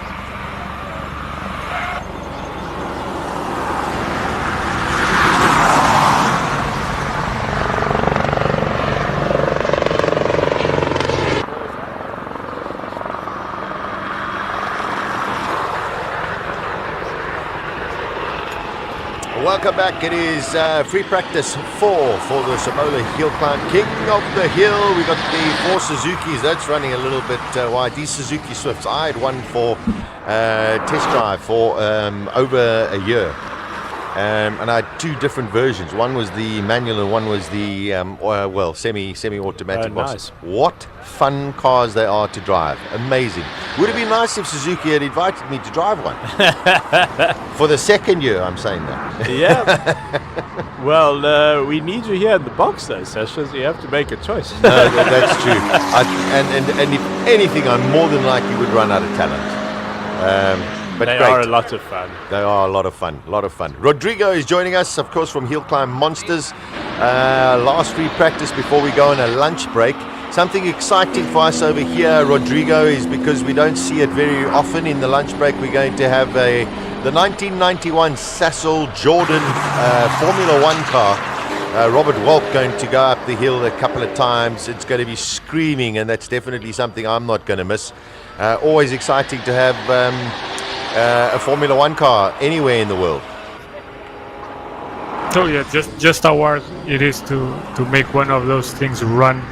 Welcome back. It is free practice 4 for the SIMOLA HillClimb King of the Hill. We got the 4 Suzukis. That's running a little bit wide. These Suzuki Swifts, I had one for test drive for over a year. And I had 2 different versions. One was the manual and one was the semi-automatic. Nice. What fun cars they are to drive. Amazing. Would have been nice if Suzuki had invited me to drive one. For the second year, I'm saying that. Yeah. Well, we need you here in the box though, Sasha, so you have to make a choice. No, that's true. And if anything, I'm more than likely would run out of talent. But they great. are a lot of fun. They are a lot of fun. Rodrigo is joining us, of course, from HillClimb Monsters. Last free practice before we go on a lunch break. Something exciting for us over here, Rodrigo, is because we don't see it very often in the lunch break. We're going to have the 1991 Sasol Jordan Formula One car. Robert Walk going to go up the hill a couple of times. It's going to be screaming, and that's definitely something I'm not going to miss. Always exciting to have a Formula One car anywhere in the world. So yeah, just how hard it is to make one of those things run.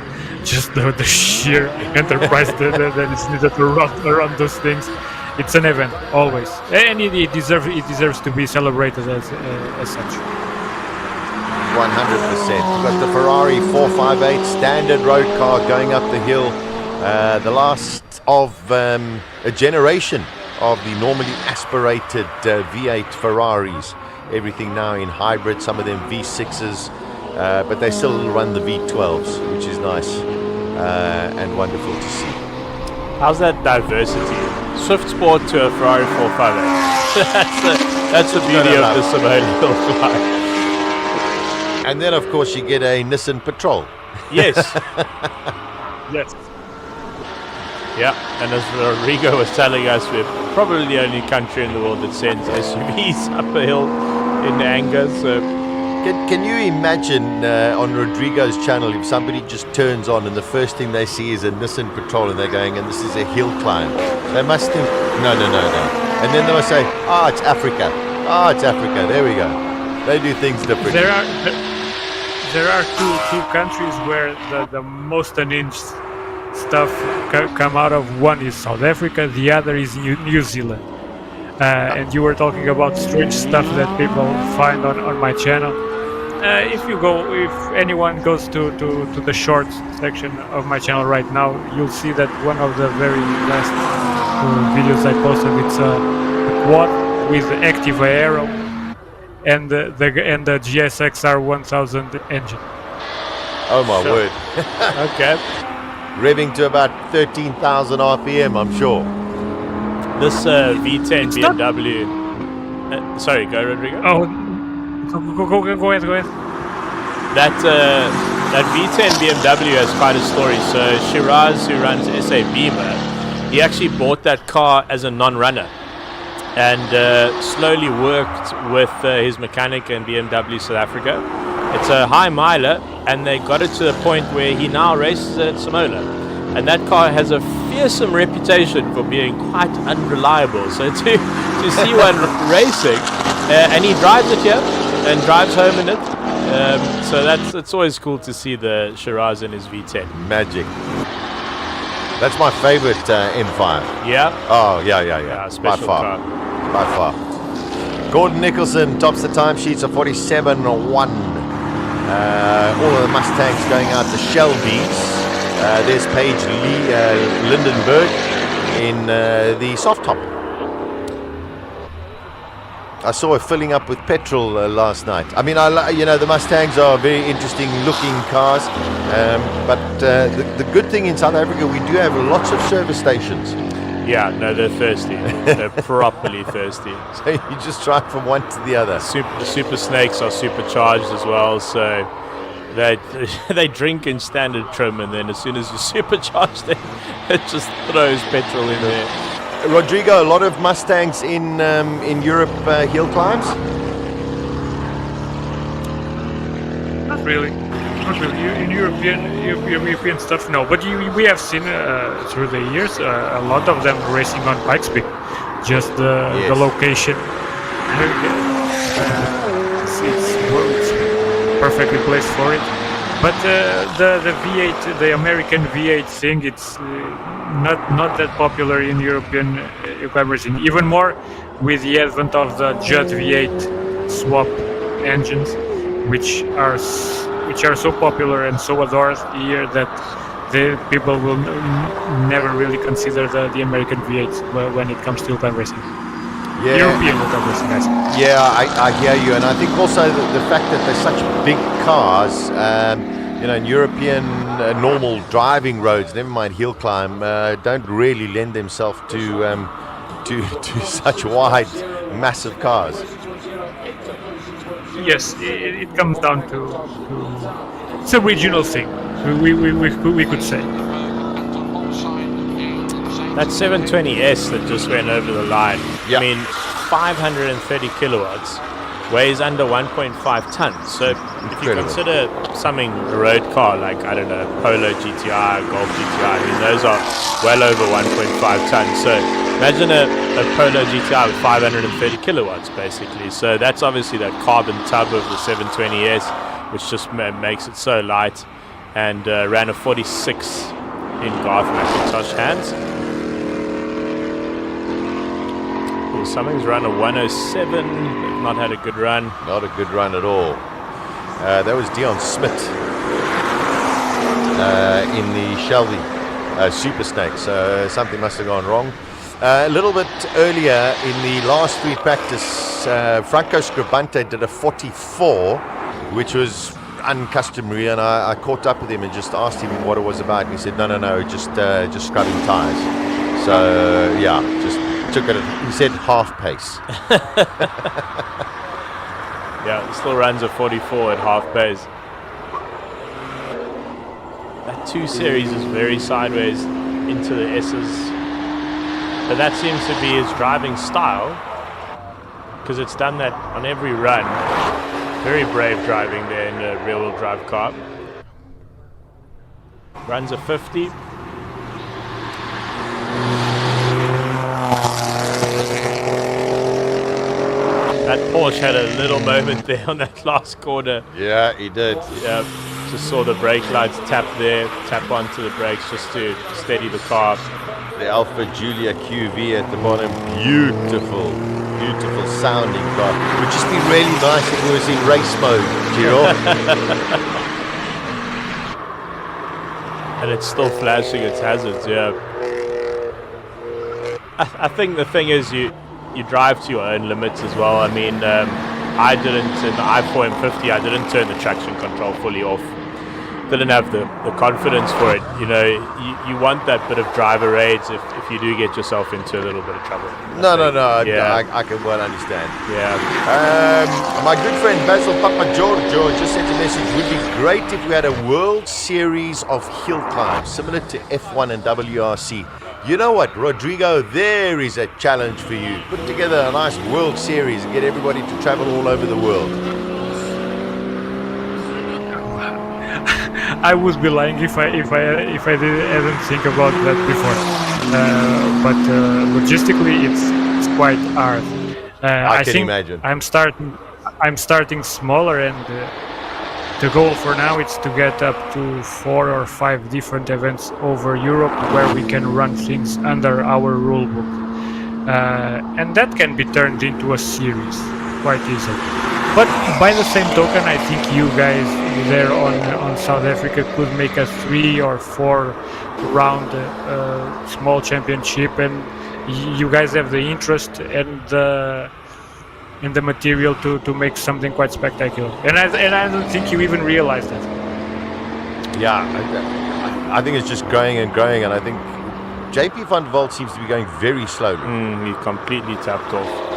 Just the sheer enterprise that is needed to run those things. It's an event always, and it deserves to be celebrated as such. 100%. We've got the Ferrari 458 standard road car going up the hill. The last of a generation of the normally aspirated V8 Ferraris. Everything now in hybrid, some of them V6s, but they still run the V12s, which is nice and wonderful to see. How's that diversity? Swift Sport to a Ferrari 458. That's the beauty of the SIMOLA HillClimb. And then, of course, you get a Nissan Patrol. Yes. Yes. Yeah, and as Rodrigo was telling us, we're probably the only country in the world that sends SUVs up a hill in anger. So, can you imagine on Rodrigo's channel if somebody just turns on and the first thing they see is a Nissan Patrol and they're going, and this is a hill climb? They must think, no. And then they'll say, it's Africa. It's Africa. There we go. They do things differently. There are two countries where the most unhinged stuff come out of. One is South Africa, the other is New Zealand. And you were talking about strange stuff that people find on my channel. If anyone goes to the shorts section of my channel right now, you'll see that one of the very last videos I posted, it's a quad with Activa Aero and the GSX-R 1000 engine. Oh my word. Okay. Revving to about 13,000 RPM, I'm sure. This V10 BMW. Sorry, go Rodrigo. Oh, go ahead. That V10 BMW has quite a story. So Shiraz, who runs SA Beamer, he actually bought that car as a non-runner, and slowly worked with his mechanic in BMW South Africa. It's a high miler, and they got it to the point where he now races at SIMOLA. And that car has a fearsome reputation for being quite unreliable. So to see one racing, and he drives it here and drives home in it. So it's always cool to see the Shiraz in his V10. Magic. That's my favorite M5. Yeah? Oh, yeah. By far. By far. Gordon Nicholson tops the timesheets of 47.1. All of the Mustangs going out to Shelby's. There's Paige Lindenberg in the soft top. I saw her filling up with petrol last night. I mean, the Mustangs are very interesting looking cars, but the good thing in South Africa, we do have lots of service stations. Yeah, no, they're thirsty. They're properly thirsty. So you just drive from one to the other. The Super Snakes are supercharged as well, so they drink in standard trim, and then as soon as you supercharge them, it just throws petrol in there. Rodrigo, a lot of Mustangs in Europe hill climbs? Not really. In European stuff, no. But we have seen through the years a lot of them racing on Pikes Peak. Just the location perfectly placed for it. But the V8, the American V8 thing, it's not that popular in European HillClimb racing. Even more with the advent of the Judd V8 swap engines, which are so popular and so adored here that the people will never really consider the American V8 when it comes to HillClimb racing. Yeah. European HillClimb racing, guys. Yeah, I hear you, and I think also the fact that they're such big cars, in European normal driving roads, never mind hill climb, don't really lend themselves to such wide, massive cars. Yes, it comes down to it's a regional thing. We could say. That 720S that just went over the line, yeah. I mean, 530 kilowatts, weighs under 1.5 tons. So if you consider something a road car like, I don't know, Polo GTI, Golf GTI, I mean, those are well over 1.5 tons. So imagine a Polo GTI with 530 kilowatts, basically. So that's obviously that carbon tub of the 720S, which just makes it so light, and ran a 46 in Garth McIntosh hands. Something's run a 107. They've not had a good run. Not a good run at all. That was Dion Smith in the Shelby Super Snake. So something must have gone wrong. A little bit earlier in the last three practice, Franco Scribante did a 44, which was uncustomary, and I caught up with him and just asked him what it was about, and he said, no, just scrubbing tires. So yeah, just took it. He said half pace. Yeah, it still runs a 44 at half pace. That 2 series is very sideways into the S's, but that seems to be his driving style, because it's done that on every run. Very brave driving there in a rear-wheel drive car. Runs a 50. That Porsche had a little moment there on that last corner. Yeah, he did. Yeah, just saw the brake lights tap onto the brakes just to steady the car. The Alfa Giulia QV at the bottom, beautiful sounding car. It would just be really nice if it was in race mode, Giro. And it's still flashing its hazards, yeah. I think the thing is you drive to your own limits as well. I mean, I didn't, in the i4M50, I didn't turn the traction control fully off. Didn't have the confidence for it. You know, you want that bit of driver rage if you do get yourself into a little bit of trouble. No, yeah. I can well understand. Yeah. My good friend Basil Papa Giorgio just sent a message. Would be great if we had a World Series of hill climb similar to F1 and WRC. You know what, Rodrigo, there is a challenge for you. Put together a nice World Series and get everybody to travel all over the world. I would be lying if I didn't think about that before. But logistically, it's quite hard. I can imagine. I'm starting smaller, and the goal for now is to get up to 4 or 5 different events over Europe where we can run things under our rule book, and that can be turned into a series quite easily. But by the same token, I think you guys there on South Africa could make a 3 or 4 round small championship, and you guys have the interest and the material to make something quite spectacular. And I don't think you even realize that. Yeah, I think it's just growing and growing, and I think JP van der Walt seems to be going very slowly. He completely tapped off.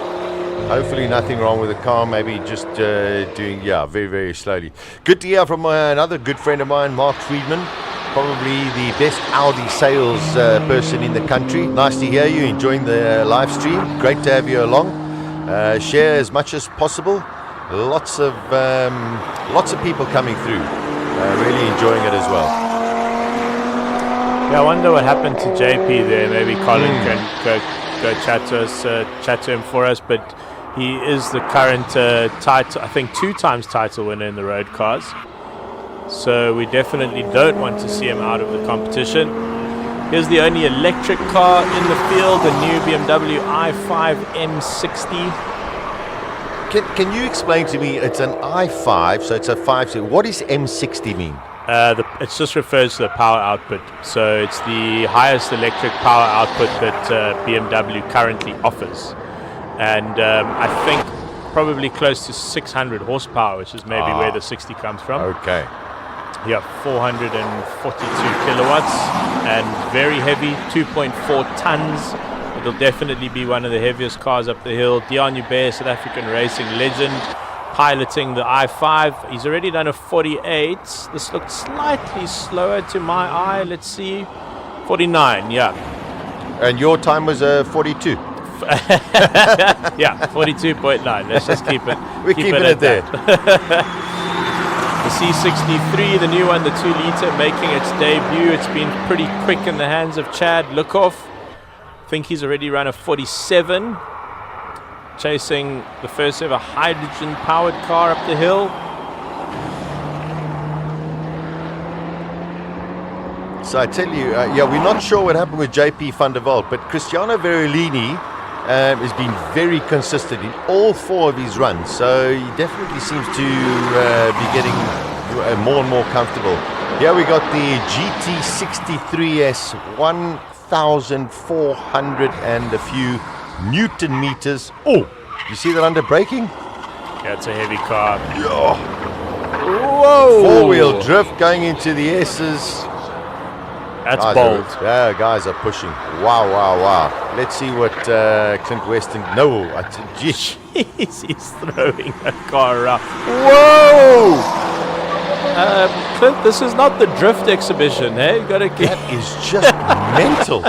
Hopefully nothing wrong with the car, maybe just doing, very, very slowly. Good to hear from another good friend of mine, Mark Friedman, probably the best Audi sales person in the country. Nice to hear you, enjoying the live stream. Great to have you along. Share as much as possible. Lots of people coming through, really enjoying it as well. Yeah, I wonder what happened to JP there. Maybe Colin can go chat to him for us. But He is the current title, I think 2 times title winner in the road cars. So we definitely don't want to see him out of the competition. Here's the only electric car in the field, the new BMW i5 M60. Can you explain to me, it's an i5, so it's a 5. What does M60 mean? It just refers to the power output. So it's the highest electric power output that BMW currently offers. And I think probably close to 600 horsepower, which is maybe where the 60 comes from. Okay. Yeah, 442 kilowatts and very heavy, 2.4 tons. It'll definitely be one of the heaviest cars up the hill. Dion Hubert, South African racing legend, piloting the i5. He's already done a 48. This looked slightly slower to my eye. Let's see. 49, yeah. And your time was 42. Yeah, 42.9. Let's just keep it. We're keeping it there. The C63, the new one, the 2-litre, making its debut. It's been pretty quick in the hands of Chad Lookoff. I think he's already run a 47, chasing the first ever hydrogen-powered car up the hill. So I tell you, we're not sure what happened with JP van der Walt, but Cristiano Verolini has been very consistent in all 4 of his runs. So he definitely seems to be getting more and more comfortable. Here we got the GT63S 1,400 and a few Newton meters. Oh, you see that under braking? Yeah, it's a heavy car. Yeah. Whoa! 4-wheel drift going into the S's. That's guys bold. Guys are pushing. Wow. Let's see what Clint Weston. No, Jeez, he's throwing that car around. Whoa! Clint, this is not the drift exhibition, hey? You gotta get. That is just mental.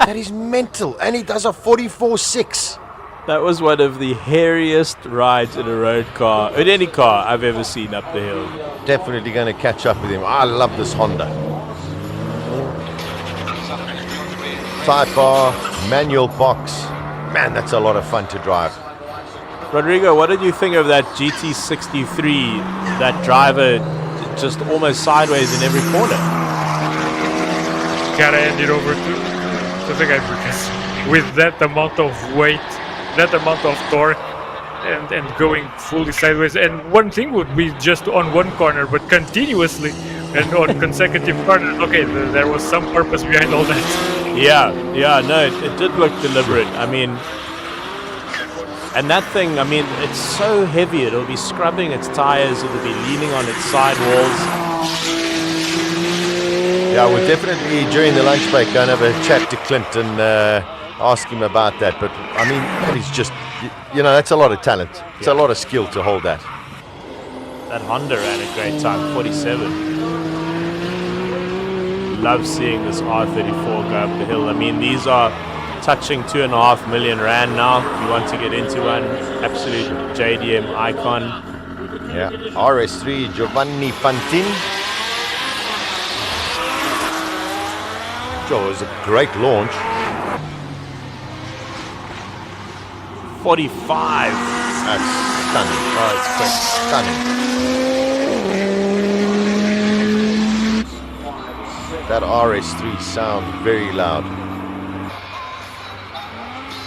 That is mental, and he does a 44.6. That was one of the hairiest rides in a road car, in any car I've ever seen up the hill. Definitely going to catch up with him. I love this Honda. Type R, manual box. Man, that's a lot of fun to drive. Rodrigo, what did you think of that GT63, that driver just almost sideways in every corner? Gotta hand it over to the guy, because with that amount of weight, that amount of torque, and going fully sideways, and one thing would be just on one corner, but continuously and on consecutive corners. Okay, there was some purpose behind all that. Yeah, no, it did look deliberate. I mean, and that thing, I mean, it's so heavy, it'll be scrubbing its tires, it'll be leaning on its sidewalls. Yeah, we'll definitely, during the lunch break, go and have a chat to Clint and ask him about that. But, I mean, that is just, that's a lot of talent. It's a lot of skill to hold that. That Honda ran a great time, 47. Love seeing this R34 go up the hill. I mean, these are touching 2.5 million rand now. If you want to get into one, absolute JDM icon. Yeah, RS3 Giovanni Fantin. Joe, it was a great launch. 45. That's stunning. Oh, it's quick. Stunning. That RS3 sounds very loud.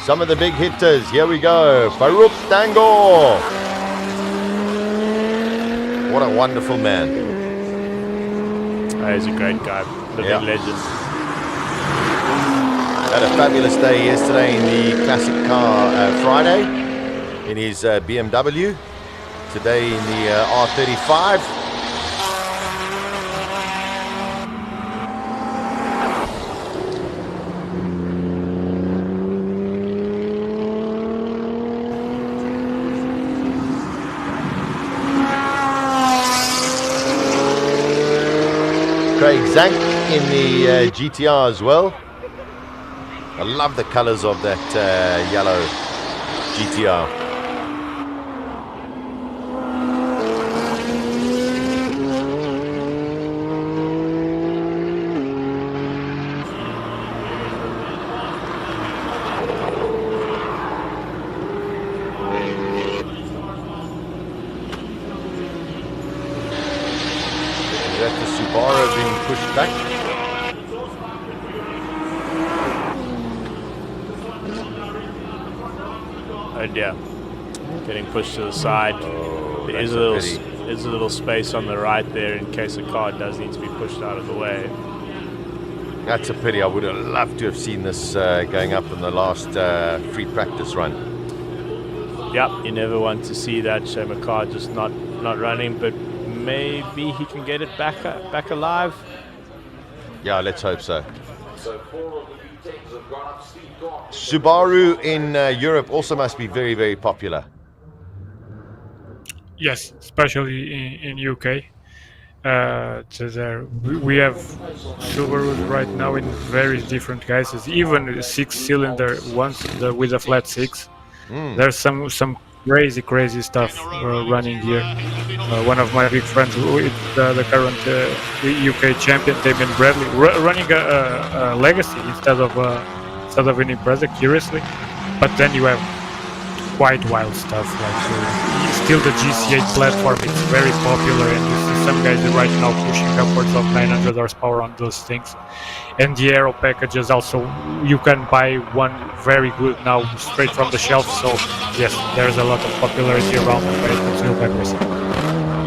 Some of the big hitters. Here we go. Farouk Tango. What a wonderful man. Oh, he's a great guy. Living legend. Had a fabulous day yesterday in the classic car Friday in his BMW. Today in the R35. Craig Zank in the GTR as well. I love the colors of that yellow GTR. Oh dear. Getting pushed to the side. There is a little space on the right there in case a car does need to be pushed out of the way. That's a pity. I would have loved to have seen this going up in the last free practice run. Yep, you never want to see that. Shame a car just not running, but maybe he can get it back alive. Yeah, let's hope so. Subaru in Europe also must be very, very popular. Yes, especially in UK. We have Subarus right now in very different guises, even 6-cylinder ones with a flat 6. There's some crazy stuff running here. One of my big friends, who is the current UK champion, Damien Bradley, running a Legacy instead of an Impreza, curiously. But then you have quite wild stuff, like still the GC8 platform. It's very popular, and you see some guys right now pushing upwards of 900 horsepower on those things. And the aero packages also, you can buy one very good now straight from the shelf. So yes, there's a lot of popularity around the place.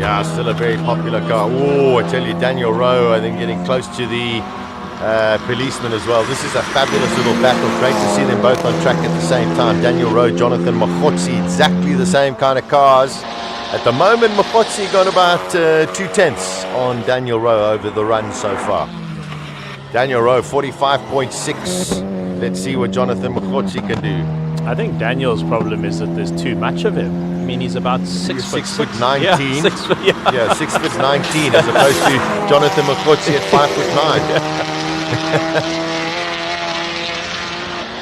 Yeah, still a very popular car. Oh, I tell you, Daniel Rowe, I think, getting close to the policeman as well. This is a fabulous little battle. Great to see them both on track at the same time. Daniel Rowe, Jonathan Mokgotsi, exactly the same kind of cars. At the moment, Mokgotsi got about 2/10 on Daniel Rowe over the run so far. Daniel Rowe, 45.6. Let's see what Jonathan Mokgotsi can do. I think Daniel's problem is that there's too much of him. I mean, he's about 6 foot 19. Yeah, 6 foot, yeah, 6 foot 19 as opposed to Jonathan Mokgotsi at 5 foot 9.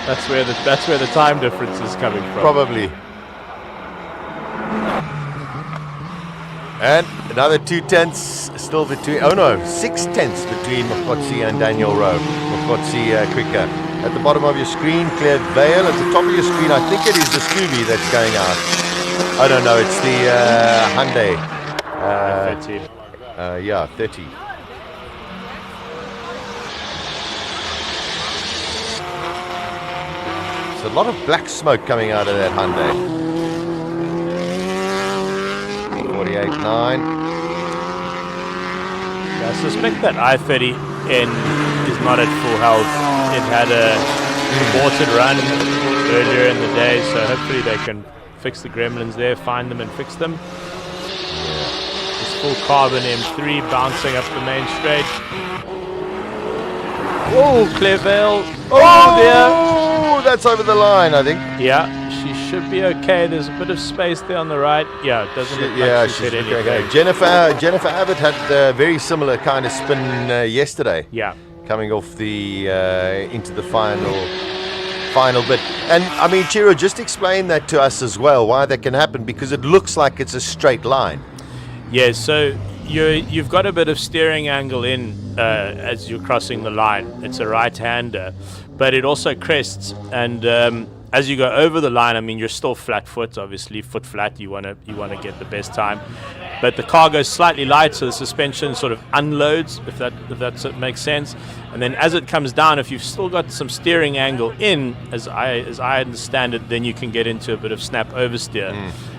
That's where the time difference is coming from. Probably. And another 2/10 still between. Oh no, 6/10 between Mokgotsi and Daniel Rowe. Mokgotsi quicker. At the bottom of your screen, cleared Vale. At the top of your screen, I think it is the Scooby that's going out. I don't know. It's the Hyundai. 30. Yeah, 30. There's a lot of black smoke coming out of that Hyundai. 48.9. I suspect that I-30N is not at full health. It had a aborted run earlier in the day, so hopefully they can fix the gremlins there, find them and fix them. This full carbon M3 bouncing up the main straight. Oh, Clearvale. Oh dear. That's over the line, I think. Yeah, she should be okay. There's a bit of space there on the right. Yeah, it doesn't look like she's hit anything. Okay. Jennifer Abbott had a very similar kind of spin yesterday. Yeah. Coming off the into the final bit. And I mean, Chiro, just explain that to us as well, why that can happen, because it looks like it's a straight line. Yeah, so you've got a bit of steering angle in as you're crossing the line. It's a right-hander, but it also crests, and as you go over the line, I mean, you're still flat foot, obviously foot flat. You want to get the best time, but the car goes slightly light, so the suspension sort of unloads, if that makes sense. And then as it comes down, if you've still got some steering angle in, as I understand it, then you can get into a bit of snap oversteer.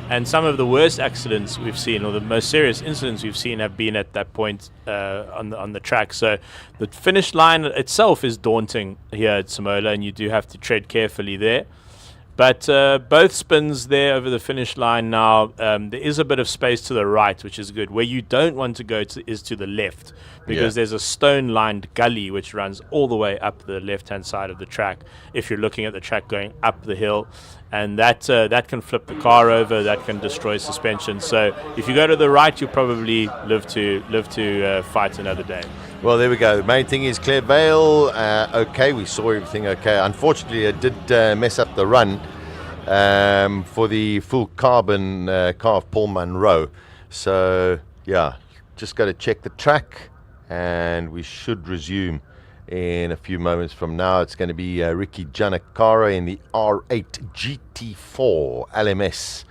And some of the worst accidents we've seen, or the most serious incidents we've seen, have been at that point on the track. So the finish line itself is daunting here at SIMOLA, and you do have to tread carefully there. But both spins there over the finish line now. There is a bit of space to the right, which is good. Where you don't want to go is to the left, because there's a stone-lined gully which runs all the way up the left-hand side of the track if you're looking at the track going up the hill. And that can flip the car over, that can destroy suspension. So if you go to the right, you'll probably live to fight another day. Well, there we go. The main thing is Claire Vale. Okay, we saw everything okay. Unfortunately, it did mess up the run for the full carbon car of Paul Munro. So, yeah, just got to check the track, and we should resume in a few moments from now. It's going to be Ricky Giannacara in the R8 GT4 LMS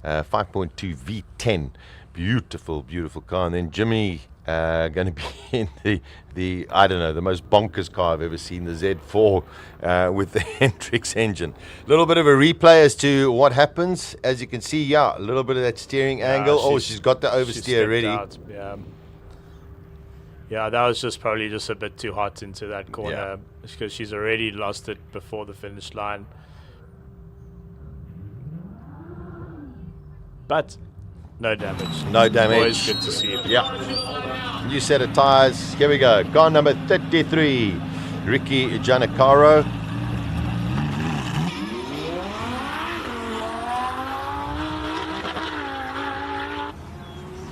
5.2 V10. Beautiful, beautiful car. And then Jimmy Going to be in the I don't know, the most bonkers car I've ever seen, the Z4 with the Hendrix engine. A little bit of a replay as to what happens. As you can see, yeah, a little bit of that steering angle. She's got the oversteer ready. Yeah, that was just probably just a bit too hot into that corner because she's already lost it before the finish line. But no damage. No damage. Always good to see. Yeah. New set of tyres. Here we go. Car number 33, Ricky Giannicaro.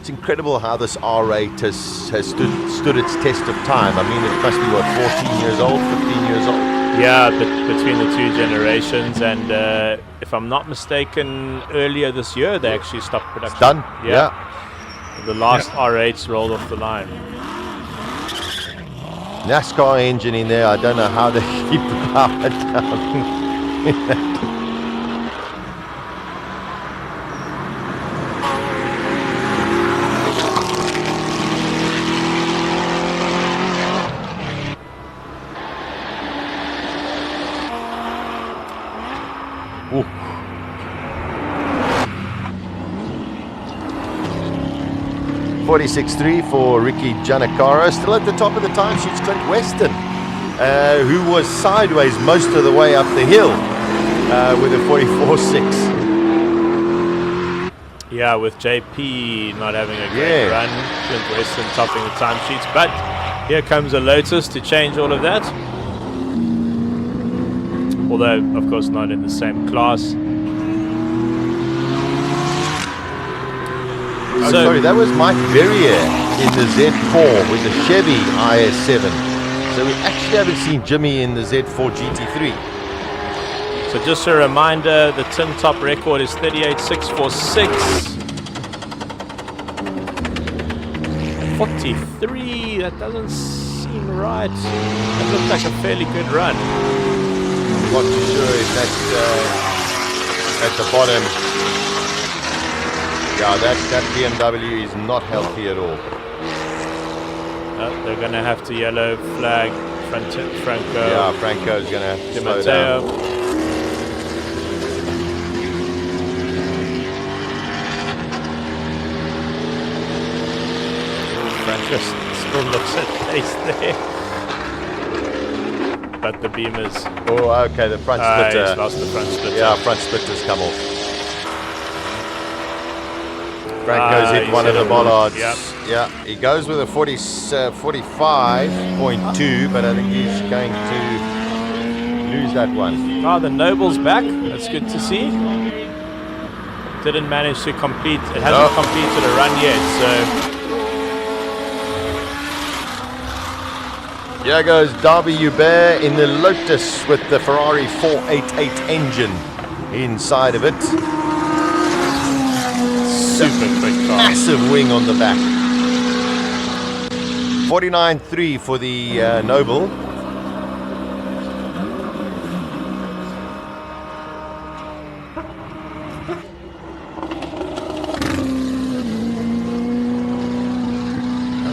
It's incredible how this R8 has stood its test of time. I mean, it must be, what, 14 years old, 15 years old? Yeah, between the two generations. And if I'm not mistaken, earlier this year, they actually stopped production. It's done? Yeah. The last R8s rolled off the line. NASCAR engine in there. I don't know how they keep the power down. 46.3 for Ricky Giannicaro. Still at the top of the timesheets, Clint Weston, who was sideways most of the way up the hill with a 44.6. Yeah, with JP not having a great run, Clint Weston topping the timesheets. But here comes a Lotus to change all of that. Although, of course, not in the same class. Oh, sorry, that was Mike Verrier in the Z4 with the Chevy IS7. So we actually haven't seen Jimmy in the Z4 GT3. So just a reminder, the tin top record is 38.646. 43, that doesn't seem right. That looks like a fairly good run. I'm not too sure if that's at the bottom. Yeah, that BMW is not healthy at all. They're going to have to yellow flag Franco. Yeah, Franco's going to have to slow down. Franco still looks at pace there. But the Beamer's... Oh, okay, the front splitter. He's lost the front splitter. Yeah, front splitter's come off. Franco's hit one of the bollards. Yep. Yeah, he goes with a 45.2, but I think he's going to lose that one. Oh, the Noble's back. That's good to see. Didn't manage to complete. It hasn't completed a run yet, so... Here goes Darby Hubert in the Lotus with the Ferrari 488 engine inside of it. Super quick car. Massive wing on the back. 49.3 for the Noble.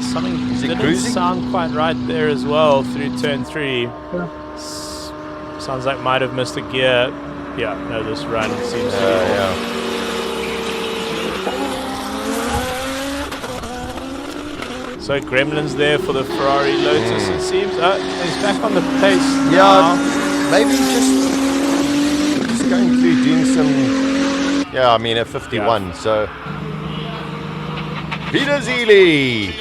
Something didn't sound quite right there as well through turn 3. Sounds like might have missed a gear. Yeah, no, this run seems to be So Gremlin's there for the Ferrari Lotus, it seems. He's back on the pace now. Maybe just going through doing some... Yeah, I mean at 51, so... Peter Zeely!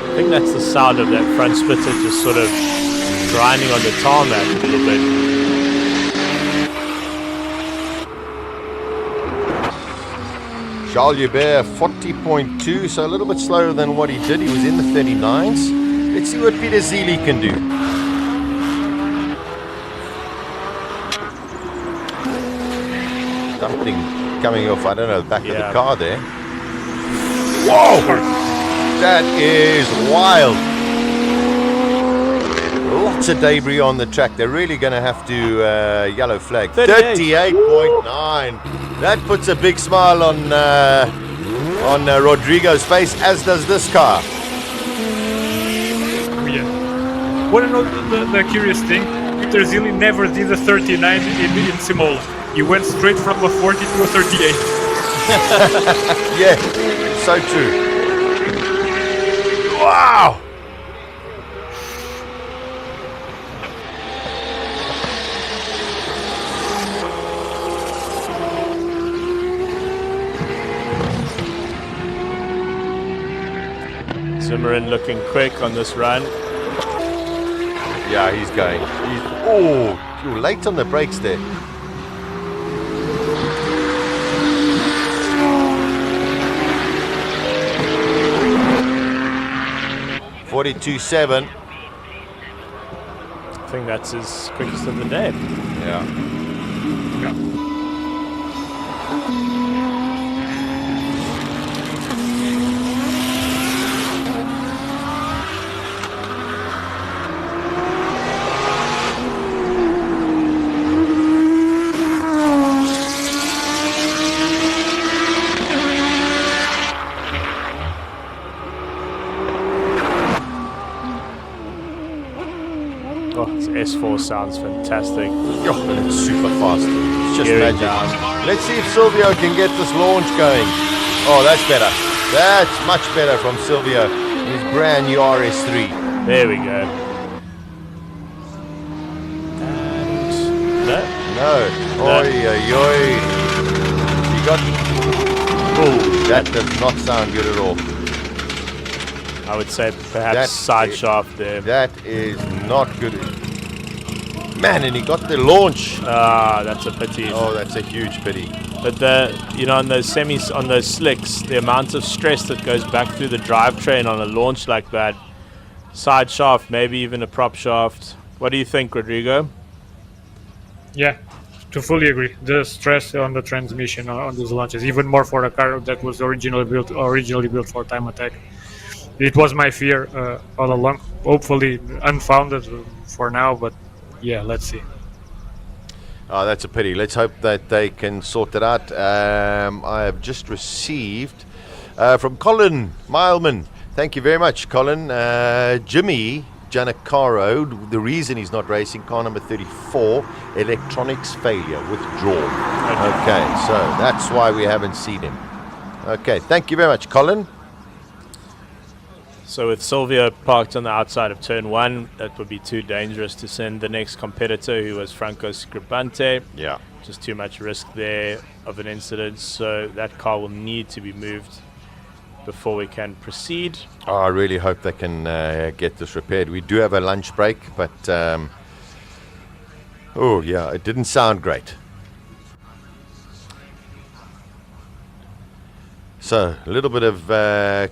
I think that's the sound of that front splitter just sort of grinding on the tarmac a little bit. Charles Hubert 40.2, so a little bit slower than what he did. He was in the 39s. Let's see what Peter Zeely can do. Something coming off, I don't know, the back of the car there. Whoa! That is wild. Lots of debris on the track. They're really going to have to yellow flag. 38. 38.9. That puts a big smile on Rodrigo's face, as does this car. Yeah. Want to know the curious thing? Peter Zilli never did a 39 in SIMOLA. He went straight from a 40 to a 38. Yeah, so true. Wow! Zimmerman looking quick on this run. Yeah, he's going. You're late on the brakes there. .42.7. I think that's his quickest of the day. Yeah. S4 sounds fantastic. And it's super fast. It's just Gearing magic. down. Let's see if Silvio can get this launch going. Oh, that's better. That's much better from Silvio. His brand new RS3. There we go. And no. Oi, oi, oi. You got... Oh, that does not sound good at all. I would say perhaps side shaft there. That is not good. Man, and he got the launch. Ah, that's a pity. Oh, that's a huge pity. But on those semis, on those slicks, the amount of stress that goes back through the drivetrain on a launch like that, side shaft, maybe even a prop shaft. What do you think, Rodrigo? Yeah, to fully agree. The stress on the transmission on these launches, even more for a car that was originally built for time attack. It was my fear all along. Hopefully unfounded for now, but yeah, let's see. Oh, that's a pity. Let's hope that they can sort it out. I have just received from Colin Mileman. Thank you very much, Colin. Jimmy Giannicaro, the reason he's not racing, car number 34, electronics failure, withdrawn. Okay, so that's why we haven't seen him. Okay, thank you very much, Colin. So with Silvio parked on the outside of turn 1, that would be too dangerous to send the next competitor, who was Franco Scribante. Yeah. Just too much risk there of an incident. So that car will need to be moved before we can proceed. Oh, I really hope they can get this repaired. We do have a lunch break, but oh yeah, it didn't sound great. So, a little bit of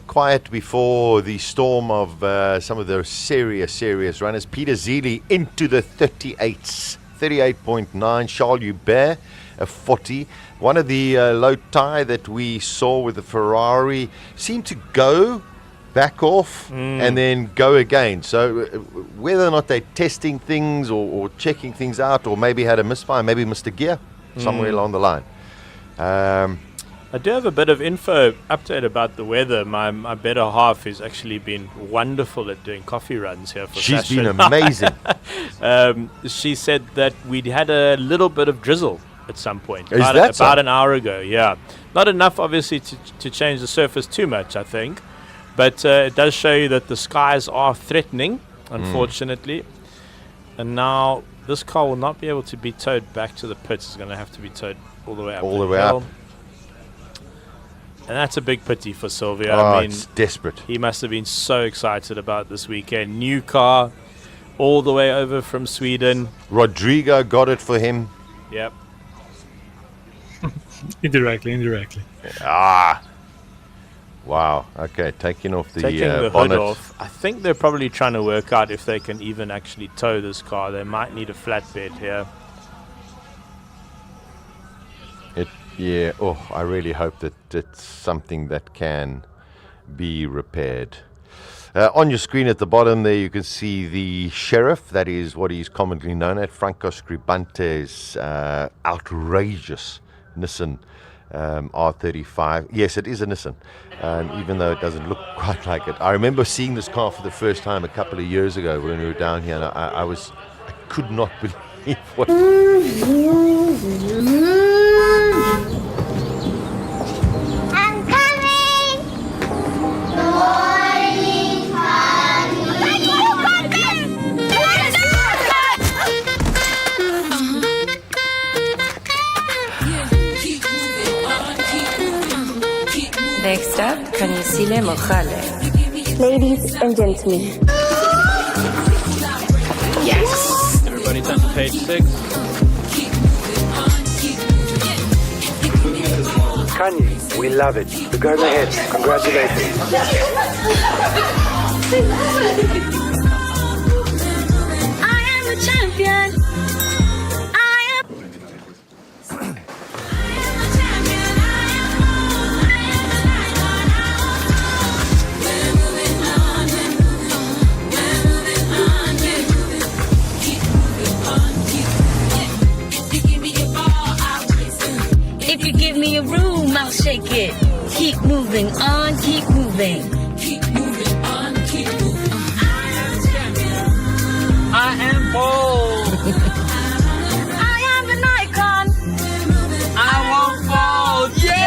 quiet before the storm of some of the serious runners. Peter Zilli into the 38s. 38.9. Charles Hubert, a 40. One of the low tie that we saw with the Ferrari seemed to go, back off, and then go again. So, whether or not they're testing things or checking things out, or maybe had a misfire, maybe missed a gear somewhere along the line. I do have a bit of info update about the weather. My better half has actually been wonderful at doing coffee runs here for She's Sasha. been amazing. She said that we'd had a little bit of drizzle at some point. Is that so? About an hour ago, yeah. Not enough, obviously, to change the surface too much, I think. But it does show you that the skies are threatening, unfortunately. And now this car will not be able to be towed back to the pits. It's going to have to be towed all the way up. All the way up. And that's a big pity for Silvio. Oh, I mean, it's desperate. He must have been so excited about this weekend. New car, all the way over from Sweden. Rodrigo got it for him. Yep. Indirectly. Ah. Wow. Okay, taking off the Taking the bonnet. hood off. I think they're probably trying to work out if they can even actually tow this car. They might need a flatbed here. Yeah, I really hope that it's something that can be repaired. On your screen at the bottom there, you can see the Sheriff. That is what he's commonly known as, Franco Scribante's outrageous Nissan R35. Yes, it is a Nissan, even though it doesn't look quite like it. I remember seeing this car for the first time a couple of years ago when we were down here, and I could not believe what. Next up, Kanisile Mokhale. Ladies and gentlemen. Yes! Everybody turn to page 6. Kanye, we love it. The girls ahead. Congratulations. I am a champion. If you give me a room, I'll shake it. Keep moving on, keep moving. Keep moving on, keep moving. I am bold. I am an icon. I won't fall. Yeah!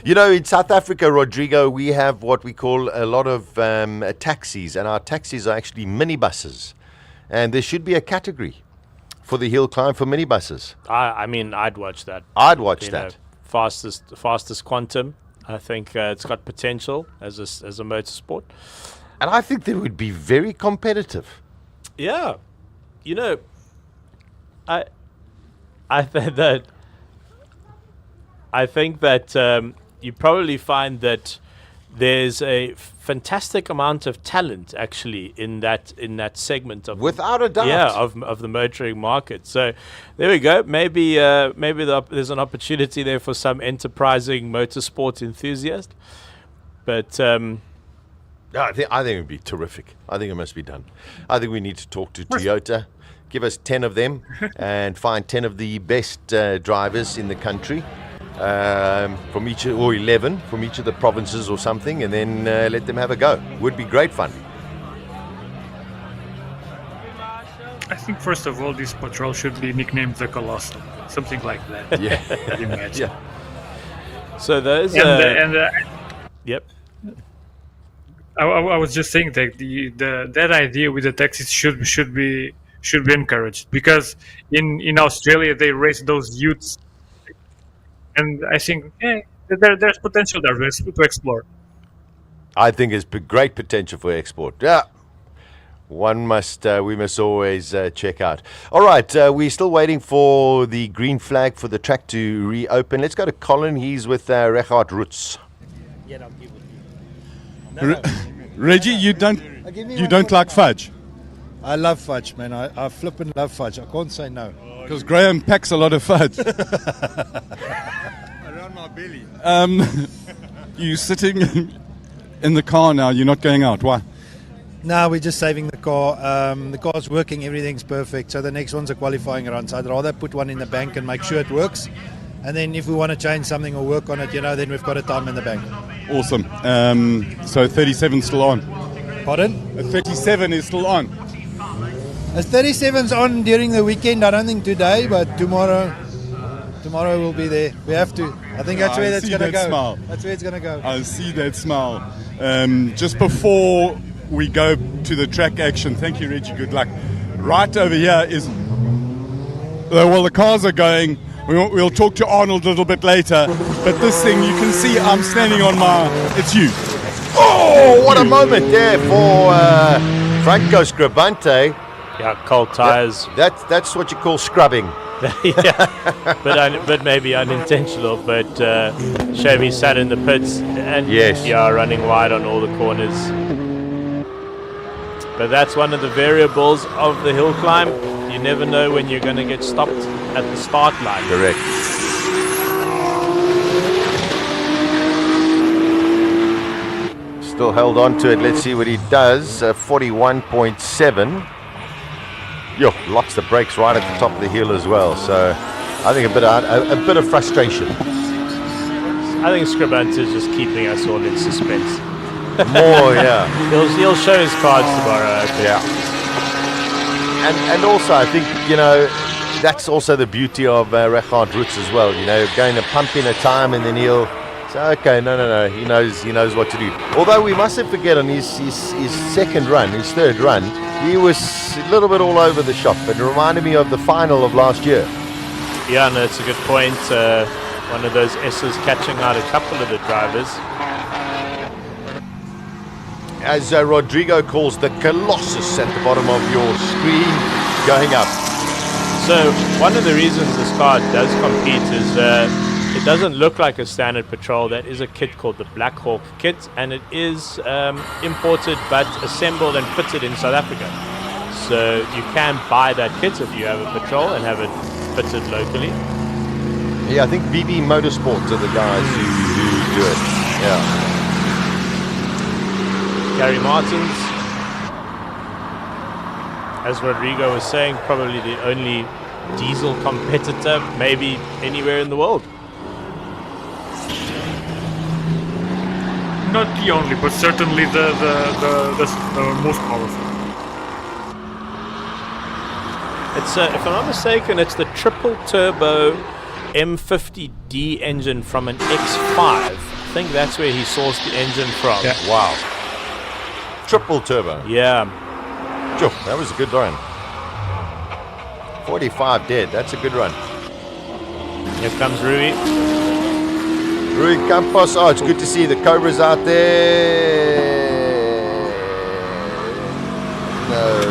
You know, in South Africa, Rodrigo, we have what we call a lot of taxis, and our taxis are actually minibuses. And there should be a category for the hill climb for minibuses. I mean, I'd watch that. I'd watch that. Fastest quantum. I think it's got potential as a motorsport. And I think they would be very competitive. Yeah. You know, I think that you probably find that there's a fantastic amount of talent actually in that segment of without a doubt of the motoring market. So there we go. Maybe there's an opportunity there for some enterprising motorsport enthusiast. But I think it would be terrific. I think it must be done. I think we need to talk to Toyota. Give us 10 of them and find 10 of the best drivers in the country. From each, or 11 from each of the provinces or something, and then let them have a go. Would be great fun. I think first of all, this patrol should be nicknamed the Colossal, something like that. Yeah, I'd imagine. Yeah. So those. Yep. I was just saying that that idea with the taxis should be encouraged, because in Australia they race those utes. And I think there's potential there to explore. I think there's great potential for export. Yeah, we must always check out. All right, we're still waiting for the green flag for the track to reopen. Let's go to Colin. He's with Regardt Roots. Reggie, you don't like fudge? I love fudge, man. I flippin' love fudge. I can't say no. Because Graham packs a lot of fudge. Around my belly. You sitting in the car now, you're not going out. Why? No, we're just saving the car. The car's working, everything's perfect. So the next one's a qualifying run. So I'd rather put one in the bank and make sure it works. And then if we want to change something or work on it, then we've got a time in the bank. Awesome. So 37's still on. Pardon? 37 is still on. 37's on during the weekend. I don't think today, but tomorrow we'll be there. We have to. I think that's where that's going to go. Smile. That's where it's going to go. I see that smile. Just before we go to the track action, thank you, Reggie. Good luck. Right over here is, well, the cars are going. We'll talk to Arnold a little bit later. But this thing, you can see I'm standing on it's you. Oh, what a moment there for Franco Scribante. Yeah, cold tires. That's what you call scrubbing. Yeah, but maybe unintentional. But shame he sat in the pits and yes, running wide on all the corners. But that's one of the variables of the hill climb. You never know when you're going to get stopped at the start line. Correct. Still held on to it. Let's see what he does. 41.7. Yo, locks the brakes right at the top of the hill as well. So I think a bit of frustration. I think Scribant is just keeping us all in suspense. More, yeah. He'll show his cards tomorrow. Okay. Yeah. And also, I think, that's also the beauty of Richard Roots as well. Going to pump in a time and then he'll say, okay, no. He knows what to do. Although we mustn't forget on his second run, his third run, he was a little bit all over the shop. It reminded me of the final of last year. Yeah, no, it's a good point. One of those S's catching out a couple of the drivers. As Rodrigo calls the Colossus at the bottom of your screen, going up. So one of the reasons this car does compete is it doesn't look like a standard patrol. That is a kit called the Black Hawk kit, and it is imported but assembled and fitted in South Africa. So you can buy that kit if you have a patrol and have it fitted locally. Yeah, I think BB Motorsports are the guys who do it. Yeah. Gary Martins, as Rodrigo was saying, probably the only diesel competitor maybe anywhere in the world. Not the only, but certainly the most powerful. It's if I'm not mistaken, it's the triple turbo M50D engine from an X5. I think that's where he sourced the engine from. Yeah. Wow. Triple turbo. Yeah. Sure, that was a good run. 45 dead. That's a good run. Here comes Rui. Rui Campos. Oh, it's good to see the Cobras out there. No.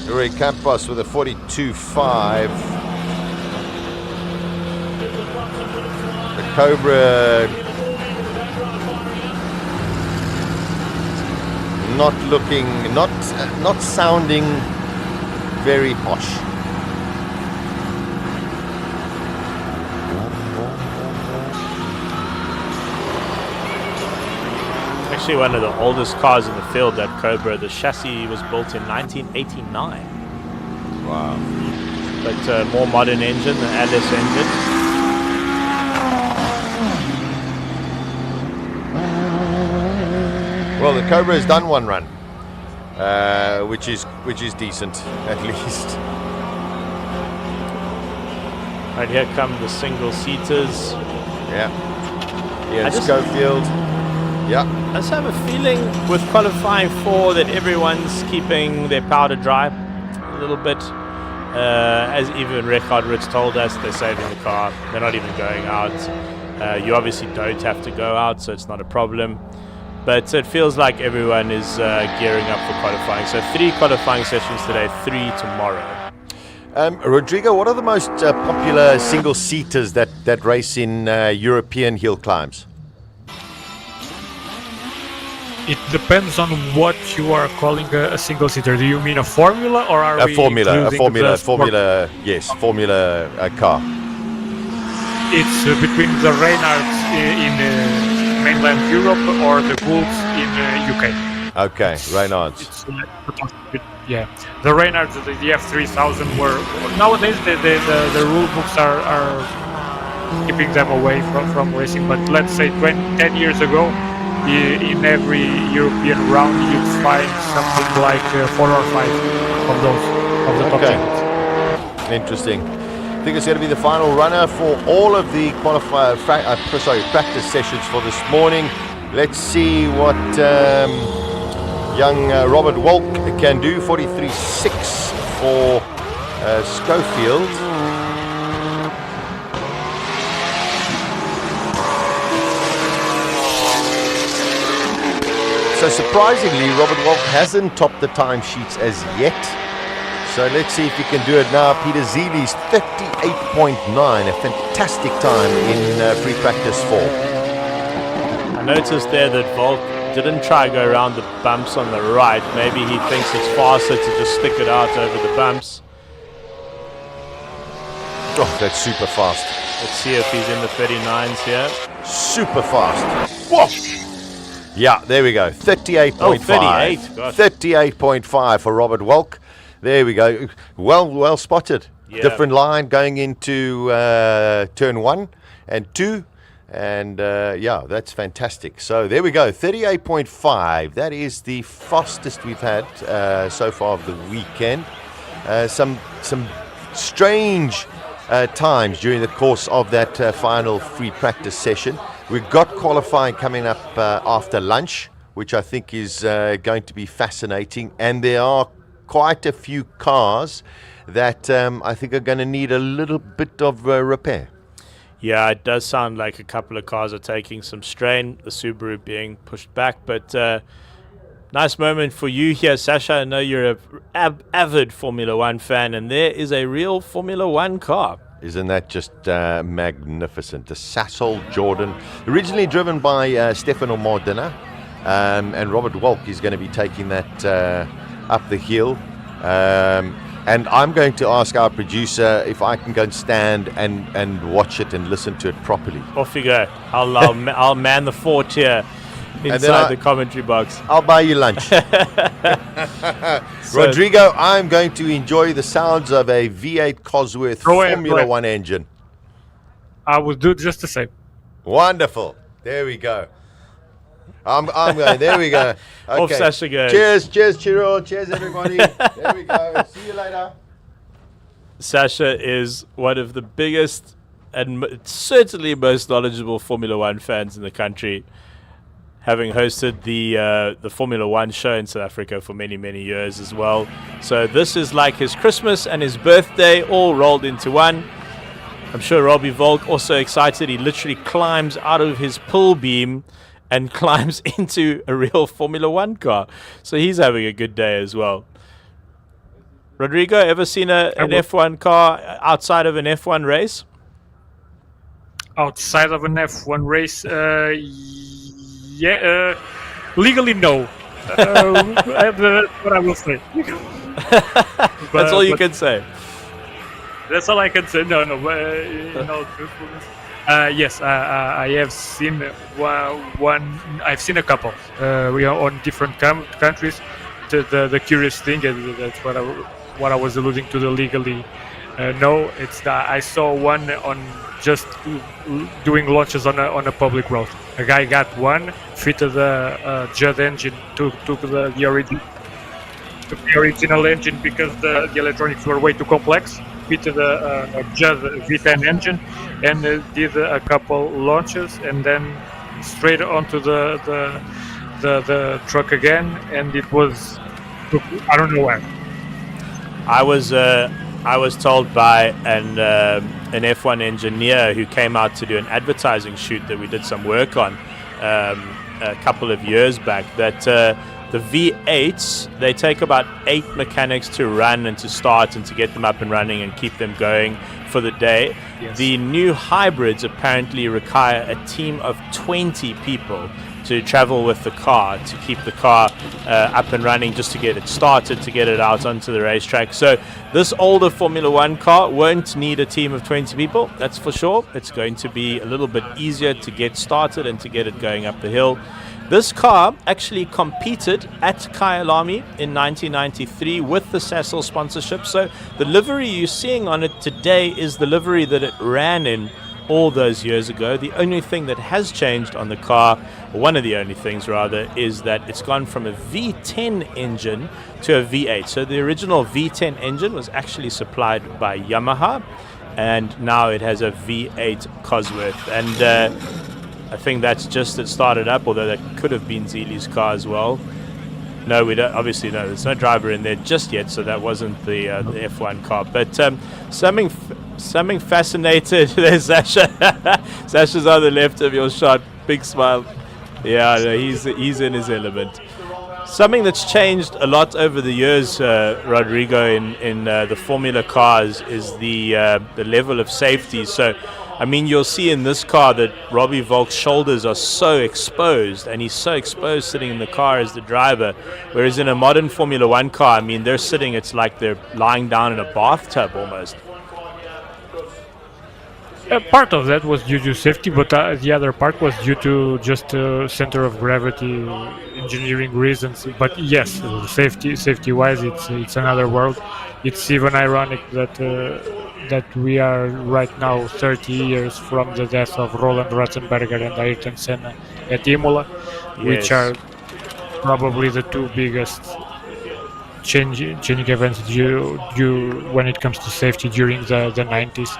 Rui Campos with a 42.5. The Cobra not sounding very posh. Actually one of the oldest cars in the field, that Cobra. The chassis was built in 1989. Wow. But more modern engine, the Alice engine. Well, the Cobra has done one run, which is decent, at least. Right, here come the single-seaters. Yeah. Yeah, Schofield. Yeah. I just have a feeling with qualifying 4 that everyone's keeping their powder dry a little bit. As even Richard Ritz told us, they're saving the car. They're not even going out. You obviously don't have to go out, so it's not a problem. But it feels like everyone is gearing up for qualifying. So 3 qualifying sessions today, 3 tomorrow. Rodrigo, what are the most popular single-seaters that race in European hill climbs? It depends on what you are calling a single-seater. Do you mean a Formula, or are we Formula yes, Formula car. It's between the Reynards in mainland Europe or the Wolves in UK. Okay, Reynards. Yeah, the Reynards, the F3000 were nowadays the rule books are keeping them away from racing. But let's say 10 years ago, in every European round you'd find something like 4 or 5 of those of the top tickets. Interesting. I think it's going to be the final runner for all of the practice sessions for this morning. Let's see what young Robert Wolk can do. 43.6 for Schofield. So surprisingly, Robert Wolf hasn't topped the timesheets as yet. So let's see if he can do it now. Peter Zeeley's 38.9, a fantastic time in free practice 4. I noticed there that Volk didn't try to go around the bumps on the right. Maybe he thinks it's faster to just stick it out over the bumps. Oh, that's super fast. Let's see if he's in the 39s here. Super fast. Whoa! Yeah, there we go. 38.5. Oh, 38. Gosh. 38.5 for Robert Welk. There we go. Well spotted. Yeah. Different line going into turn 1 and 2. And yeah, that's fantastic. So there we go. 38.5. That is the fastest we've had so far of the weekend. Some strange times during the course of that final free practice session. We've got qualifying coming up after lunch, which I think is going to be fascinating. And there are quite a few cars that I think are going to need a little bit of repair. Yeah, it does sound like a couple of cars are taking some strain, the Subaru being pushed back. But nice moment for you here, Sasha. I know you're an avid Formula One fan, and there is a real Formula One car. Isn't that just magnificent? The Sassel Jordan, originally driven by Stefano Modena, and Robert Wolk is going to be taking that up the hill. And I'm going to ask our producer if I can go and stand and watch it and listen to it properly. Off you go. I'll man the fort here inside the commentary box. I'll buy you lunch. Rodrigo, I'm going to enjoy the sounds of a V8 Cosworth Formula One engine. I will do just the same. Wonderful. There we go. I'm going. There we go. Okay. Off Sasha goes. Cheers, Chiro. Cheers, everybody. There we go. See you later. Sasha is one of the biggest and certainly most knowledgeable Formula One fans in the country, having hosted the Formula One show in South Africa for many, many years as well. So this is like his Christmas and his birthday all rolled into one. I'm sure Robbie Volk also excited. He literally climbs out of his pull beam and climbs into a real Formula One car. So he's having a good day as well. Rodrigo, ever seen an F1 car outside of an F1 race? Outside of an F1 race? Yeah, legally no. That's what I will say. That's all you can say. That's all I can say. No, truthfulness. Yes, I have seen one. I've seen a couple. We are on different countries. The curious thing, and that's what I was alluding to. The legally, no. It's I saw one on just doing launches on a public road. A guy got one, fitted the Judd engine, took the original engine because the electronics were way too complex. Fitted a Judd V10 engine and did a couple launches and then straight onto the truck again, and it was I don't know where. I was told by an F1 engineer who came out to do an advertising shoot that we did some work on a couple of years back that the V8s, they take about 8 mechanics to run and to start and to get them up and running and keep them going for the day. Yes. The new hybrids apparently require a team of 20 people to travel with the car, to keep the car up and running, just to get it started, to get it out onto the racetrack. So this older Formula One car won't need a team of 20 people, that's for sure. It's going to be a little bit easier to get started and to get it going up the hill. This car actually competed at Kyalami in 1993 with the Sassel sponsorship. So the livery you're seeing on it today is the livery that it ran in all those years ago. The only thing that has changed on the car, or one of the only things rather, is that it's gone from a V10 engine to a V8. So the original V10 engine was actually supplied by Yamaha, and now it has a V8 Cosworth. And I think that's just it started up, although that could have been Zeeley's car as well. No, we don't. Obviously, no. There's no driver in there just yet, so that wasn't the F1 car. But something fascinated. There's Sasha. Sasha's on the left of your shot. Big smile. Yeah, no, he's in his element. Something that's changed a lot over the years, Rodrigo, in the Formula cars is the level of safety. So, I mean, you'll see in this car that Robbie Volk's shoulders are so exposed, and he's so exposed sitting in the car as the driver. Whereas in a modern Formula One car, I mean, they're sitting, it's like they're lying down in a bathtub almost. Part of that was due to safety, but the other part was due to just center of gravity engineering reasons. But yes, safety-wise, it's another world. It's even ironic that we are right now 30 years from the death of Roland Ratzenberger and Ayrton Senna at Imola, which are probably the two biggest changing events due when it comes to safety during the 90s.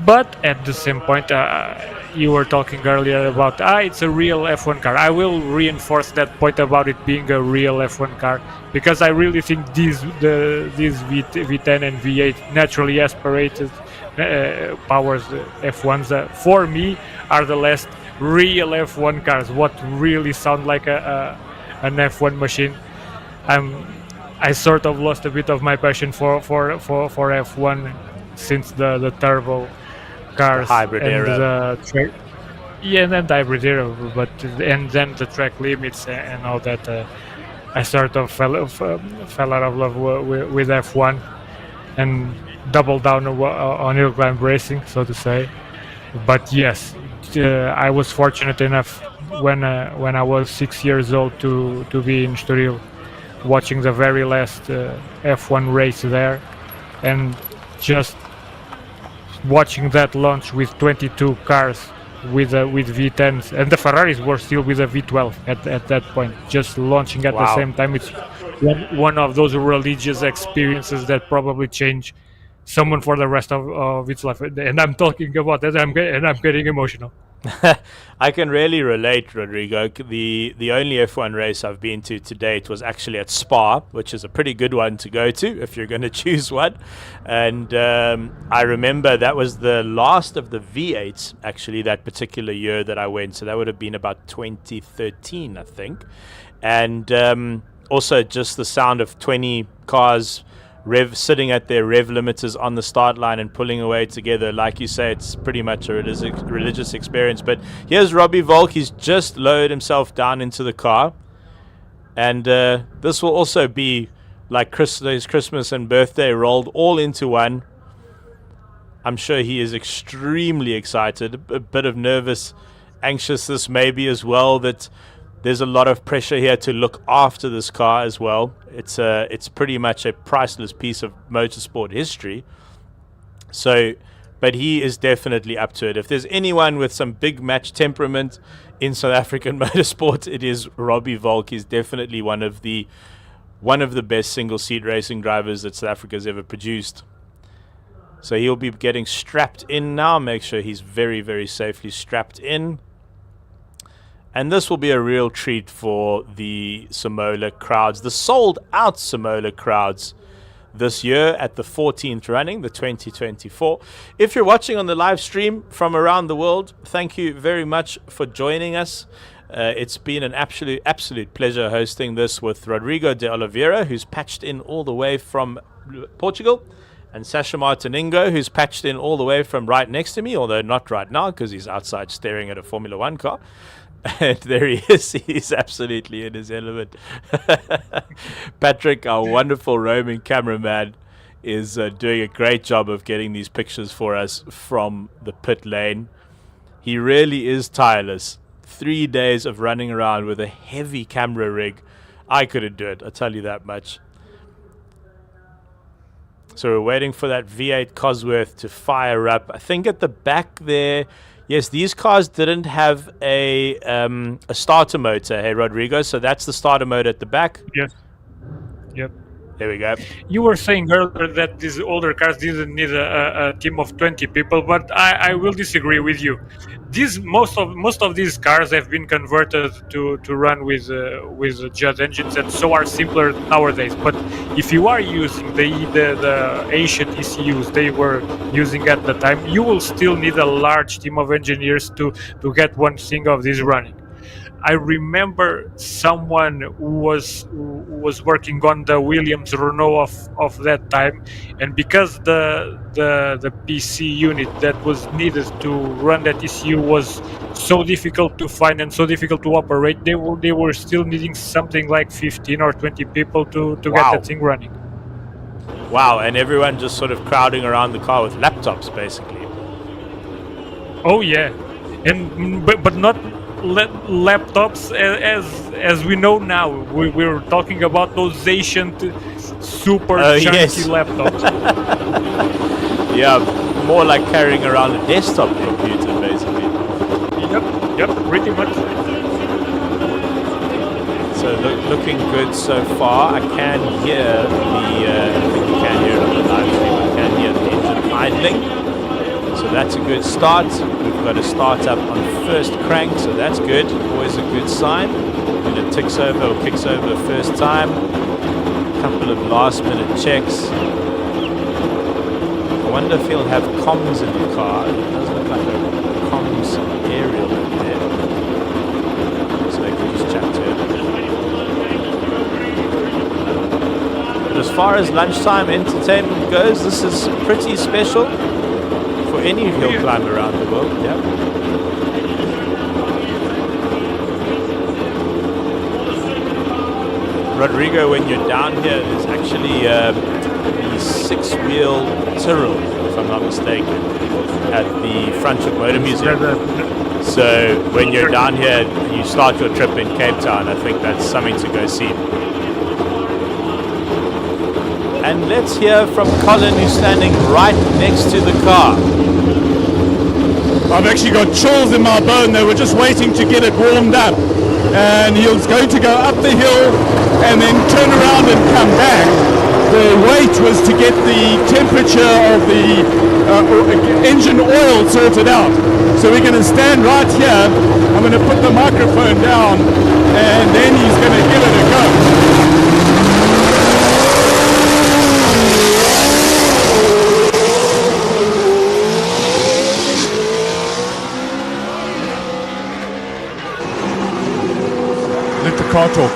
But at the same point, you were talking earlier about it's a real F1 car. I will reinforce that point about it being a real F1 car, because I really think these V10 and V8 naturally aspirated powers F1s for me are the last real F1 cars. What really sound like an F1 machine. I sort of lost a bit of my passion for F1 since the turbo cars, the hybrid era. And then the hybrid era, and then the track limits and all that. I sort of fell out of love with F1 and doubled down on hillclimb racing, so to say. But yes, I was fortunate enough when I was 6 years old to be in Estoril, watching the very last F1 race there, and just watching that launch with 22 cars with V10s, and the Ferraris were still with a V12 at that point, just launching at the same time. It's one of those religious experiences that probably change someone for the rest of its life. And I'm talking about that, and I'm getting emotional. I can really relate, Rodrigo. The only F1 race I've been to date was actually at Spa, which is a pretty good one to go to if you're going to choose one. And I remember that was the last of the V8s, actually, that particular year that I went. So that would have been about 2013, I think. And also just the sound of 20 cars sitting at their rev limiters on the start line and pulling away together. Like you say, it's pretty much a religious experience. But here's Robbie Volk. He's just lowered himself down into the car. And this will also be like his Christmas and birthday rolled all into one. I'm sure he is extremely excited, a bit of nervous anxiousness maybe as well, that there's a lot of pressure here to look after this car as well. It's pretty much a priceless piece of motorsport history. So, but he is definitely up to it. If there's anyone with some big match temperament in South African motorsport, it is Robbie Volk. He's definitely one of the best single-seat racing drivers that South Africa's ever produced. So he'll be getting strapped in now. Make sure he's very, very safely strapped in. And this will be a real treat for the SIMOLA crowds, the sold-out SIMOLA crowds this year at the 14th running, the 2024. If you're watching on the live stream from around the world, thank you very much for joining us. It's been an absolute pleasure hosting this with Rodrigo de Oliveira, who's patched in all the way from Portugal, and Sasha Martiningo, who's patched in all the way from right next to me, although not right now because he's outside staring at a Formula One car. And there he is. He's absolutely in his element. Patrick, our wonderful roaming cameraman, is doing a great job of getting these pictures for us from the pit lane. He really is tireless. 3 days of running around with a heavy camera rig. I couldn't do it, I'll tell you that much. So we're waiting for that V8 Cosworth to fire up. I think at the back there, yes, these cars didn't have a starter motor, hey, Rodrigo? So that's the starter motor at the back? Yes. Yep. There we go. You were saying earlier that these older cars didn't need a team of 20 people, but I will disagree with you. Most of these cars have been converted to run with jet engines, and so are simpler nowadays. But if you are using the ancient ECUs they were using at the time, you will still need a large team of engineers to get one thing of this running. I remember someone who was working on the Williams Renault of that time, and because the PC unit that was needed to run that ECU was so difficult to find and so difficult to operate, they were still needing something like 15 or 20 people to get that thing running. Wow, and everyone just sort of crowding around the car with laptops, basically. Oh yeah, and but not laptops as we know now. We're talking about those ancient, super chunky laptops. Yeah, more like carrying around a desktop computer, basically. Yep, pretty much. So looking good so far. I can hear I think you can hear it on the live stream. I can hear the engine idling. So that's a good start. We've got a start up on first crank, so that's good. Always a good sign. When it ticks over or kicks over the first time. A couple of last minute checks. I wonder if he'll have comms in the car. It doesn't look like a comms aerial in there. So they can just chat to him. But as far as lunchtime entertainment goes, this is pretty special. For any hill climb around the world, yeah. Rodrigo, when you're down here, there's actually the 6-wheel Tyrrell, if I'm not mistaken, at the Franschhoek Motor Museum. So when you're down here, you start your trip in Cape Town. I think that's something to go see. And let's hear from Colin, who's standing right next to the car. I've actually got chills in my bone. They were just waiting to get it warmed up. And he was going to go up the hill and then turn around and come back. The wait was to get the temperature of the engine oil sorted out. So we're going to stand right here. I'm going to put the microphone down and then he's going to give it a go. Car talk.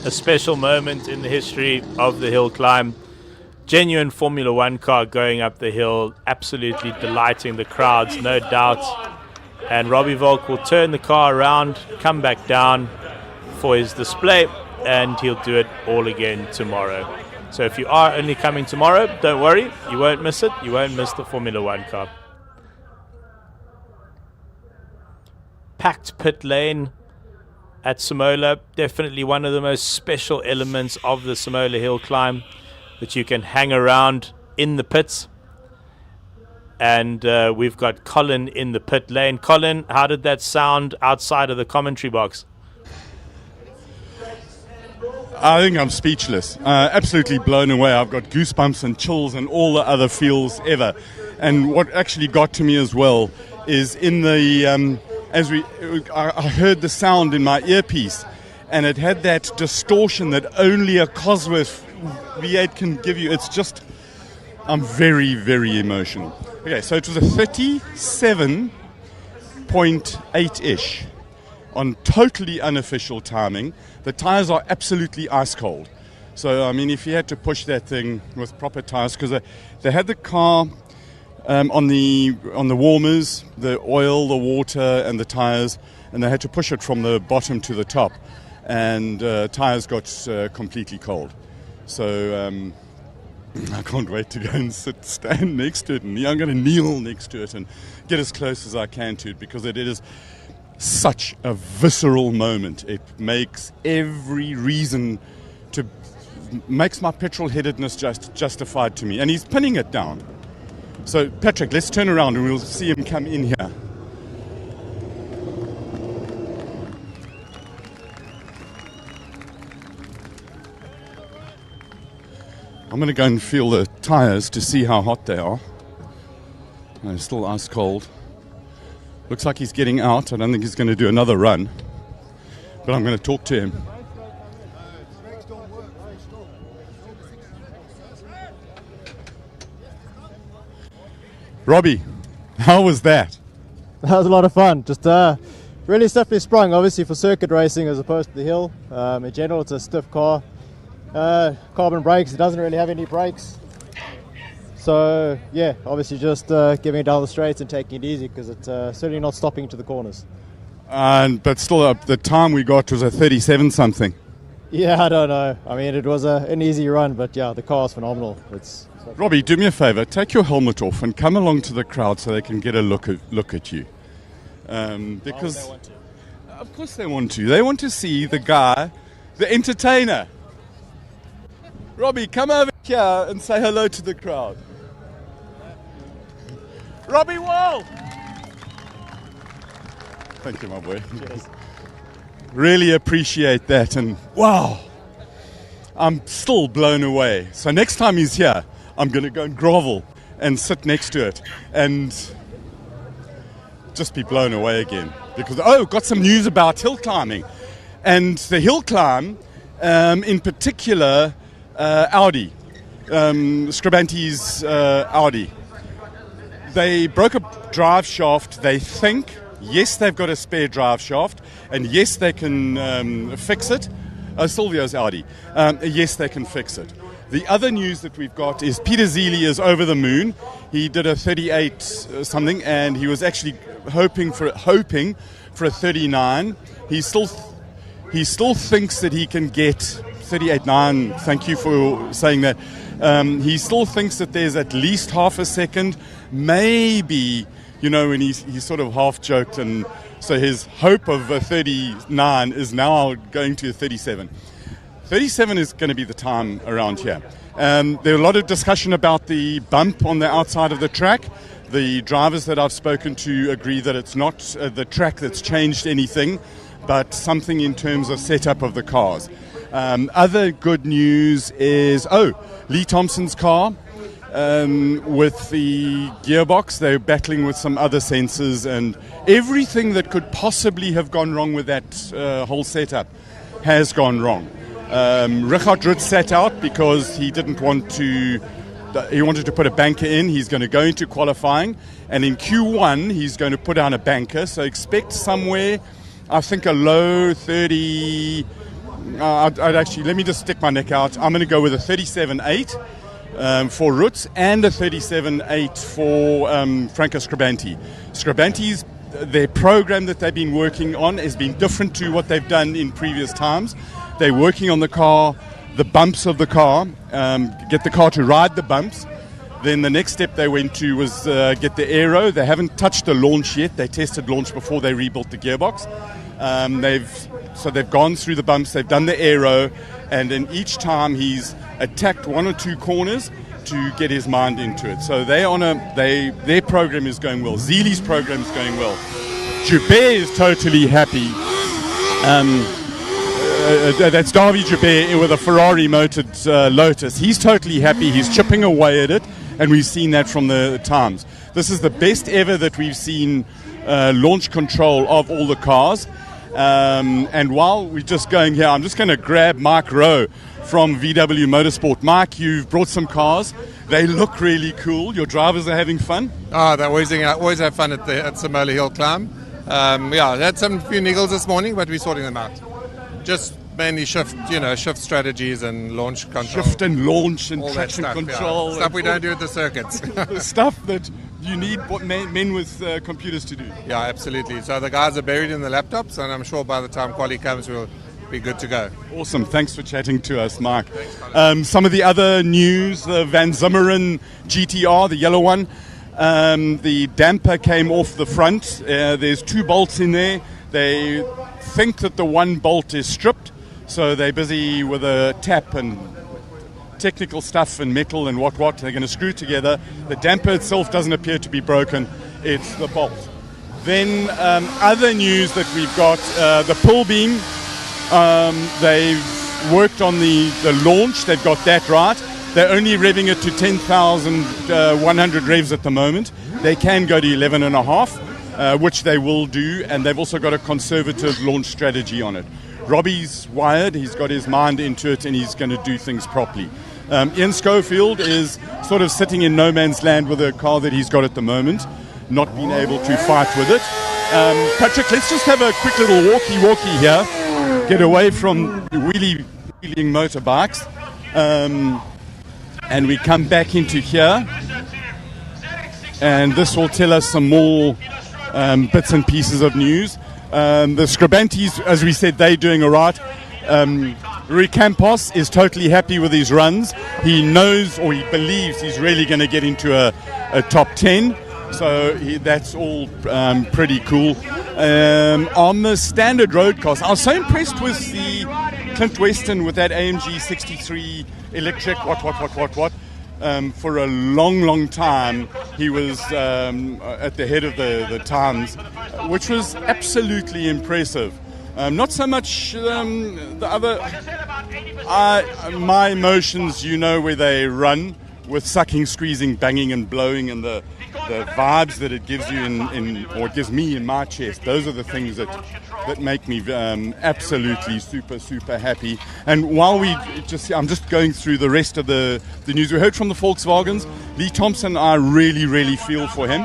A special moment in the history of the hill climb. Genuine Formula One car going up the hill, absolutely delighting the crowds, no doubt. And Robbie Volk will turn the car around, come back down for his display, and he'll do it all again tomorrow. So if you are only coming tomorrow, don't worry, you won't miss it. You won't miss the Formula One car. Packed pit lane at SIMOLA, definitely one of the most special elements of the SIMOLA Hill Climb, that you can hang around in the pits. And we've got Colin in the pit lane. Colin, how did that sound outside of the commentary box? I think I'm speechless, absolutely blown away. I've got goosebumps and chills and all the other feels ever. And what actually got to me as well is in the I heard the sound in my earpiece, and it had that distortion that only a Cosworth V8 can give you. It's just, I'm very, very emotional. Okay, so it was a 37.8-ish on totally unofficial timing. The tires are absolutely ice cold. So, I mean, if you had to push that thing with proper tires, because they had the car on the warmers, the oil, the water, and the tires, and they had to push it from the bottom to the top, and tires got completely cold. So I can't wait to go and stand next to it, and I'm going to kneel next to it and get as close as I can to it, because it is such a visceral moment. It makes every reason to makes my petrol-headedness justified to me. And he's pinning it down. So, Patrick, let's turn around and we'll see him come in here. I'm going to go and feel the tyres to see how hot they are. They're still ice cold. Looks like he's getting out. I don't think he's going to do another run. But I'm going to talk to him. Robbie, how was that? That was a lot of fun. Just really stiffly sprung, obviously for circuit racing as opposed to the hill. In general, it's a stiff car. Carbon brakes, it doesn't really have any brakes. So yeah, obviously just giving it down the straights and taking it easy because it's certainly not stopping to the corners. But still, the time we got was a 37 something. Yeah, I don't know. I mean, it was an easy run, but yeah, the car's phenomenal. Robbie, do me a favor, take your helmet off and come along to the crowd so they can get a look at you. Because of course they want to. They want to see the guy, the entertainer. Robbie, come over here and say hello to the crowd. Robbie Wall! Thank you, my boy. Cheers. Really appreciate that, and wow, I'm still blown away. So next time he's here, I'm going to go and grovel and sit next to it and just be blown away again. Because, got some news about hill climbing. And the hill climb, in particular, Audi, Scribanti's Audi. They broke a drive shaft, they think. Yes, they've got a spare drive shaft, and yes, they can fix it. Silvio's Audi. Yes, they can fix it. The other news that we've got is Peter Zeely is over the moon. He did a 38 something, and he was actually hoping for a 39. He still thinks that he can get 38.9. Thank you for saying that. He still thinks that there's at least half a second, maybe. You know, when he sort of half joked, and so his hope of a 39 is now going to a 37. 37 is going to be the time around here. There are a lot of discussion about the bump on the outside of the track. The drivers that I've spoken to agree that it's not the track that's changed anything, but something in terms of setup of the cars. Other good news is, Lee Thompson's car. With the gearbox, they're battling with some other sensors, and everything that could possibly have gone wrong with that whole setup has gone wrong. Richard Rutz sat out because he didn't want to. He wanted to put a banker in. He's going to go into qualifying, and in Q1 he's going to put down a banker. So expect somewhere, I think, a low 30. I'd actually, let me just stick my neck out. I'm going to go with a 37.8. For Rutz and a 37.8 for Franco Scribanti. Scribanti's, their program that they've been working on has been different to what they've done in previous times. They're working on the car, the bumps of the car, get the car to ride the bumps. Then the next step they went to was get the aero. They haven't touched the launch yet. They tested launch before they rebuilt the gearbox. They've gone through the bumps, they've done the aero, and in each time he's attacked one or two corners to get his mind into it. So their program is going well. Zeely's program is going well. Joubert is totally happy. That's Davy Joubert with a Ferrari motored Lotus. He's totally happy. He's chipping away at it, and we've seen that from the times. This is the best ever that we've seen launch control of all the cars. And while we're just going here, I'm just going to grab Mike Rowe from VW Motorsport. Mike, you've brought some cars. They look really cool. Your drivers are having fun? They're always have fun at SIMOLA HillClimb. I had some few niggles this morning, but we're sorting them out. Just mainly shift strategies and launch control. Shift and launch and all traction that stuff, control. Stuff we don't do at the circuits. The stuff that you need men with computers to do. Yeah, absolutely. So the guys are buried in the laptops, and I'm sure by the time quali comes, we'll be good to go. Awesome. Thanks for chatting to us, Mark. Some of the other news, the Van Zimmeren GTR, the yellow one, the damper came off the front. There's 2 bolts in there. They think that the one bolt is stripped, so they're busy with a tap and technical stuff and metal and what. They're going to screw together. The damper itself doesn't appear to be broken. It's the bolt. Then other news that we've got, the pull beam, they've worked on the launch. They've got that right. They're only revving it to 10,100 revs at the moment. They can go to 11.5, which they will do, and they've also got a conservative launch strategy on it. Robbie's wired, he's got his mind into it, and he's going to do things properly. Ian Schofield is sort of sitting in no man's land with a car that he's got at the moment, not being able to fight with it. Patrick, let's just have a quick little walkie here, get away from wheeling motorbikes, and we come back into here, and this will tell us some more bits and pieces of news. The Scribantes, as we said, they're doing all right. Rui Campos is totally happy with his runs. He knows, or he believes, he's really going to get into a top 10. So that's all pretty cool. On the standard road cars, I was so impressed with the Clint Weston with that AMG 63 electric, for a long time he was at the head of the times, which was absolutely impressive. Not so much the other. My emotions, where they run with sucking, squeezing, banging and blowing, and the vibes that it gives you or it gives me in my chest. Those are the things that make me absolutely super happy. And while I'm just going through the rest of the news. We heard from the Volkswagens. Lee Thompson, I really feel for him.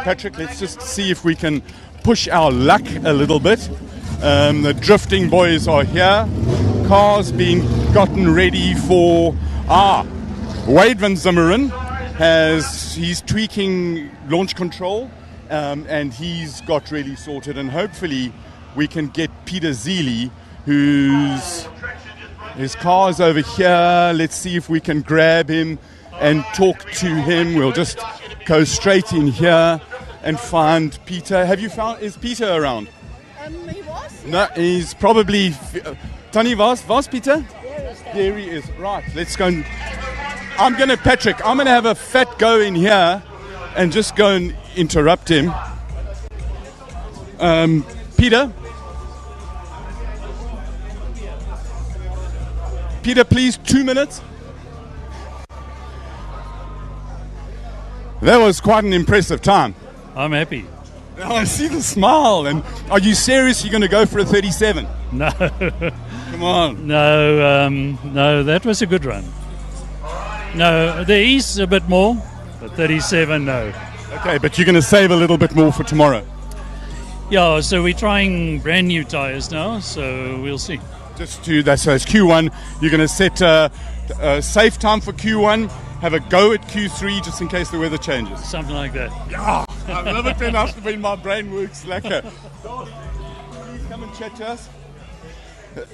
Patrick, let's just see if we can push our luck a little bit. The drifting boys are here. Cars being gotten ready for Wade van Zimmeren. He's tweaking launch control, and he's got really sorted, and hopefully we can get Peter Zeely, his car's over here. Let's see if we can grab him and talk to him. We'll just go straight in here and find Peter. Is Peter around? He was. No, he's probably Tony was Peter? There he is. Right, let's go. Patrick, I'm going to have a fat go in here and just go and interrupt him. Peter, please, 2 minutes. That was quite an impressive time. I'm happy. Oh, I see the smile. And are you serious? You're going to go for a 37? No. Come on. No, that was a good run. No, there is a bit more, but 37, no. Okay, but you're going to save a little bit more for tomorrow. Yeah, so we're trying brand new tires now, so we'll see. So it's Q1. You're going to set a safe time for Q1, have a go at Q3 just in case the weather changes. Something like that. Yeah, I love it when my brain works lekker. Please come and chat to us.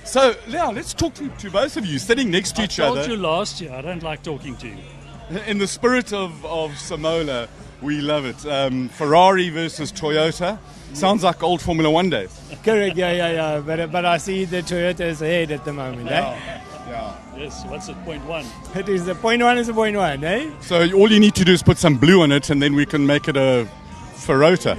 So, Leo, let's talk to both of you sitting next to each other. I told you last year, I don't like talking to you. In the spirit of SIMOLA, we love it. Ferrari versus Toyota. Sounds like old Formula 1 days. Correct, yeah. But I see the Toyota is ahead at the moment, Yeah. Yes, what's it, 0.1? It is the 0.1 is a 0.1, eh? So all you need to do is put some blue on it, and then we can make it a Ferrota.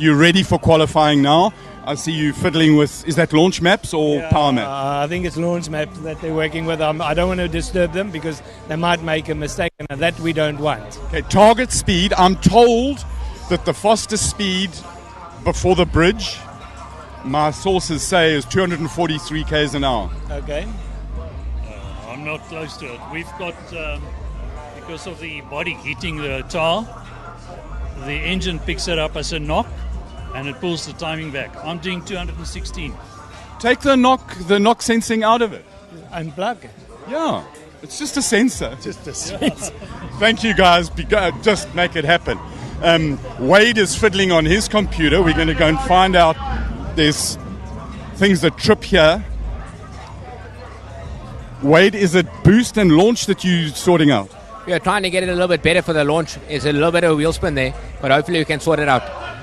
You ready for qualifying now? I see you fiddling with, is that launch maps or power maps? I think it's launch maps that they're working with. I don't want to disturb them because they might make a mistake, and that we don't want. Okay, target speed. I'm told that the fastest speed before the bridge, my sources say, is 243 k's an hour. Okay. I'm not close to it. We've got, because of the body hitting the tar, the engine picks it up as a knock, and it pulls the timing back. I'm doing 216. Take the knock sensing out of it. Unplug it. Yeah, it's just a sensor. Just a sensor. Thank you, guys. Just make it happen. Wade is fiddling on his computer. We're going to go and find out. There's things that trip here. Wade, is it boost and launch that you're sorting out? We are trying to get it a little bit better for the launch. There's a little bit of wheel spin there, but hopefully we can sort it out.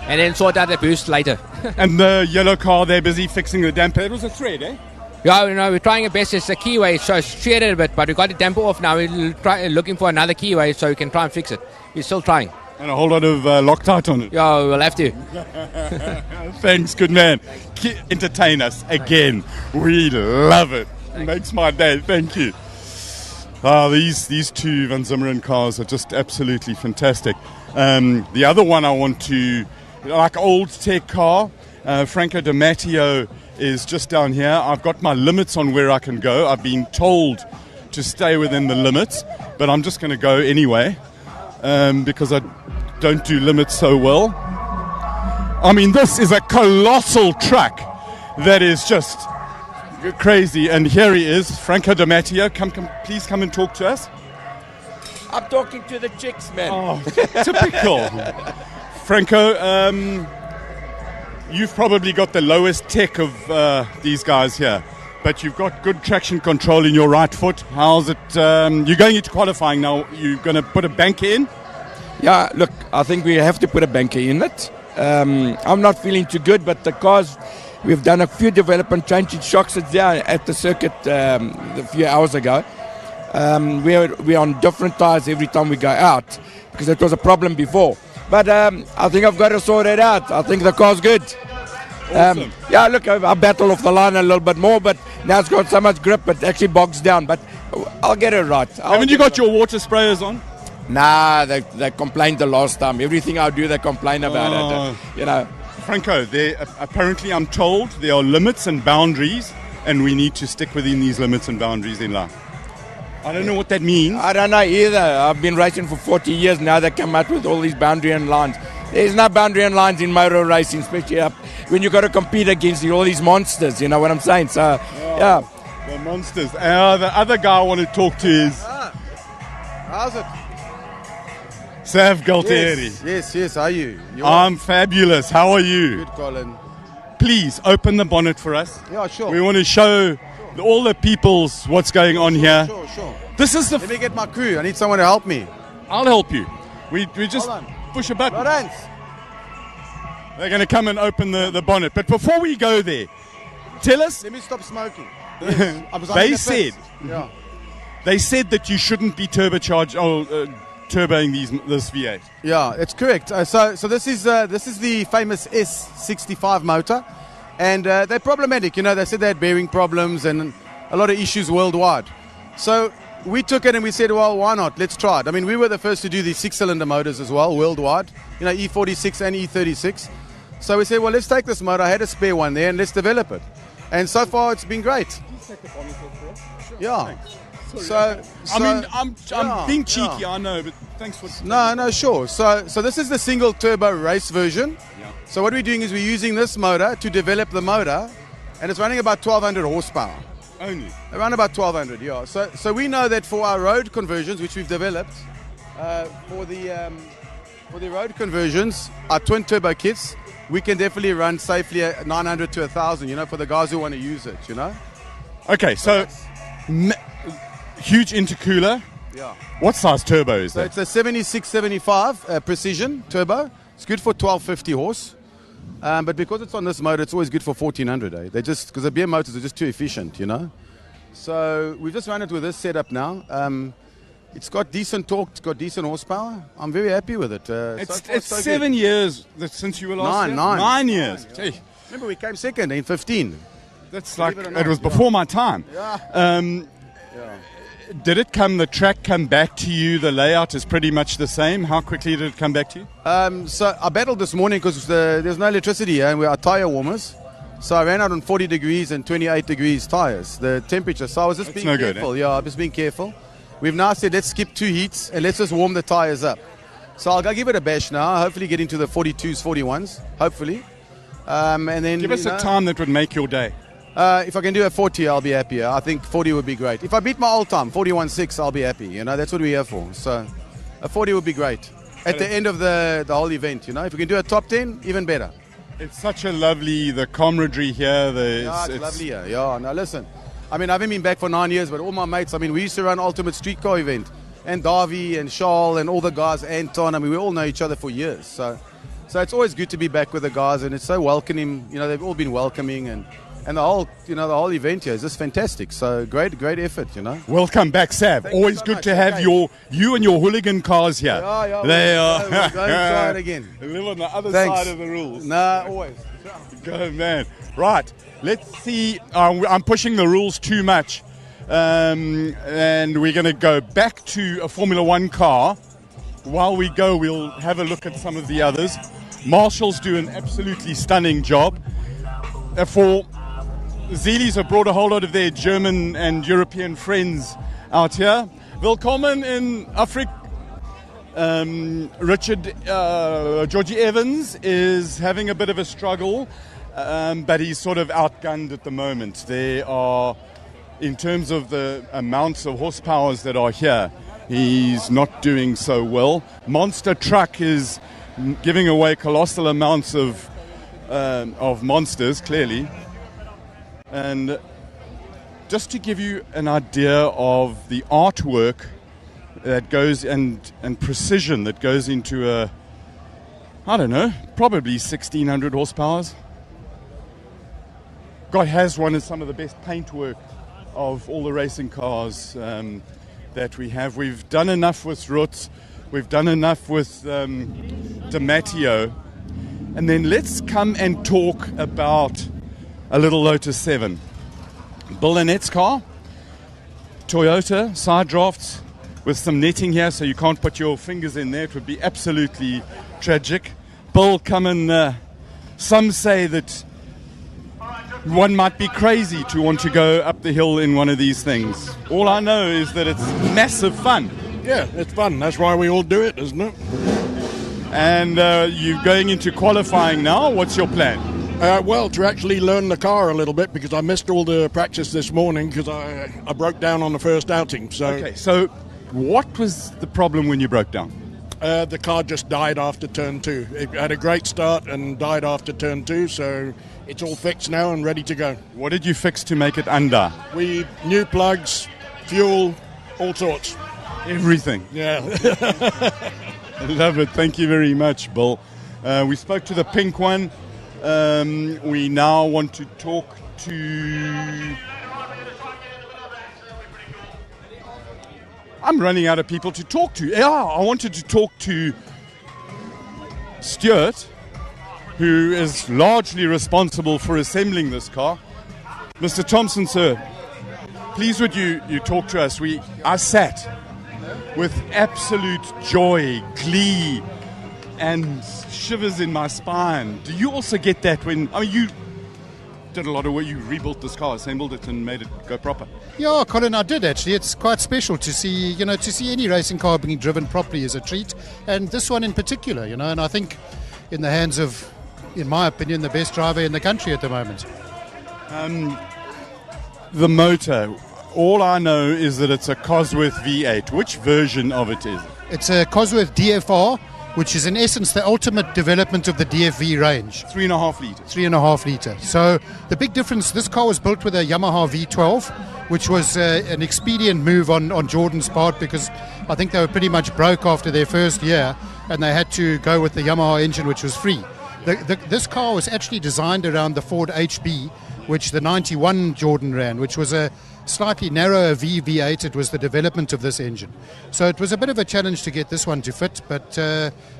And then sort out the boost later. And the yellow car, they're busy fixing the damper. It was a thread, eh? Yeah, we're trying our best. It's a keyway, so it's sheared a bit, but we got the damper off now. We're looking for another keyway so we can try and fix it. We're still trying. And a whole lot of Loctite on it. Yeah, we'll have to. Thanks, good man. Entertain us again. We love it. It makes my day. Thank you. These two Van Zimmeren cars are just absolutely fantastic. The other one I want to, like old tech car, Franco Di Matteo is just down here. I've got my limits on where I can go. I've been told to stay within the limits, but I'm just going to go anyway because I don't do limits so well. I mean, this is a colossal truck that is just crazy. And here he is, Franco Di Matteo. Please come and talk to us. I'm talking to the chicks, man. Oh, typical. Franco, you've probably got the lowest tech of these guys here, but you've got good traction control in your right foot. How's it? You're going into qualifying now. You're going to put a banker in? Yeah, look, I think we have to put a banker in it. I'm not feeling too good, but the cars, we've done a few development changing shocks there at the circuit a few hours ago. We're on different tires every time we go out because it was a problem before. But I think I've got to sort it out. I think the car's good. Awesome. Yeah, look, I battle off the line a little bit more, but now it's got so much grip it actually bogs down. But I'll get it right. Haven't you got your water sprayers on? Nah, they complained the last time. Everything I do, they complain about it. You know. Franco, apparently I'm told there are limits and boundaries, and we need to stick within these limits and boundaries in life. I don't know what that means. I don't know either. I've been racing for 40 years now. They come out with all these boundary and lines. There's no boundary and lines in motor racing, especially when you've got to compete against all these monsters. You know what I'm saying? So, yeah. The monsters. The other guy I want to talk to is how's it? Sav Galtieri. Yes. How are you? I'm fabulous. How are you? Good, Colin. Please open the bonnet for us. Yeah, sure. We want to show all the peoples what's going on here. Sure. This is the. Let me get my crew. I need someone to help me. I'll help you. We just push a button. Lawrence. They're going to come and open the bonnet. But before we go there, tell us. Let me stop smoking. They said that you shouldn't be turboing this V8. Yeah, it's correct. So this is the famous S65 motor, and they're problematic. You know, they said they had bearing problems and a lot of issues worldwide. So we took it and we said, well, why not? Let's try it. I mean, we were the first to do these 6-cylinder motors as well worldwide. You know, E46 and E36. So we said, well, let's take this motor. I had a spare one there, and let's develop it. And so far, it's been great. Yeah. So I mean, I'm being cheeky, I know, but thanks for. No, sure. So this is the single turbo race version. Yeah. So what we're doing is we're using this motor to develop the motor, and it's running about 1,200 horsepower. Only. Around about 1,200, yeah. So we know that for our road conversions, which we've developed, for the road conversions, our twin turbo kits, we can definitely run safely at 900 to 1,000. You know, for the guys who want to use it. You know. Okay, so. Huge intercooler. Yeah. What size turbo is that? It's a 7675 precision turbo. It's good for 1250 horse. But because it's on this motor, it's always good for 1400. They just because the BM motors are just too efficient, you know. So we've just run it with this setup now. It's got decent torque, it's got decent horsepower. I'm very happy with it. It's 7 years since you were last year? 9 years. Gee. Remember, we came second in 15. That's like it was before my time. Yeah. Did the track come back to you? The layout is pretty much the same. How quickly did it come back to you? So I battled this morning because there's no electricity here and we are tire warmers. So I ran out on 40 degrees and 28 degrees tires, the temperature. So I was just being careful. Good, Yeah, I was being careful. We've now said let's skip 2 heats and let's just warm the tires up. So I'll go give it a bash now. Hopefully get into the 42s, 41s. Hopefully. And then give us a time that would make your day. If I can do a 40, I'll be happier. I think 40 would be great. If I beat my old time, 41.6, I'll be happy. You know, that's what we're here for. So a 40 would be great at the end of the whole event. You know, if we can do a top 10, even better. It's such the camaraderie here. It's lovely here. Yeah, now listen. I mean, I haven't been back for 9 years, but all my mates, I mean, we used to run Ultimate Streetcar event. And Davy and Charles and all the guys, Anton, I mean, we all know each other for years. So it's always good to be back with the guys, and it's so welcoming. You know, they've all been welcoming, and and the whole event here is just fantastic. So great effort, Welcome back, Sav. Always good to have you and your hooligan cars here. They are. We'll go and try it again. Live on the other Thanks. side of the rules. Nah, always. Go, man. Right. Let's see. I'm pushing the rules too much. And we're going to go back to a Formula One car. While we go, we'll have a look at some of the others. Marshals do an absolutely stunning job. For Zeelies have brought a whole lot of their German and European friends out here. Willkommen in Afrika. Georgie Evans is having a bit of a struggle, but he's sort of outgunned at the moment. There are, in terms of the amounts of horsepowers that are here, he's not doing so well. Monster Truck is giving away colossal amounts of monsters, clearly. And just to give you an idea of the artwork that goes and precision that goes into probably 1,600 horsepowers. God has one of some of the best paintwork of all the racing cars that we have. We've done enough with Rutz. We've done enough with D'Amatteo. And then let's come and talk about a little Lotus 7. Bill Annette's car, Toyota, side drafts with some netting here so you can't put your fingers in there. It would be absolutely tragic. Bill, come and some say that one might be crazy to want to go up the hill in one of these things. All I know is that it's massive fun. Yeah, it's fun. That's why we all do it, isn't it? And you're going into qualifying now. What's your plan? Well, to actually learn the car a little bit, because I missed all the practice this morning because I broke down on the first outing. So, okay, so what was the problem when you broke down? The car just died after turn 2. It had a great start and died after turn 2, so it's all fixed now and ready to go. What did you fix to make it under? New plugs, fuel, all sorts. Everything. Yeah. I love it. Thank you very much, Bill. We spoke to the pink one. We now want to talk to... I'm running out of people to talk to. Yeah, I wanted to talk to Stuart, who is largely responsible for assembling this car. Mr. Thompson, sir, please would you talk to us? I sat with absolute joy, glee, and shivers in my spine. Do you also get that when, you did a lot of work, you rebuilt this car, assembled it and made it go proper? Yeah, Colin, I did actually. It's quite special to see, to see any racing car being driven properly is a treat. And this one in particular, and I think in the hands of, in my opinion, the best driver in the country at the moment. The motor, all I know is that it's a Cosworth V8. Which version of it is it? It's a Cosworth DFR, which is in essence the ultimate development of the DFV range. 3.5 litre. 3.5 litre. So the big difference, this car was built with a Yamaha V12, which was an expedient move on Jordan's part because I think they were pretty much broke after their first year and they had to go with the Yamaha engine, which was free. This car was actually designed around the Ford HB, which the 91 Jordan ran, which was a slightly narrower V8. It was the development of this engine. So it was a bit of a challenge to get this one to fit, but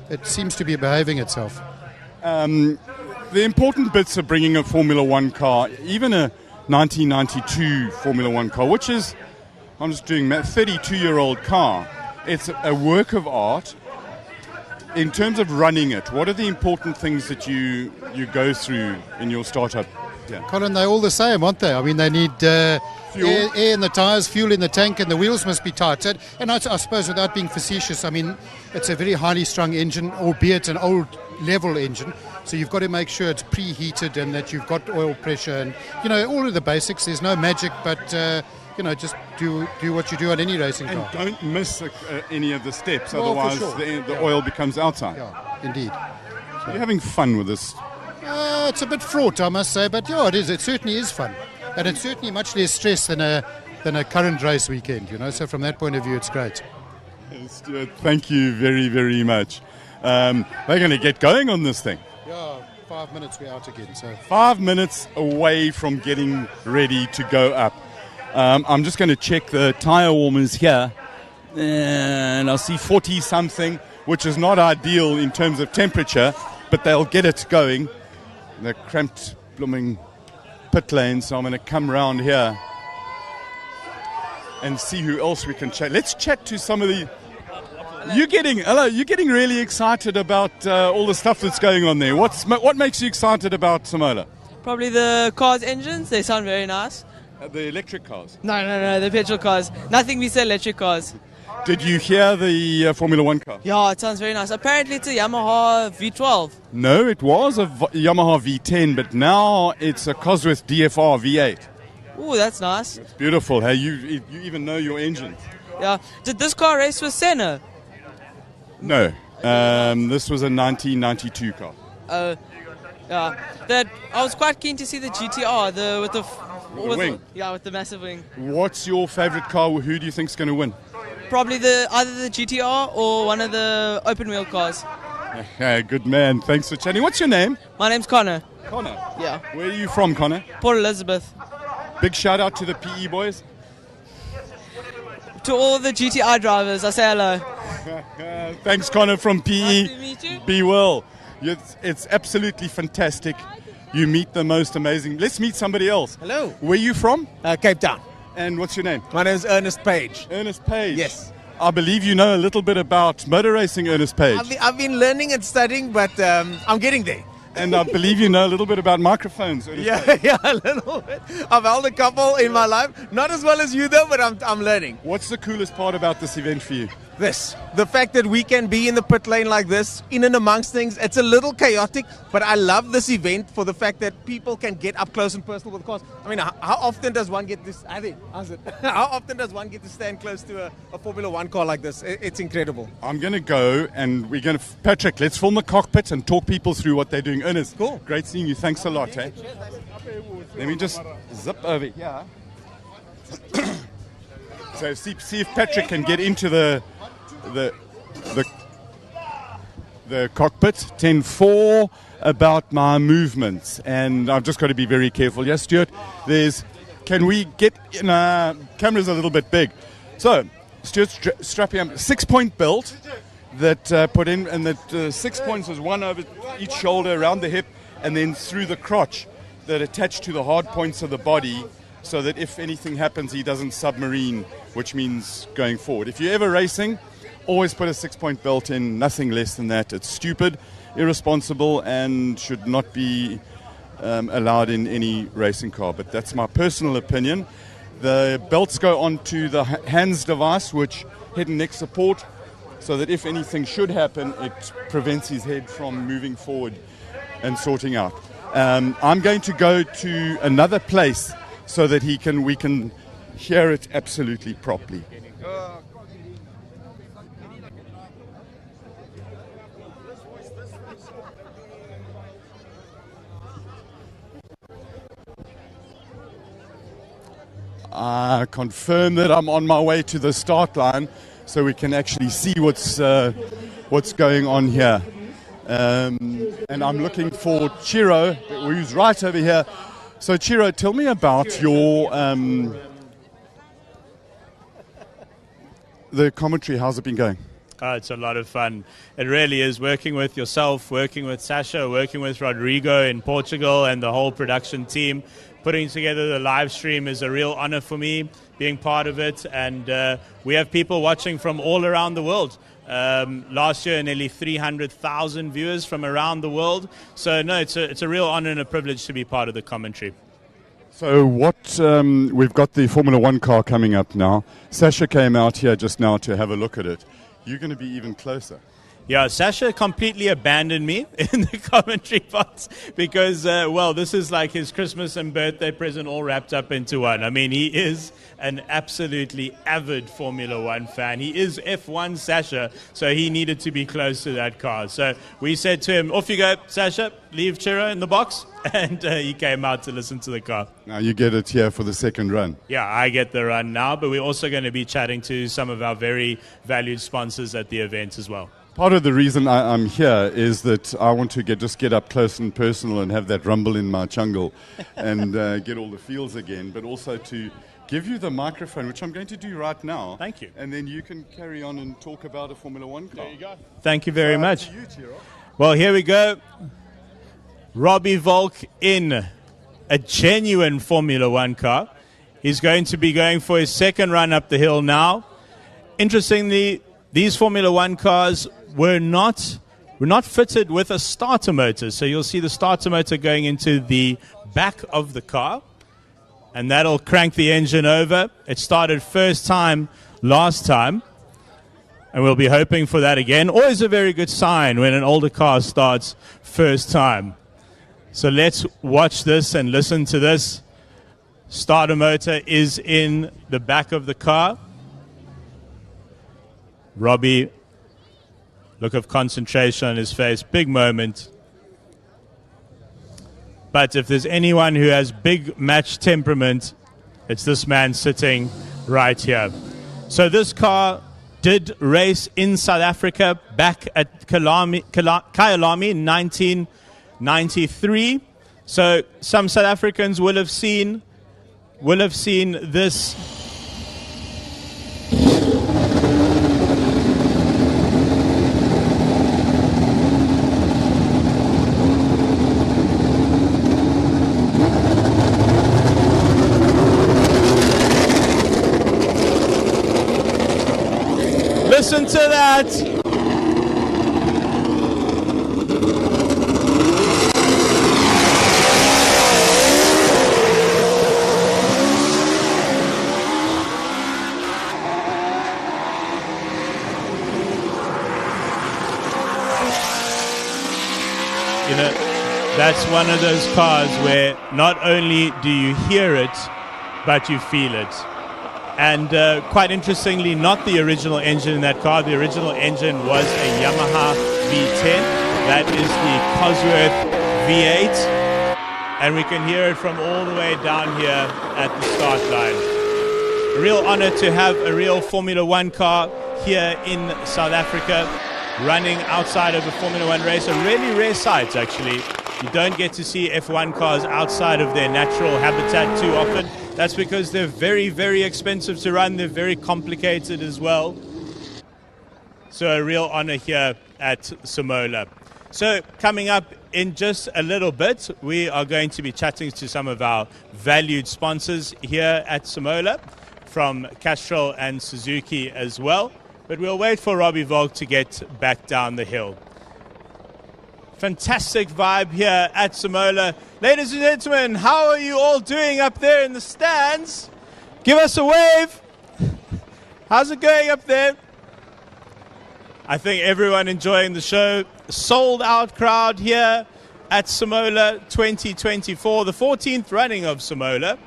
it seems to be behaving itself. The important bits of bringing a Formula One car, even a 1992 Formula One car, which is, I'm just doing that, 32-year-old car, it's a work of art. In terms of running it, what are the important things that you go through in your startup? Yeah. Colin, they're all the same, aren't they? I mean, they need air in the tyres, fuel in the tank, and the wheels must be tight. And I suppose, without being facetious, I mean, it's a very highly strung engine, albeit an old level engine. So you've got to make sure it's preheated and that you've got oil pressure and, all of the basics. There's no magic, but, just do what you do on any racing car. And don't miss any of the steps, well, otherwise sure. the oil becomes outside. Yeah, indeed. So you're having fun with this? It's a bit fraught, I must say, but yeah, it is. It certainly is fun. And it's certainly much less stress than a current race weekend, So from that point of view, it's great. Stuart, thank you very, very much. They're going to get going on this thing. Yeah, 5 minutes we're out again. So 5 minutes away from getting ready to go up. I'm just going to check the tire warmers here, and I'll see 40 something, which is not ideal in terms of temperature, but they'll get it going. The cramped blooming pit lane, so I'm going to come round here and see who else we can chat. Let's chat to some of the... You're getting really excited about all the stuff that's going on there. What makes you excited about SIMOLA? Probably the cars' engines. They sound very nice. The electric cars? No, the petrol cars. Nothing beats the electric cars. Did you hear the Formula 1 car? Yeah, it sounds very nice. Apparently it's a Yamaha V12. No, it was a Yamaha V10, but now it's a Cosworth DFR V8. Ooh, that's nice. It's beautiful. Hey, you even know your engine. Yeah. Did this car race with Senna? No. This was a 1992 car. Yeah. I was quite keen to see the GTR, with the wing. With the massive wing. What's your favorite car? Who do you think's going to win? Probably either the GTR or one of the open wheel cars. Good man. Thanks for chatting. What's your name? My name's Connor. Connor? Yeah. Where are you from, Connor? Port Elizabeth. Big shout out to the PE boys. To all the GTR drivers, I say hello. Thanks, Connor from PE. Nice to meet you. Be well. It's absolutely fantastic. You meet the most amazing. Let's meet somebody else. Hello. Where are you from? Cape Town. And what's your name? My name is Ernest Page. Ernest Page. Yes. I believe you know a little bit about motor racing, Ernest Page. I've been learning and studying, but I'm getting there. And I believe you know a little bit about microphones, Ernest Page. Yeah, a little bit. I've held a couple in my life. Not as well as you, though, but I'm learning. What's the coolest part about this event for you? The fact that we can be in the pit lane like this, in and amongst things. It's a little chaotic, but I love this event for the fact that people can get up close and personal with cars. I mean, how often does one get this? How often does one get to stand close to a Formula 1 car like this? It's incredible. I'm going to go and we're going to... Patrick, let's film the cockpit and talk people through what they're doing. Ernest, cool. Great seeing you. Thanks a lot. Eh? Let me just zip over here. So see if Patrick can get into the cockpit. 10-4 about my movements, and I've just got to be very careful. Yes, Stuart. Can we get in? Camera's a little bit big, so Stuart, strap him. 6-point belt that put in, and that 6 points is one over each shoulder, around the hip, and then through the crotch that attach to the hard points of the body, so that if anything happens, he doesn't submarine, which means going forward. If you're ever racing, always put a 6-point belt in, nothing less than that. It's stupid, irresponsible, and should not be allowed in any racing car. But that's my personal opinion. The belts go onto the hands device, which head and neck support, so that if anything should happen, it prevents his head from moving forward and sorting out. I'm going to go to another place so that we can hear it absolutely properly. I confirm that I'm on my way to the start line, so we can actually see what's going on here. And I'm looking for Chiro, who's right over here. So Chiro, tell me about your the commentary. How's it been going? It's a lot of fun. It really is, working with yourself, working with Sasha, working with Rodrigo in Portugal and the whole production team. Putting together the live stream is a real honor for me, being part of it. And we have people watching from all around the world. Last year, nearly 300,000 viewers from around the world. So, no, it's a real honor and a privilege to be part of the commentary. So we've got the Formula 1 car coming up now. Sasha came out here just now to have a look at it. You're going to be even closer. Yeah, Sasha completely abandoned me in the commentary box because, this is like his Christmas and birthday present all wrapped up into one. I mean, he is an absolutely avid Formula 1 fan. He is F1 Sasha, so he needed to be close to that car. So we said to him, off you go, Sasha, leave Chiro in the box. And he came out to listen to the car. Now you get it here for the second run. Yeah, I get the run now, but we're also going to be chatting to some of our very valued sponsors at the event as well. Part of the reason I'm here is that I want to get up close and personal and have that rumble in my chungle and get all the feels again, but also to give you the microphone, which I'm going to do right now. Thank you. And then you can carry on and talk about a Formula One car. There you go. Thank you very much. Well, here we go. Robbie Volk in a genuine Formula One car. He's going to be going for his second run up the hill now. Interestingly, these Formula One cars were not fitted with a starter motor. So you'll see the starter motor going into the back of the car, and that'll crank the engine over. It started first time last time, and we'll be hoping for that again. Always a very good sign when an older car starts first time. So let's watch this and listen to this. Starter motor is in the back of the car. Robbie, look of concentration on his face. Big moment. But if there's anyone who has big match temperament, it's this man sitting right here. So this car did race in South Africa back at Kyalami in 1993. So some South Africans will have seen this. Listen to that. You know, that's one of those cars where not only do you hear it, but you feel it. And quite interestingly, not the original engine in that car. The original engine was a Yamaha V10. That is the Cosworth V8. And we can hear it from all the way down here at the start line. A real honor to have a real Formula One car here in South Africa, running outside of a Formula One race. A really rare sight, actually. You don't get to see F1 cars outside of their natural habitat too often. That's because they're very, very expensive to run. They're very complicated as well. So a real honor here at SIMOLA. So coming up in just a little bit, we are going to be chatting to some of our valued sponsors here at SIMOLA, from Castrol and Suzuki as well. But we'll wait for Robbie Volk to get back down the hill. Fantastic vibe here at SIMOLA. Ladies and gentlemen, how are you all doing up there in the stands? Give us a wave. How's it going up there? I think everyone enjoying the show. Sold out crowd here at SIMOLA 2024, the 14th running of SIMOLA.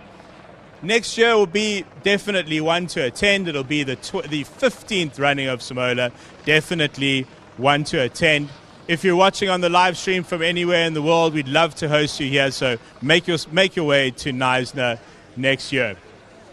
Next year will be definitely one to attend. It'll be the 15th running of SIMOLA. Definitely one to attend. If you're watching on the live stream from anywhere in the world, we'd love to host you here. So make your way to Knysna next year.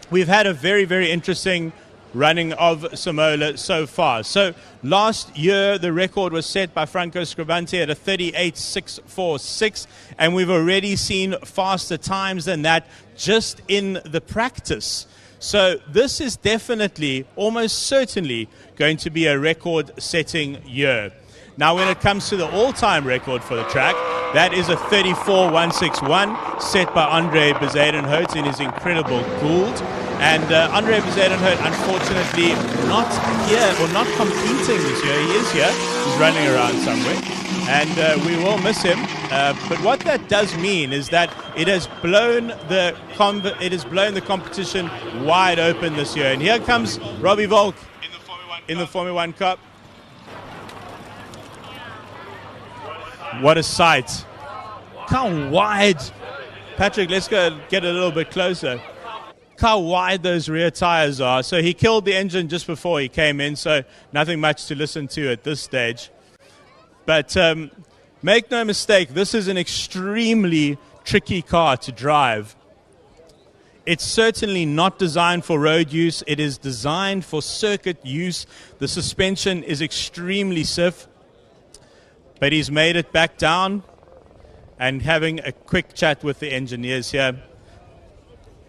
We've had a very, very interesting running of SIMOLA so far. So last year, the record was set by Franco Scribante at a 38.646, and we've already seen faster times than that just in the practice. So this is definitely, almost certainly, going to be a record-setting year. Now, when it comes to the all-time record for the track, that is a 34.161 set by Andre Bezuidenhout in his incredible Gould. And Andre Bezuidenhout, unfortunately, not here or not competing this year. He is here. He's running around somewhere. And we will miss him. But what that does mean is that it has blown the competition wide open this year. And here comes Robbie Volk in the Formula One Cup. What a sight. How wide. Patrick, let's go get a little bit closer. How wide those rear tires are. So he killed the engine just before he came in, so nothing much to listen to at this stage. But make no mistake, this is an extremely tricky car to drive. It's certainly not designed for road use. It is designed for circuit use. The suspension is extremely stiff, but he's made it back down, and having a quick chat with the engineers here,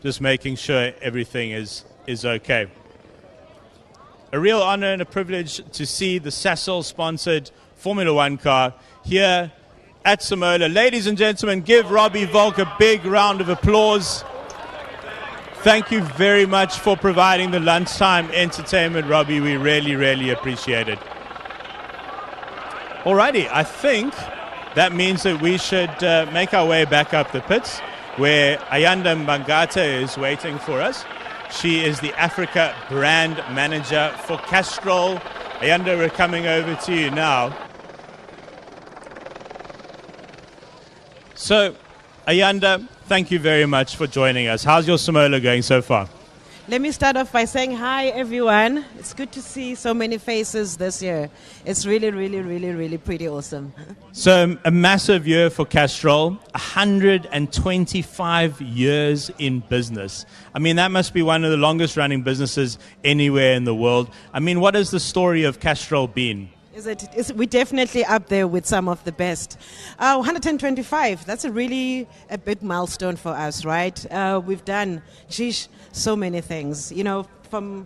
just making sure everything is okay. A real honor and a privilege to see the Sasol-sponsored Formula One car here at SIMOLA. Ladies and gentlemen, give Robbie Volk a big round of applause. Thank you very much for providing the lunchtime entertainment, Robbie. We really, really appreciate it. Alrighty, I think that means that we should make our way back up the pits, where Ayanda Mbangata is waiting for us. She is the Africa brand manager for Castrol. Ayanda, we're coming over to you now. So, Ayanda, thank you very much for joining us. How's your SIMOLA going so far? Let me start off by saying hi, everyone. It's good to see so many faces this year. It's really, really, really, really pretty awesome. So a massive year for Castrol, 125 years in business. I mean, that must be one of the longest running businesses anywhere in the world. I mean, what has the story of Castrol been? We're definitely up there with some of the best. 125, that's a big milestone for us, right? We've done, so many things, from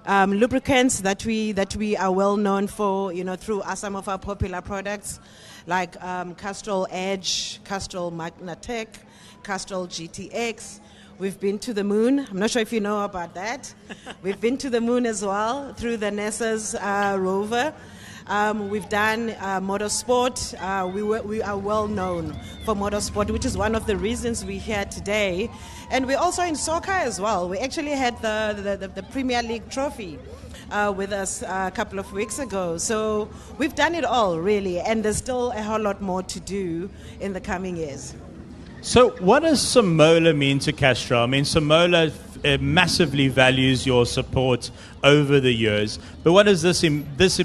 lubricants that we are well known for, through some of our popular products, like Castrol Edge, Castrol Magnatech, Castrol GTX. We've been to the moon. I'm not sure if you know about that. We've been to the moon as well through the NASA's rover. We've done motorsport. We are well known for motorsport, which is one of the reasons we're here today. And we're also in soccer as well. We actually had the Premier League trophy with us a couple of weeks ago. So we've done it all, really, and there's still a whole lot more to do in the coming years. So what does SIMOLA mean to Castrol? I mean, SIMOLA massively values your support over the years. But what does this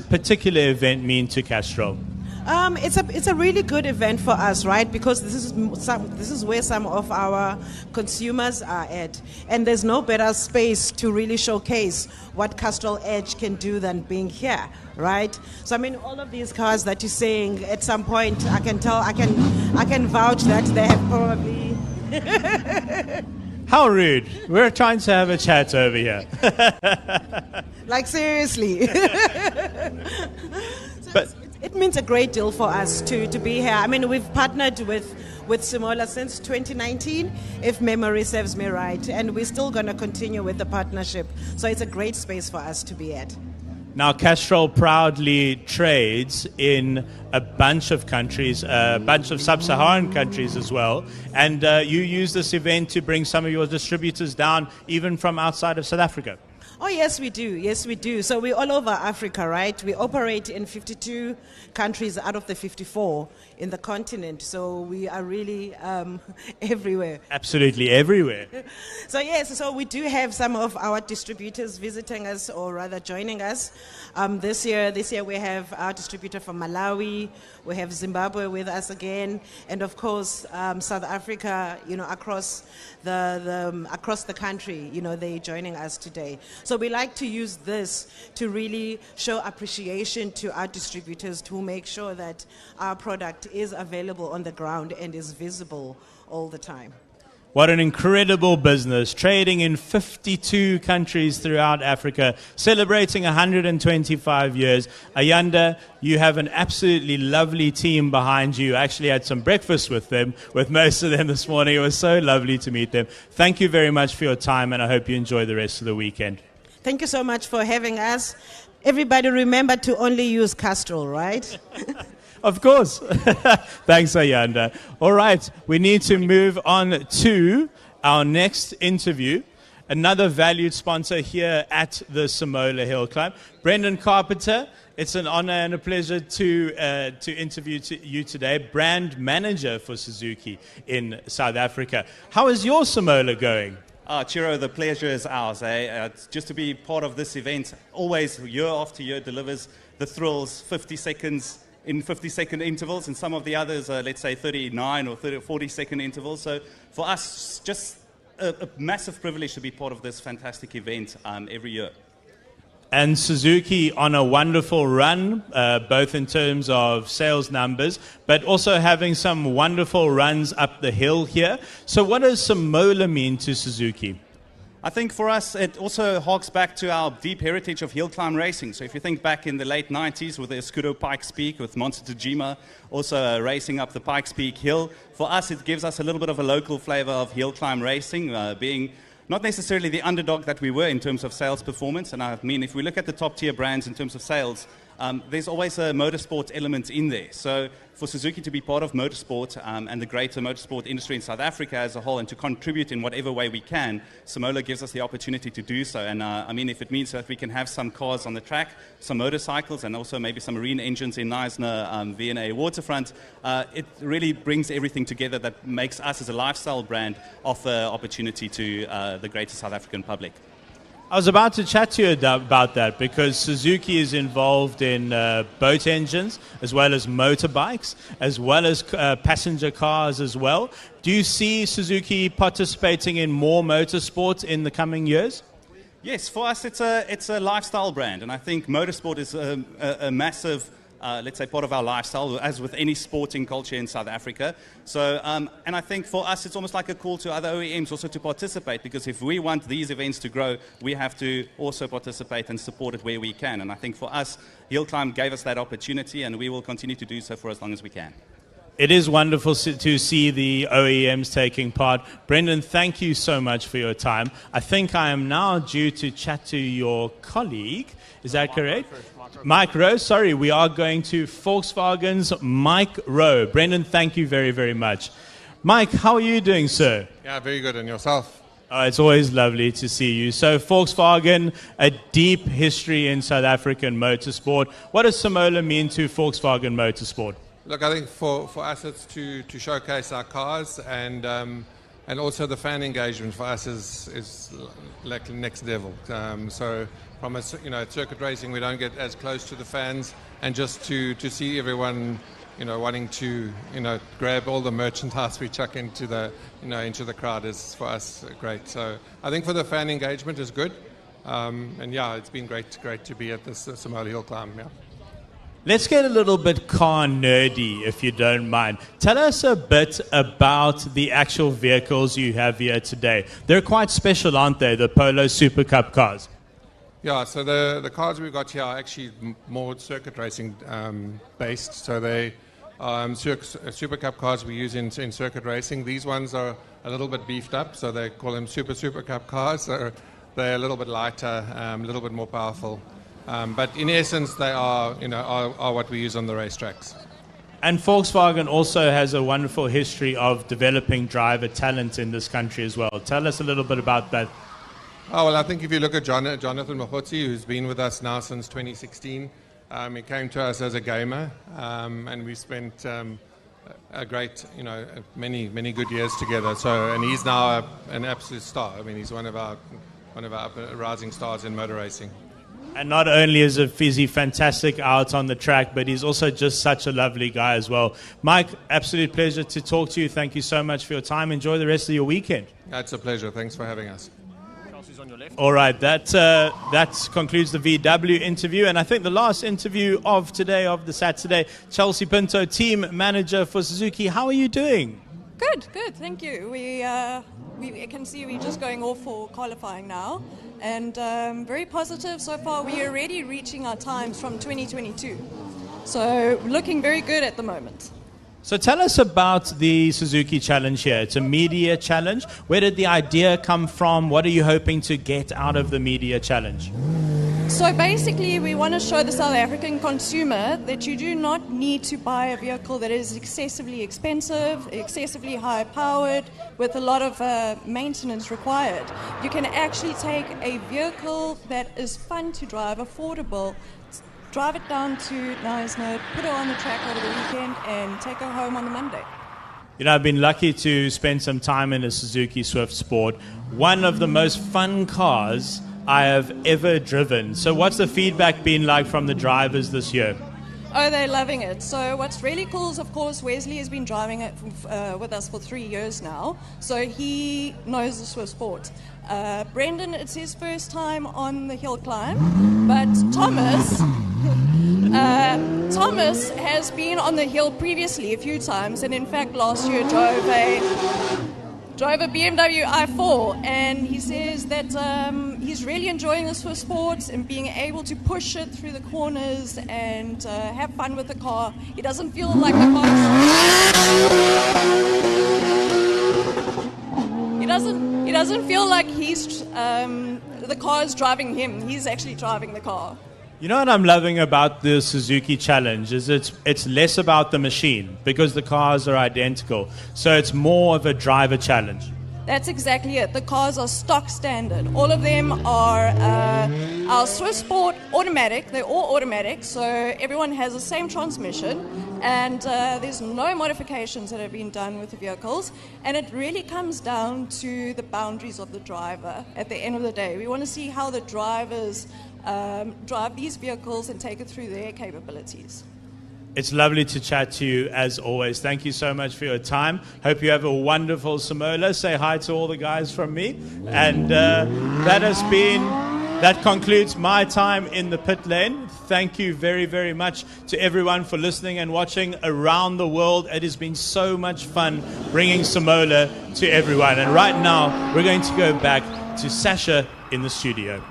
particular event mean to Castrol? It's a really good event for us, right? Because this is where some of our consumers are at, and there's no better space to really showcase what Castrol Edge can do than being here, right? So I mean, all of these cars that you're saying, at some point, I can vouch that they have probably. How rude! We're trying to have a chat over here. Like seriously. But it means a great deal for us to be here. I mean, we've partnered with SIMOLA since 2019, if memory serves me right, and we're still going to continue with the partnership. So it's a great space for us to be at. Now, Castrol proudly trades in a bunch of countries, a bunch of sub-Saharan countries as well, and you use this event to bring some of your distributors down, even from outside of South Africa. Oh, yes, we do. Yes, we do. So we're all over Africa, right? We operate in 52 countries out of the 54 in the continent. So we are really everywhere. Absolutely everywhere. So, yes, so we do have some of our distributors visiting us, or rather joining us. This year we have our distributor from Malawi. We have Zimbabwe with us again. And, of course, South Africa, across the country, they're joining us today. So we like to use this to really show appreciation to our distributors to make sure that our product is available on the ground and is visible all the time. What an incredible business, trading in 52 countries throughout Africa, celebrating 125 years. Ayanda, you have an absolutely lovely team behind you. I actually had some breakfast with them, with most of them this morning. It was so lovely to meet them. Thank you very much for your time, and I hope you enjoy the rest of the weekend. Thank you so much for having us. Everybody remember to only use Castrol, right? Of course. Thanks, Ayanda. All right, we need to move on to our next interview. Another valued sponsor here at the SIMOLA HillClimb, Brendan Carpenter. It's an honor and a pleasure to interview you today, brand manager for Suzuki in South Africa. How is your SIMOLA going? Chiro, the pleasure is ours. Just to be part of this event, always year after year delivers the thrills, 50 seconds in 50-second intervals, and some of the others are, let's say, 39 or 40-second intervals. So for us, just a massive privilege to be part of this fantastic event every year. And Suzuki on a wonderful run, both in terms of sales numbers, but also having some wonderful runs up the hill here. So what does SIMOLA mean to Suzuki? I think for us, it also harks back to our deep heritage of hill climb racing. So if you think back in the late 90s with the Escudo Pikes Peak, with Monster Tajima, also racing up the Pikes Peak Hill, for us it gives us a little bit of a local flavor of hill climb racing, being not necessarily the underdog that we were in terms of sales performance. And I mean, if we look at the top tier brands in terms of sales, there's always a motorsport element in there. So for Suzuki to be part of motorsport and the greater motorsport industry in South Africa as a whole, and to contribute in whatever way we can, SIMOLA gives us the opportunity to do so. And I mean, if it means that we can have some cars on the track, some motorcycles, and also maybe some marine engines in Knysna V&A Waterfront, it really brings everything together that makes us as a lifestyle brand offer opportunity to the greater South African public. I was about to chat to you about that because Suzuki is involved in boat engines as well as motorbikes, as well as passenger cars as well. Do you see Suzuki participating in more motorsport in the coming years? Yes, for us it's a lifestyle brand, and I think motorsport is a massive let's say, part of our lifestyle, as with any sporting culture in South Africa. So, and I think for us, it's almost like a call to other OEMs also to participate, because if we want these events to grow, we have to also participate and support it where we can. And I think for us, HillClimb gave us that opportunity, and we will continue to do so for as long as we can. It is wonderful to see the OEMs taking part. Brendan, thank you so much for your time. I think I am now due to chat to your colleague. Is that correct? Mike Rowe. Sorry, we are going to Volkswagen's Mike Rowe. Brendan, thank you very, very much. Mike, how are you doing, sir? Yeah, very good. And yourself? It's always lovely to see you. So Volkswagen, a deep history in South African motorsport. What does SIMOLA mean to Volkswagen Motorsport? Look, I think for us it's to showcase our cars, and also the fan engagement for us is like next level. So from circuit racing, we don't get as close to the fans, and just to see everyone wanting to grab all the merchandise we chuck into the crowd is for us great. So I think for the fan engagement is good, and yeah, it's been great to be at this SIMOLA HillClimb. Yeah. Let's get a little bit car nerdy, if you don't mind. Tell us a bit about the actual vehicles you have here today. They're quite special, aren't they, the Polo Super Cup cars? Yeah, so the cars we've got here are actually more circuit racing based. So they Super Cup cars we use in circuit racing. These ones are a little bit beefed up, so they call them Super Cup cars. So they're a little bit lighter, a little bit more powerful. But in essence, they are what we use on the racetracks. And Volkswagen also has a wonderful history of developing driver talent in this country as well. Tell us a little bit about that. Oh, well, I think if you look at Jonathan Mahotsi, who's been with us now since 2016, he came to us as a gamer, and we spent a great, many good years together. So, and he's now an absolute star. I mean, he's one of our rising stars in motor racing. And not only is he fantastic out on the track, but he's also just such a lovely guy as well. Mike, absolute pleasure to talk to you. Thank you so much for your time. Enjoy the rest of your weekend. It's a pleasure. Thanks for having us. All right, that concludes the VW interview. And I think the last interview of today, of the Saturday, Chelsea Pinto, team manager for Suzuki. How are you doing? Good, thank you. We can see we're just going off for qualifying now, and very positive so far. We are already reaching our times from 2022, so looking very good at the moment. So tell us about the Suzuki Challenge here. It's a media challenge. Where did the idea come from? What are you hoping to get out of the media challenge? So basically, we want to show the South African consumer that you do not need to buy a vehicle that is excessively expensive, excessively high-powered, with a lot of maintenance required. You can actually take a vehicle that is fun to drive, affordable, drive it down to Knysna, put it on the track over the weekend, and take her home on the Monday. I've been lucky to spend some time in a Suzuki Swift Sport, one of the most fun cars I have ever driven. So what's the feedback been like from the drivers this year? Oh, they're loving it. So what's really cool is, of course, Wesley has been driving it with us for 3 years now, so he knows the Swiss sport. Brendan, it's his first time on the hill climb, but Thomas has been on the hill previously a few times, and in fact last year drove a BMW i4, and he says that he's really enjoying the Swiss sport and being able to push it through the corners and have fun with the car. He doesn't feel like the car. He doesn't feel like the car is driving him. He's actually driving the car. You know what I'm loving about the Suzuki Challenge is it's less about the machine because the cars are identical. So it's more of a driver challenge. That's exactly it. The cars are stock standard. All of them are our Swiss Sport automatic. They're all automatic, so everyone has the same transmission, and there's no modifications that have been done with the vehicles. And it really comes down to the boundaries of the driver at the end of the day. We want to see how the drivers drive these vehicles and take it through their capabilities. It's lovely to chat to you as always. Thank you so much for your time. Hope you have a wonderful SIMOLA. Say hi to all the guys from me. And that concludes my time in the pit lane. Thank you very, very much to everyone for listening and watching around the world. It has been so much fun bringing SIMOLA to everyone. And right now, we're going to go back to Sasha in the studio.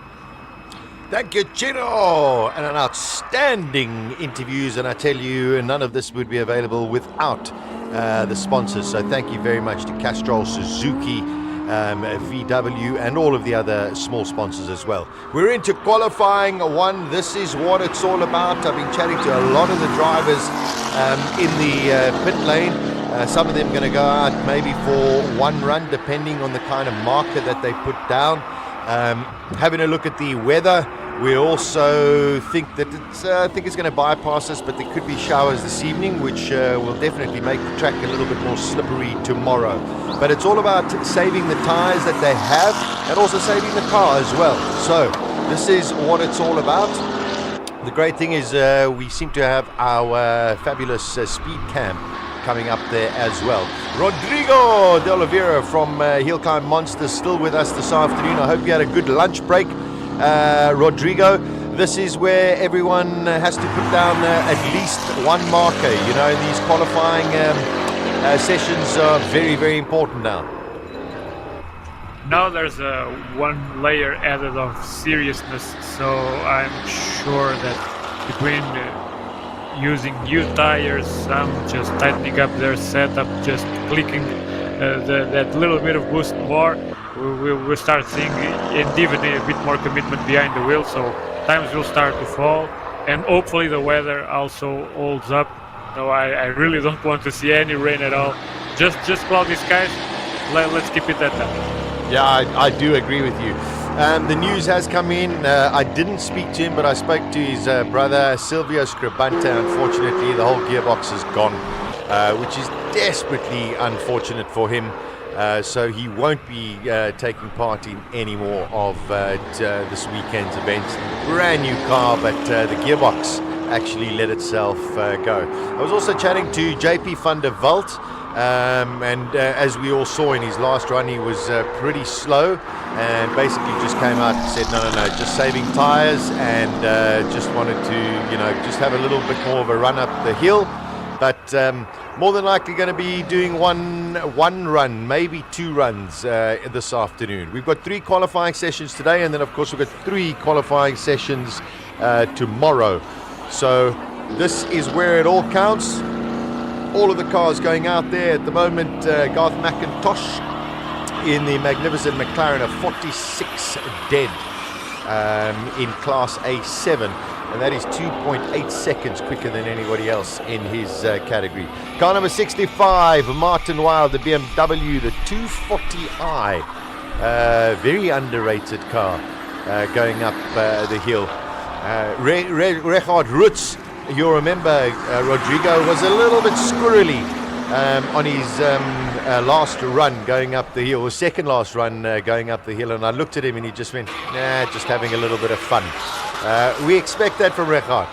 Thank you, Chino, and an outstanding interviews. And I tell you, none of this would be available without the sponsors. So thank you very much to Castrol, Suzuki, VW, and all of the other small sponsors as well. We're into qualifying one. This is what it's all about. I've been chatting to a lot of the drivers in the pit lane. Some of them going to go out maybe for one run, depending on the kind of marker that they put down. Having a look at the weather, we also think that it's going to bypass us, but there could be showers this evening, which will definitely make the track a little bit more slippery tomorrow. But it's all about saving the tyres that they have and also saving the car as well. So this is what it's all about. The great thing is we seem to have our fabulous speed cam coming up there as well. Rodrigo de Oliveira from HillClimb Monster still with us this afternoon. I hope you had a good lunch break. Rodrigo, this is where everyone has to put down at least one marker. You know, these qualifying sessions are very, very important now. Now there's one layer added of seriousness, so I'm sure that between using new tires, some just tightening up their setup, just clicking that little bit of boost more, we'll start seeing and even a bit more commitment behind the wheel, so times will start to fall, and hopefully the weather also holds up. So I really don't want to see any rain at all, just cloudy skies. Let's keep it at that. Yeah, I do agree with you. The news has come in. I didn't speak to him, but I spoke to his brother, Silvio Scribante. Unfortunately, the whole gearbox is gone, which is desperately unfortunate for him. So he won't be taking part in any more of this weekend's events. Brand new car, but the gearbox actually let itself go. I was also chatting to JP van der Walt. And as we all saw in his last run, he was pretty slow and basically just came out and said no, just saving tires, and just wanted to, just have a little bit more of a run up the hill, but more than likely going to be doing one run, maybe two runs this afternoon. We've got 3 qualifying sessions today, and then of course we've got 3 qualifying sessions tomorrow. So this is where it all counts. All of the cars going out there at the moment. Garth McIntosh in the magnificent McLaren of 46 dead in Class A7, and that is 2.8 seconds quicker than anybody else in his category. Car number 65, Martin Wild, the BMW, the 240i, very underrated car going up the hill. Richard Rutz, you'll remember Rodrigo was a little bit squirrely on his last run going up the hill, or second last run going up the hill, and I looked at him and he just went, just having a little bit of fun. We expect that from Richard.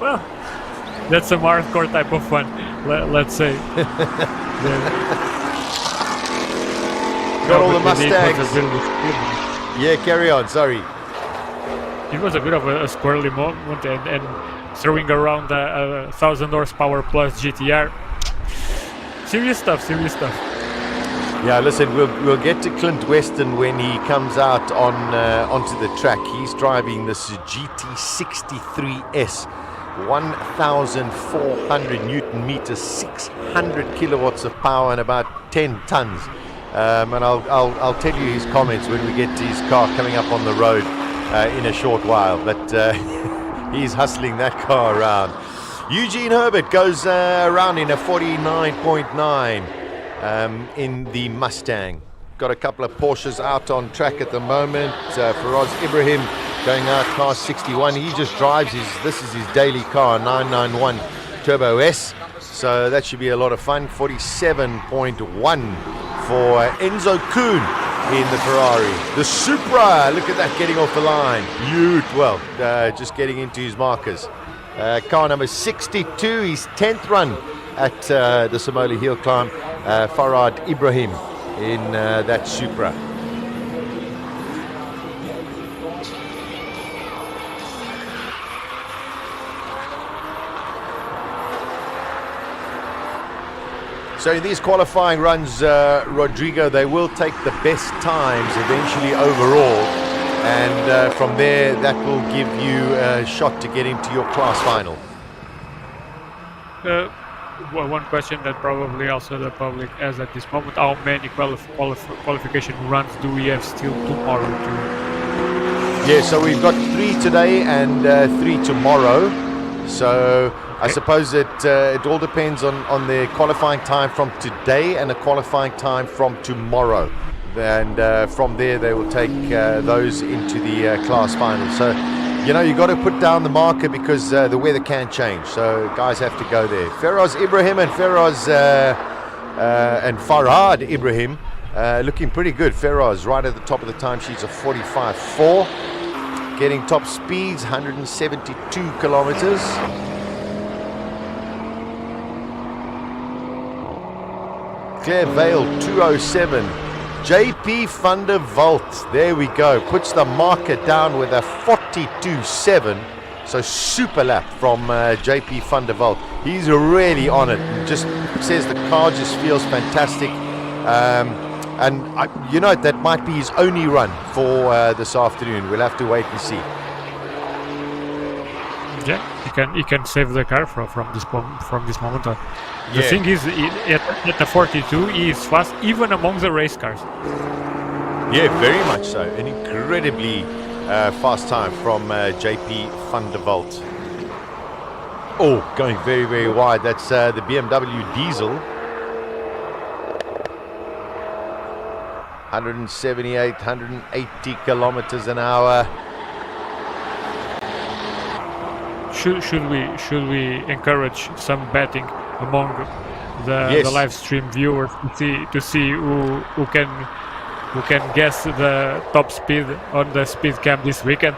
Well, that's a hardcore type of fun, let's say. Got all the Mustangs. Yeah, carry on, sorry. It was a bit of a squirrely moment, and throwing around a 1,000 horsepower plus GTR. Serious stuff. Yeah, listen, we'll get to Clint Weston when he comes out onto the track. He's driving this GT63S, 1,400 Newton meters, 600 kilowatts of power, and about 10 tons. And I'll tell you his comments when we get to his car coming up on the road in a short while. But he's hustling that car around. Eugene Herbert goes around in a 49.9 in the Mustang. Got a couple of Porsches out on track at the moment. Faraz Ibrahim going out car 61. He just drives this is his daily car, 991 Turbo S. So that should be a lot of fun. 47.1 for Enzo Kuhn in the Ferrari. The Supra, look at that getting off the line. Well, just getting into his markers. Car number 62, his 10th run at the SIMOLA HillClimb. Farad Ibrahim in that Supra. So in these qualifying runs, Rodrigo, they will take the best times eventually overall, and from there that will give you a shot to get into your class final. One question that probably also the public has at this moment: how many qualification runs do we have still tomorrow to? Yeah, so we've got 3 today and 3 tomorrow. So I suppose it all depends on the qualifying time from today and the qualifying time from tomorrow. And from there they will take those into the class final. So, you know, you got to put down the marker because the weather can change. So guys have to go there. Faraz Ibrahim and Farad Ibrahim looking pretty good. Faraz right at the top of the timesheets of 45.4. Getting top speeds, 172 kilometers. Claire Vale 207. JP van der Walt, there we go, puts the marker down with a 42.7. So super lap from JP van der Walt. He's really on it. Just says the car just feels fantastic. And you know, that might be his only run for this afternoon. We'll have to wait and see. Yeah, he can save the car from this moment on. The thing is, at the 42, he is fast even among the race cars. Yeah, very much so. An incredibly fast time from JP van der Walt. Oh, going very, very wide. That's the BMW diesel. 178, 180 kilometers an hour. Should we encourage some betting among the live stream viewers to see who can guess the top speed on the speed cam this weekend?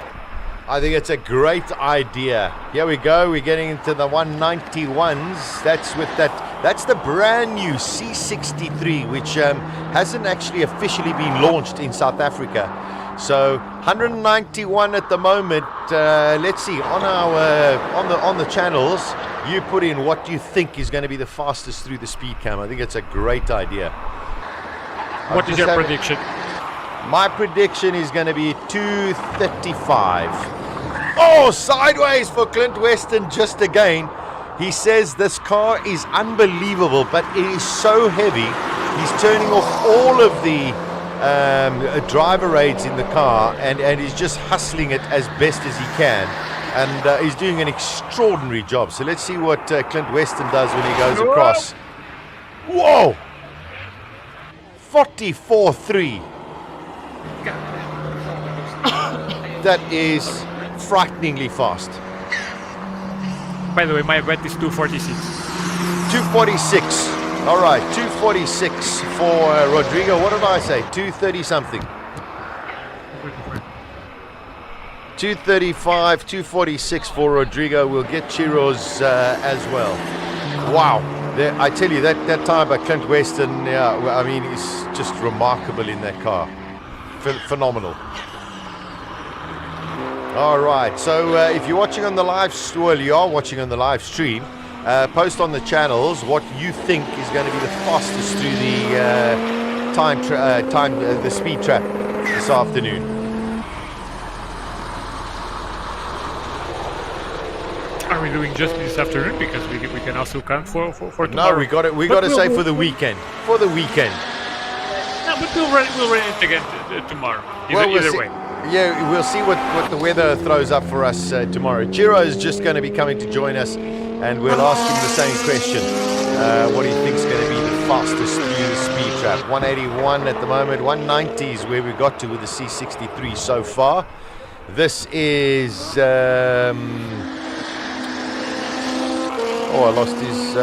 I think it's a great idea. Here we go. We're getting into the 191s. That's the brand new C63, which hasn't actually officially been launched in South Africa. So 191 at the moment. Let's see on the channels. You put in what you think is going to be the fastest through the speed cam. I think it's a great idea. What is your prediction? My prediction is going to be 235. Oh, sideways for Clint Weston just again. He says this car is unbelievable, but it is so heavy. He's turning off all of the driver aids in the car, and he's just hustling it as best as he can. And he's doing an extraordinary job. So let's see what Clint Weston does when he goes across. Whoa! 44.3. That is frighteningly fast. By the way, my bet is 246. 246. All right, 246 for Rodrigo. What did I say? 230 something. 2:35, 2:46 for Rodrigo. We'll get Chiro's as well. Wow. I tell you, that time by Clint Weston, I mean, he's just remarkable in that car. Phenomenal. All right, so if you're watching on the live, you are watching on the live stream, post on the channels what you think is going to be the fastest through the the speed trap this afternoon. Are we doing just this afternoon? Because we can also count for tomorrow. No, we got to say for the weekend. For the weekend. No, but we'll run it again tomorrow. Either way. Yeah, we'll see what the weather throws up for us tomorrow. Chiro is just going to be coming to join us, and we'll ask him the same question. What he thinks is going to be the fastest through the speed trap. 181 at the moment. 190 is where we got to with the C63 so far. This is... I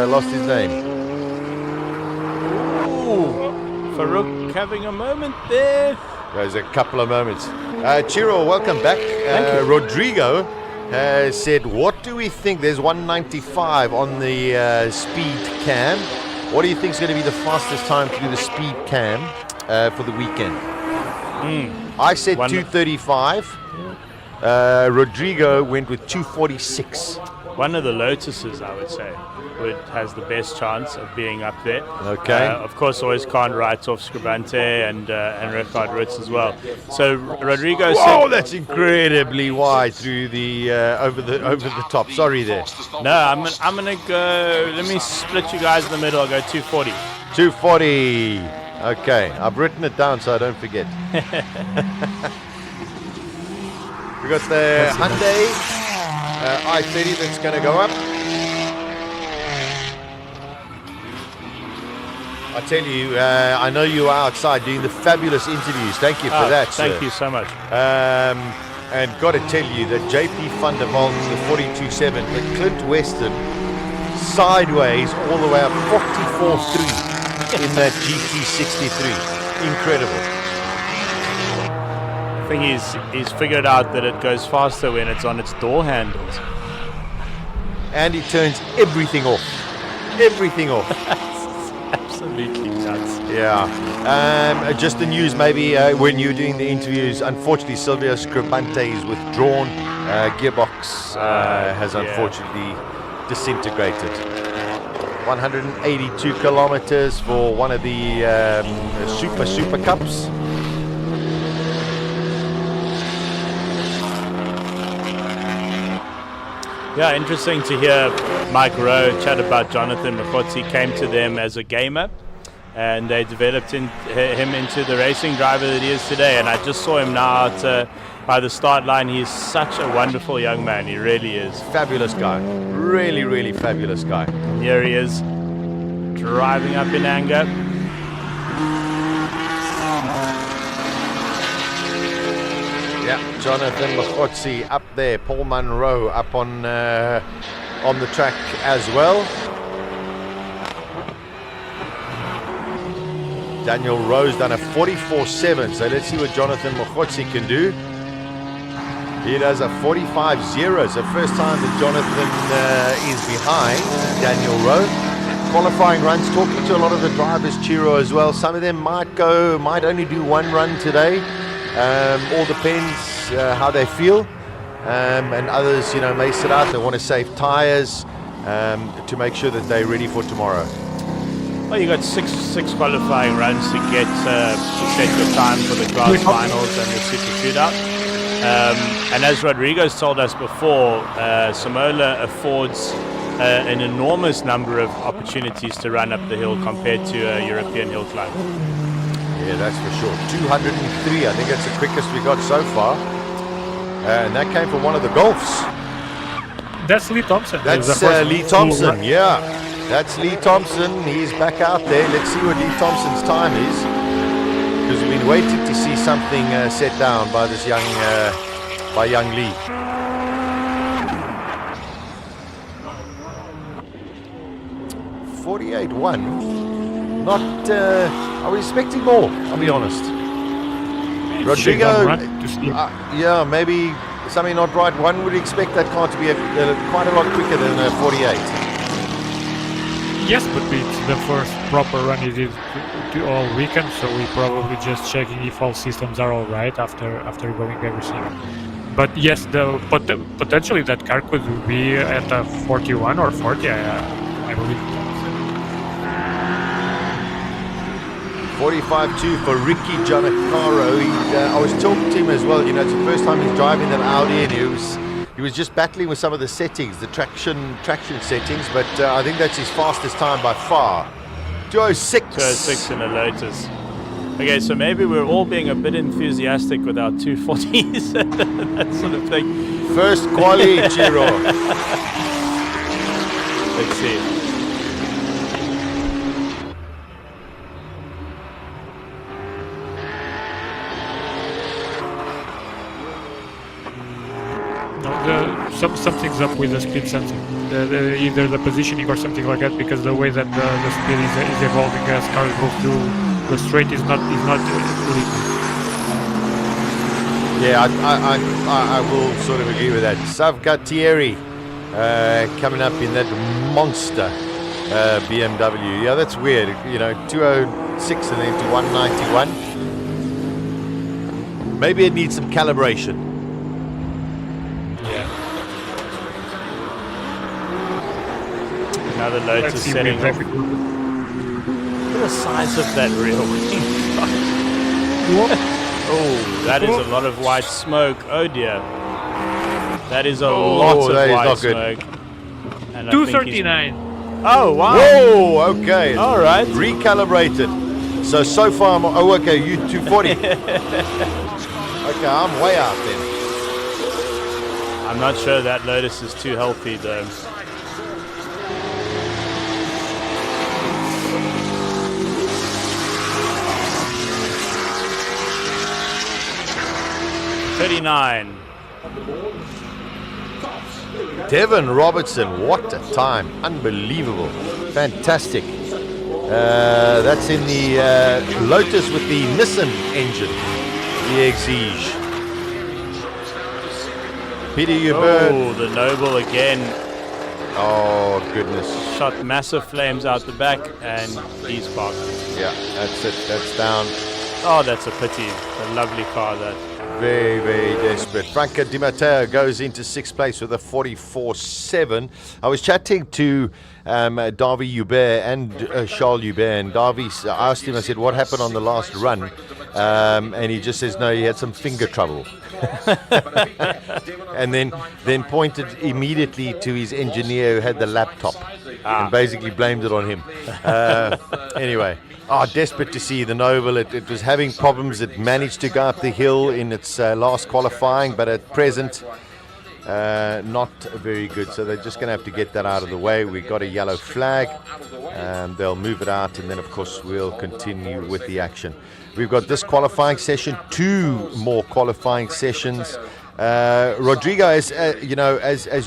lost his name. Ooh, Farouk having a moment there. There's a couple of moments. Chiro, welcome back. Rodrigo has said, what do we think? There's 195 on the speed cam. What do you think is going to be the fastest time through the speed cam for the weekend? I said 2:35. Rodrigo went with 2:46. One of the Lotuses, I would say, has the best chance of being up there. Okay. Of course, always can't write off Scribante and Richard Ritz as well. So Rodrigo said... Whoa, that's incredibly wide through the over the top. Sorry there. No, I'm gonna go. Let me split you guys in the middle. I'll go 240. 240. Okay, I've written it down so I don't forget. We got the Hyundai i30 that's going to go up. I tell you, I know you are outside doing the fabulous interviews. Thank you for that, Thank sir. you so much. And got to tell you that JP van der Walt, the 42.7, but Clint Weston sideways all the way up 44.3 in that GT63. Incredible. I think he's figured out that it goes faster when it's on its door handles. And he turns everything off. Everything off. Absolutely nuts. Yeah. Just the news, maybe when you're doing the interviews, unfortunately Silvio Scribante is withdrawn. Gearbox has unfortunately disintegrated. 182 kilometers for one of the Super Cups. Yeah, interesting to hear Mike Rowe chat about Jonathan Mokgotsi. Came to them as a gamer, and they developed him into the racing driver that he is today. And I just saw him now out by the start line. He is such a wonderful young man. He really is. Fabulous guy. Really, really fabulous guy. And here he is, driving up in anger. Yeah, Jonathan Mokgotsi up there. Paul Munro up on the track as well. Daniel Rose done a 44.7, so let's see what Jonathan Mokgotsi can do. He does a 45.0, so first time that Jonathan is behind Daniel Rowe. Qualifying runs, talking to a lot of the drivers, Chiro as well. Some of them might only do one run today. All depends how they feel, and others, may sit out. They want to save tires to make sure that they're ready for tomorrow. Well, you got six qualifying runs to get to set your time for the class finals and the super shootout. And as Rodrigo's told us before, SIMOLA affords an enormous number of opportunities to run up the hill compared to a European hill climb. Yeah, that's for sure. 203, I think that's the quickest we got so far. And that came from one of the Golfs. That's Lee Thompson. That's Lee Thompson, yeah. That's Lee Thompson. He's back out there. Let's see what Lee Thompson's time is. Because we've been waiting to see something set down by this young Lee. .48.1. Not. I was expecting more. I'll be honest. Rodrigo. Run to sleep. Yeah, maybe something not right? One would expect that car to be quite a lot quicker than a 48. Yes, but it's the first proper run he did to all weekend, so we probably just checking if all systems are all right after going everything. But yes, potentially that car could be at a 41 or 40, I believe. 45.2 for Ricky Giannaccaro. I was talking to him as well. You know, it's the first time he's driving that Audi, and he was just battling with some of the settings, the traction settings. But I think that's his fastest time by far. 206. 206 in a Lotus. Okay, so maybe we're all being a bit enthusiastic with our 240s, that sort of thing. First quali, Chiro. Let's see. Something's up with the speed sensor, either the positioning or something like that, because the way that the speed is evolving as cars go through the straight is not really. Yeah, I will sort of agree with that. Savgatieri coming up in that monster BMW. Yeah, that's weird. You know, 206 and then to 191. Maybe it needs some calibration. Another Lotus setting off. Look at the size of that rear wing. Oh, that is a lot of white smoke. Oh dear. That is a lot of white smoke. And 239. Oh, wow. Whoa, okay. All right. Recalibrated. So far, okay, you 240. Okay, I'm way out then. I'm not sure that Lotus is too healthy though. $39. Devin Robertson, what a time. Unbelievable. Fantastic. That's in the Lotus with the Nissan engine. The Exige. Peter Hubert. Oh, the Noble again. Oh, goodness. Shot massive flames out the back and he's parked. Yeah, that's it. That's down. Oh, that's a pity. A lovely car, that. Very, very desperate. Franca Di Matteo goes into 6th place with a 44.7. I was chatting to Davy Hubert and Charles Hubert, and Davy, I asked him, I said, what happened on the last run? And he just says, no, he had some finger trouble. And then pointed immediately to his engineer who had the laptop and basically blamed it on him. Anyway. Desperate to see the Noble. It was having problems. It managed to go up the hill in its last qualifying, but at present, not very good. So they're just going to have to get that out of the way. We got a yellow flag. They'll move it out, and then, of course, we'll continue with the action. We've got this qualifying session, 2 more qualifying sessions. Rodrigo, as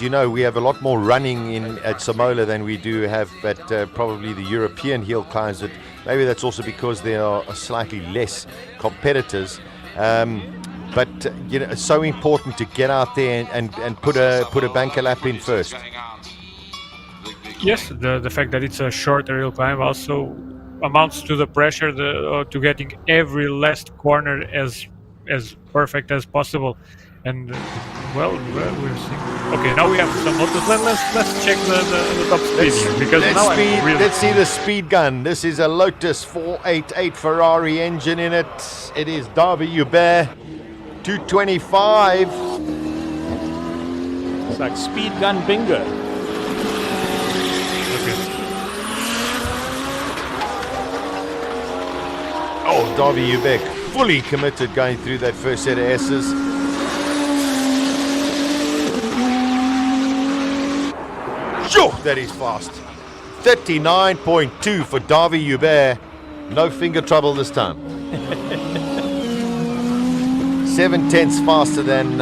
you know, we have a lot more running at SIMOLA than we do have at probably the European hill climbs. But maybe that's also because there are slightly less competitors. But it's so important to get out there and put a banker lap in first. Yes, the fact that it's a shorter hill climb also amounts to the pressure to getting every last corner as perfect as possible. And we're seeing. Okay, now we have some Lotus. Let's check the top speed here, because let's see the speed gun. This is a Lotus 488 Ferrari engine in it. It is Davy Hubert, 225. It's like speed gun bingo. Okay. Oh, Davy Hubert fully committed going through that first set of S's. Sure, that is fast. 39.2 for Davy Hubert. No finger trouble this time. 7/10 faster than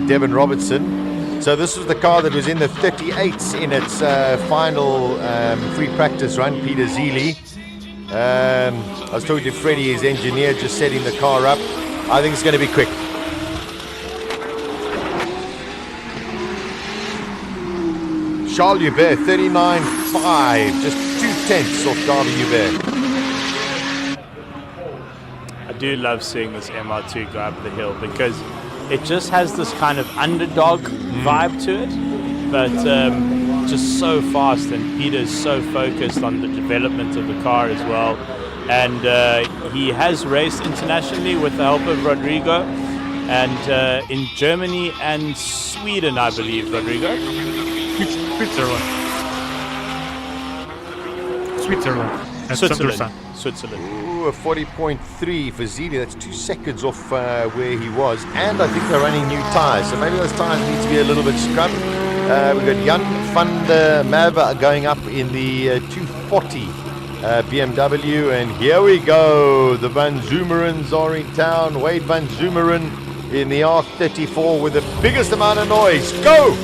Devin Robertson. So this was the car that was in the 38s in its final free practice run, Peter Zeely. I was talking to Freddie, his engineer, just setting the car up. I think it's going to be quick. Charles Hubert, 39.5, just 2/10 off Darby Hubert. I do love seeing this MR2 go up the hill because it just has this kind of underdog vibe to it, but just so fast, and Peter's so focused on the development of the car as well. And he has raced internationally with the help of Rodrigo, and in Germany and Sweden, I believe, Rodrigo. Switzerland. Ooh, a 40.3 for Zili. That's 2 seconds off where he was. And I think they're running new tyres, so maybe those tyres need to be a little bit scrubbed. We've got Jan van der Merwe going up in the 240 BMW. And here we go. The Van Zoomerens are in town. Wade Van Zoomeren in the R34 with the biggest amount of noise. Go!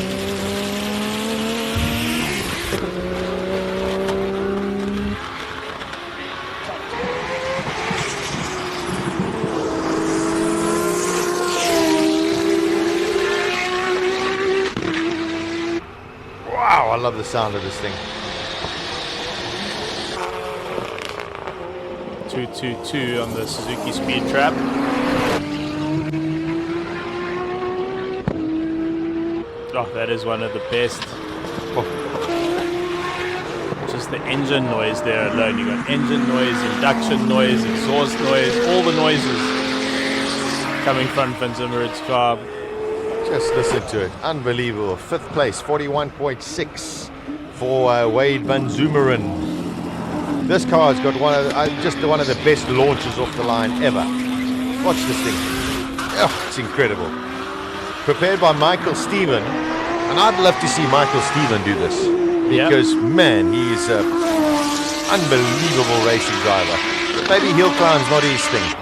Wow, I love the sound of this thing. 222 on the Suzuki Speed Trap. Oh, that is one of the best. Just the engine noise there alone. You got engine noise, induction noise, exhaust noise, all the noises coming from Van Zimmeren's car. Just listen to it. Unbelievable. 5th place, 41.6 for Wade Van Zoomeren. This car has got one of the best launches off the line ever. Watch this thing. Oh, it's incredible. Prepared by Michael Steven. And I'd love to see Michael Steven do this. Because, man, he's an unbelievable racing driver. But maybe HillClimb's not his thing.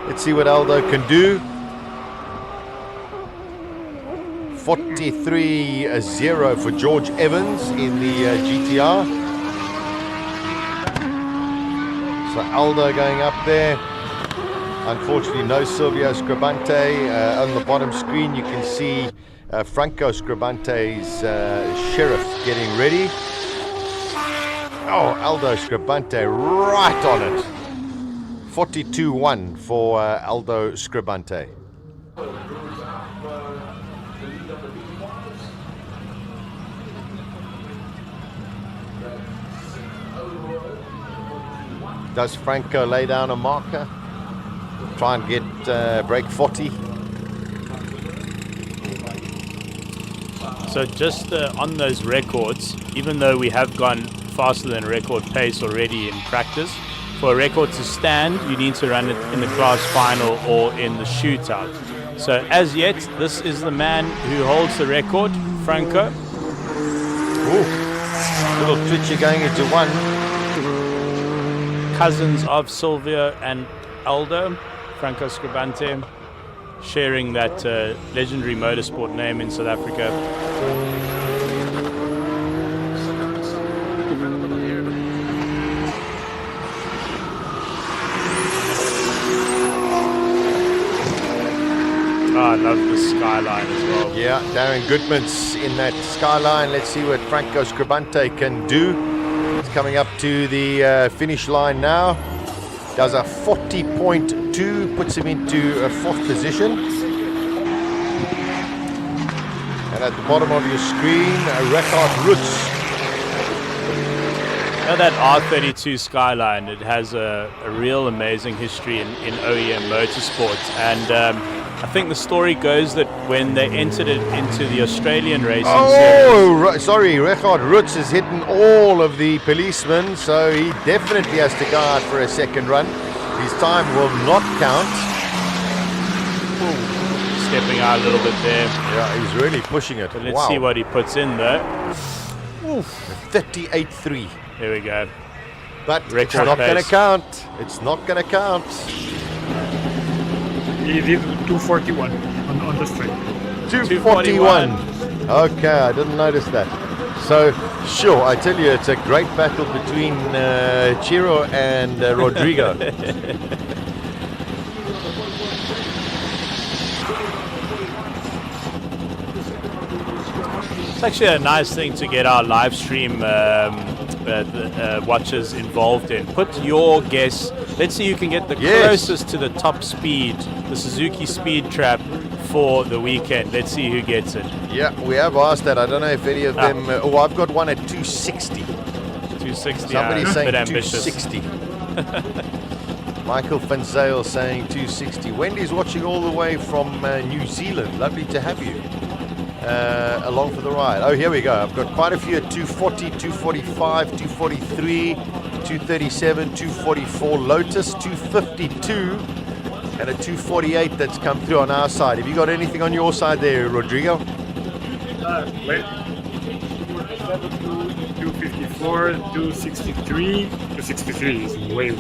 Let's see what Aldo can do. 43.0 for George Evans in the GTR. So Aldo going up there. Unfortunately, no Silvio Scribante. On the bottom screen, you can see Franco Scribante's Sheriff getting ready. Oh, Aldo Scribante right on it. 42.1 for Aldo Scribante. Does Franco lay down a marker? Try and get break 40. So just on those records, even though we have gone faster than record pace already in practice, for a record to stand, you need to run it in the class final or in the shootout. So as yet, this is the man who holds the record, Franco. Ooh, little twitcher going into one. Cousins of Silvio and Aldo, Franco Scribante, sharing that legendary motorsport name in South Africa. Oh, I love the skyline as well. Yeah, Darren Goodman's in that skyline. Let's see what Franco Scribante can do. He's coming up to the finish line now. Does a 40.2, puts him into a 4th position. And at the bottom of your screen, Richard Roots. Now that R32 Skyline, it has a real amazing history in OEM motorsports. And I think the story goes that when they entered it into the Australian racing series... Sorry, Richard Roots has hidden all of the policemen, so he definitely has to go out for a second run. His time will not count. Stepping out a little bit there. Yeah, he's really pushing it. But let's see what he puts in though. 38.3. Here we go. But it's not going to count. It's not going to count. He did 241 on the straight. 241. Okay, I didn't notice that. So, sure, I tell you, it's a great battle between Chiro and Rodrigo. actually a nice thing to get our live stream watchers involved in. Put your guess. Let's see who can get the closest to the top speed, the Suzuki speed trap for the weekend. Let's see who gets it. Yeah, we have asked that. I don't know if any of them... oh, I've got one at 260. 260. Somebody's saying bit ambitious. 260. Michael Van Zale saying 260. Wendy's watching all the way from New Zealand. Lovely to have you along for the ride. Oh, here we go. I've got quite a few at 240, 245, 243, 237, 244 Lotus, 252, and a 248 that's come through on our side. Have you got anything on your side there, Rodrigo? 254, 263, 263 is way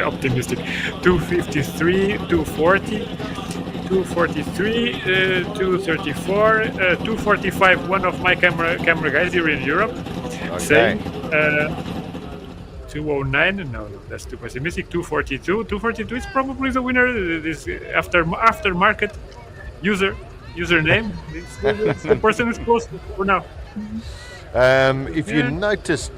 optimistic. 253, 240, 243, 234, 245. One of my camera guys here in Europe saying 209. No, that's too pessimistic. 242. 242 is probably the winner. This aftermarket username. The person is close for now. If you noticed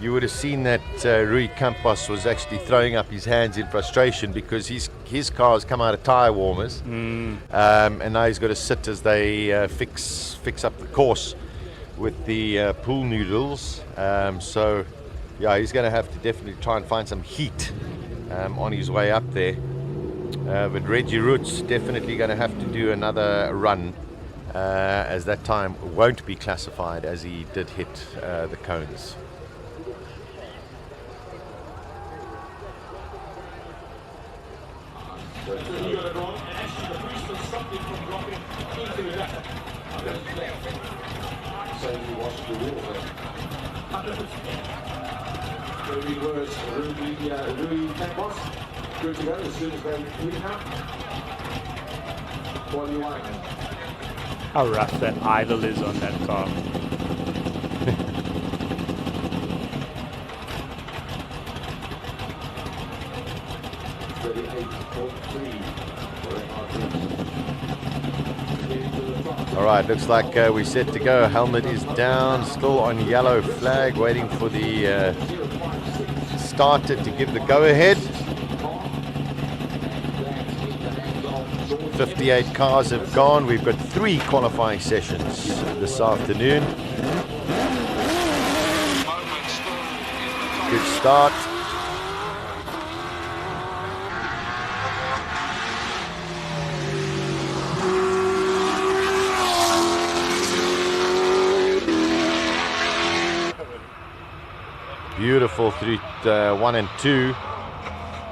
you would have seen that Rui Campos was actually throwing up his hands in frustration because his car has come out of tyre warmers, and now he's got to sit as they fix up the course with the pool noodles. So yeah, he's going to have to definitely try and find some heat on his way up there. But Reggie Roots definitely going to have to do another run, as that time won't be classified as he did hit the cones. Good to go as soon as they clean up. What do you want? How rough that idle is on that car. All right, looks like we're set to go. Helmet is down, still on yellow flag, waiting for the starter to give the go-ahead. 58 cars have gone. We've got 3 qualifying sessions this afternoon. Good start. Beautiful through 1 and 2.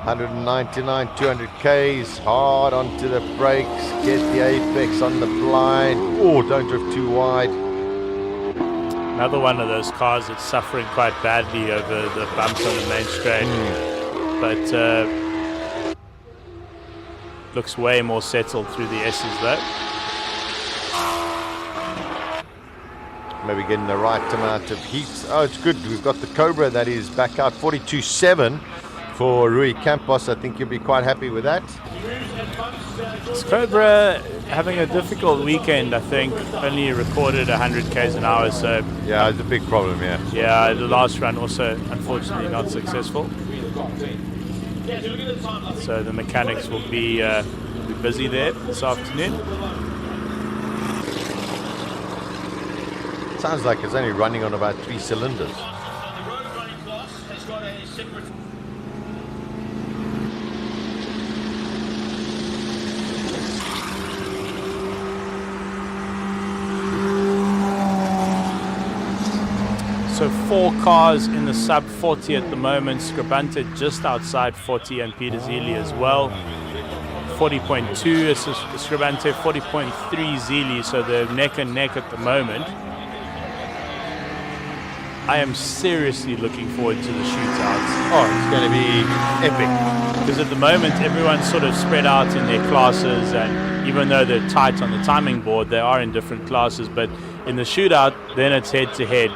199, 200 Ks, hard onto the brakes, get the apex on the blind. Oh, don't drift too wide. Another one of those cars that's suffering quite badly over the bumps on the main straight. But looks way more settled through the S's though. Maybe getting the right amount of heat. Oh, it's good. We've got the Cobra that is back out, 42.7. For Rui Campos, I think you'll be quite happy with that. It's Cobra having a difficult weekend, I think. Only recorded 100 k's an hour, so... Yeah, it's a big problem, yeah. Yeah, the last run also, unfortunately, not successful. So the mechanics will be busy there this afternoon. Sounds like it's only running on about 3 cylinders. So 4 cars in the sub 40 at the moment. Scribante just outside 40 and Peter Zili as well. 40.2 is Scribante, 40.3 Zili, so they're neck and neck at the moment. I am seriously looking forward to the shootouts. Oh, it's going to be epic. Because at the moment everyone's sort of spread out in their classes, and even though they're tight on the timing board, they are in different classes, but in the shootout, then it's head to head.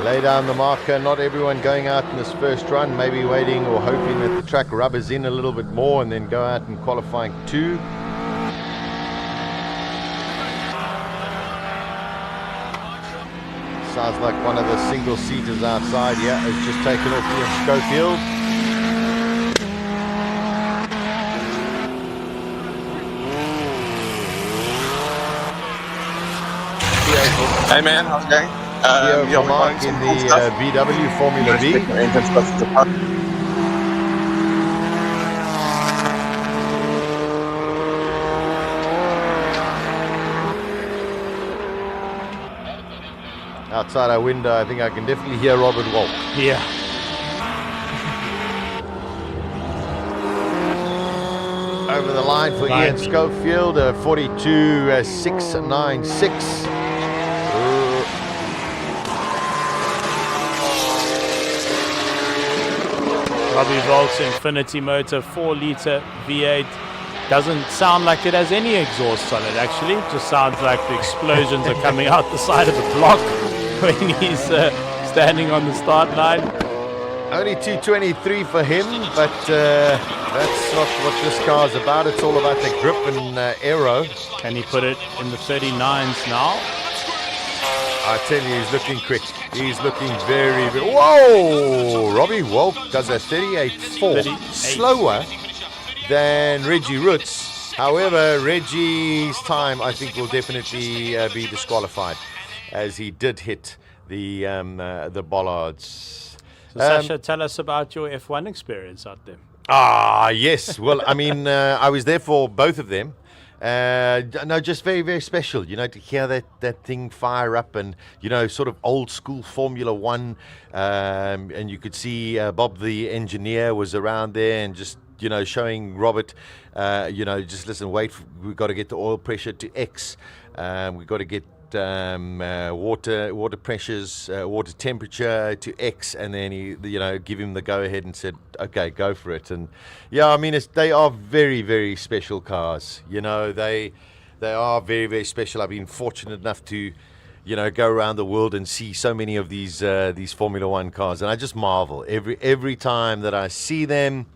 Lay down the marker. Not everyone going out in this first run, maybe waiting or hoping that the track rubbers in a little bit more and then go out in qualifying 2. Sounds like one of the single seaters outside here has just taken off Ian Schofield. Hey man, how's it going? Theo Mark in the VW Formula V. Outside our window, I think I can definitely hear Robert Walk. Yeah. Over the line for Ian Schofield, 42.696. Robbie Volk's Infinity motor, 4-litre V8. Doesn't sound like it has any exhaust on it, actually. Just sounds like the explosions are coming out the side of the block when he's standing on the start line. Only 223 for him, but that's not what this car's about. It's all about the grip and aero. Can he put it in the 39s now? I tell you, he's looking quick. He's looking very, very... Whoa! Robbie Wolk does a 38.4. Slower than Reggie Roots. However, Reggie's time, I think, will definitely be disqualified, as he did hit the bollards. So, Sasha, tell us about your F1 experience out there. Yes. Well, I mean, I was there for both of them. No, just very, very special, to hear that thing fire up and, sort of old school Formula One. And you could see Bob, the engineer, was around there and just, showing Robert, just listen, wait, we've got to get the oil pressure to X. We've got to get water pressures, water temperature to X, and then he, give him the go ahead and said, okay, go for it. And yeah, I mean, they are very, very special cars. They are very, very special. I've been fortunate enough to, go around the world and see so many of these Formula One cars, and I just marvel every time that I see them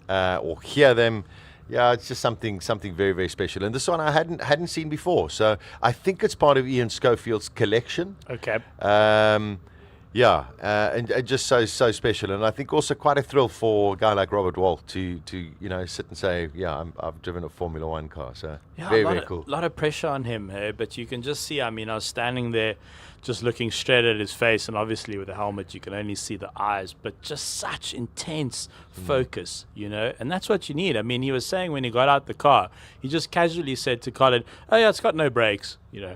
or hear them. Yeah, it's just something very, very special. And this one I hadn't seen before. So I think it's part of Ian Schofield's collection. Okay. And just so special. And I think also quite a thrill for a guy like Robert Walt to sit and say, yeah, I've driven a Formula One car. So yeah, very cool. A lot of pressure on him, but you can just see, I mean, I was standing there just looking straight at his face, and obviously with the helmet you can only see the eyes, but just such intense focus, and that's what you need. I mean, he was saying when he got out the car, he just casually said to Colin, oh yeah, it's got no brakes, Yeah.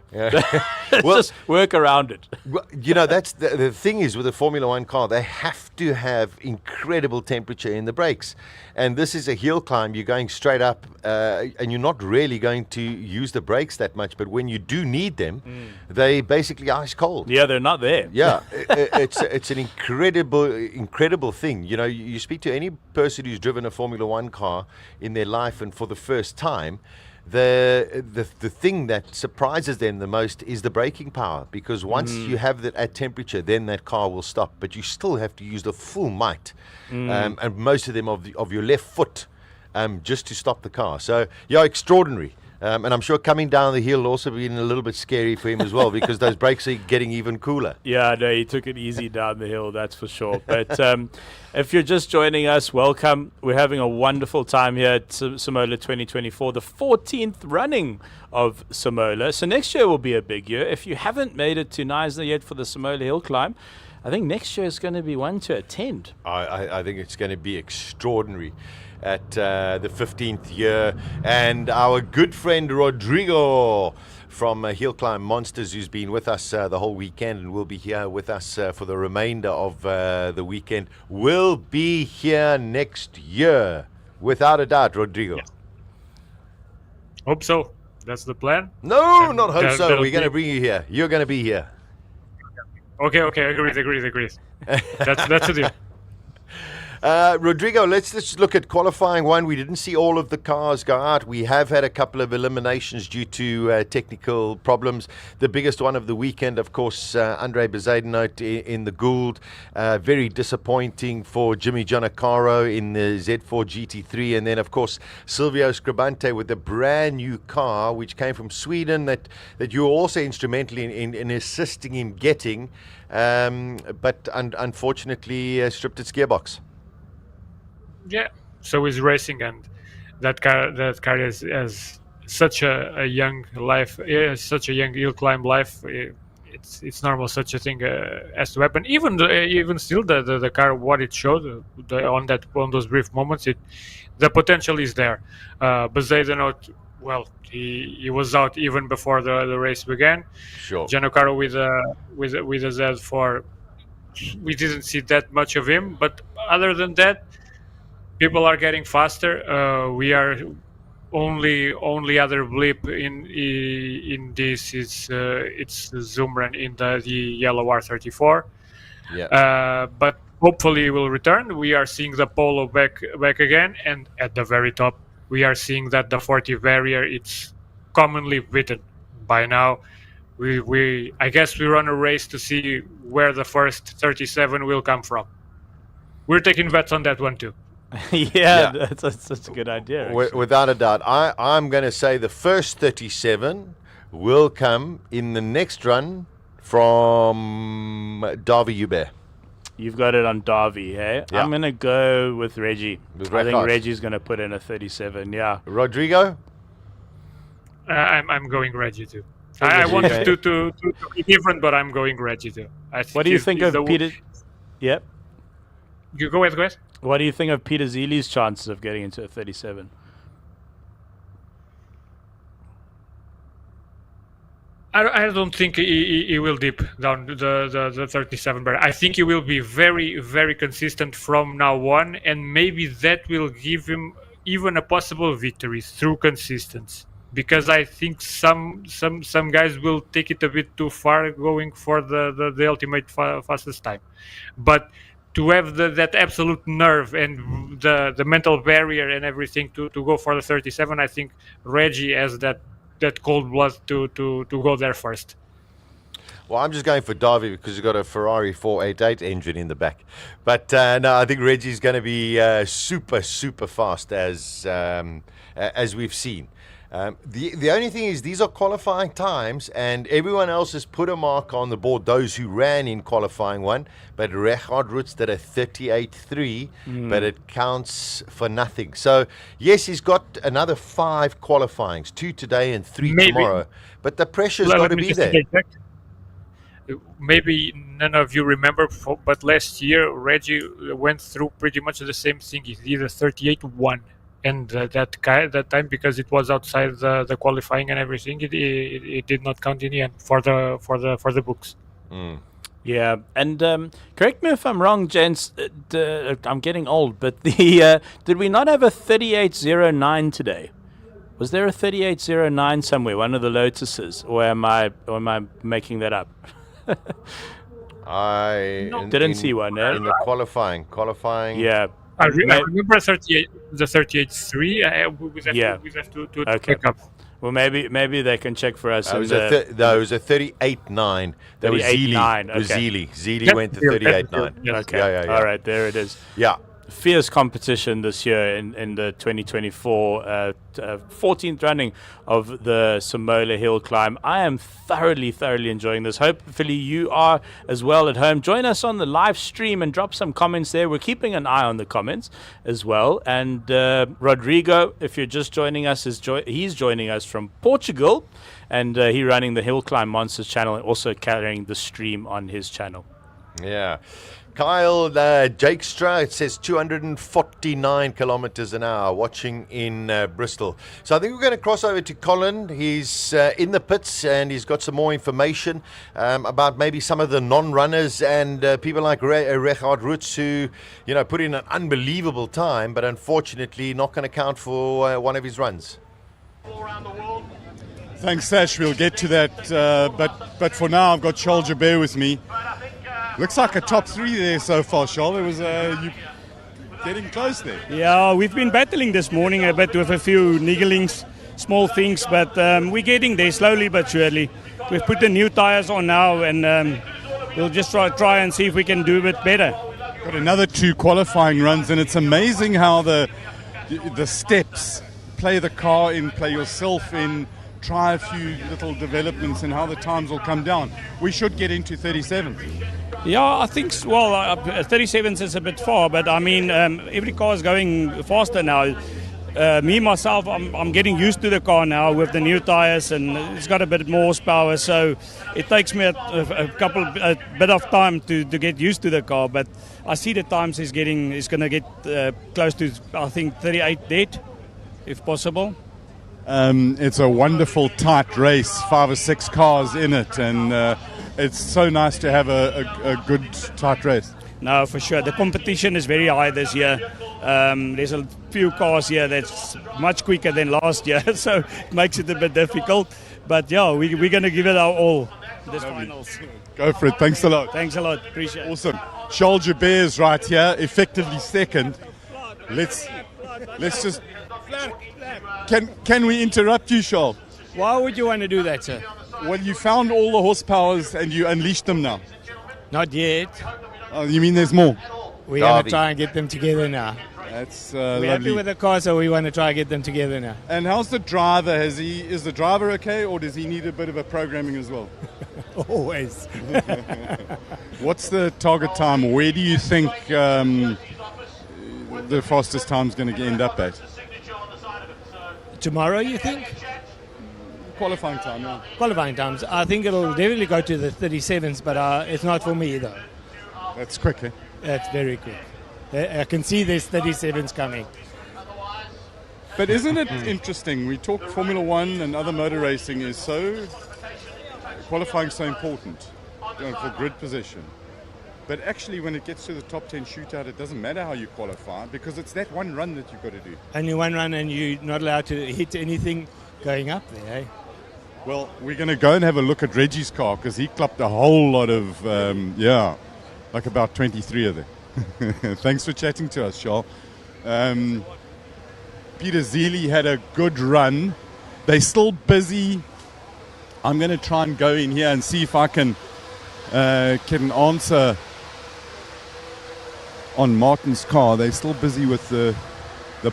Well, just work around it. Well, that's the thing is with a Formula One car, they have to have incredible temperature in the brakes. And this is a hill climb, you're going straight up, and you're not really going to use the brakes that much, but when you do need them, they basically ice cold. Yeah, they're not there. Yeah, it's an incredible thing. You speak to any person who's driven a Formula One car in their life, and for the first time, the thing that surprises them the most is the braking power, because once you have that at temperature, then that car will stop, but you still have to use the full might, and most of them of your left foot, just to stop the car. So yeah, extraordinary. And I'm sure coming down the hill also been a little bit scary for him as well, because those brakes are getting even cooler. Yeah, no, he took it easy down the hill, that's for sure. But if you're just joining us, welcome. We're having a wonderful time here at SIMOLA 2024, the 14th running of SIMOLA. So next year will be a big year. If you haven't made it to Knysna yet for the SIMOLA HillClimb, I think next year is going to be one to attend. I think it's going to be extraordinary at the 15th year. And our good friend Rodrigo from HillClimb Monsters, who's been with us the whole weekend and will be here with us for the remainder of the weekend, will be here next year, without a doubt, Rodrigo. Yeah. Hope so. That's the plan? No, not hope so. We're going to bring you here. You're going to be here. Okay, agreed. That's the deal. Rodrigo, let's just look at qualifying one. We didn't see all of the cars go out. We have had a couple of eliminations due to technical problems. The biggest one of the weekend, of course, Andre Bezuidenhout in the Gould. Very disappointing for Jimmy Giannacaro in the Z4 GT3. And then, of course, Silvio Scribante with a brand new car, which came from Sweden, that you were also instrumental in assisting him getting, but unfortunately stripped its gearbox. Yeah, so is racing, and that car has such a young life, such a young HillClimb life. It's normal such a thing has to happen. Even still, the car, what it showed on those brief moments, the potential is there. Bezuidenhout, well, he was out even before the race began. Sure. Giannacaro with a Z4, we didn't see that much of him, but other than that, people are getting faster. We are only other blip in this is it's Zumran in the yellow R34. Yeah. But hopefully he will return. We are seeing the Polo back again, and at the very top we are seeing that the 40 barrier, it's commonly beaten by now. I guess we run a race to see where the first 37 will come from. We're taking bets on that one too. Yeah, that's a good idea. Without a doubt. I'm going to say the first 37 will come in the next run from Davy Hubert. You've got it on Davy, hey? Yeah. I'm going to go with Reggie. I think Regards. Reggie's going to put in a 37, yeah. Rodrigo? I'm going Reggie too. I wanted to be different, but I'm going Reggie too. What do you think of Peter? Yep. You go ahead. What do you think of Peter Zeele's chances of getting into a 37? I don't think he will dip down the 37 barrier. I think he will be very, very consistent from now on, and maybe that will give him even a possible victory through consistency. Because I think some guys will take it a bit too far, going for the ultimate fastest time, but to have that absolute nerve and the mental barrier and everything to go for the 37, I think Reggie has that cold blood to go there first. Well, I'm just going for Davy because he's got a Ferrari 488 engine in the back. But no, I think Reggie's going to be super, super fast as we've seen. The only thing is these are qualifying times, and everyone else has put a mark on the board, those who ran in qualifying one, but Richard Roots did a 38.3, but it counts for nothing. So, yes, he's got another 5 qualifyings, 2 today and 3 tomorrow, but the pressure's got to be there. Maybe none of you remember, but last year Reggie went through pretty much the same thing. He did a 38.1. And that time, because it was outside the qualifying and everything, it did not count in the end for the books. Yeah, and correct me if I'm wrong, gents. I'm getting old, but did we not have a 3809 today? Was there a 3809 somewhere, one of the Lotuses, or am I making that up? Didn't see one. In the qualifying. Yeah. I remember the 38.3. We have to pick up. Well, maybe they can check for us. It was a 38.9. That was Zeele. Okay. Zeele went to 38.9. Okay. Yeah. All right, there it is. Yeah. Fierce competition this year in the 2024 14th running of the SIMOLA HillClimb. I am thoroughly enjoying this. Hopefully you are as well at home. Join us on the live stream and drop some comments there. We're keeping an eye on the comments as well. And Rodrigo, if you're just joining us, he's joining us from Portugal, and he's running the HillClimb Monster channel and also carrying the stream on his channel. Yeah. Kyle Jakestra, it says 249 kilometers an hour, watching in Bristol. So I think we're going to cross over to Colin. He's in the pits, and he's got some more information about maybe some of the non-runners and people like Richard Roots, who, put in an unbelievable time, but unfortunately not going to count for one of his runs. Thanks, Sash. We'll get to that. But for now, I've got Charles Jabert with me. Looks like a top 3 there so far, Charles. It was getting close there. Yeah, we've been battling this morning a bit with a few nigglings, small things, but we're getting there slowly but surely. We've put the new tires on now, and we'll just try and see if we can do a bit better. Got another 2 qualifying runs, and it's amazing how the steps play the car in, play yourself in, try a few little developments, and how the times will come down. We should get into 37. Yeah, I think, 37s is a bit far, but I mean, every car is going faster now. Me, myself, I'm getting used to the car now with the new tires, and it's got a bit more horsepower, so it takes me a bit of time to get used to the car, but I see the times is going to get close to, I think, 38 dead, if possible. It's a wonderful tight race, 5 or 6 cars in it, and it's so nice to have a good tight race. No, for sure. The competition is very high this year. There's a few cars here that's much quicker than last year, so it makes it a bit difficult. But yeah, we're going to give it our all this finals. Go for it. Thanks a lot. Thanks a lot. Appreciate it. Awesome. Charles Joubert right here, effectively second. Let's just... Can we interrupt you, Charles? Why would you want to do that, sir? Well, you found all the horsepowers and you unleashed them now. Not yet. Oh, you mean there's more? We're going to try and get them together now. That's We're lovely. happy with the car, so we want to try and get them together now. And how's the driver? Is the driver okay, or does he need a bit of a programming as well? Always. What's the target time? Where do you think the fastest time's going to end up at? Tomorrow, you think? Qualifying time, yeah. Qualifying times. I think it'll definitely go to the 37s, but it's not for me, though. That's quick, eh? That's very quick. I can see there's 37s coming. But isn't it interesting? We talk Formula One and other motor racing is so... Qualifying so important for grid position. But actually, when it gets to the top 10 shootout, it doesn't matter how you qualify because it's that one run that you've got to do. Only one run and you're not allowed to hit anything going up there, eh? Well, we're going to go and have a look at Reggie's car because he clapped a whole lot of, like about 23 of them. Thanks for chatting to us, Charles. Peter Zeely had a good run. They're still busy. I'm going to try and go in here and see if I can answer on Martin's car. They're still busy with the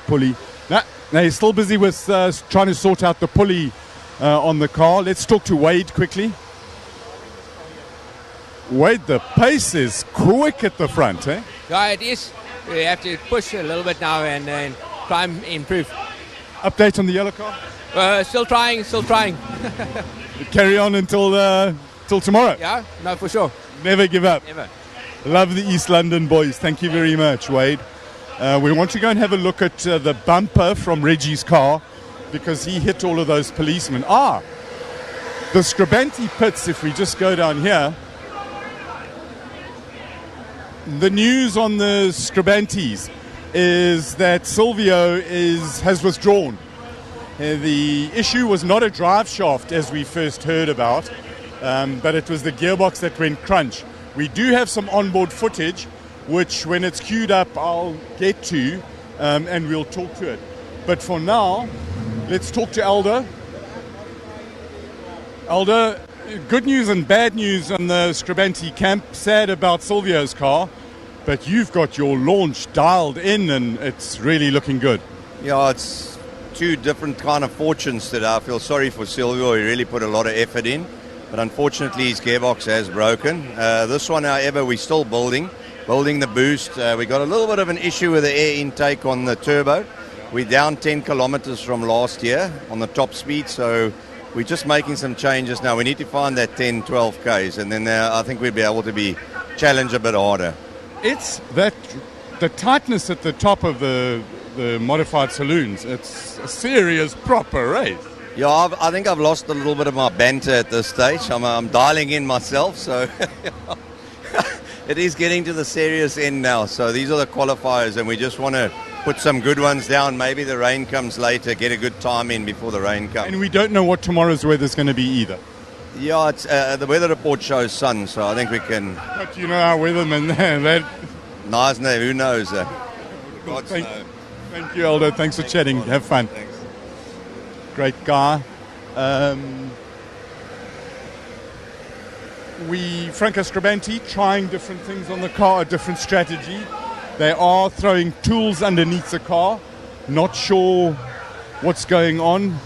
pulley. No, they're still busy with trying to sort out the pulley on the car. Let's talk to Wade quickly. Wade, the pace is quick at the front, eh? Yeah, it is. We have to push a little bit now and try and improve. Update on the yellow car? Still trying. Carry on until tomorrow? Yeah, no, for sure. Never give up? Never. Love the East London boys. Thank you very much, Wade. We want to go and have a look at the bumper from Reggie's car because he hit all of those policemen. The Scribanti pits, if we just go down here. The news on the Scribantis is that Silvio has withdrawn. The issue was not a drive shaft as we first heard about, but it was the gearbox that went crunch. We do have some onboard footage, which when it's queued up I'll get to, and we'll talk to it. But for now, let's talk to Aldo. Aldo, good news and bad news on the Scribanti camp. Sad about Silvio's car, but you've got your launch dialed in and it's really looking good. Yeah, it's two different kind of fortunes today. I feel sorry for Silvio. He really put a lot of effort in, but unfortunately his gearbox has broken. This one, however, we're still building the boost. We got a little bit of an issue with the air intake on the turbo. We're down 10 kilometers from last year on the top speed, so we're just making some changes now. We need to find that 10, 12 Ks, and then I think we'll be able to be challenged a bit harder. It's that the tightness at the top of the modified saloons. It's a serious proper race. Yeah, I think I've lost a little bit of my banter at this stage. I'm dialing in myself, so it is getting to the serious end now. So these are the qualifiers, and we just want to put some good ones down. Maybe the rain comes later, get a good time in before the rain comes. And we don't know what tomorrow's weather is going to be either. Yeah, it's, the weather report shows sun, so I think we can... But you know our weathermen there. Nice, who knows? God Thank, snow. thank you, Aldo. Thanks for chatting. Have fun. Thanks. Great guy. Franco Scribanti trying different things on the car, a different strategy. They are throwing tools underneath the car. Not sure what's going on.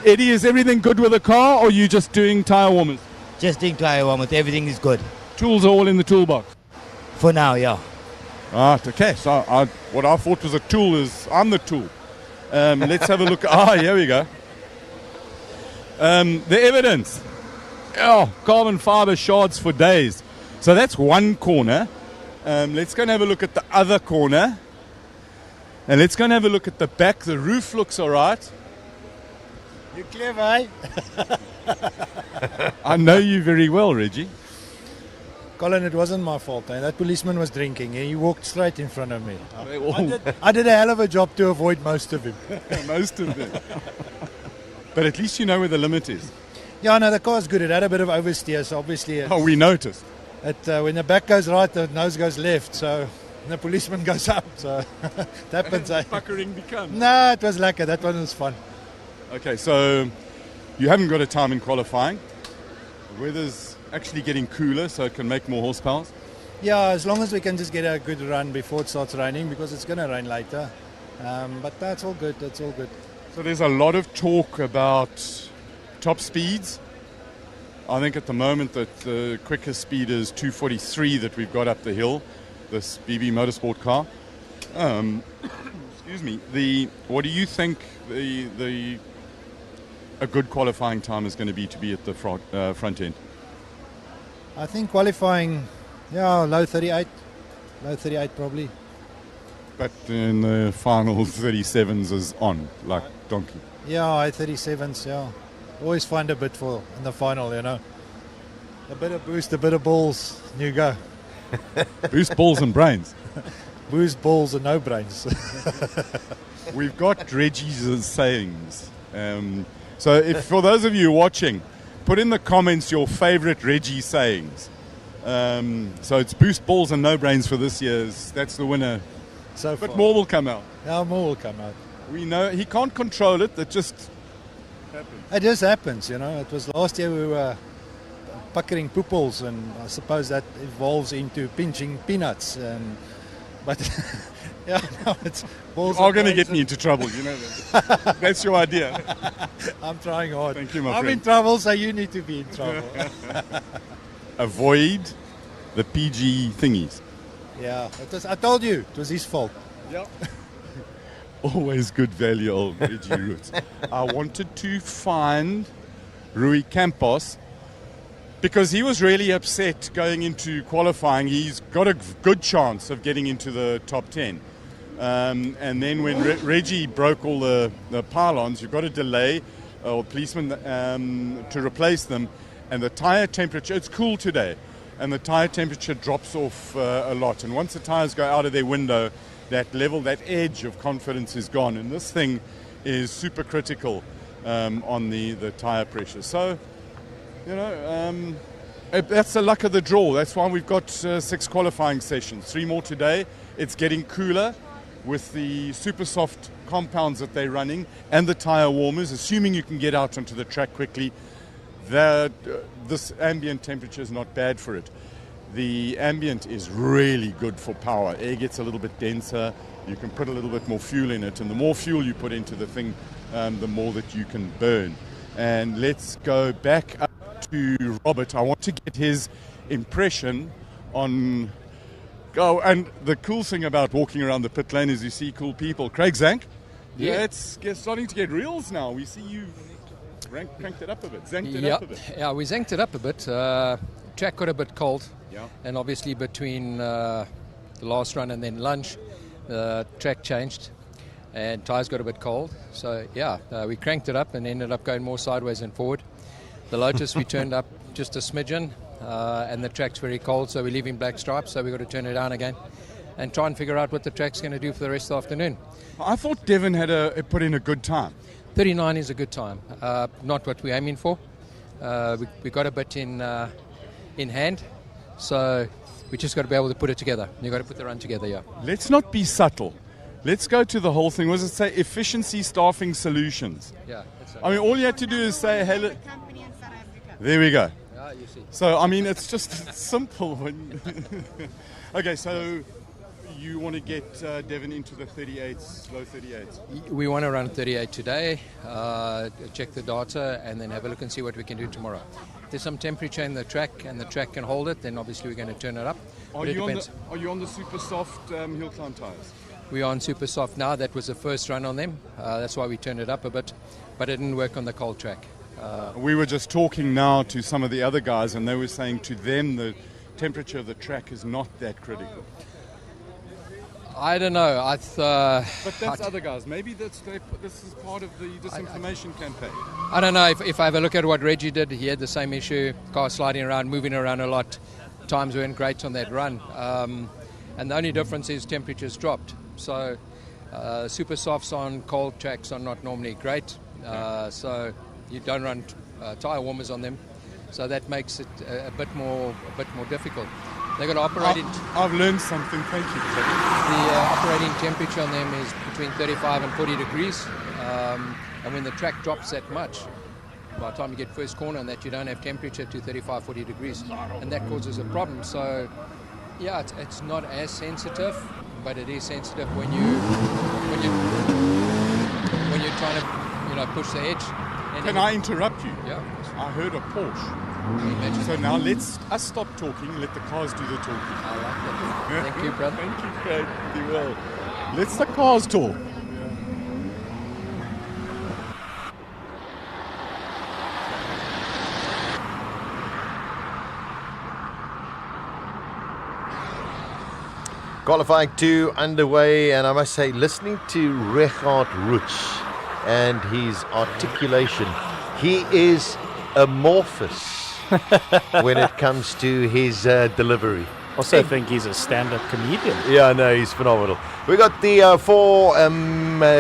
Eddie, is everything good with the car, or are you just doing tyre warmers? Just doing tyre warmers. Everything is good. Tools are all in the toolbox? For now, yeah. Right, okay. So what I thought was a tool is I'm the tool. Let's have a look. Here we go. The evidence. Oh, carbon fiber shards for days. So that's one corner. Let's go and have a look at the other corner. And let's go and have a look at the back. The roof looks all right. You're clever, eh? I know you very well, Reggie. Colin, it wasn't my fault. That policeman was drinking. He walked straight in front of me. I did a hell of a job to avoid most of him. Most of them. But at least you know where the limit is. Yeah, no, the car's good. It had a bit of oversteer, so obviously... we noticed. When the back goes right, the nose goes left, so the policeman goes up. So it happens. Puckering becomes. No, it was lekker. That one was fun. Okay, so you haven't got a time in qualifying. The weather's actually getting cooler, so it can make more horsepower. Yeah, as long as we can just get a good run before it starts raining, because it's going to rain later. But that's all good. That's all good. So there's a lot of talk about top speeds. I think at the moment that the quickest speed is 243 that we've got up the hill, this BB Motorsport car. Excuse me. What do you think a good qualifying time is going to be at the front end? I think qualifying, low 38. Low 38 probably. But in the final 37s is on, like donkey. Yeah, high 37s, yeah. Always find a bit in the final, you know. A bit of boost, a bit of balls, you go. Boost, balls and brains. Boost, balls and no brains. We've got Reggie's sayings. So if for those of you watching, put in the comments your favorite Reggie sayings. So it's boost, balls and no brains for this year's. That's the winner. But more will come out. Yeah, more will come out. We know he can't control it. That just happens. It just happens, you know. It was last year we were puckering pooples, and I suppose that evolves into pinching peanuts. But yeah, no, it's balls. You're going to get me into trouble, you know that. That's your idea. I'm trying hard. Thank you, my I'm friend. in trouble, so you need to be in trouble. Avoid the PG thingies. Yeah, I told you, it was his fault. Yeah. Always good value, old Reggie Roots. I wanted to find Rui Campos because he was really upset going into qualifying. He's got a good chance of getting into the top 10. And then when Reggie broke all the pylons, you've got a delay or policeman to replace them. And the tyre temperature, it's cool today, and the tyre temperature drops off a lot. And once the tyres go out of their window, that level, that edge of confidence is gone. And this thing is super critical on the tyre pressure. So, you know, that's the luck of the draw. That's why we've got 6 qualifying sessions, 3 more today. It's getting cooler with the super soft compounds that they're running and the tyre warmers, assuming you can get out onto the track quickly. This ambient temperature is not bad for it. The ambient is really good for power. Air gets a little bit denser. You can put a little bit more fuel in it, and the more fuel you put into the thing, the more that you can burn. And let's go back up to Robert. I want to get his impression on... Oh, and the cool thing about walking around the pit lane is you see cool people. Craig Zank? Yeah. It's starting to get reels now. We see you cranked it up a bit, zanked it up a bit. Yeah, we zanked it up a bit. Track got a bit cold. Yeah. And obviously between the last run and then lunch, the track changed and tyres got a bit cold. So, yeah, we cranked it up and ended up going more sideways than forward. The Lotus, we turned up just a smidgen, and the track's very cold, so we're leaving black stripes, so we've got to turn it down again and try and figure out what the track's going to do for the rest of the afternoon. I thought Devon had put in a good time. 39 is a good time, not what we're aiming for. We got a bit in hand, so we just got to be able to put it together. You've got to put the run together, yeah. Let's not be subtle. Let's go to the whole thing. Was it say efficiency staffing solutions? Yeah. That's I mean, all you had to do is say hello. There we go. Yeah, you see. So, I mean, it's just simple. When okay, so you want to get Devon into the 38s, low 38s? We want to run 38 today, check the data, and then have a look and see what we can do tomorrow. If there's some temperature in the track and the track can hold it, then obviously we're going to turn it up. Are you on the super soft hill climb tires? We are on super soft now. That was the first run on them. That's why we turned it up a bit, but it didn't work on the cold track. We were just talking now to some of the other guys, and they were saying to them the temperature of the track is not that critical. I don't know. But that's other guys. Maybe this is part of the disinformation campaign. I don't know. If I have a look at what Reggie did, he had the same issue. Car sliding around, moving around a lot. Times weren't great on that run. And the only difference is temperatures dropped. So super softs on cold tracks are not normally great. So you don't run tire warmers on them. So that makes it a bit more difficult. They've got operating. I've learned something. Thank you. The operating temperature on them is between 35 and 40 degrees. And when the track drops that much, by the time you get first corner and that, you don't have temperature to 35, 40 degrees. And that causes a problem. So, yeah, it's not as sensitive, but it is sensitive when you're trying to, push the edge. Can I interrupt you? Yeah. I heard a Porsche. So now let's stop talking and let the cars do the talking. I like that. Thank you, brother. Thank you, Craig. Be well. Let's the cars talk. Qualifying 2 underway, and I must say, listening to Richard Rutsch and his articulation, he is amorphous when it comes to his delivery. Also, I think he's a stand-up comedian. Yeah, no, he's phenomenal. We got the 4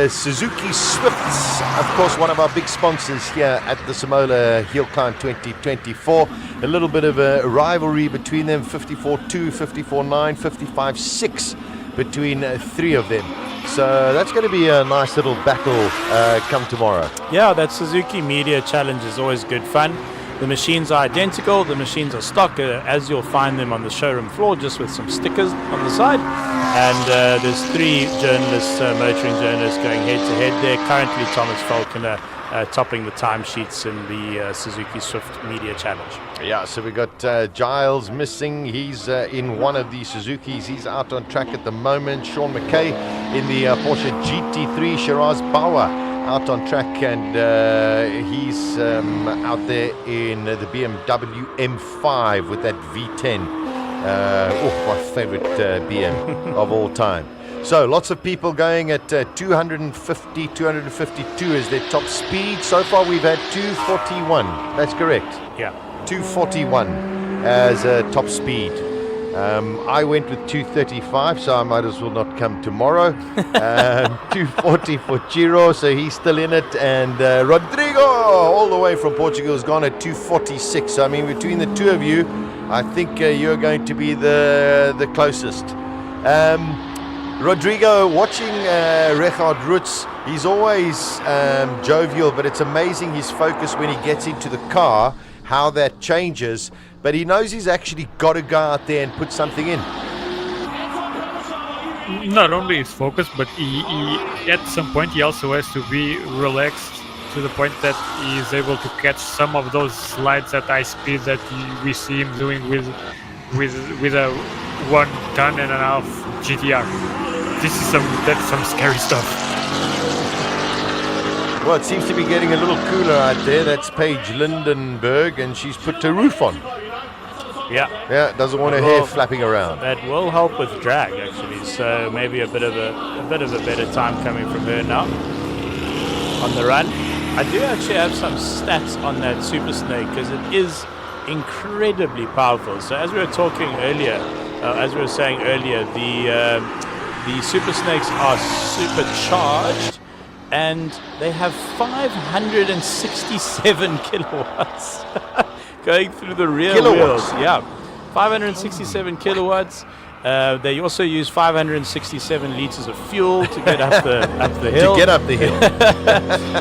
Suzuki Swifts, of course, one of our big sponsors here at the SIMOLA HillClimb 2024. A little bit of a rivalry between them, 54-2, 54-9, 55-6 between 3 of them. So that's going to be a nice little battle come tomorrow. Yeah, that Suzuki Media Challenge is always good fun. The machines are identical, the machines are stock, as you'll find them on the showroom floor, just with some stickers on the side. And there's 3 journalists, motoring journalists, going head-to-head there. Currently, Thomas Falconer topping the timesheets in the Suzuki Swift Media Challenge. Yeah, so we got Giles missing. He's in one of the Suzukis. He's out on track at the moment. Sean McKay in the Porsche GT3. Shiraz Bawa out on track, and he's out there in the BMW M5 with that V10. My favorite BM of all time. So lots of people going at 250, 252 is their top speed. So far we've had 241. That's correct. Yeah. 241 as top speed. I went with 235, so I might as well not come tomorrow. 240 for Giro, so he's still in it. And Rodrigo, all the way from Portugal, has gone at 246. So, I mean, between the two of you, I think you're going to be the closest. Rodrigo, watching Richard Rutsch, he's always jovial, but it's amazing his focus when he gets into the car, how that changes. But he knows he's actually got to go out there and put something in. Not only his focus, but he at some point he also has to be relaxed to the point that he is able to catch some of those slides at high speed that we see him doing with a 1.5 ton GTR. That's some scary stuff. Well, it seems to be getting a little cooler out there. That's Paige Lindenberg, and she's put her roof on. Yeah, doesn't want her hair flapping around. That will help with drag, actually. So maybe a bit of a better time coming from her now on the run. I do actually have some stats on that Super Snake because it is incredibly powerful. So as we were talking earlier, the Super Snakes are supercharged, and they have 567 kilowatts. Going through the rear wheels. Yeah, 567 kilowatts. They also use 567 liters of fuel to get up the hill. To get up the hill.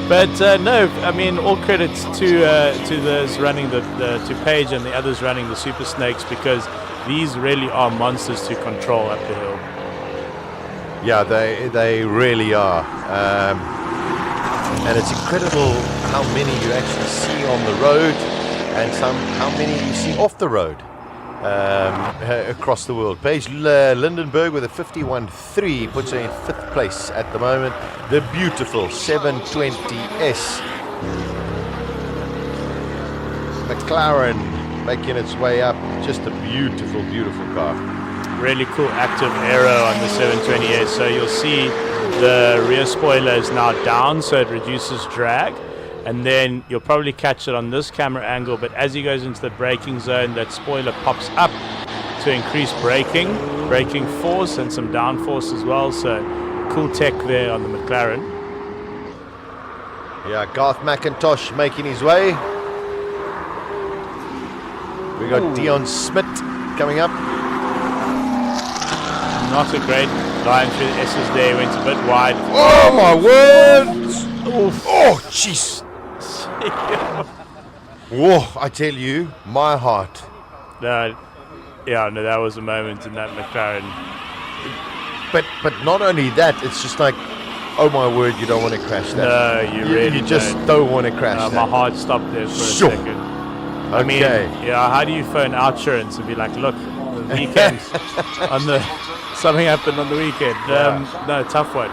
But no, I mean, all credits to those running to Paige and the others running the Super Snakes, because these really are monsters to control up the hill. Yeah, they really are. And it's incredible how many you actually see on the road and how many you see off the road across the world. Paige Lindenberg with a 51.3 puts her in 5th place at the moment. The beautiful 720S. McLaren making its way up. Just a beautiful, beautiful car. Really cool active aero on the 720S. So you'll see the rear spoiler is now down, so it reduces drag. And then you'll probably catch it on this camera angle, but as he goes into the braking zone, that spoiler pops up to increase braking force and some downforce as well. So cool tech there on the McLaren. Yeah, Garth McIntosh making his way. We got Dion Smith coming up. Not a great line through the S's there, went a bit wide. Oh my word! Oh jeez! Whoa, I tell you, my heart. No, that was a moment in that McLaren. But not only that, it's just like, oh my word, you don't want to crash that. No, you just don't want to crash that. My heart stopped there for a second. I mean, how do you phone outsurance and be like, look, the weekend something happened on the weekend. No, tough one.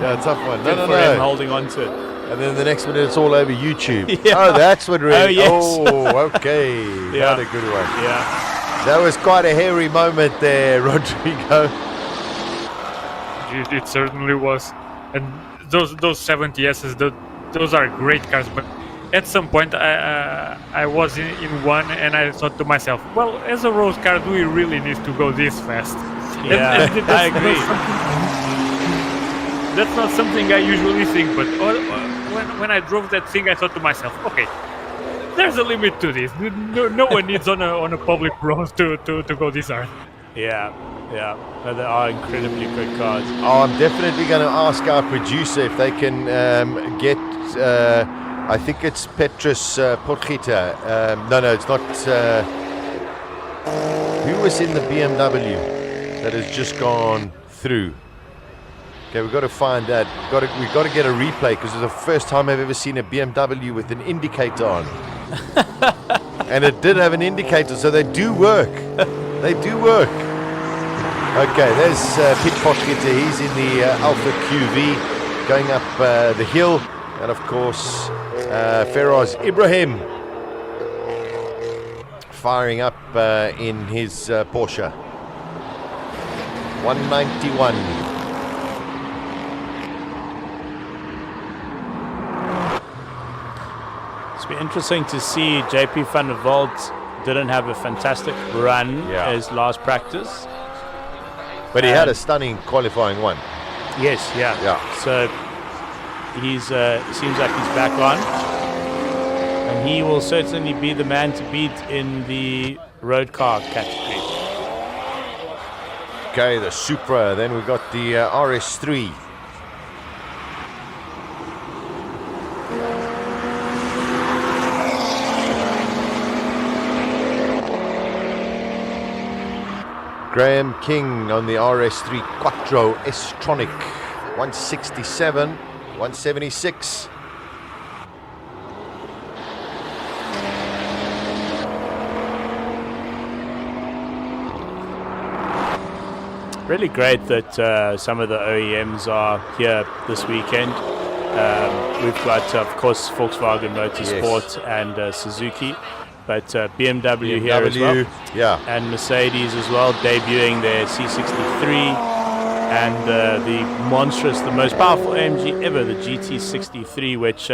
Yeah, tough one. No. Holding on to it. And then the next minute it's all over YouTube. Yeah. Oh, that's what really... Oh, yes. Oh, okay. Yeah. Not a good one. Yeah. That was quite a hairy moment there, Rodrigo. It certainly was. And those 70Ss, those are great cars. But at some point, I was in one and I thought to myself, well, as a road car, do we really need to go this fast? Yeah, I agree. That's not something I usually think, but when I drove that thing, I thought to myself, okay, there's a limit to this. No one needs on a public road to go this hard. Yeah. No, they are incredibly quick cars. Oh, I'm definitely going to ask our producer if they can get, I think it's Petrus Potgieter. No, it's not. Who was in the BMW that has just gone through? Okay, we've got to find that. We've got to get a replay, because it's the first time I've ever seen a BMW with an indicator on. And it did have an indicator, so they do work. They do work. Okay, there's Pete Potgieter. He's in the Alpha QV going up the hill. And of course, Feroz Ibrahim firing up in his Porsche 191. It's been interesting to see JP van der Walt didn't have a fantastic run as last practice. But he had a stunning qualifying one. Yes, yeah. So he's seems like he's back on. And he will certainly be the man to beat in the road car category. Okay, the Supra. Then we've got the RS3. Graham King on the RS3 Quattro S-Tronic, 167, 176. Really great that some of the OEMs are here this weekend. We've got, of course, Volkswagen Motorsport and Suzuki. But BMW here as well, and Mercedes as well, debuting their C63 and the monstrous, the most powerful AMG ever, the GT63, which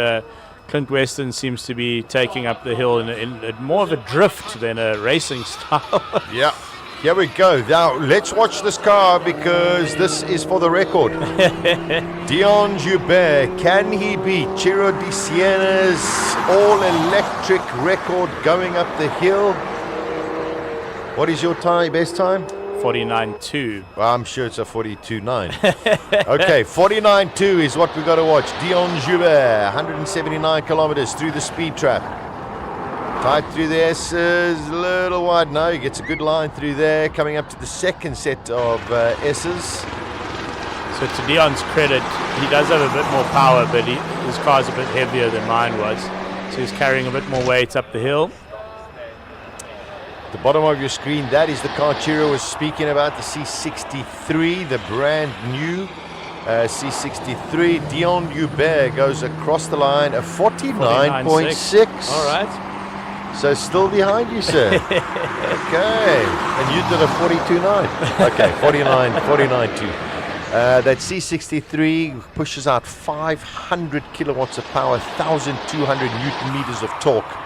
Clint Weston seems to be taking up the hill in more of a drift than a racing style. Yeah. Here we go. Now, let's watch this car, because this is for the record. Dion Joubert, can he beat Ciro Di Siena's all-electric record going up the hill? What is your best time? 49.2. Well, I'm sure it's a 42.9. Okay, 49.2 is what we got to watch. Dion Joubert, 179 kilometers through the speed trap. Tight through the S's, a little wide. No, he gets a good line through there. Coming up to the second set of S's. So to Dion's credit, he does have a bit more power, but his car's a bit heavier than mine was. So he's carrying a bit more weight up the hill. The bottom of your screen, that is the car Chiro was speaking about, the C63, the brand new C63. Dion Joubert goes across the line, a 49.6. All right. So still behind you, sir. Okay. And you did a 42.9. Okay, 49.2. That C63 pushes out 500 kilowatts of power, 1,200 Newton meters of torque.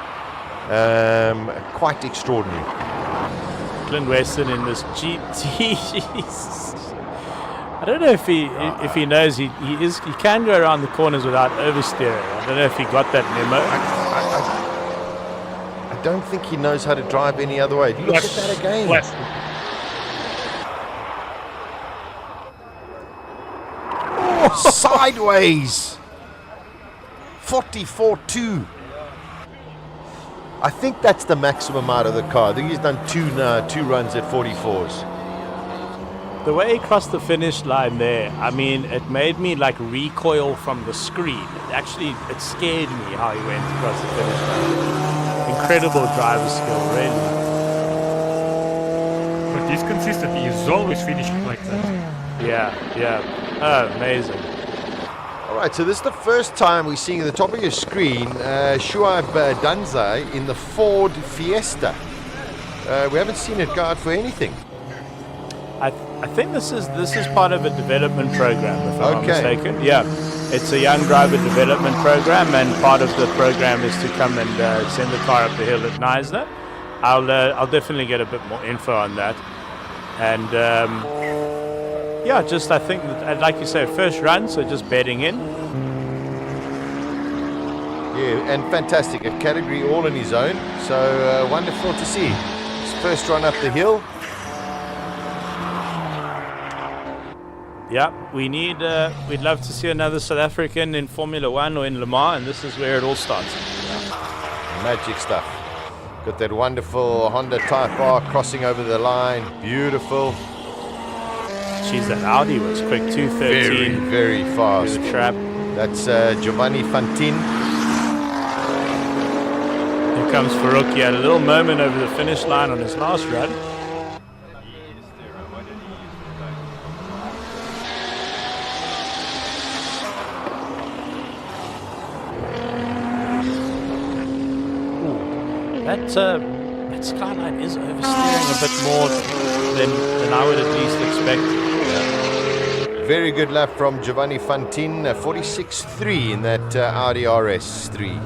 Quite extraordinary. Clint Weston in this GT. I don't know if he knows he can go around the corners without oversteering. I don't know if he got that memo. I don't think he knows how to drive any other way. Look at that again. Oh, sideways. 44.2. I think that's the maximum out of the car. I think he's done two runs at 44s. The way he crossed the finish line there, I mean, it made me like recoil from the screen. It scared me how he went across the finish line. Incredible driver skill, really. But he's consistent. He's always finishing like that. Yeah. Oh, amazing. All right, so this is the first time we're seeing at the top of your screen Shuaib Danzai in the Ford Fiesta. We haven't seen it go out for anything. I think this is part of a development program, if I'm not mistaken. Yeah, it's a young driver development program, and part of the program is to come and send the car up the hill at Neisner. I'll definitely get a bit more info on that. And I think that, like you say, first run, so just bedding in. Yeah, and fantastic, a category all on his own. So wonderful to see. His first run up the hill. Yeah, we'd love to see another South African in Formula One or in Le Mans, and this is where it all starts. Magic stuff. Got that wonderful Honda Type R crossing over the line. Beautiful. Jeez, that Audi was quick too, 13. Very, very fast. Through the trap. That's Giovanni Fantin. Here comes Farouk. He had a little moment over the finish line on his last run. That Skyline is oversteering a bit more than I would at least expect. Very good lap from Giovanni Fantin, 46.3 in that Audi RS3.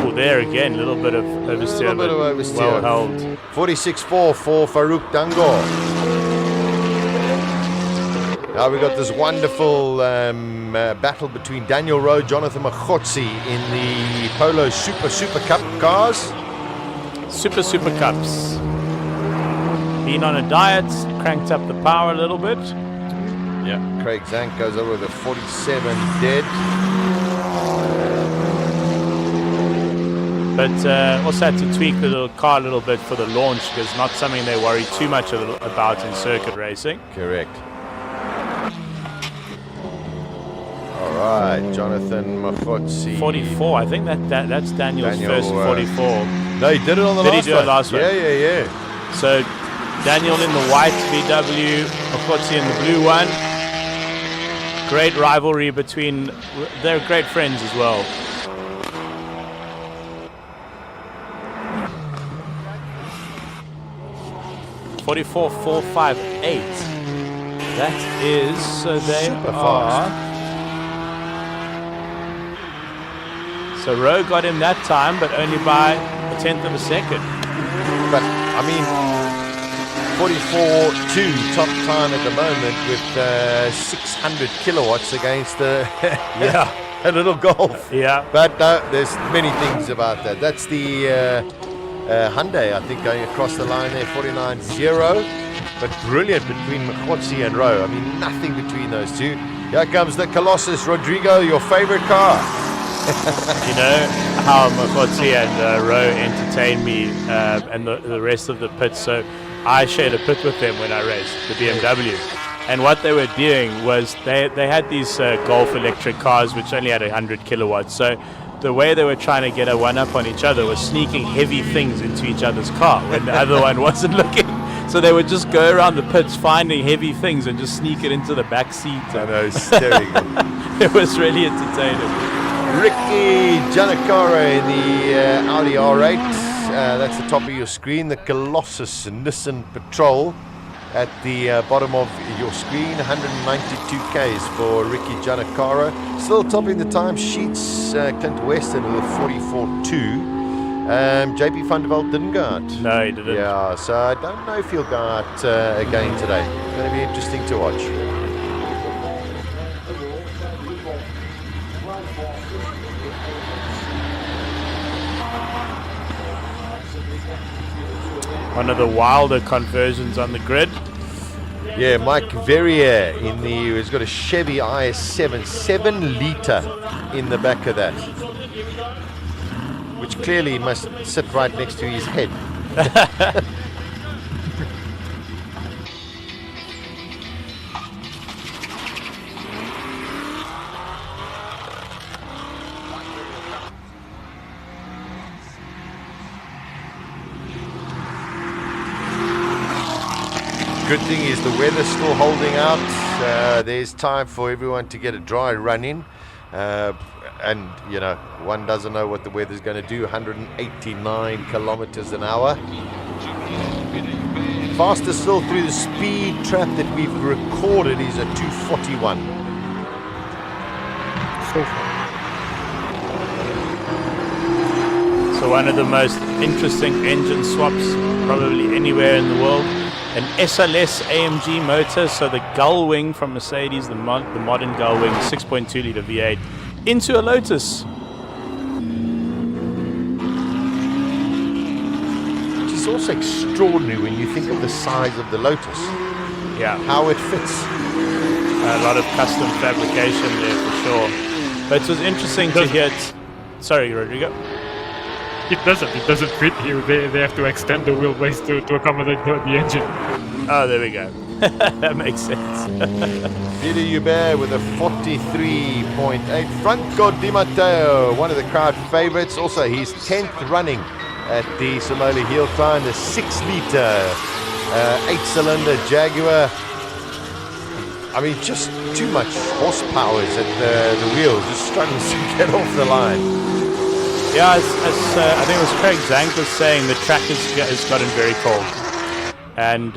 Oh, there again, a little bit of oversteer. Well held. 46.4 for Farouk Dango. Now we got this wonderful battle between Daniel Rowe, Jonathan Machotsi in the Polo Super Cup cars. Super Cups. Been on a diet, cranked up the power a little bit. Yeah. Craig Zank goes over with a 47 dead. But also had to tweak the little car a little bit for the launch, because not something they worry too much about in circuit racing. Correct. All right, Jonathan Machotsi. 44. I think that's Daniel's first 44. No, he did it on the last one. Did he do it last one? Yeah. So Daniel in the white VW, Machotsi in the blue one. Great rivalry between. They're great friends as well. .44.458. That is, so they super are. Fast. So Rowe got him that time, but only by a tenth of a second. But I mean, 44.2 top time at the moment with 600 kilowatts against the a little golf. Yeah. But there's many things about that. That's the Hyundai, I think, going across the line there, 49.0. But brilliant between Mkhotsi and Rowe. I mean, nothing between those two. Here comes the Colossus. Rodrigo, your favorite car. You know how Mkhotsi and Rowe entertained me and the rest of the pit. So I shared a pit with them when I raced the BMW. And what they were doing was they had these Golf electric cars which only had 100 kilowatts. So the way they were trying to get a one-up on each other was sneaking heavy things into each other's car when the other one wasn't looking. So they would just go around the pits finding heavy things and just sneak it into the back seat. I know, hysterical. It was really entertaining. Ricky Giannacara in the Audi R8. That's the top of your screen. The Colossus Nissan Patrol at the bottom of your screen. 192 Ks for Ricky Giannacara. Still topping the time sheets. Clint Weston with a 44.2. JP van der Walt didn't go out. No, he didn't. Yeah, so I don't know if he'll go out again today. It's going to be interesting to watch. One of the wilder conversions on the grid. Yeah, Mike Verrier he's got a Chevy IS7, 7 litre in the back of that, which clearly must sit right next to his head. Good thing is the weather's still holding out. There's time for everyone to get a dry run in. And, you know, one doesn't know what the weather's going to do. 189 kilometers an hour. Fastest still through the speed trap that we've recorded is a 241. So one of the most interesting engine swaps probably anywhere in the world. An SLS AMG motor, so the gull wing from Mercedes, the modern gull wing, 6.2 litre V8, into a Lotus. Which is also extraordinary when you think of the size of the Lotus. Yeah. How it fits. A lot of custom fabrication there for sure. But it was interesting to hear it. Sorry, Rodrigo. It doesn't fit here. They have to extend the wheelbase to accommodate the engine. Oh, there we go. That makes sense. Peter Hubert with a 43.8. Franco Di Matteo, one of the crowd favorites. Also, his 10th running at the SIMOLA HillClimb, the 6-litre 8-cylinder Jaguar. I mean, just too much horsepower at the wheels, just struggling to get off the line. Yeah, as I think it was Craig Zank was saying, the track has gotten very cold. And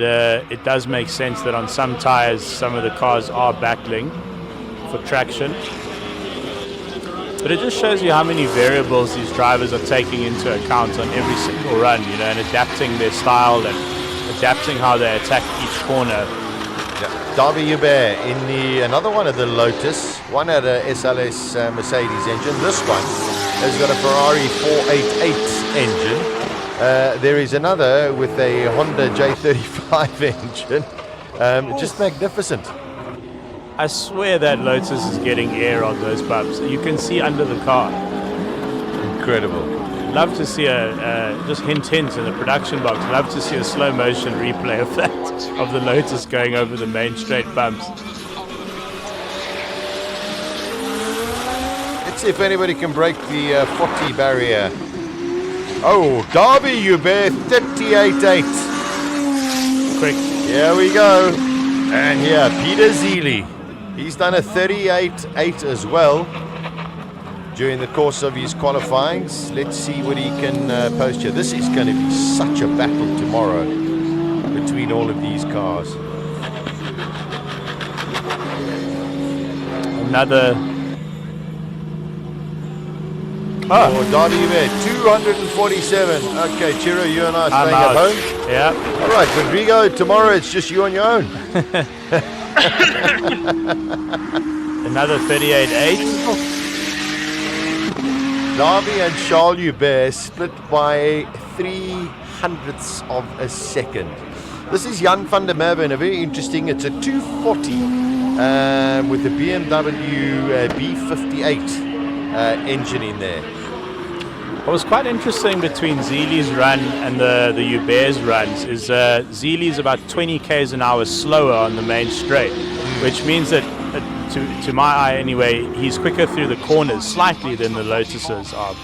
it does make sense that on some tires, some of the cars are battling for traction. But it just shows you how many variables these drivers are taking into account on every single run, you know, and adapting their style and adapting how they attack each corner. Davy Hubert in another one of the Lotus. One had a SLS Mercedes engine. This one has got a Ferrari 488 engine. There is another with a Honda J35 engine. Just magnificent. I swear that Lotus is getting air on those bumps. You can see under the car. Incredible. Love to see just hint in the production box. Love to see a slow motion replay of that, of the Lotus going over the main straight bumps. Let's see if anybody can break the 40 barrier. Oh, Darby Hubert 38.8. Quick. Here we go. And here, Peter Zeely. He's done a 38.8 as well during the course of his qualifyings. Let's see what he can post here. This is going to be such a battle tomorrow between all of these cars. Another. Oh, Darby Hubert, 247. Okay, Chiro, you and I are staying at home. Yeah. All right, Rodrigo, tomorrow it's just you on your own. Another 38.8. Navi and Charles Hubert split by 0.03 of a second. This is Jan van der Merwe, and a very interesting, it's a 240 with the BMW B58 engine in there. What was quite interesting between Zeele's run and the Hubert's runs is Zeele's about 20 k's an hour slower on the main straight, which means that, to my eye anyway, he's quicker through the corners slightly than the Lotuses are.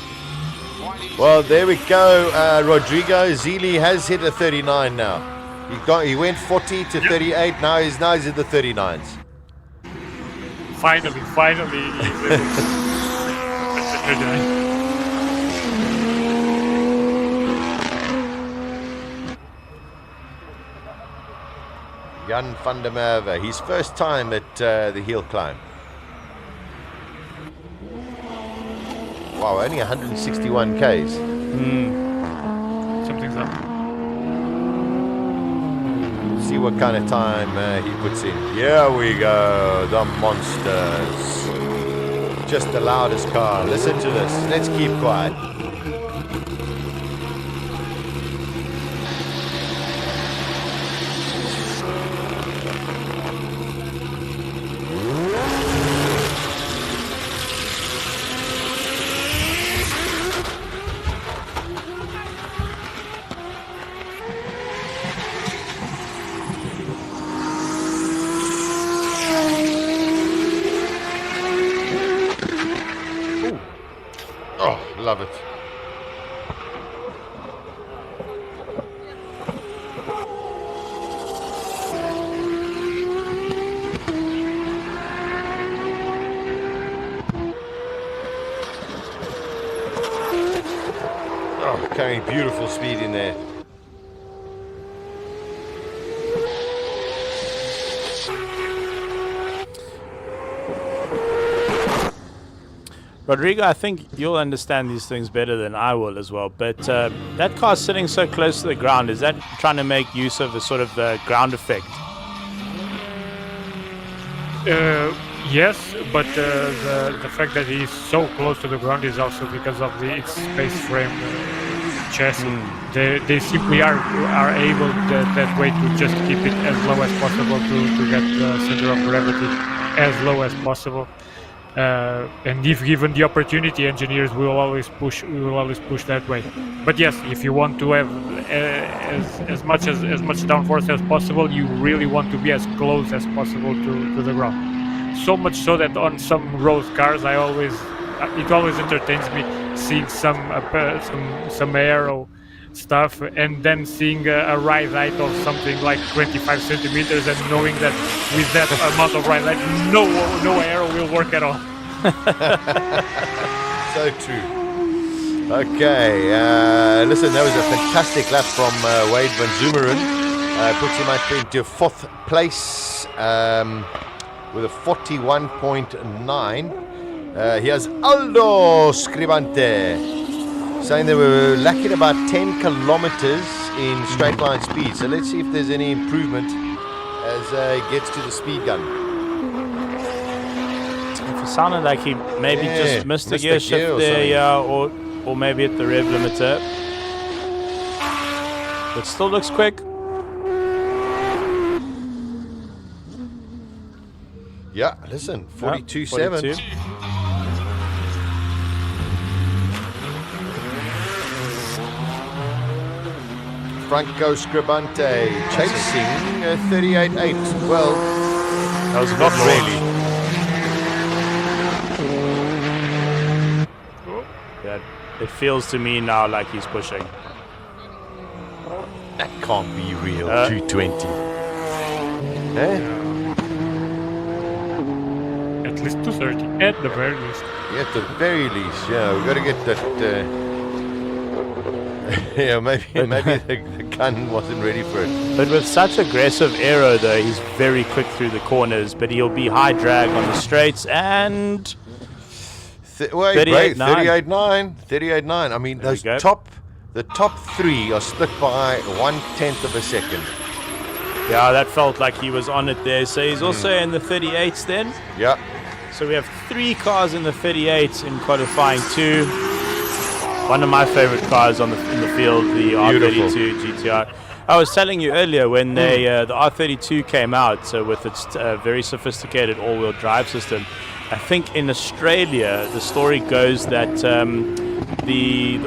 Well, there we go. Rodrigo Zeele has hit a 39 now. He went 40 to 38. Now he's in the 39s. Finally. Jan van der Merwe, his first time at the HillClimb. Wow, only 161 k's. Something's up. See what kind of time he puts in. Here we go, the Monsters. Just the loudest car. Listen to this. Let's keep quiet. Love it. Oh, carrying beautiful speed in there. Rodrigo, I think you'll understand these things better than I will as well, but that car's sitting so close to the ground. Is that trying to make use of a sort of ground effect? Yes, but the fact that he's so close to the ground is also because of its space frame chassis. They simply are able that way to just keep it as low as possible to get the center of gravity as low as possible. And if given the opportunity, engineers will always push that way. But yes, if you want to have as much downforce as possible, you really want to be as close as possible to the ground. So much so that on some road cars, it always entertains me seeing some aero stuff and then seeing a ride height of something like 25 centimeters and knowing that with that amount of ride height, no aero will work at all. So true. Okay, listen, that was a fantastic lap from Wade van Zoomeren. Puts him into 4th place with a 41.9. He has Aldo Scribante saying they were lacking about 10 kilometers in straight line speed. So let's see if there's any improvement as he gets to the speed gun. It sounded like he maybe just missed a gear shift there, or maybe at the rev limiter. But still looks quick. Yeah, listen, 42.7. Franco Scribante chasing 38.8. Well, that was not really. Yeah, it feels to me now like he's pushing. That can't be real. 220. At least 230, at the very least. Yeah, at the very least, yeah. We've got to get that. Yeah, maybe the gun wasn't ready for it. But with such aggressive aero, though, he's very quick through the corners. But he'll be high drag on the straights and. 38.9. 38.9. I mean, the top three are split by 1/10 of a second. Yeah, that felt like he was on it there. So he's also in the 38s then. Yeah. So we have 3 cars in the 38s in qualifying 2. One of my favorite cars in the field, the R32 GTR. I was telling you earlier when the R32 came out with its very sophisticated all-wheel drive system. I think in Australia, the story goes that the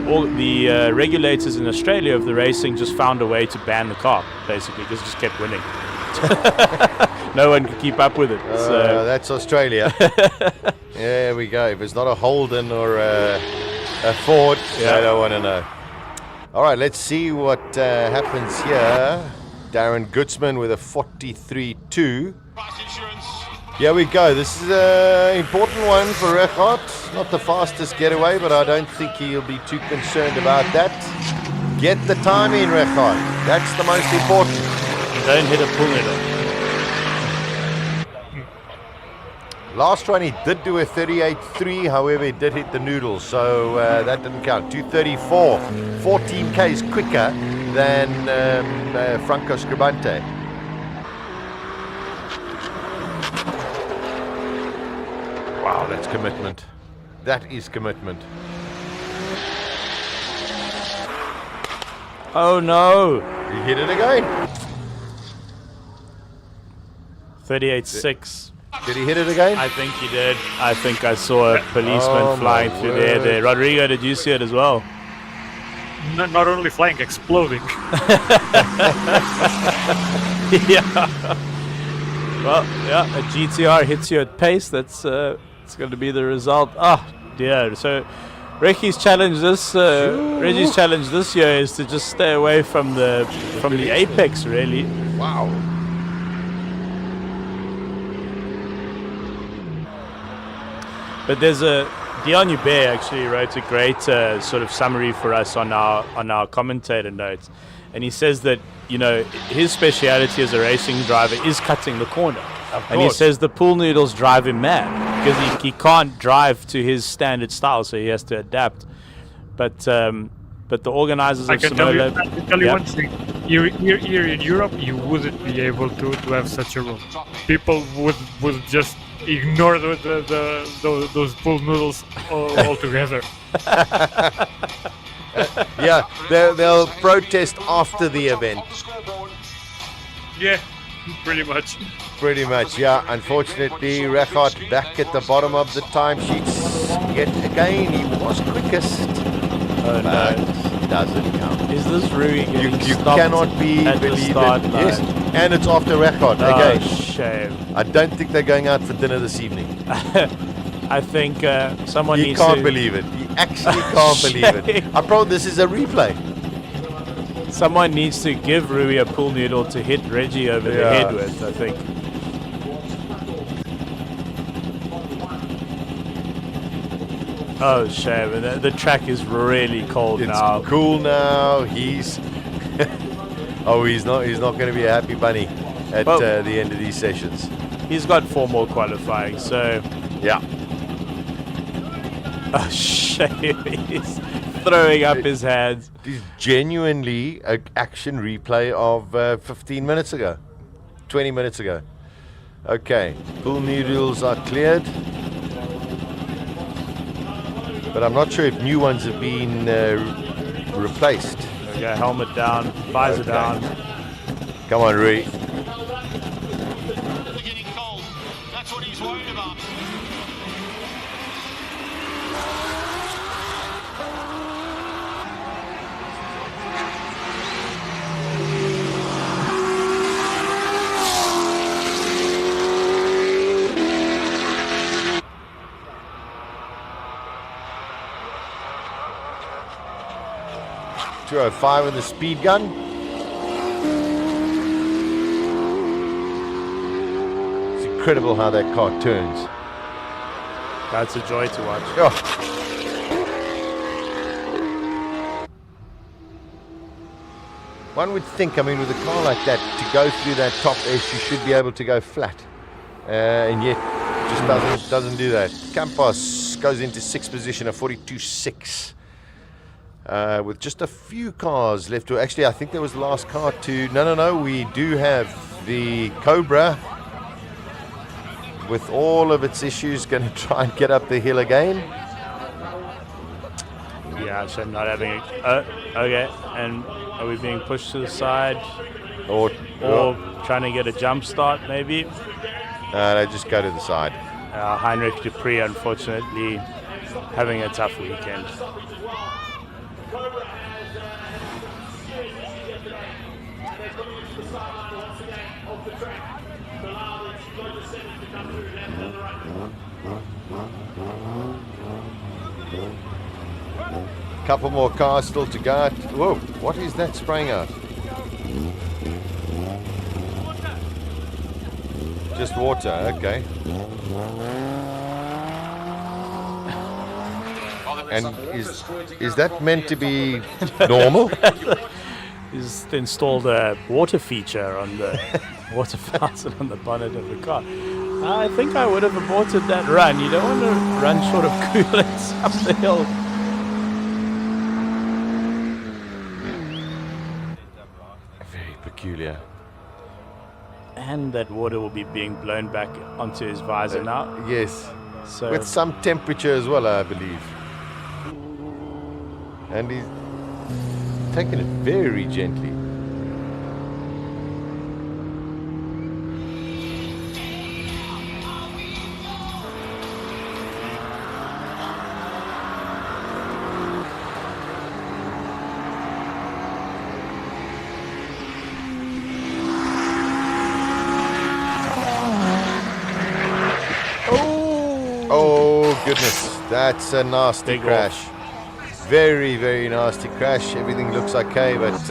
regulators in Australia of the racing just found a way to ban the car, basically, because it just kept winning. No one could keep up with it. So that's Australia. There we go. If it's not a Holden or a Ford, I don't want to know. All right, let's see what happens here. Darren Gutzman with a 43.2. Here we go. This is an important one for Regardt. Not the fastest getaway, but I don't think he'll be too concerned about that. Get the time in, Regardt. That's the most important. Don't hit a pull needle. Last run he did do a 38.3, however he did hit the noodle, so that didn't count. 2:34, 14 Ks quicker than Franco Scribante. Wow, that's commitment. That is commitment. Oh no! He hit it again. 38.6. Did he hit it again? I think he did. I think I saw a policeman flying through the air there. Rodrigo, did you see it as well? Not only flying, exploding. Yeah. Well, yeah, a GTR hits you at pace. That's it's going to be the result. Oh dear. So Reggie's challenge this year is to just stay away from the apex, really. Wow. But there's Dion Hubert actually wrote a great sort of summary for us on our commentator notes, and he says that his speciality as a racing driver is cutting the corner, and he says the pool noodles drive him mad because he can't drive to his standard style, so he has to adapt. But the organizers of SIMOLA, I can tell you one thing. Here in Europe, you wouldn't be able to have such a rule. People would just ignore those pool noodles altogether. Yeah, they'll protest after the event. Yeah, pretty much. Pretty much, yeah. Unfortunately, Regardt back at the bottom of the timesheets. Yet again, he was quickest. Oh no. Doesn't count. Is this Rui getting You stopped cannot believe at the start line? Yes, and it's after Regardt again. Shame. I don't think they're going out for dinner this evening. I think someone He needs can't to... believe it. He actually can't believe it. I probably this is a replay. Someone needs to give Rui a pool noodle to hit Reggie over the head with, I think. Oh, shame. The track is really cold now. It's cool now. He's he's not going to be a happy bunny at the end of these sessions. He's got 4 more qualifying, so yeah. Oh, shame. He's throwing up his hands. This is genuinely an action replay of 15 minutes ago, 20 minutes ago. Okay, pool noodles are cleared. But I'm not sure if new ones have been replaced. Okay, helmet down, visor down. Come on, Rui. Getting cold. That's what he's worried about. .205 with the speed gun. It's incredible how that car turns. That's a joy to watch. Oh. One would think, I mean, with a car like that, to go through that top S, you should be able to go flat. And yet, just doesn't do that. Campos goes into 6th position, a 42.6. With just a few cars left to actually, I think there was the last car to no, we do have the Cobra with all of its issues going to try and get up the hill again. Yeah, so not having it. Okay. And are we being pushed to the side? Or trying to get a jump start, maybe? No, just go to the side. Heinrich Dupree, unfortunately, having a tough weekend. Couple more cars still to go. Whoa, what is that spraying out? Just water, okay. And is that meant to be normal? He's installed a water feature on the water fountain on the bonnet of the car. I think I would have aborted that run. You don't want to run short of coolants up the hill. Very peculiar. And that water will be being blown back onto his visor now. Yes. So with some temperature as well, I believe. And he's taking it very gently. Goodness, that's a nasty crash. Very, very nasty crash. Everything looks okay, but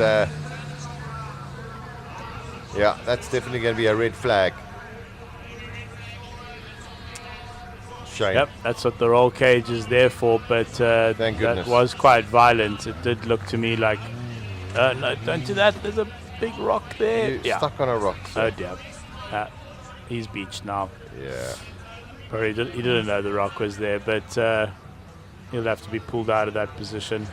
yeah, that's definitely going to be a red flag. Shame. Yep, that's what the roll cage is there for, but Thank goodness. That was quite violent. It did look to me like, no, don't do that. There's a big rock there. You're stuck on a rock. Oh dear. He's beached now. Yeah. He didn't know the rock was there, but he'll have to be pulled out of that position.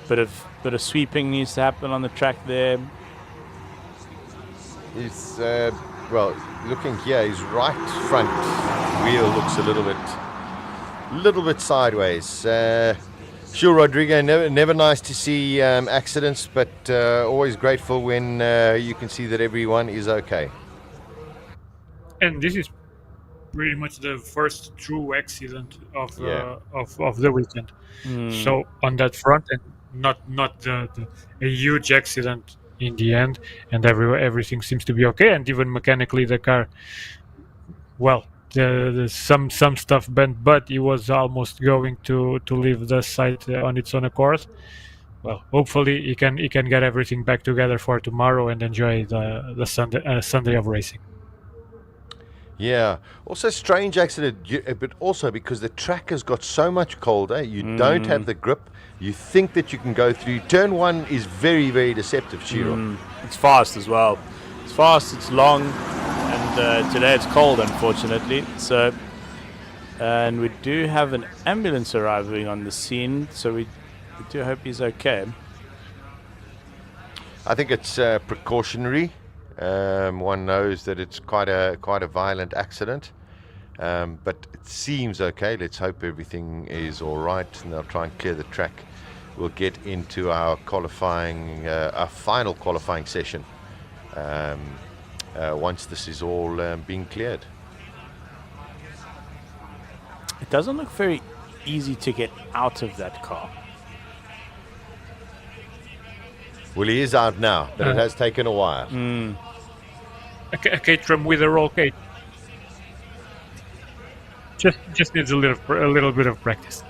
Bit of sweeping needs to happen on the track there. He's well, looking here, his right front wheel looks a little bit sideways. Sure, Rodrigo, never nice to see accidents, but always grateful when you can see that everyone is okay. And this is pretty much the first true accident of the weekend. So on that front, and not a huge accident in the end, and everything seems to be okay. And even mechanically, the car, well, some stuff bent, but it was almost going to leave the site on its own accord. Well, hopefully he can get everything back together for tomorrow and enjoy the Sunday of racing. Yeah, also strange accident, but also because the track has got so much colder, you don't have the grip. You think that you can go through. Turn one is very, very deceptive, Shiro. It's fast as well. It's fast, it's long, and today it's cold, unfortunately. So, and we do have an ambulance arriving on the scene, so we do hope he's okay. I think it's precautionary. One knows that it's quite a violent accident, but it seems okay. Let's hope everything is all right, and they'll try and clear the track. We'll get into our qualifying, our final qualifying session once this is all being cleared. It doesn't look very easy to get out of that car. Well, he is out now, but it has taken a while. A Caterham with a roll cage. Just needs a little bit of practice.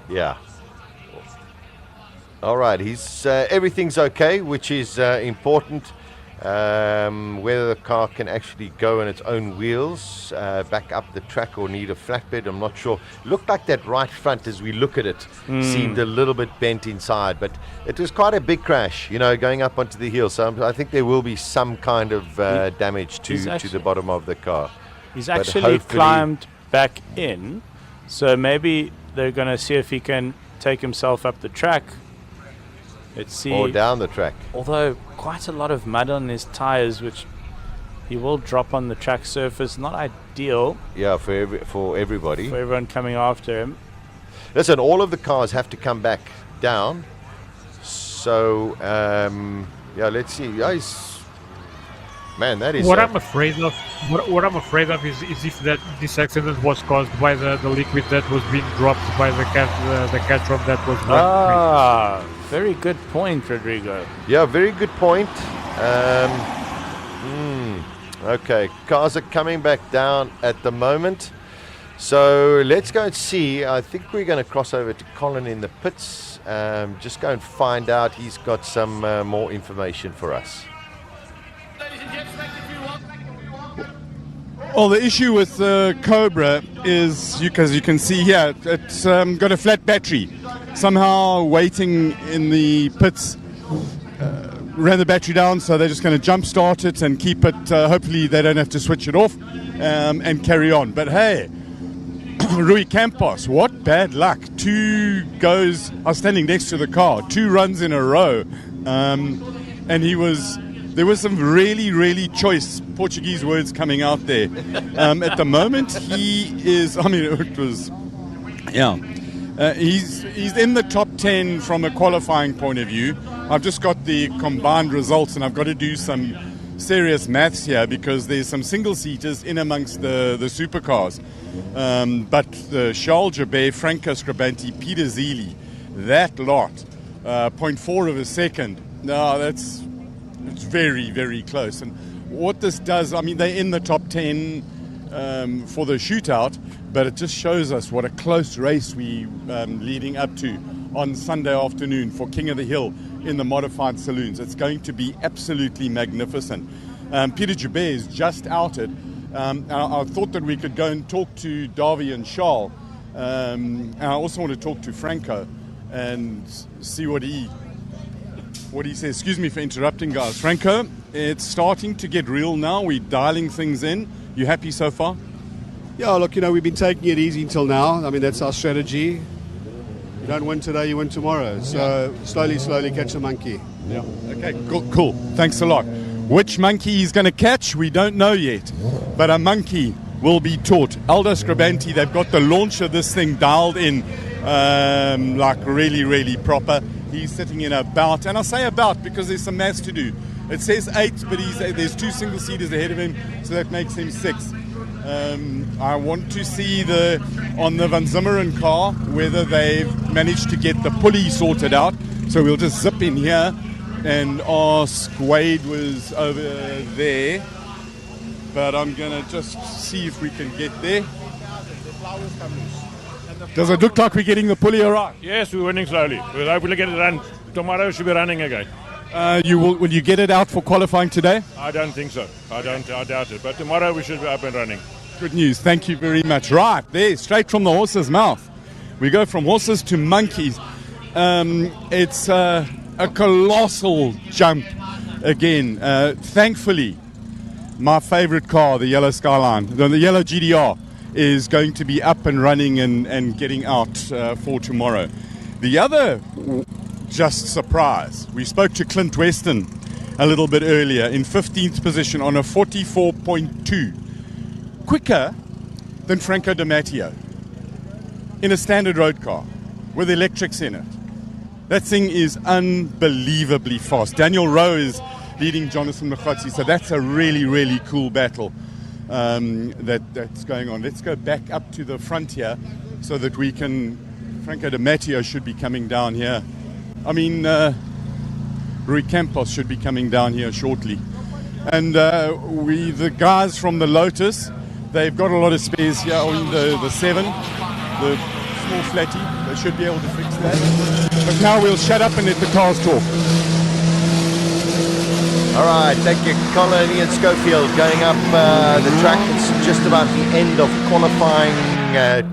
Yeah. All right. He's everything's okay, which is important. Whether the car can actually go on its own wheels back up the track or need a flatbed, I'm not sure. Looked like that right front, as we look at it, seemed a little bit bent inside, but it was quite a big crash, going up onto the hill. So I think there will be some kind of damage to the bottom of the car. He's actually climbed back in, so maybe they're going to see if he can take himself up the track. Let's see. Or down the track. Although quite a lot of mud on his tires, which he will drop on the track surface. Not ideal. Yeah, for everybody. For everyone coming after him. Listen, all of the cars have to come back down. So, yeah, let's see. Guys, man, that is... What I'm afraid of, what I'm afraid of is if this accident was caused by the liquid that was being dropped by the catch that was running. Very good point, Rodrigo. Yeah, very good point. Okay, cars are coming back down at the moment. So let's go and see. I think we're going to cross over to Colin in the pits. Just go and find out. He's got some more information for us. Well, the issue with the Cobra is, as you can see here, it's got a flat battery. Somehow waiting in the pits ran the battery down, so they're just going to jump start it and keep it. Hopefully they don't have to switch it off and carry on. But hey, Rui Campos, what bad luck. 2 goes, I was standing next to the car, 2 runs in a row. And there was some really, really choice Portuguese words coming out there. At the moment, he is, it was, he's in the top 10 from a qualifying point of view. I've just got the combined results, and I've got to do some serious maths here because there's some single-seaters in amongst the supercars. But the Charles Jabet, Franco Scribanti, Peter Zili, that lot, 0.4 of a second. No, it's very, very close. And what this does, they're in the top 10 for the shootout, but it just shows us what a close race we leading up to on Sunday afternoon for King of the Hill in the modified saloons. It's going to be absolutely magnificent. Peter Jabet is just outed. I thought that we could go and talk to Davy and Charles. And I also want to talk to Franco and see what he says. Excuse me for interrupting, guys. Franco, it's starting to get real now. We're dialing things in. You happy so far? Yeah, look, we've been taking it easy until now. That's our strategy. You don't win today, you win tomorrow. So slowly catch a monkey. Yeah. Okay, cool. Thanks a lot. Which monkey he's going to catch, we don't know yet. But a monkey will be taught. Aldo Scribanti, they've got the launch of this thing dialed in like really, really proper. He's sitting in about, and I say about because there's some maths to do. It says 8, but there's 2 single-seaters ahead of him, so that makes him 6. I want to see on the Van Zimmeren car whether they've managed to get the pulley sorted out. So we'll just zip in here and ask. Wade was over there, but I'm going to just see if we can get there. Does it look like we're getting the pulley all right? Yes, we're running slowly. We'll hopefully get it run. Tomorrow we should be running again. Will you get it out for qualifying today? I don't think so. I doubt it. But tomorrow we should be up and running. Good news. Thank you very much. Right, there, straight from the horse's mouth. We go from horses to monkeys. It's a colossal jump again. Thankfully, my favorite car, the yellow Skyline, the yellow GDR, is going to be up and running and getting out for tomorrow. The other just surprise, we spoke to Clint Weston a little bit earlier in 15th position on a 44.2, quicker than Franco Di Matteo in a standard road car with electrics in it. That thing is unbelievably fast. Daniel Rowe is leading Jonathan Mkhotsi, so that's a really, really cool battle that's going on. Let's go back up to the front here so that we can... Franco Di Matteo should be coming down here. Rui Campos should be coming down here shortly. And the guys from the Lotus, they've got a lot of spares here on the 7, the small flatty. They should be able to fix that. But now we'll shut up and let the cars talk. All right, thank you, Colin. Ian Schofield going up the track. It's just about the end of qualifying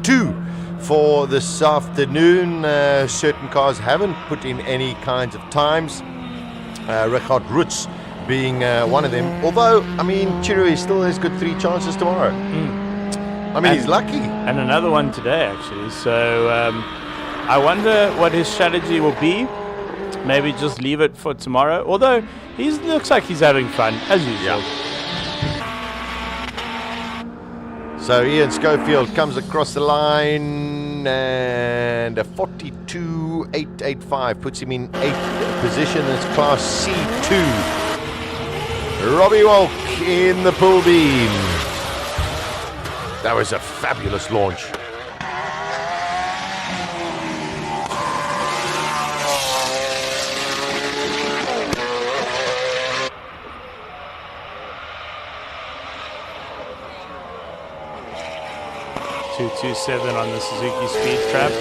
2 for this afternoon. Certain cars haven't put in any kinds of times. Richard Roots being one of them. Although, Chirui still has got 3 chances tomorrow. He's lucky. And another one today, actually. So I wonder what his strategy will be. Maybe just leave it for tomorrow. Although, he looks like he's having fun, as usual. Yeah. So Ian Schofield comes across the line, and a 42.885 puts him in 8th position. It's Class C2. Robbie Walk in the pull beam. That was a fabulous launch. .227 on the Suzuki Speed Trap.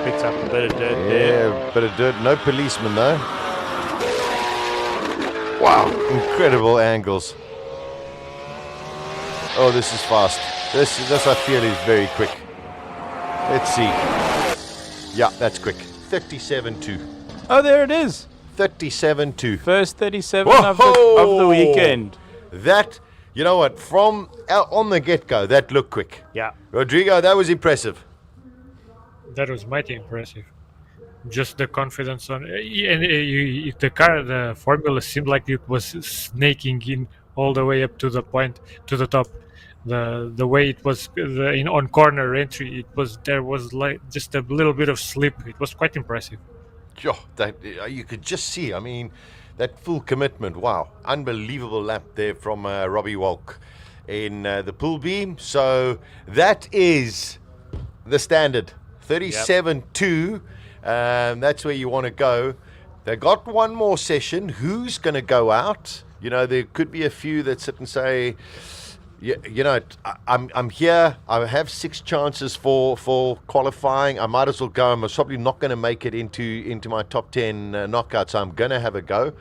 Picked up a bit of dirt there. Yeah, bit of dirt. No policeman though. Wow, incredible angles. Oh, this is fast. This I feel is very quick. Let's see. Yeah, that's quick. 37.2. Oh, there it is. 37.2. First 37 of the weekend. That, you know what, from on the get-go, that looked quick. Yeah. Rodrigo, that was impressive. That was mighty impressive. Just the confidence on the car, the formula seemed like it was snaking in all the way up to the point, to the top. The way it was on corner entry, there was like just a little bit of slip. It was quite impressive. Sure, that you could just see. I mean, that full commitment. Wow, unbelievable lap there from Robbie Walk in the pull beam. So that is the standard 37.2. That's where you want to go. They got one more session. Who's going to go out? You know, there could be a few that sit and say, you know, I'm here. I have 6 chances for qualifying. I might as well go. I'm probably not going to make it into my top 10 knockouts. So I'm going to have a go.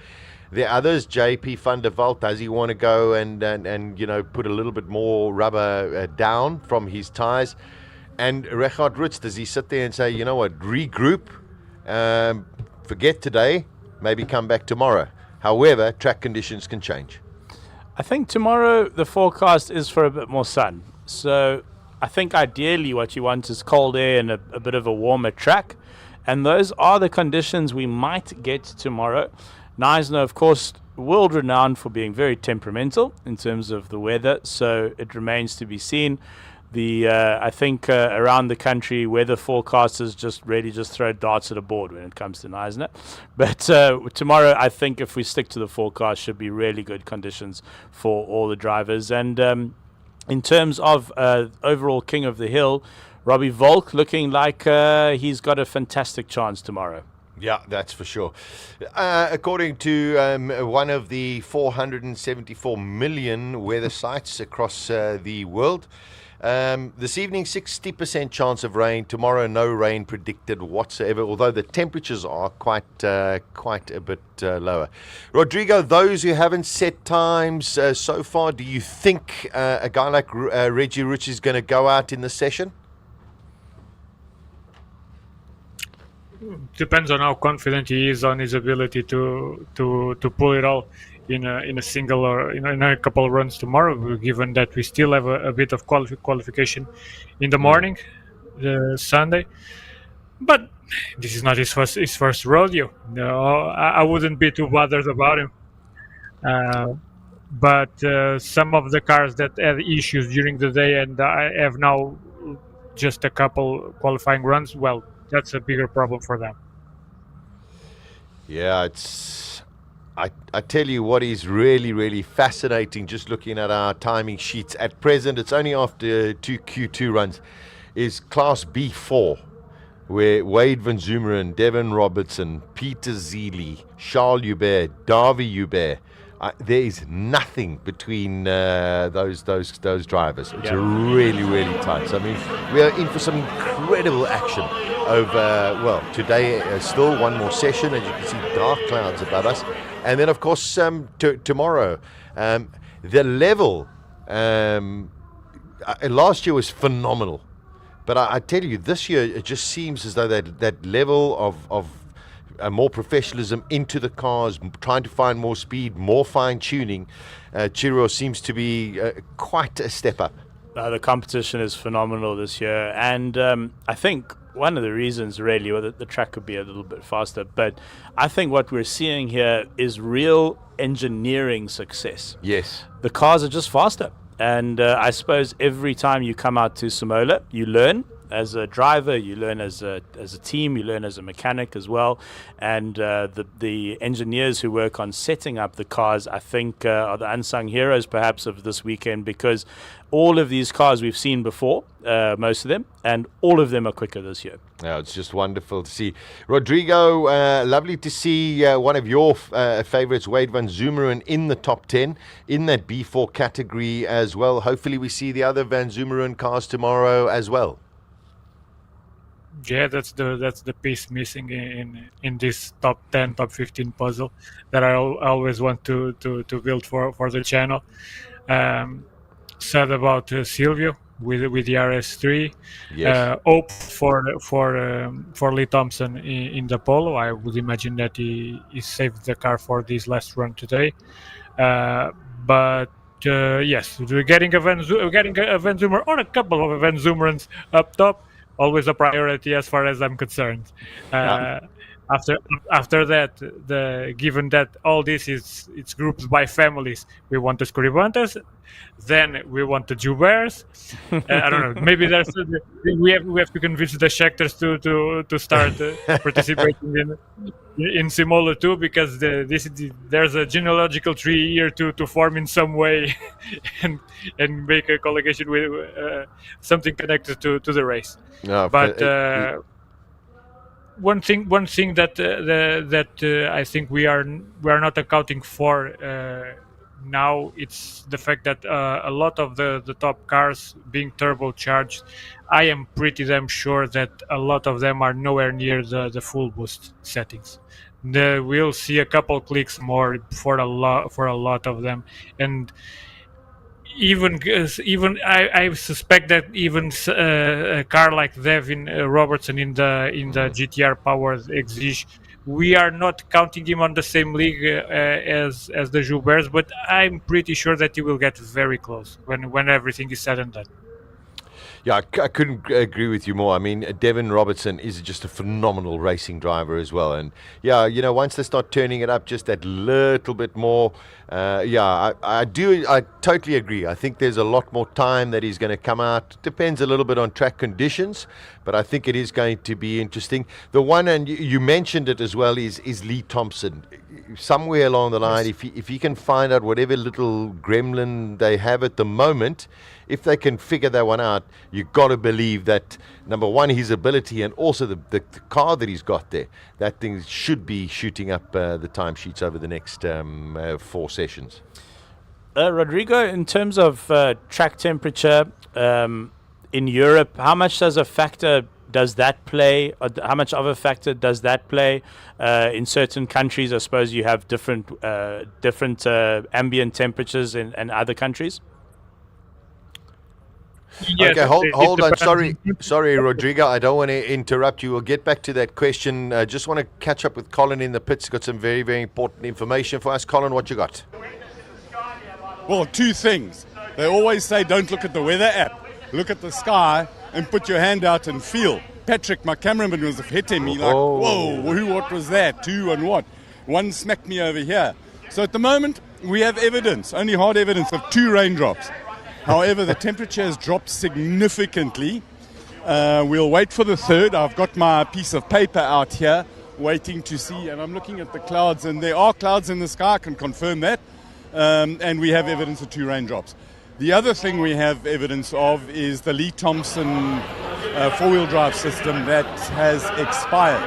The others, JP van der Walt, does he want to go and you know, put a little bit more rubber down from his tires? And Richard Rutz, does he sit there and say, you know what, regroup, forget today, maybe come back tomorrow? However, track conditions can change. I think tomorrow the forecast is for a bit more sun. So I think ideally what you want is cold air and a bit of a warmer track. And those are the conditions we might get tomorrow. Neisner, of course, world renowned for being very temperamental in terms of the weather. So it remains to be seen. I think around the country, weather forecasters just throw darts at a board when it comes to Neisner. But tomorrow, I think if we stick to the forecast, should be really good conditions for all the drivers. And in terms of overall King of the Hill, Robbie Volk looking like he's got a fantastic chance tomorrow. Yeah, that's for sure. According to one of the 474 million weather sites across the world, this evening, 60% chance of rain. Tomorrow, no rain predicted whatsoever, although the temperatures are quite a bit lower. Rodrigo, those who haven't set times so far, do you think a guy like Reggie Rich is going to go out in the session? Depends on how confident he is on his ability to pull it all in a single or in a couple of runs tomorrow, given that we still have a bit of qualification in the morning, Sunday. But this is not his first rodeo. No, I wouldn't be too bothered about him. But some of the cars that had issues during the day and I have now just a couple qualifying runs, well, that's a bigger problem for them. Yeah, I tell you what is really, really fascinating, just looking at our timing sheets at present, it's only after 2 Q2 runs, is Class B4, where Wade Van Zumeren, Devin Robertson, Peter Zeely, Charles Hubert, Davy Hubert, there is nothing between those drivers. It's really, really tight. So, I mean, we are in for some incredible action over, today still one more session, as you can see dark clouds above us. And then, of course, tomorrow, the level last year was phenomenal. But I tell you, this year, it just seems as though that level of more professionalism into the cars, trying to find more speed, more fine-tuning, Chiro seems to be quite a step up. The competition is phenomenal this year. And I think one of the reasons really why the track could be a little bit faster. But I think what we're seeing here is real engineering success. Yes. The cars are just faster. And I suppose every time you come out to SIMOLA, you learn as a driver, you learn as a team, you learn as a mechanic as well. And the engineers who work on setting up the cars, I think, are the unsung heroes perhaps of this weekend, because all of these cars we've seen before, most of them, and all of them are quicker this year. Yeah, it's just wonderful to see. Rodrigo, lovely to see one of your favorites, Wade van Zumeren, in the top 10 in that B4 category as well. Hopefully we see the other Van Zumeren cars tomorrow as well. Yeah, that's the piece missing in this top 10, top 15 puzzle that I always want to build for the channel. Said about Silvio with the RS3. Yes. Hope for Lee Thompson in the polo. I would imagine that he saved the car for this last run today. But yes, we're getting a Van Zumeren or a couple of Van Zumerens up top. Always a priority as far as I'm concerned. After that, given that all this it's grouped by families, we want the Scribantas, then we want the Joubers. I don't know. Maybe we have to convince the Schecters to start participating in SIMOLA too, because there's a genealogical tree here to form in some way, and make a collegation with something connected to the race. No, but. One thing that I think we are not accounting for now, it's the fact that a lot of the top cars being turbocharged, I am pretty damn sure that a lot of them are nowhere near the full boost settings. We'll see a couple clicks more for a lot of them, and even I suspect that even a car like Devin Robertson in the GTR powered Exige, we are not counting him on the same league as the Joubers, but I'm pretty sure that he will get very close when everything is said and done. Yeah, I couldn't agree with you more. I mean, Devin Robertson is just a phenomenal racing driver as well. And yeah, once they start turning it up just that little bit more, I totally agree. I think there's a lot more time that he's going to come out. Depends a little bit on track conditions, but I think it is going to be interesting. The one, and you mentioned it as well, is Lee Thompson. Somewhere along the line, yes. if he can find out whatever little gremlin they have at the moment, if they can figure that one out, you've got to believe that, number one, his ability, and also the car that he's got there, that thing should be shooting up the timesheets over the next 4 sessions. Rodrigo, in terms of track temperature in Europe, how much does a factor does that play? Or how much of a factor does that play in certain countries? I suppose you have different ambient temperatures in other countries. Yes, okay, hold on. Sorry, Rodrigo. I don't want to interrupt you. We'll get back to that question. Just want to catch up with Colin in the pits. Got some very, very important information for us. Colin, what you got? Well, 2 things. They always say don't look at the weather app. Look at the sky and put your hand out and feel. Patrick, my cameraman, was hitting me like, whoa, what was that? 2 and what? 1 smacked me over here. So at the moment, we have evidence, only hard evidence of 2 raindrops. However, the temperature has dropped significantly. We'll wait for the 3rd. I've got my piece of paper out here waiting to see, and I'm looking at the clouds, and there are clouds in the sky, I can confirm that. And we have evidence of 2 raindrops. The other thing we have evidence of is the Lee Thompson 4-wheel drive system that has expired.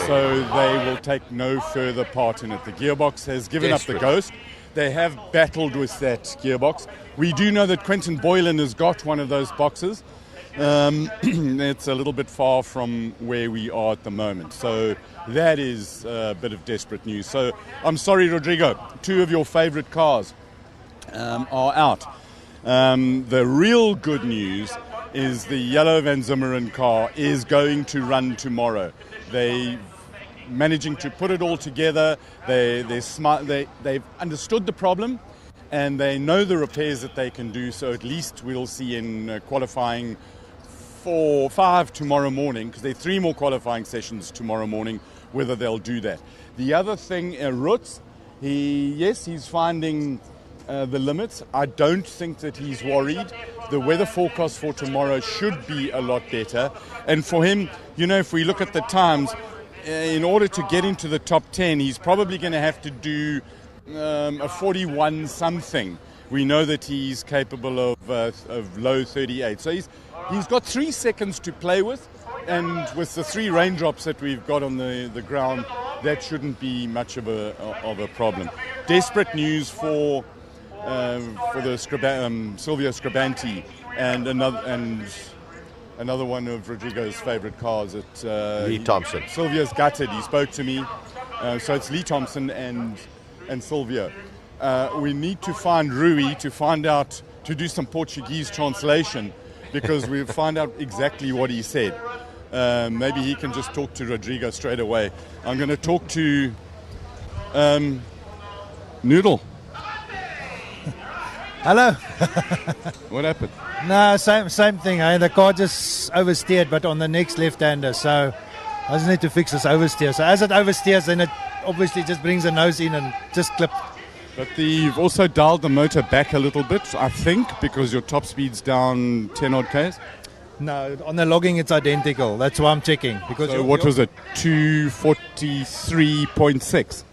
So they will take no further part in it. The gearbox has given up the ghost. They have battled with that gearbox. We do know that Quentin Boylan has got one of those boxes. It's a little bit far from where we are at the moment. So that is a bit of desperate news. So I'm sorry, Rodrigo, 2 of your favorite cars are out. The real good news is the yellow Van Zumeren car is going to run tomorrow. They're managing to put it all together. They're smart. They've understood the problem, and they know the repairs that they can do. So at least we'll see in qualifying 5 tomorrow morning, because there are 3 more qualifying sessions tomorrow morning, whether they'll do that. The other thing, Rutz, he's finding the limits. I don't think that he's worried. The weather forecast for tomorrow should be a lot better. And for him, if we look at the times, in order to get into the top 10, he's probably going to have to do a 41 something. We know that he's capable of low 38. So he's got 3 seconds to play with, and with the 3 raindrops that we've got on the ground, that shouldn't be much of a problem. Desperate news for the Silvio Scribante and another one of Rodrigo's favourite cars. Lee Thompson. Silvio's gutted. He spoke to me. So it's Lee Thompson and Silvio. We need to find Rui to do some Portuguese translation, because we'll find out exactly what he said. Maybe he can just talk to Rodrigo straight away. I'm going to talk to Noodle. Hello. What happened? No, same thing. The car just oversteered, but on the next left-hander. So I just need to fix this oversteer. So as it oversteers, then it obviously just brings the nose in and just clip. But you've also dialed the motor back a little bit, I think, because your top speed's down 10 odd Ks? No, on the logging it's identical. That's why I'm checking. Because so what was it? 243.6?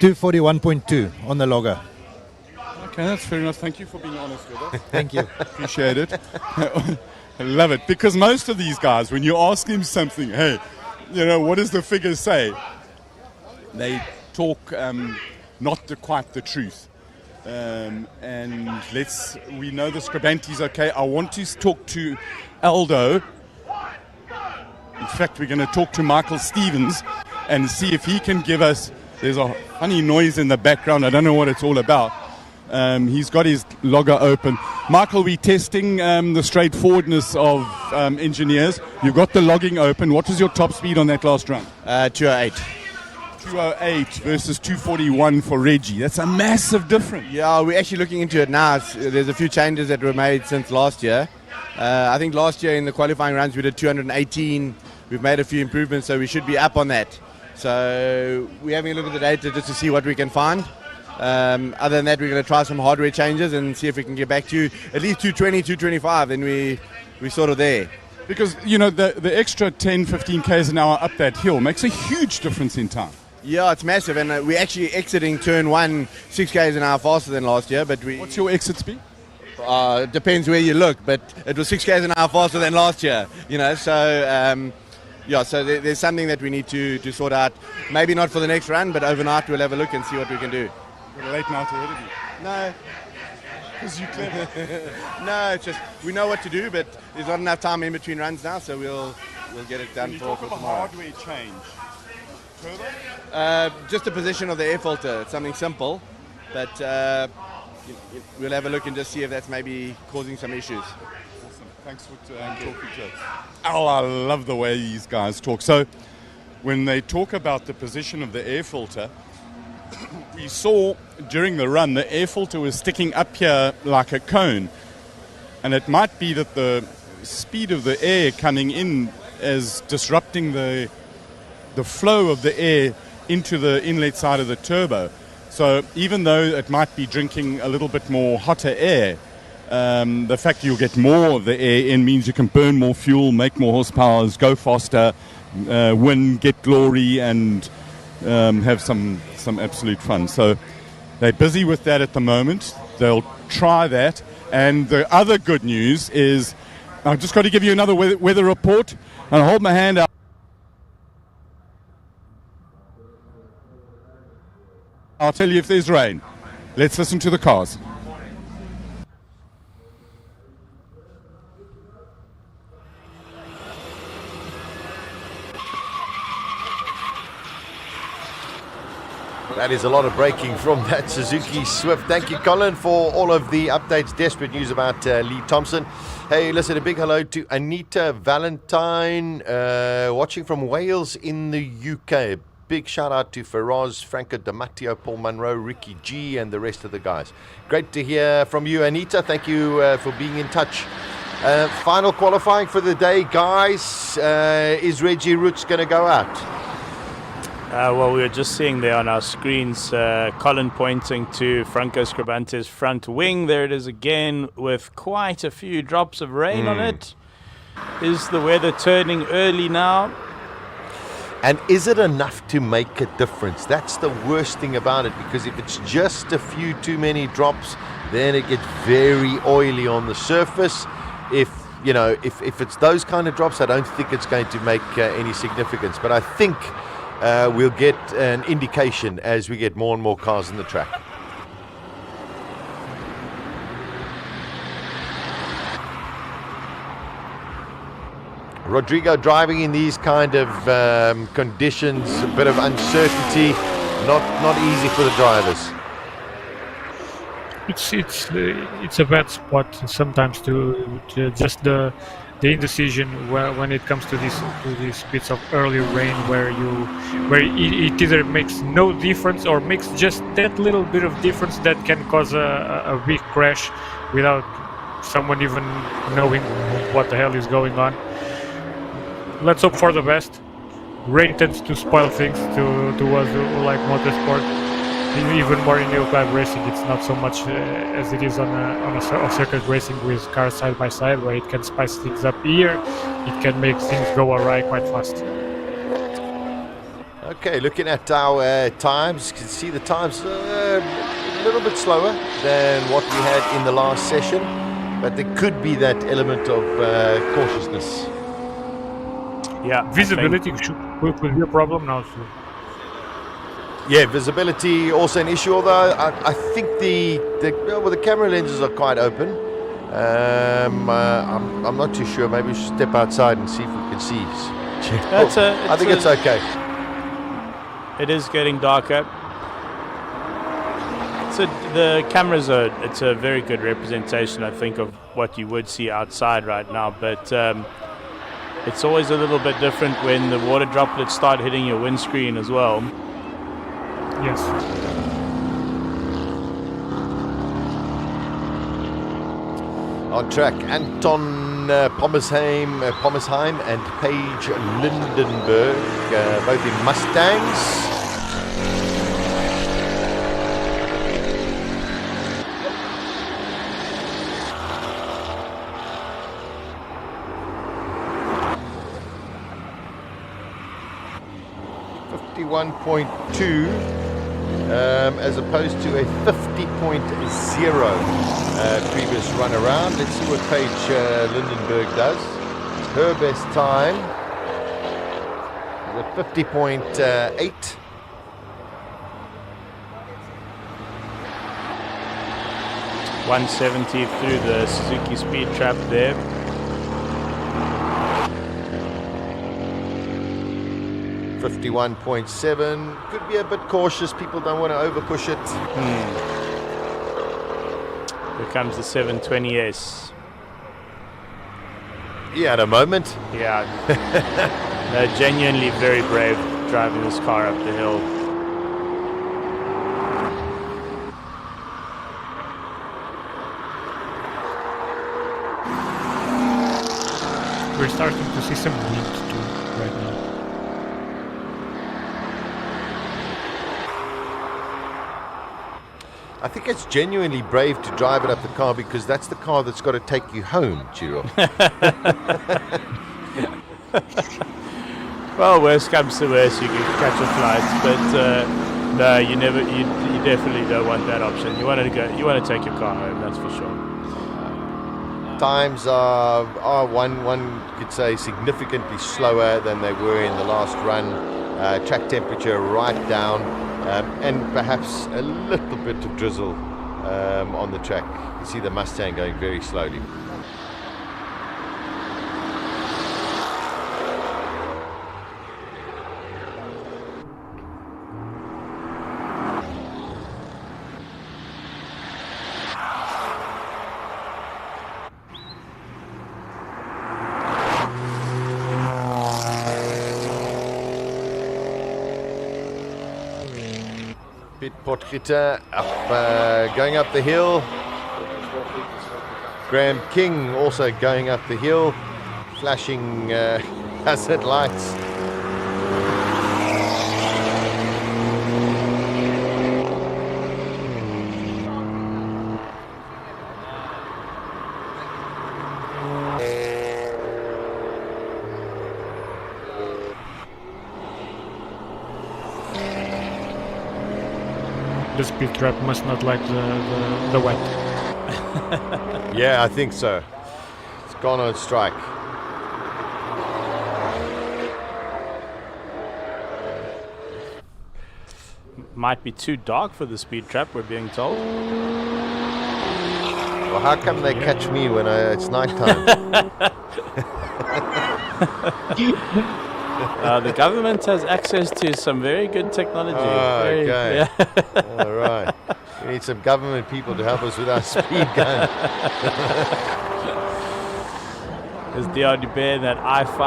241.2 on the logger. Okay, that's fair enough. Thank you for being honest with us. Thank you. Appreciate it. I love it. Because most of these guys, when you ask them something, hey, what does the figures say? They talk not quite the truth. And we know the Scribante's okay. I want to talk to Aldo. In fact, we're going to talk to Michael Stevens and see if he can give us, there's a funny noise in the background. I don't know what it's all about. He's got his logger open. Michael, we're testing the straightforwardness of engineers. You've got the logging open. What was your top speed on that last run? 208. 208 versus 241 for Reggie. That's a massive difference. Yeah, we're actually looking into it now. There's a few changes that were made since last year. I think last year in the qualifying runs we did 218. We've made a few improvements, so we should be up on that. So we're having a look at the data just to see what we can find. Other than that, we're going to try some hardware changes and see if we can get back to at least 220, 225. Then we're sort of there. Because, the extra 10, 15 Ks an hour up that hill makes a huge difference in time. Yeah, it's massive, and we're actually exiting turn 1 6 Ks an hour faster than last year. But what's your exit speed? Depends where you look, but it was 6 Ks an hour faster than last year. So so there's something that we need to sort out. Maybe not for the next run, but overnight we'll have a look and see what we can do. Got a late night ahead of you. No. Because you're clever. No, it's just we know what to do, but there's not enough time in between runs now, so we'll get it done for tomorrow. Hardware change. Just the position of the air filter. It's something simple, but we'll have a look and just see if that's maybe causing some issues. Awesome. Thanks for talking to us. Oh, I love the way these guys talk. So when they talk about the position of the air filter, we saw during the run the air filter was sticking up here like a cone, and it might be that the speed of the air coming in is disrupting the flow of the air into the inlet side of the turbo. So even though it might be drinking a little bit more hotter air, the fact you'll get more of the air in means you can burn more fuel, make more horsepower, go faster, win, get glory, and have some absolute fun. So they're busy with that at the moment. They'll try that. And the other good news is, I've just got to give you another weather report, and I'll hold my hand out. I'll tell you if there's rain. Let's listen to the cars. That is a lot of braking from that Suzuki Swift. Thank you, Colin, for all of the updates. Desperate news about Lee Thompson. Hey, listen, a big hello to Anita Valentine, watching from Wales in the UK. Big shout out to Faraz, Franco Damatio, Paul Munro, Ricky G, and the rest of the guys. Great to hear from you, Anita. Thank you for being in touch. Final qualifying for the day, guys. Is Reggie Roots going to go out? Well, we were just seeing there on our screens, Colin pointing to Franco Scribante's front wing. There it is again with quite a few drops of rain on it. Is the weather turning early now? And is it enough to make a difference? That's the worst thing about it, because if it's just a few too many drops, then it gets very oily on the surface. If it's those kind of drops, I don't think it's going to make any significance. But I think we'll get an indication as we get more and more cars on the track. Rodrigo driving in these kind of conditions, a bit of uncertainty, not easy for the drivers. It's a bad spot sometimes to just the indecision when it comes to these bits of early rain where it either makes no difference or makes just that little bit of difference that can cause a big crash without someone even knowing what the hell is going on. Let's hope for the best. Rain tends to spoil things to us who like motorsport. Even more in HillClimb racing, it's not so much as it is on a circuit racing with cars side by side, where it can spice things up here. It can make things go awry quite fast. Okay, looking at our times, you can see the times a little bit slower than what we had in the last session, but there could be that element of cautiousness. Yeah, visibility could be a problem now. So. Yeah, visibility also an issue, although I think the camera lenses are quite open. I'm not too sure. Maybe we should step outside and see if we can see. I think it's okay. It is getting darker. So the cameras it's a very good representation, I think, of what you would see outside right now, but it's always a little bit different when the water droplets start hitting your windscreen as well. Yes. On track, Anton Pommersheim and Paige Lindenberg, both in Mustangs. .2 as opposed to a 50.0 previous run around. Let's see what Paige Lindenberg does. Her best time is a 50.8. .170 through the Suzuki speed trap there. .7 could be a bit cautious. People don't want to over push it. Here comes the 720S. Yeah, at a moment. Yeah. They're genuinely very brave driving this car up the hill. We're starting to see some wind too right now. I think it's genuinely brave to drive it up the car, because that's the car that's got to take you home, Chiro. Well, worst comes to worst, you can catch a flight, but no, you definitely don't want that option. You want to take your car home, that's for sure. Times are one could say significantly slower than they were in the last run. Track temperature right down. And perhaps a little bit of drizzle on the track. You can see the Mustang going very slowly. Piet Potgieter up, going up the hill. Graham King also going up the hill, flashing hazard lights. The speed trap must not like the wet. Yeah, I think so. It's gone on strike. Might be too dark for the speed trap, we're being told. Well, how come they catch me when it's nighttime? The government has access to some very good technology. Oh, okay. Yeah. All right. We need some government people to help us with our speed gun. There's D.R.D. Bear in that I-5.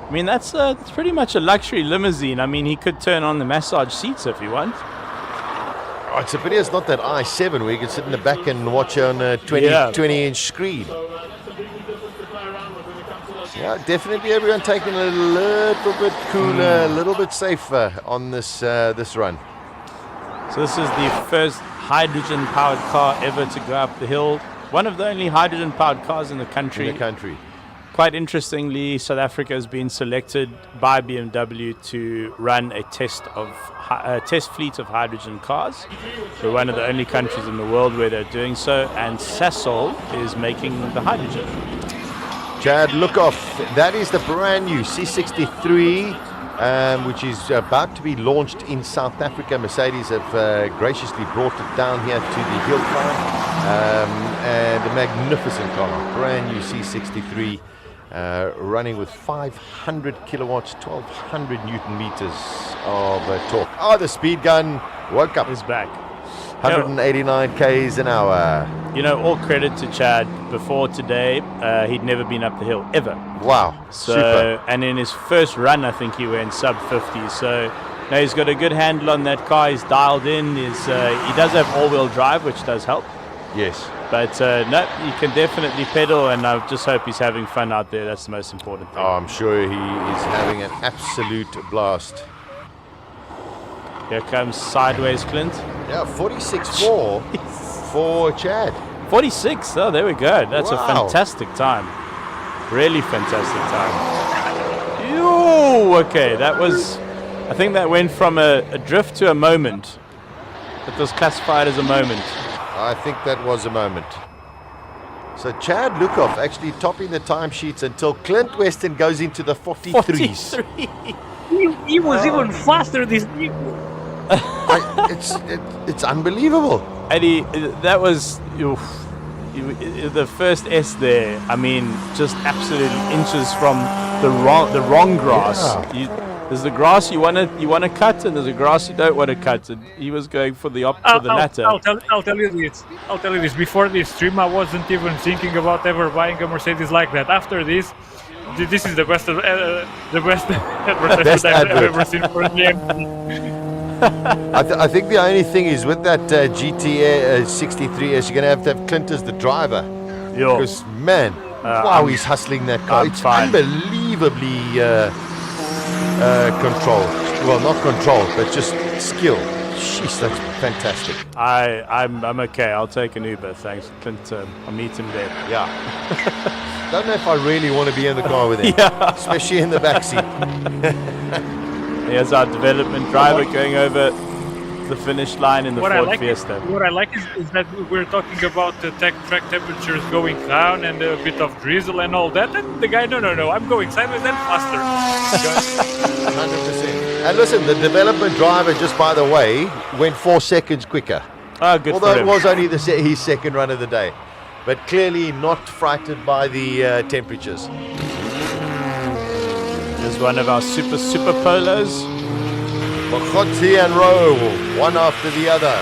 I mean, that's pretty much a luxury limousine. I mean, he could turn on the massage seats if he wants. Oh, it's a pity it's not that I-7 where you can sit in the back and watch on a 20-inch screen. Yeah, definitely everyone taking a little bit cooler, a little bit safer on this this run. So this is the first hydrogen-powered car ever to go up the hill. One of the only hydrogen-powered cars in the country. Quite interestingly, South Africa has been selected by BMW to run a test fleet of hydrogen cars. We're one of the only countries in the world where they're doing so, and Sasol is making the hydrogen. Chad, look off. That is the brand new C63, which is about to be launched in South Africa. Mercedes have graciously brought it down here to the HillClimb. And a magnificent car, brand new C63, running with 500 kilowatts, 1200 Newton meters of torque. Oh, the speed gun woke up. Is back. 189 k's an hour. You know, all credit to Chad. Before today, he'd never been up the hill, ever. Wow, so, super. And in his first run, I think he went sub 50. So, no, he's got a good handle on that car. He's dialed in. He does have all-wheel drive, which does help. Yes. But, no, he can definitely pedal, and I just hope he's having fun out there. That's the most important thing. Oh, I'm sure he is having an absolute blast. Here comes sideways Clint. Yeah, 46.4 for Chad. 46, oh, there we go. That's wow. A fantastic time. Really fantastic time. Yo, okay, that was, I think that went from a drift to a moment. It was classified as a moment. I think that was a moment. So Chad Lukoff actually topping the timesheets until Clint Weston goes into the 43s. 43. He was even faster this year. It's unbelievable. Eddie, that was the first S there. I mean, just absolutely inches from the wrong grass. Yeah. There's the grass you want to cut, and there's a grass you don't want to cut. And he was going for the latter. I'll tell you this. Before this stream, I wasn't even thinking about ever buying a Mercedes like that. After this is the best advertisement I've ever seen for an EMP. I think the only thing is with that GTA 63S, you're going to have Clint as the driver. Yo. Because, man, wow, he's hustling that car. It's unbelievably controlled. Well, not controlled, but just skill. Jeez, that's fantastic. I'm okay. I'll take an Uber, thanks, Clint. I'll meet him there. Yeah. Don't know if I really want to be in the car with him. Yeah. Especially in the backseat. Here's our development driver going over the finish line in the Ford Fiesta. What I like is that we're talking about the track temperatures going down and a bit of drizzle and all that. And the guy, no, I'm going sideways and faster. 100%. And listen, the development driver, just by the way, went 4 seconds quicker. Oh, good Although for him. it was only his second run of the day. But clearly not frightened by the temperatures. Here's one of our super polos. Mokotsi and Rowe, one after the other.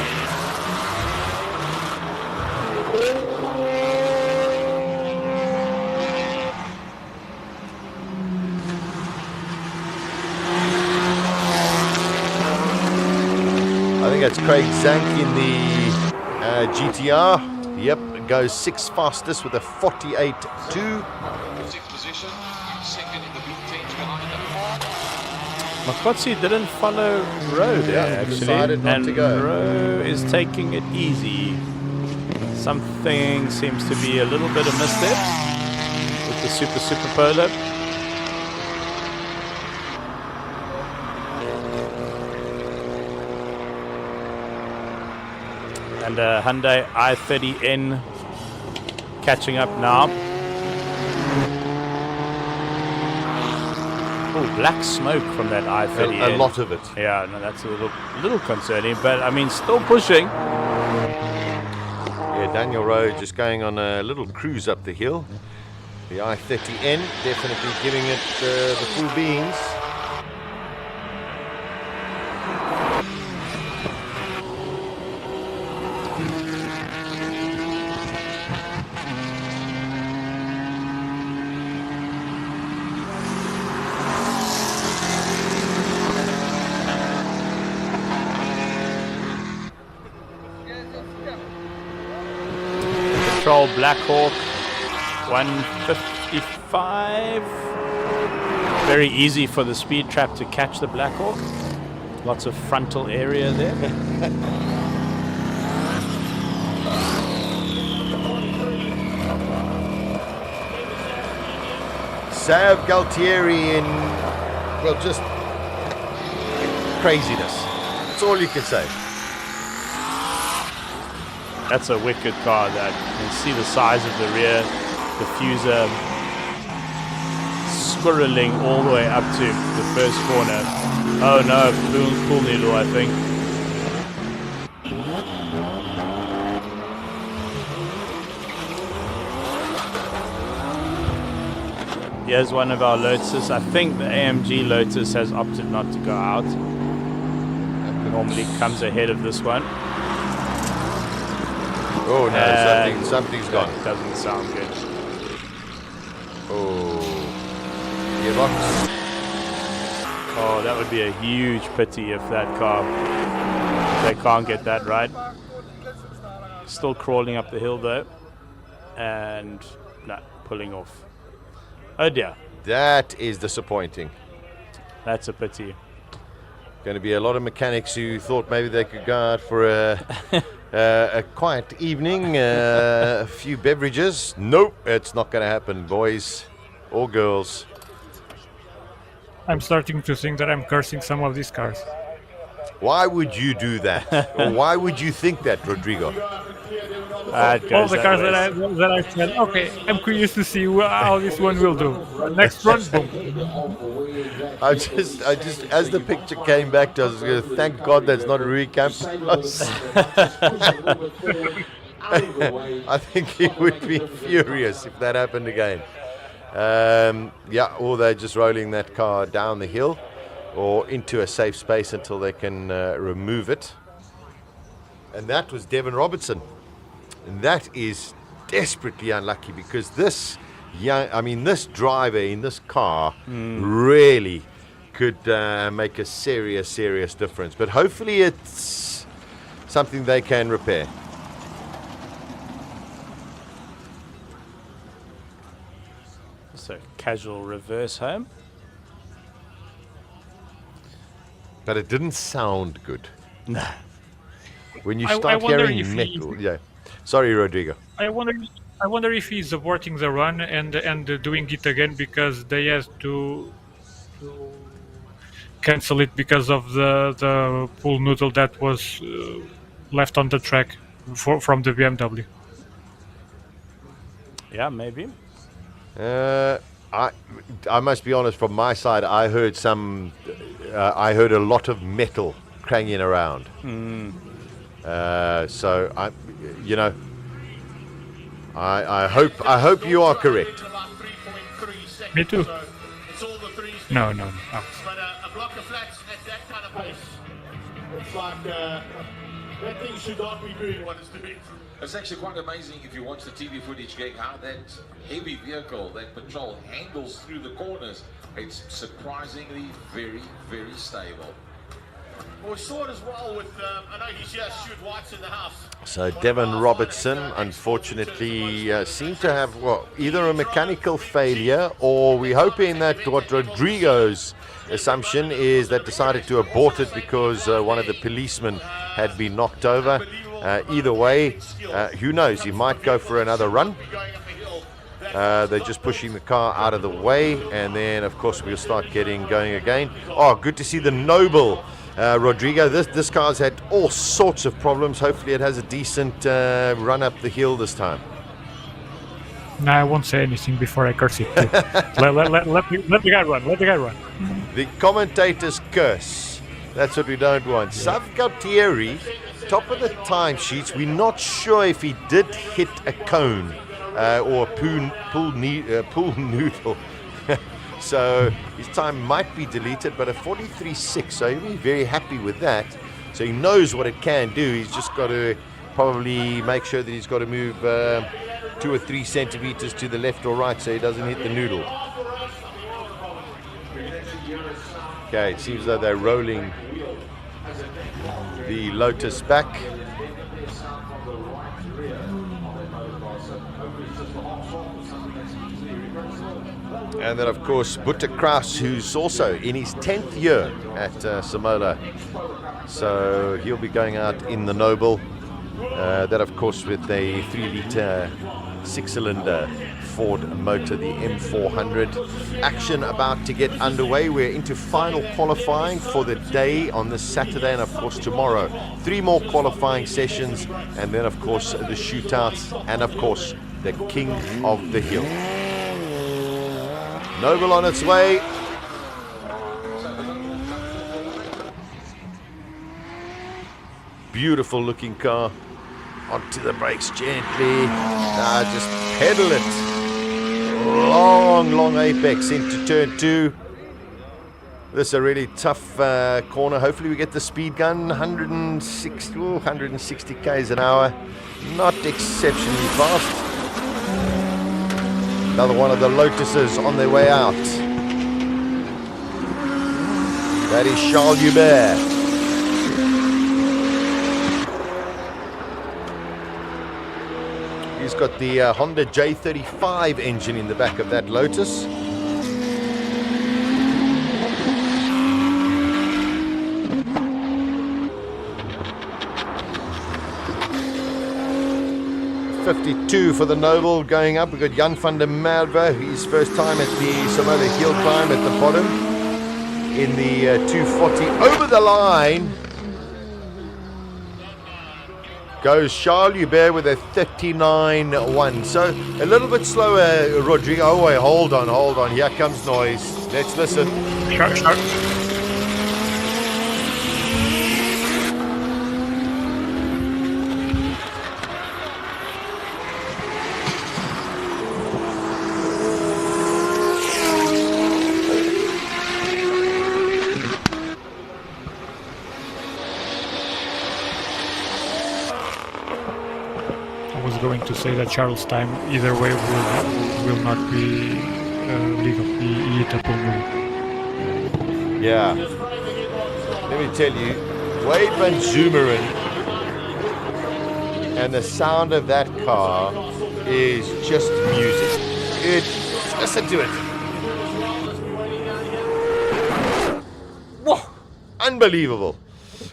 I think that's Craig Zank in the GTR. Yep, goes 6th fastest with a 48.2. Sixth position, second in the blue teams behind them. Makotsi didn't follow Rowe there, actually. Decided not to go. Rowe is taking it easy. Something seems to be a little bit of missteps with the Super Polo. And Hyundai i30N catching up now. Oh, black smoke from that i30N. A lot of it. Yeah, no, that's a little concerning, but I mean, still pushing. Yeah, Daniel Rowe just going on a little cruise up the hill. The i30N definitely giving it the full beans. Patrol Black Hawk 155. Very easy for the speed trap to catch the Black Hawk. Lots of frontal area there. Sav Galtieri in, well, just craziness. That's all you can say. That's a wicked car. That you can see the size of the rear diffuser swirling all the way up to the first corner. Oh no, pool needle, I think. Here's one of our Lotuses. I think the AMG Lotus has opted not to go out. Normally comes ahead of this one. Oh no, something's gone. That doesn't sound good. Oh, gearbox. Oh, that would be a huge pity if that car, if they can't get that right. Still crawling up the hill though, and no, pulling off. Oh dear. That is disappointing. That's a pity. Going to be a lot of mechanics who thought maybe they could go out for a quiet evening, a few beverages. Nope, it's not going to happen, boys or girls. I'm starting to think that I'm cursing some of these cars. Why would you do that? Or why would you think that, Rodrigo? All the cars that I said, okay, I'm curious to see how this one will do. Next run, boom. I just, as the picture came back to us, I was going to thank God that's not a recamp. I think he would be furious if that happened again. Yeah, or they're just rolling that car down the hill or into a safe space until they can remove it. And that was Devon Robertson. And that is desperately unlucky because this driver in this car really could make a serious difference. But hopefully it's something they can repair. So casual reverse home. But it didn't sound good. No. When you start hearing metal, yeah. Sorry, Rodrigo. I wonder if he's aborting the run and doing it again because they have to cancel it because of the pool noodle that was left on the track from the BMW. Yeah, maybe. I must be honest. From my side, I heard I heard a lot of metal clanging around. So I hope you are correct. Me too. No. But a block of flats at that kind of pace, it's like that thing should not be doing what it's doing. It's actually quite amazing if you watch the TV footage, Greg, how that heavy vehicle, that patrol, handles through the corners. It's surprisingly very stable. we saw it as well with, I know he's here, Stuart White's in the house. So Devon Robertson, unfortunately, seemed to have either a mechanical failure, or we're hoping that what Rodrigo's assumption is that decided to abort it because one of the policemen had been knocked over. Either way, who knows, he might go for another run. They're just pushing the car out of the way, and then of course we'll start going again. Oh, good to see the Noble Rodrigo. This car's had all sorts of problems. Hopefully it has a decent run up the hill this time. No, I won't say anything before I curse it. let the guy run. Let the guy run. The commentators curse. That's what we don't want. South Galtieri, top of the timesheets. We're not sure if he did hit a cone or a pool noodle. So his time might be deleted, but a 43.6. So he'll be very happy with that. So he knows what it can do. He's just got to probably make sure that he's got to move 2 or 3 centimeters to the left or right so he doesn't hit the noodle. Okay, it seems though they're rolling the Lotus back. And then of course Butter Kraus, who's also in his 10th year at SIMOLA. So he'll be going out in the Noble. That of course with a 3-litre 6-cylinder Ford motor, the M400. Action about to get underway. We're into final qualifying for the day on this Saturday, and of course tomorrow 3 more qualifying sessions, and then of course the shootouts, and of course the King of the Hill. Noble on its way. Beautiful looking car. Onto the brakes gently. Just pedal it. Long apex into turn 2. This is a really tough corner. Hopefully we get the speed gun. 160 k's an hour. Not exceptionally fast. Another one of the Lotuses on their way out. That is Charles Hubert. He's got the Honda J35 engine in the back of that Lotus. .52 for the Noble going up. We've got Jan van der Merwe, his first time at the SIMOLA HillClimb at the bottom in the 240 over the line. Goes Charles Hubert with a 39.1. So a little bit slower, Rodrigo. Oh wait, hold on. Here comes noise. Let's listen. Sharp. Going to say that Charles' time either way will not be legal. He hit a pool noodle. Yeah. Let me tell you, Wade van Zumeren and the sound of that car is just music. Listen to it. Whoa, unbelievable.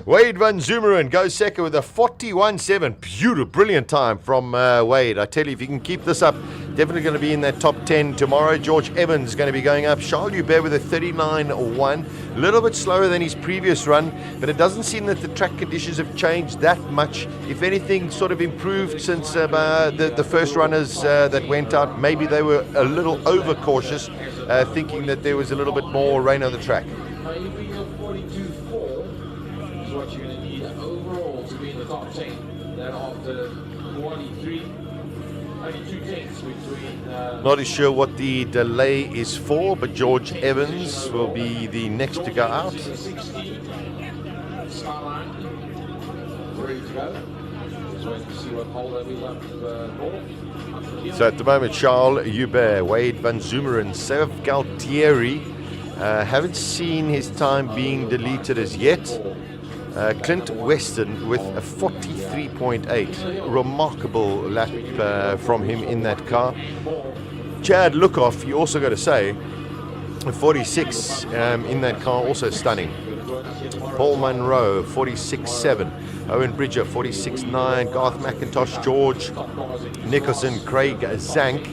Wade van Zumeren goes second with a 41.7. Beautiful, brilliant time from Wade. I tell you, if you can keep this up, definitely going to be in that top 10 tomorrow. George Evans is going to be going up. Charles Hubert with a 39.1. A little bit slower than his previous run, but it doesn't seem that the track conditions have changed that much. If anything, sort of improved since the first runners that went out. Maybe they were a little overcautious, thinking that there was a little bit more rain on the track. What you're going to need overall to be in the top 10. Then after 23, only 2 tenths between. Not sure what the delay is for, but George Evans will be the next to go out. Skyline, ready to go. Just waiting to see what hole they'll be left north. So at the moment, Charles Hubert, Wade van Zumeren, South Galtieri. Haven't seen his time being deleted as yet. Clint Weston with a 43.8. Remarkable lap from him in that car. Chad Lookoff, you also got to say, 46 in that car, also stunning. Paul Munro, 46.7. Owen Bridger, 46.9. Garth McIntosh, George Nicholson, Craig Zank.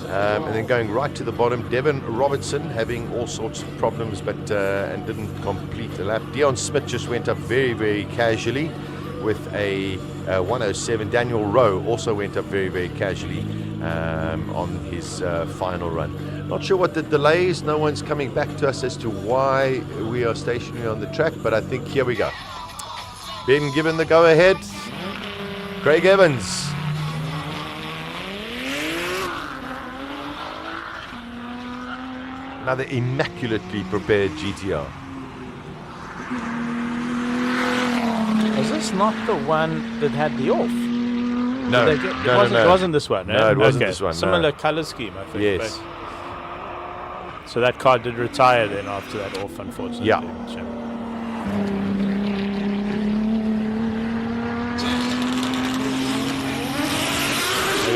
And then going right to the bottom, Devon Robertson having all sorts of problems and didn't complete the lap. Dion Smith just went up very, very casually with a 107. Daniel Rowe also went up very, very casually on his final run. Not sure what the delay is. No one's coming back to us as to why we are stationary on the track, but I think here we go. Been given the go-ahead. Craig Evans. Another immaculately prepared GTR. Was this not the one that had the off? No, It wasn't this one. No, it wasn't this one. Similar color scheme, I think. Yes. So that car did retire then after that off, unfortunately. Yeah.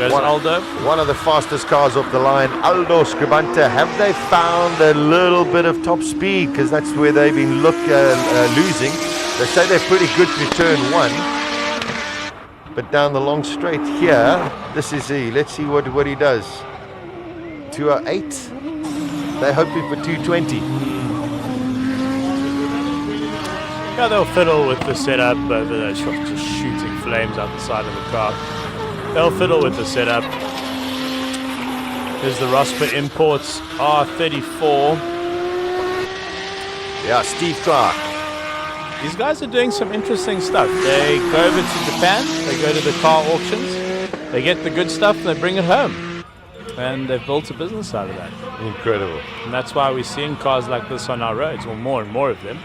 One of the fastest cars off the line, Aldo Scribante. Have they found a little bit of top speed? Because that's where they've been losing. They say they're pretty good to turn one. But down the long straight here, this is let's see what he does. 208. They're hoping for 220. Yeah, they'll fiddle with the setup over those just shooting flames out the side of the car. They'll fiddle with the setup. There's the Rosper Imports R34. Yeah, Steve Clark. These guys are doing some interesting stuff. They go over to Japan, they go to the car auctions, they get the good stuff and they bring it home. And they've built a business out of that. Incredible. And that's why we're seeing cars like this on our roads, or more and more of them.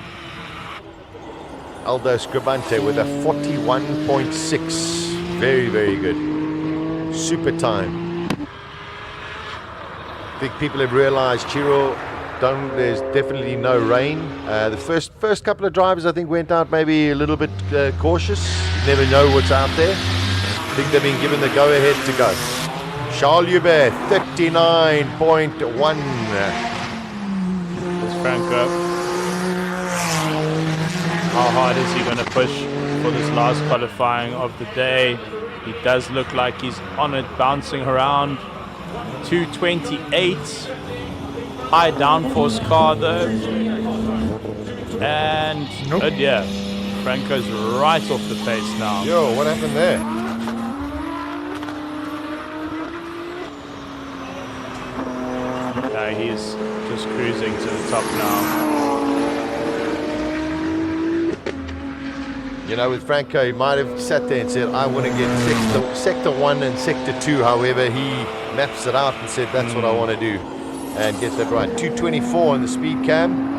Aldo Scribante with a 41.6. Very, very good. Super time. I think people have realized Chiro, there's definitely no rain. The first couple of drivers I think went out maybe a little bit cautious. You never know what's out there. I think they've been given the go-ahead to go. Charles Hubert, 39.1. There's Franco. How hard is he going to push for this last qualifying of the day? He does look like he's on it, bouncing around. 228. High downforce car though. And oh dear, Franco's right off the pace now. Yo, what happened there? No, he's just cruising to the top now. You know, with Franco, he might have sat there and said, I want to get sector 1 and sector 2. However, he maps it out and said, that's what I want to do. And get that right. 224 on the speed cam.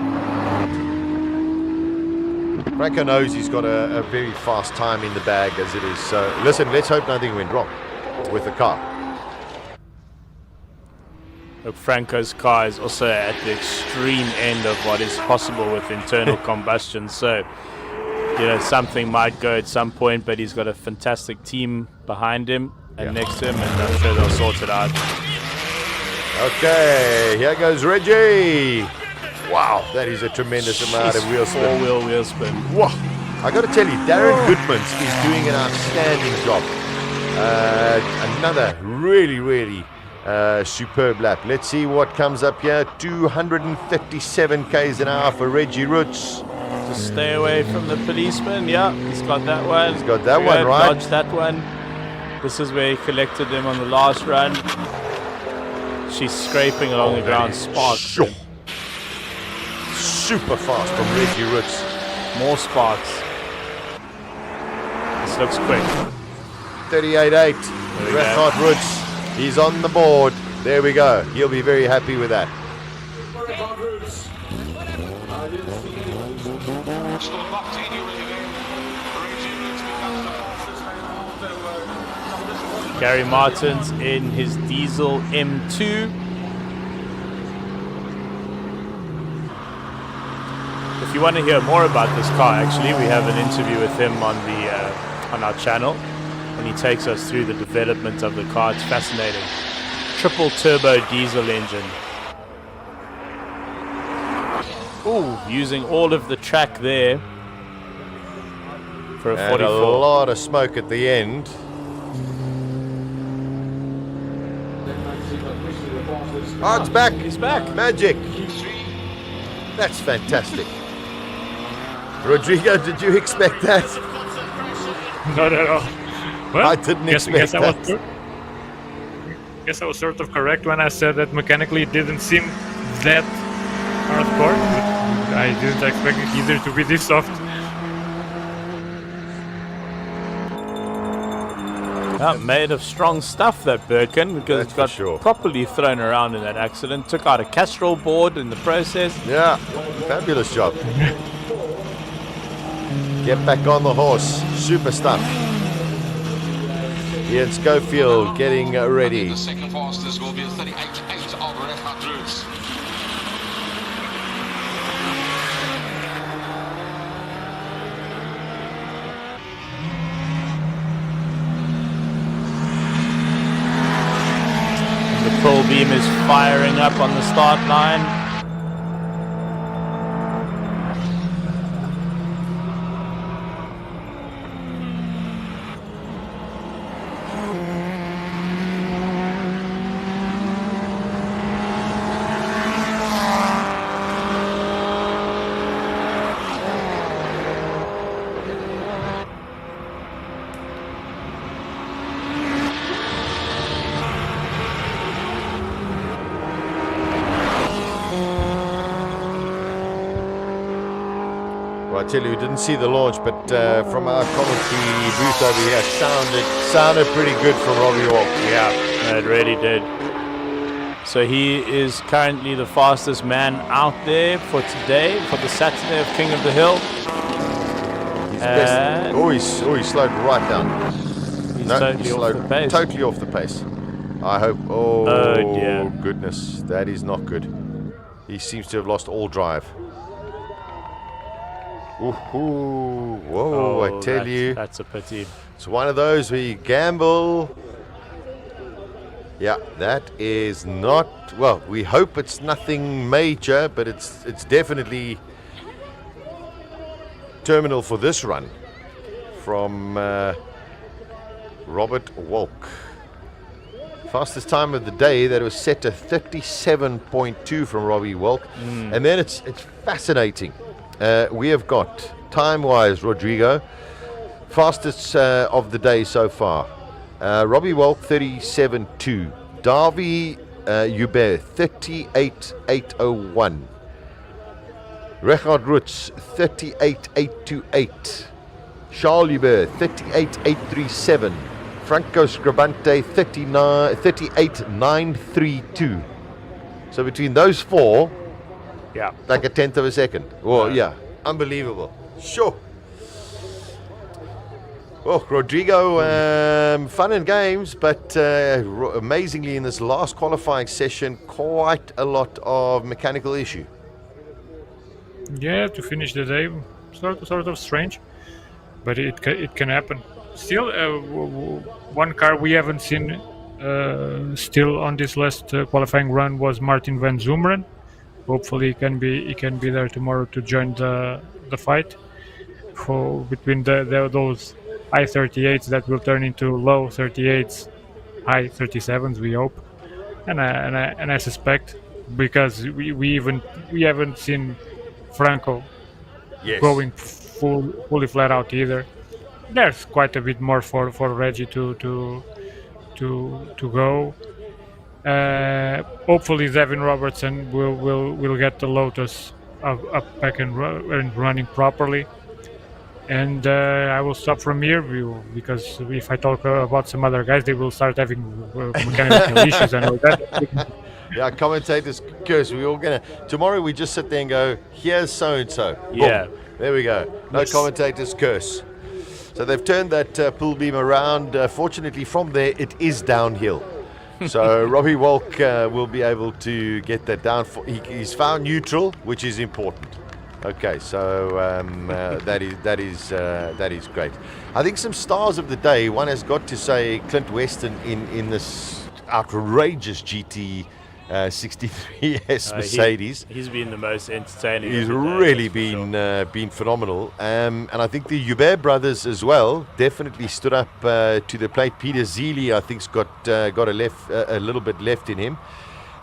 Franco knows he's got a very fast time in the bag as it is. So, listen, let's hope nothing went wrong with the car. Look, Franco's car is also at the extreme end of what is possible with internal combustion. So, you know, something might go at some point, but he's got a fantastic team behind him and next to him, and I'm sure they'll sort it out. Okay, here goes Reggie. Wow, that is a tremendous amount of wheel spin. Four-wheel wheel spin. Wow. I got to tell you, Darren Goodmans is doing an outstanding job. Another really, really superb lap. Let's see what comes up here. 257 k's an hour for Reggie Roots. Just stay away from the policeman. Yeah, he's got that one. He's got that one, right? Dodge that one. This is where he collected them on the last run. She's scraping along the ground. Sparks. Sure. Super fast from Reggie Roots. More sparks. This looks quick. 38.8. Reinhard Roots. He's on the board. There we go. He'll be very happy with that. Gary Martin's in his diesel M2. The if you want to hear more about this car, actually, we have an interview with him on our channel, and he takes us through the development of the car. It's fascinating. Triple turbo diesel engine. Ooh, using all of the track there for a 44. And a lot of smoke at the end. Oh, it's back. He's back. Magic. That's fantastic. Rodrigo, did you expect that? Not at all. Well, I didn't expect that. Guess I was sort of correct when I said that mechanically it didn't seem that hardcore, but I didn't expect it either to be this soft. Made of strong stuff, that Birkin, because it got properly thrown around in that accident. Took out a Castrol board in the process. Yeah, fabulous job. Get back on the horse. Super stuff. Ian Schofield getting ready. The second fastest will be a 38.8 of Reinhard Roos. The full beam is firing up on the start line. I tell you, we didn't see the launch, but from our commentary booth over here, it sounded pretty good from Robbie Walk. Yeah, it really did. So he is currently the fastest man out there for today, for the Saturday of King of the Hill. He slowed right down. He's totally off the pace. Totally off the pace. I hope. Oh dear. Goodness, that is not good. He seems to have lost all drive. Ooh, whoa, I tell you. That's a pity. It's one of those where you gamble. Yeah, that is not, well, we hope it's nothing major, but it's definitely terminal for this run from Robert Walk. Fastest time of the day, that was set to 37.2 from Robbie Walk. And then it's fascinating. We have got, time-wise, Rodrigo, fastest of the day so far. Robbie Walk, 37.2. Davy Hubert, 38.801. Reinhard Roos, 38.828. Charles Hubert, 38.837. Franco Scribante, 38.932. So between those four, yeah, like a tenth of a second. Oh, yeah, unbelievable. Sure. Well, Rodrigo, fun and games, but amazingly in this last qualifying session, quite a lot of mechanical issue. Yeah, to finish the day, sort of strange, but it can happen. Still, one car we haven't seen still on this last qualifying run was Martin van Zumeren. Hopefully, he can be there tomorrow to join the fight for between those high 38s that will turn into low 38s, high 37s. We hope, and I suspect, because we haven't seen Franco going fully flat out either. There's quite a bit more for Reggie to go. Hopefully, Devin Robertson will get the Lotus up back and running properly. And I will stop from here because if I talk about some other guys, they will start having mechanical issues and all that. Yeah, commentators curse. We're all gonna tomorrow. We just sit there and go, "Here's so and so." Yeah, there we go. No commentators curse. So they've turned that pull beam around. Fortunately, from there it is downhill. So Robbie Walk will be able to get that down. He's found neutral, which is important. Okay, so that is great. I think some stars of the day. One has got to say Clint Weston in this outrageous GT 63S Mercedes. He's been the most entertaining. He's really been phenomenal, and I think the Hubert brothers as well definitely stood up to the plate. Peter Zeely, I think's got a little bit left in him.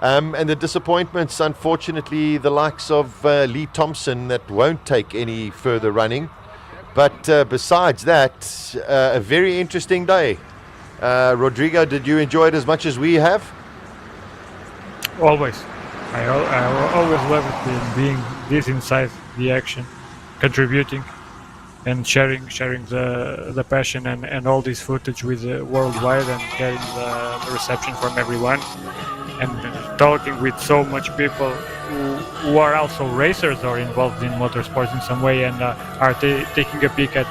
And the disappointments, unfortunately, the likes of Lee Thompson that won't take any further running. But besides that, a very interesting day. Rodrigo, did you enjoy it as much as we have? Always. I always love it being this inside the action, contributing and sharing the passion and all this footage with worldwide and getting the reception from everyone. And talking with so much people who are also racers or involved in motorsports in some way and are taking a peek at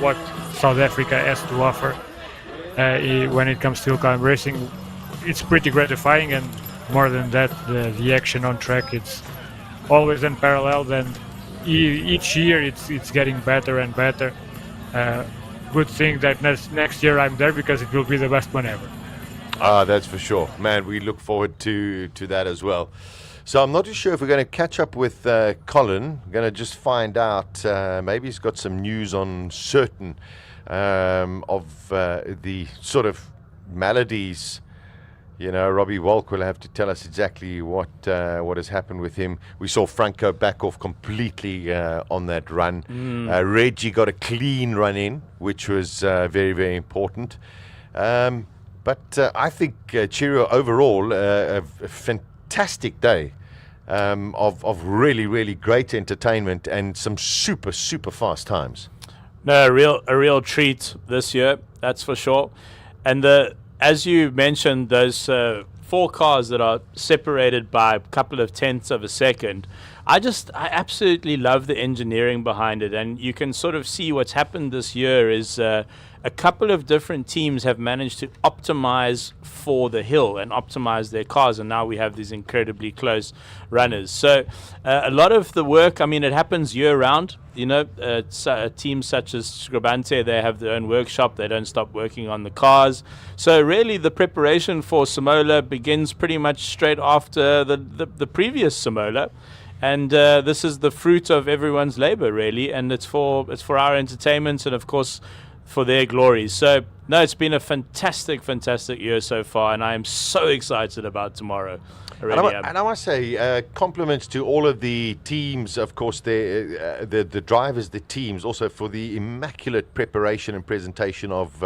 what South Africa has to offer when it comes to hillclimb racing. It's pretty gratifying, and more than that, the action on track, it's always unparalleled, and each year it's getting better and better. Good thing that next year I'm there, because it will be the best one ever. That's for sure. Man, we look forward to that as well. So I'm not too sure if we're going to catch up with Colin. We're going to just find out. Maybe he's got some news on certain of the sort of maladies. You know, Robbie Walk will have to tell us exactly what has happened with him. We saw Franco back off completely on that run. Reggie got a clean run in, which was very, very important. But I think Chirio overall a fantastic day of really, really great entertainment and some super, super fast times. No, a real treat this year, that's for sure. And as you mentioned, those 4 cars that are separated by a couple of tenths of a second, I absolutely love the engineering behind it. And you can sort of see what's happened this year is a couple of different teams have managed to optimize for the hill and optimize their cars, and now we have these incredibly close runners. So a lot of the work, I mean, it happens year round. You know, teams such as Scribante, they have their own workshop. They don't stop working on the cars. So really the preparation for SIMOLA begins pretty much straight after the previous SIMOLA. And this is the fruit of everyone's labor, really, and it's for our entertainment and, of course, for their glory. So, no, it's been a fantastic, fantastic year so far, and I am so excited about tomorrow. And I must say, compliments to all of the teams, of course, the drivers, the teams, also for the immaculate preparation and presentation of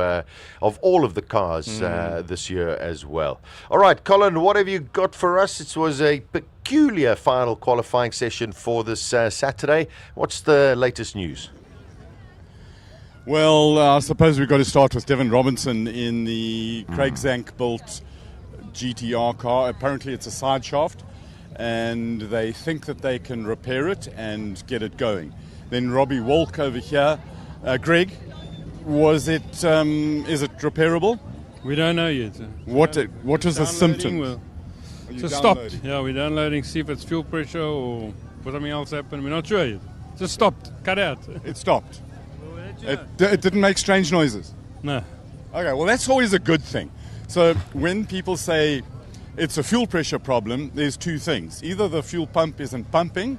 all of the cars this year as well. All right, Colin, what have you got for us? It was a peculiar final qualifying session for this Saturday. What's the latest news? Well, I suppose we've got to start with Devin Robinson in the Craig Zank built GTR car. Apparently it's a side shaft, and they think that they can repair it and get it going. Then Robbie Walk over here. Greg, is it repairable? We don't know yet. What was the symptom? It's just stopped. Yeah, we're downloading, see if it's fuel pressure or something else happened. We're not sure yet. Just stopped, cut out. It stopped. It didn't make strange noises? No. Okay, well, that's always a good thing. So when people say it's a fuel pressure problem, there's 2 things. Either the fuel pump isn't pumping,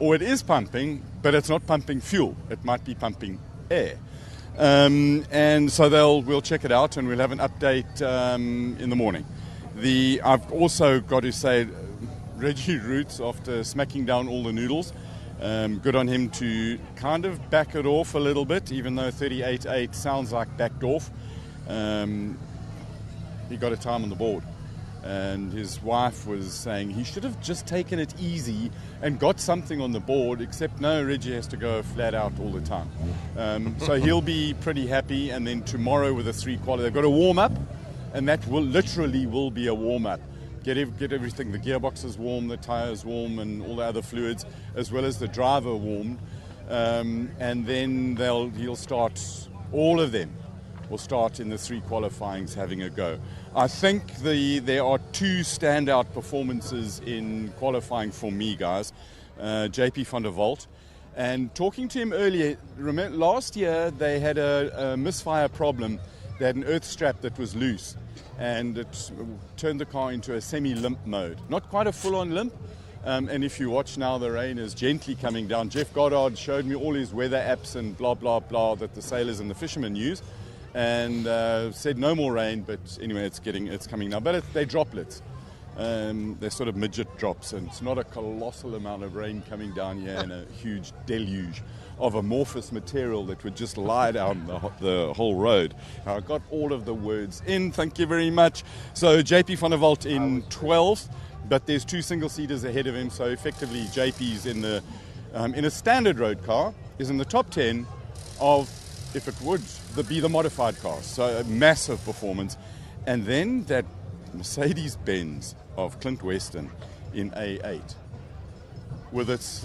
or it is pumping, but it's not pumping fuel. It might be pumping air. And so we'll check it out, and we'll have an update in the morning. I've also got to say, Reggie Roots, after smacking down all the noodles, good on him to kind of back it off a little bit, even though 38.8 sounds like backed off. He got a time on the board, and his wife was saying he should have just taken it easy and got something on the board, except no, Reggie has to go flat out all the time. So he'll be pretty happy, and then tomorrow with a 3 quality, they've got a warm-up, and that will be a warm-up. Get everything, the gearboxes warm, the tires warm, and all the other fluids, as well as the driver warmed, and then he'll start, all of them will start in the 3 qualifyings having a go. I think there are 2 standout performances in qualifying for me, guys. JP van der Walt. And talking to him earlier, remember last year they had a misfire problem. They had an earth strap that was loose, and it turned the car into a semi-limp mode. Not quite a full-on limp. And if you watch now, the rain is gently coming down. Jeff Goddard showed me all his weather apps and blah, blah, blah that the sailors and the fishermen use, and said no more rain, but anyway, it's coming now. But they're droplets. They're sort of midget drops, and it's not a colossal amount of rain coming down here and a huge deluge of amorphous material that would just lie down the whole road. I got all of the words in, thank you very much. So JP van der Walt in 12th, but there's 2 single-seaters ahead of him, so effectively JP's in a standard road car, is in the top 10 of, if it would be the modified cars. So a massive performance. And then that Mercedes-Benz of Clint Weston in A8 with its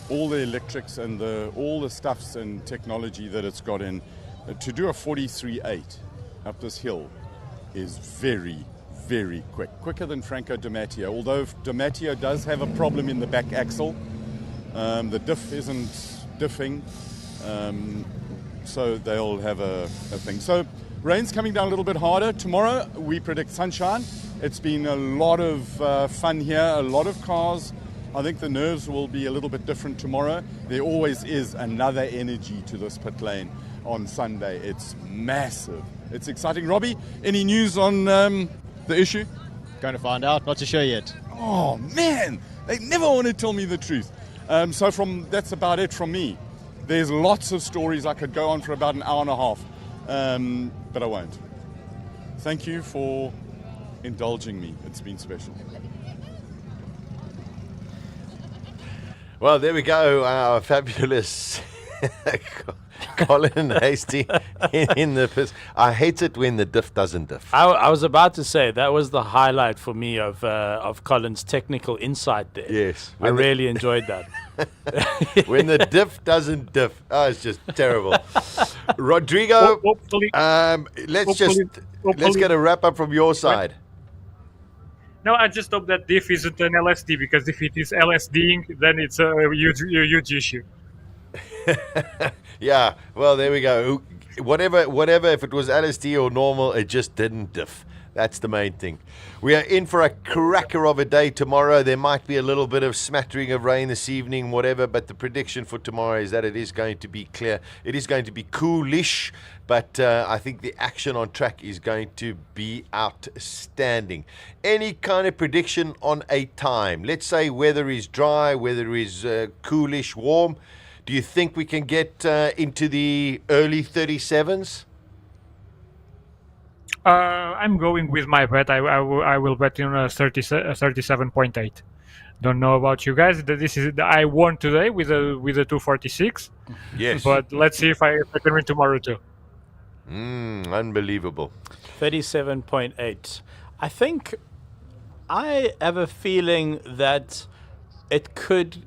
all the electrics and all the stuffs and technology that it's got in, to do a 43.8 up this hill is very, very quick. Quicker than Franco Di Matteo, although Di Matteo does have a problem in the back axle. The diff isn't diffing, so they'll have a thing. So rain's coming down a little bit harder. Tomorrow we predict sunshine. It's been a lot of fun here, a lot of cars. I think the nerves will be a little bit different tomorrow. There always is another energy to this pit lane on Sunday. It's massive. It's exciting. Robbie, any news on the issue? Going to find out. Not too sure yet. Oh, man. They never want to tell me the truth. So that's about it from me. There's lots of stories. I could go on for about an hour and a half, but I won't. Thank you for indulging me. It's been special. Well, there we go. Our fabulous Colin Hasty in the pit. I hate it when the diff doesn't diff. I was about to say that was the highlight for me of Colin's technical insight there. Yes. I really enjoyed that. When the diff doesn't diff. Oh, it's just terrible. Rodrigo, let's get a wrap up from your side. No, I just hope that diff isn't an LSD, because if it is LSDing, then it's a huge issue. Yeah, well, there we go. Whatever, if it was LSD or normal, it just didn't diff. That's the main thing. We are in for a cracker of a day tomorrow. There might be a little bit of smattering of rain this evening, whatever, but the prediction for tomorrow is that it is going to be clear. It is going to be coolish, but I think the action on track is going to be outstanding. Any kind of prediction on a time? Let's say weather is dry, weather is coolish, warm. Do you think we can get into the early 37s? I'm going with my bet. I will bet in 37.8. Don't know about you guys. I won today with a 246. Yes. But let's see if I can win tomorrow too. Unbelievable. 37.8. I think I have a feeling that it could.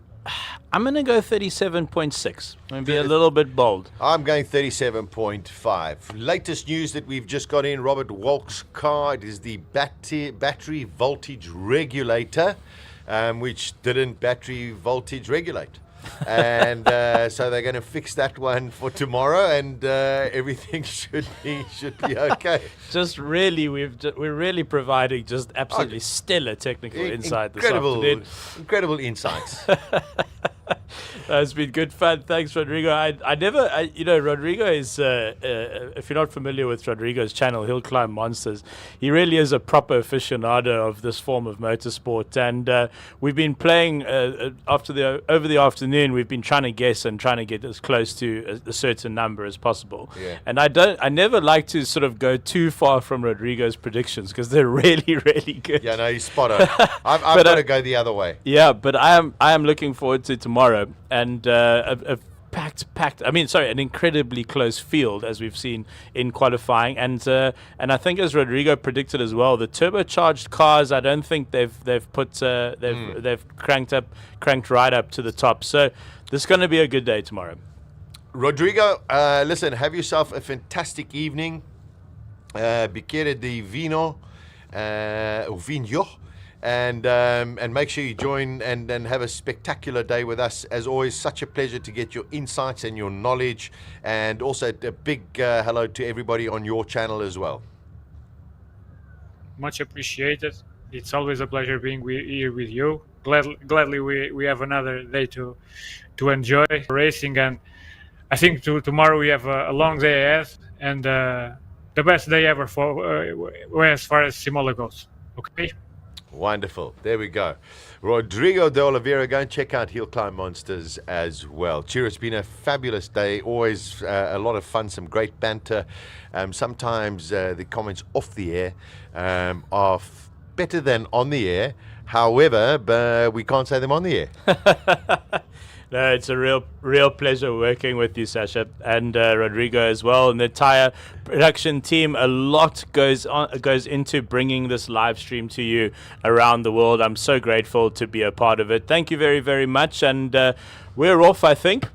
I'm going to go 37.6. I'm going to be a little bit bold. I'm going 37.5. Latest news that we've just got in, Robert Walk's car. It is the battery voltage regulator, which didn't battery voltage regulate. And so they're going to fix that one for tomorrow, and everything should be okay. Just really, we're really providing just absolutely stellar technical insight this afternoon. Incredible insights. It's been good fun. Thanks, Rodrigo. Rodrigo is, if you're not familiar with Rodrigo's channel, HillClimb Monsters, he really is a proper aficionado of this form of motorsport. And we've been playing over the afternoon. We've been trying to guess and trying to get as close to a certain number as possible. Yeah. And I never like to sort of go too far from Rodrigo's predictions because they're really, really good. Yeah, no, he's spot on. I've got to go the other way. Yeah, but I am looking forward to tomorrow, and an incredibly close field as we've seen in qualifying, and I think as Rodrigo predicted as well, the turbocharged cars, I don't think they've cranked right up to the top. So this is going to be a good day tomorrow. Rodrigo, listen, have yourself a fantastic evening. Bicchiere di vino, and make sure you join and have a spectacular day with us. As always, such a pleasure to get your insights and your knowledge, and also a big hello to everybody on your channel as well. Much appreciated. It's always a pleasure being here with you. Gladly we have another day to enjoy racing, and I think tomorrow we have a long day ahead, and the best day ever for as far as SIMOLA goes. Okay. Wonderful. There we go. Rodrigo de Oliveira, go and check out HillClimb Monsters as well. Cheers, it's been a fabulous day. Always a lot of fun, some great banter. Sometimes the comments off the air are better than on the air. However, we can't say them on the air. No, it's a real pleasure working with you, Sasha, and Rodrigo as well, and the entire production team. A lot goes into bringing this live stream to you around the world. I'm so grateful to be a part of it. Thank you very, very much, and we're off, I think,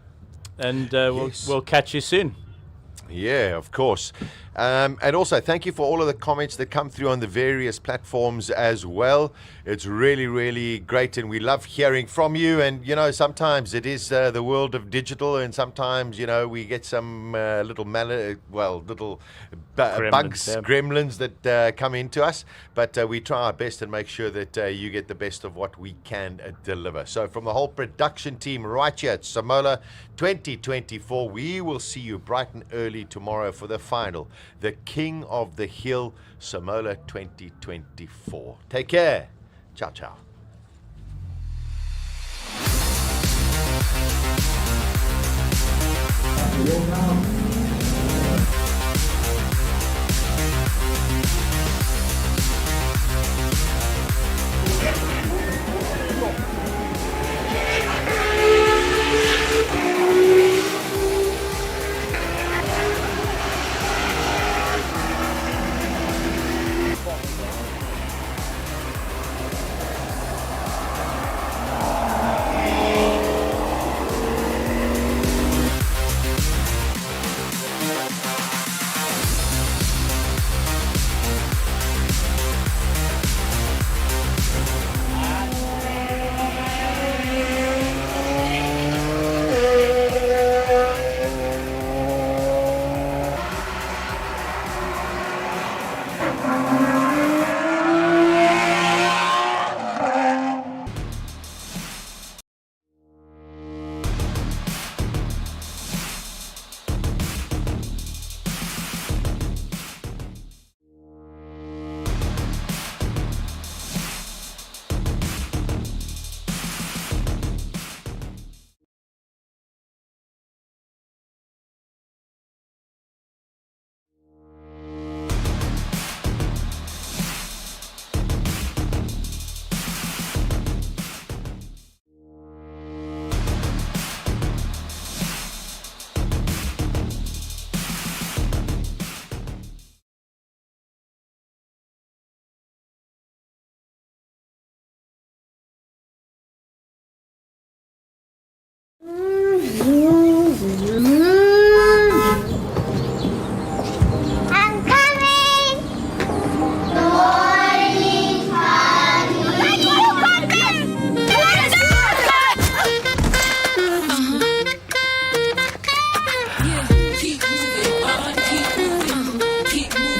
and we'll catch you soon. Yeah, of course. And also, thank you for all of the comments that come through on the various platforms as well. It's really, really great, and we love hearing from you. And, you know, sometimes it is the world of digital, and sometimes, you know, we get some little bugs, gremlins that come into us. But we try our best and make sure that you get the best of what we can deliver. So from the whole production team right here at SIMOLA 2024, we will see you bright and early tomorrow for the final, the King of the Hill SIMOLA 2024. Take care. Ciao, ciao.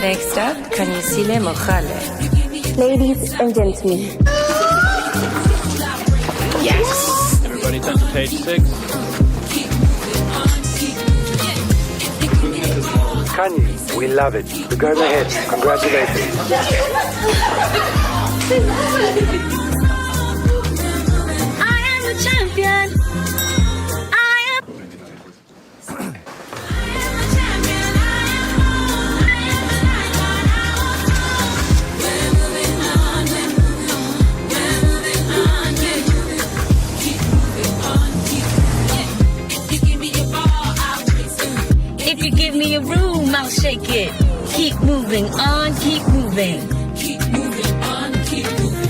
Next up, Canisile Mojale. Ladies and gentlemen. Yes! Everybody turn to page 6. Kanye, we love it. You're going ahead. Congratulations. I am a champion. If you give me a room, I'll shake it. Keep moving on, keep moving. Keep moving on, keep moving.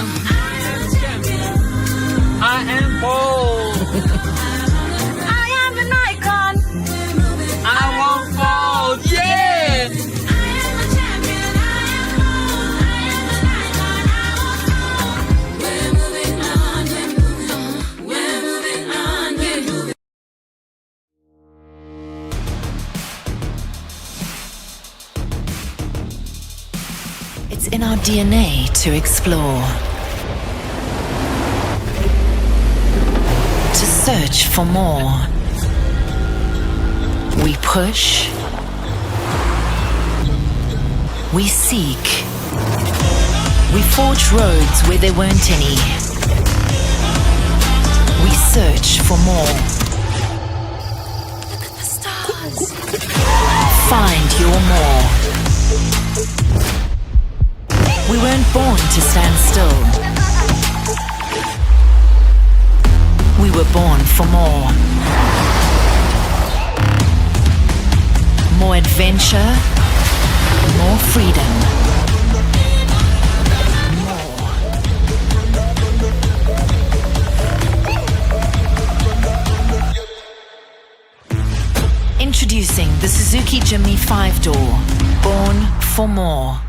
I am bold. I am an icon. I won't fall. Yeah! in our DNA to explore, to search for more. We push, we seek, we forge roads where there weren't any. We search for more. Look at the stars. Find your more. We weren't born to stand still. We were born for more. More adventure, more freedom. Introducing the Suzuki Jimny 5-door, born for more.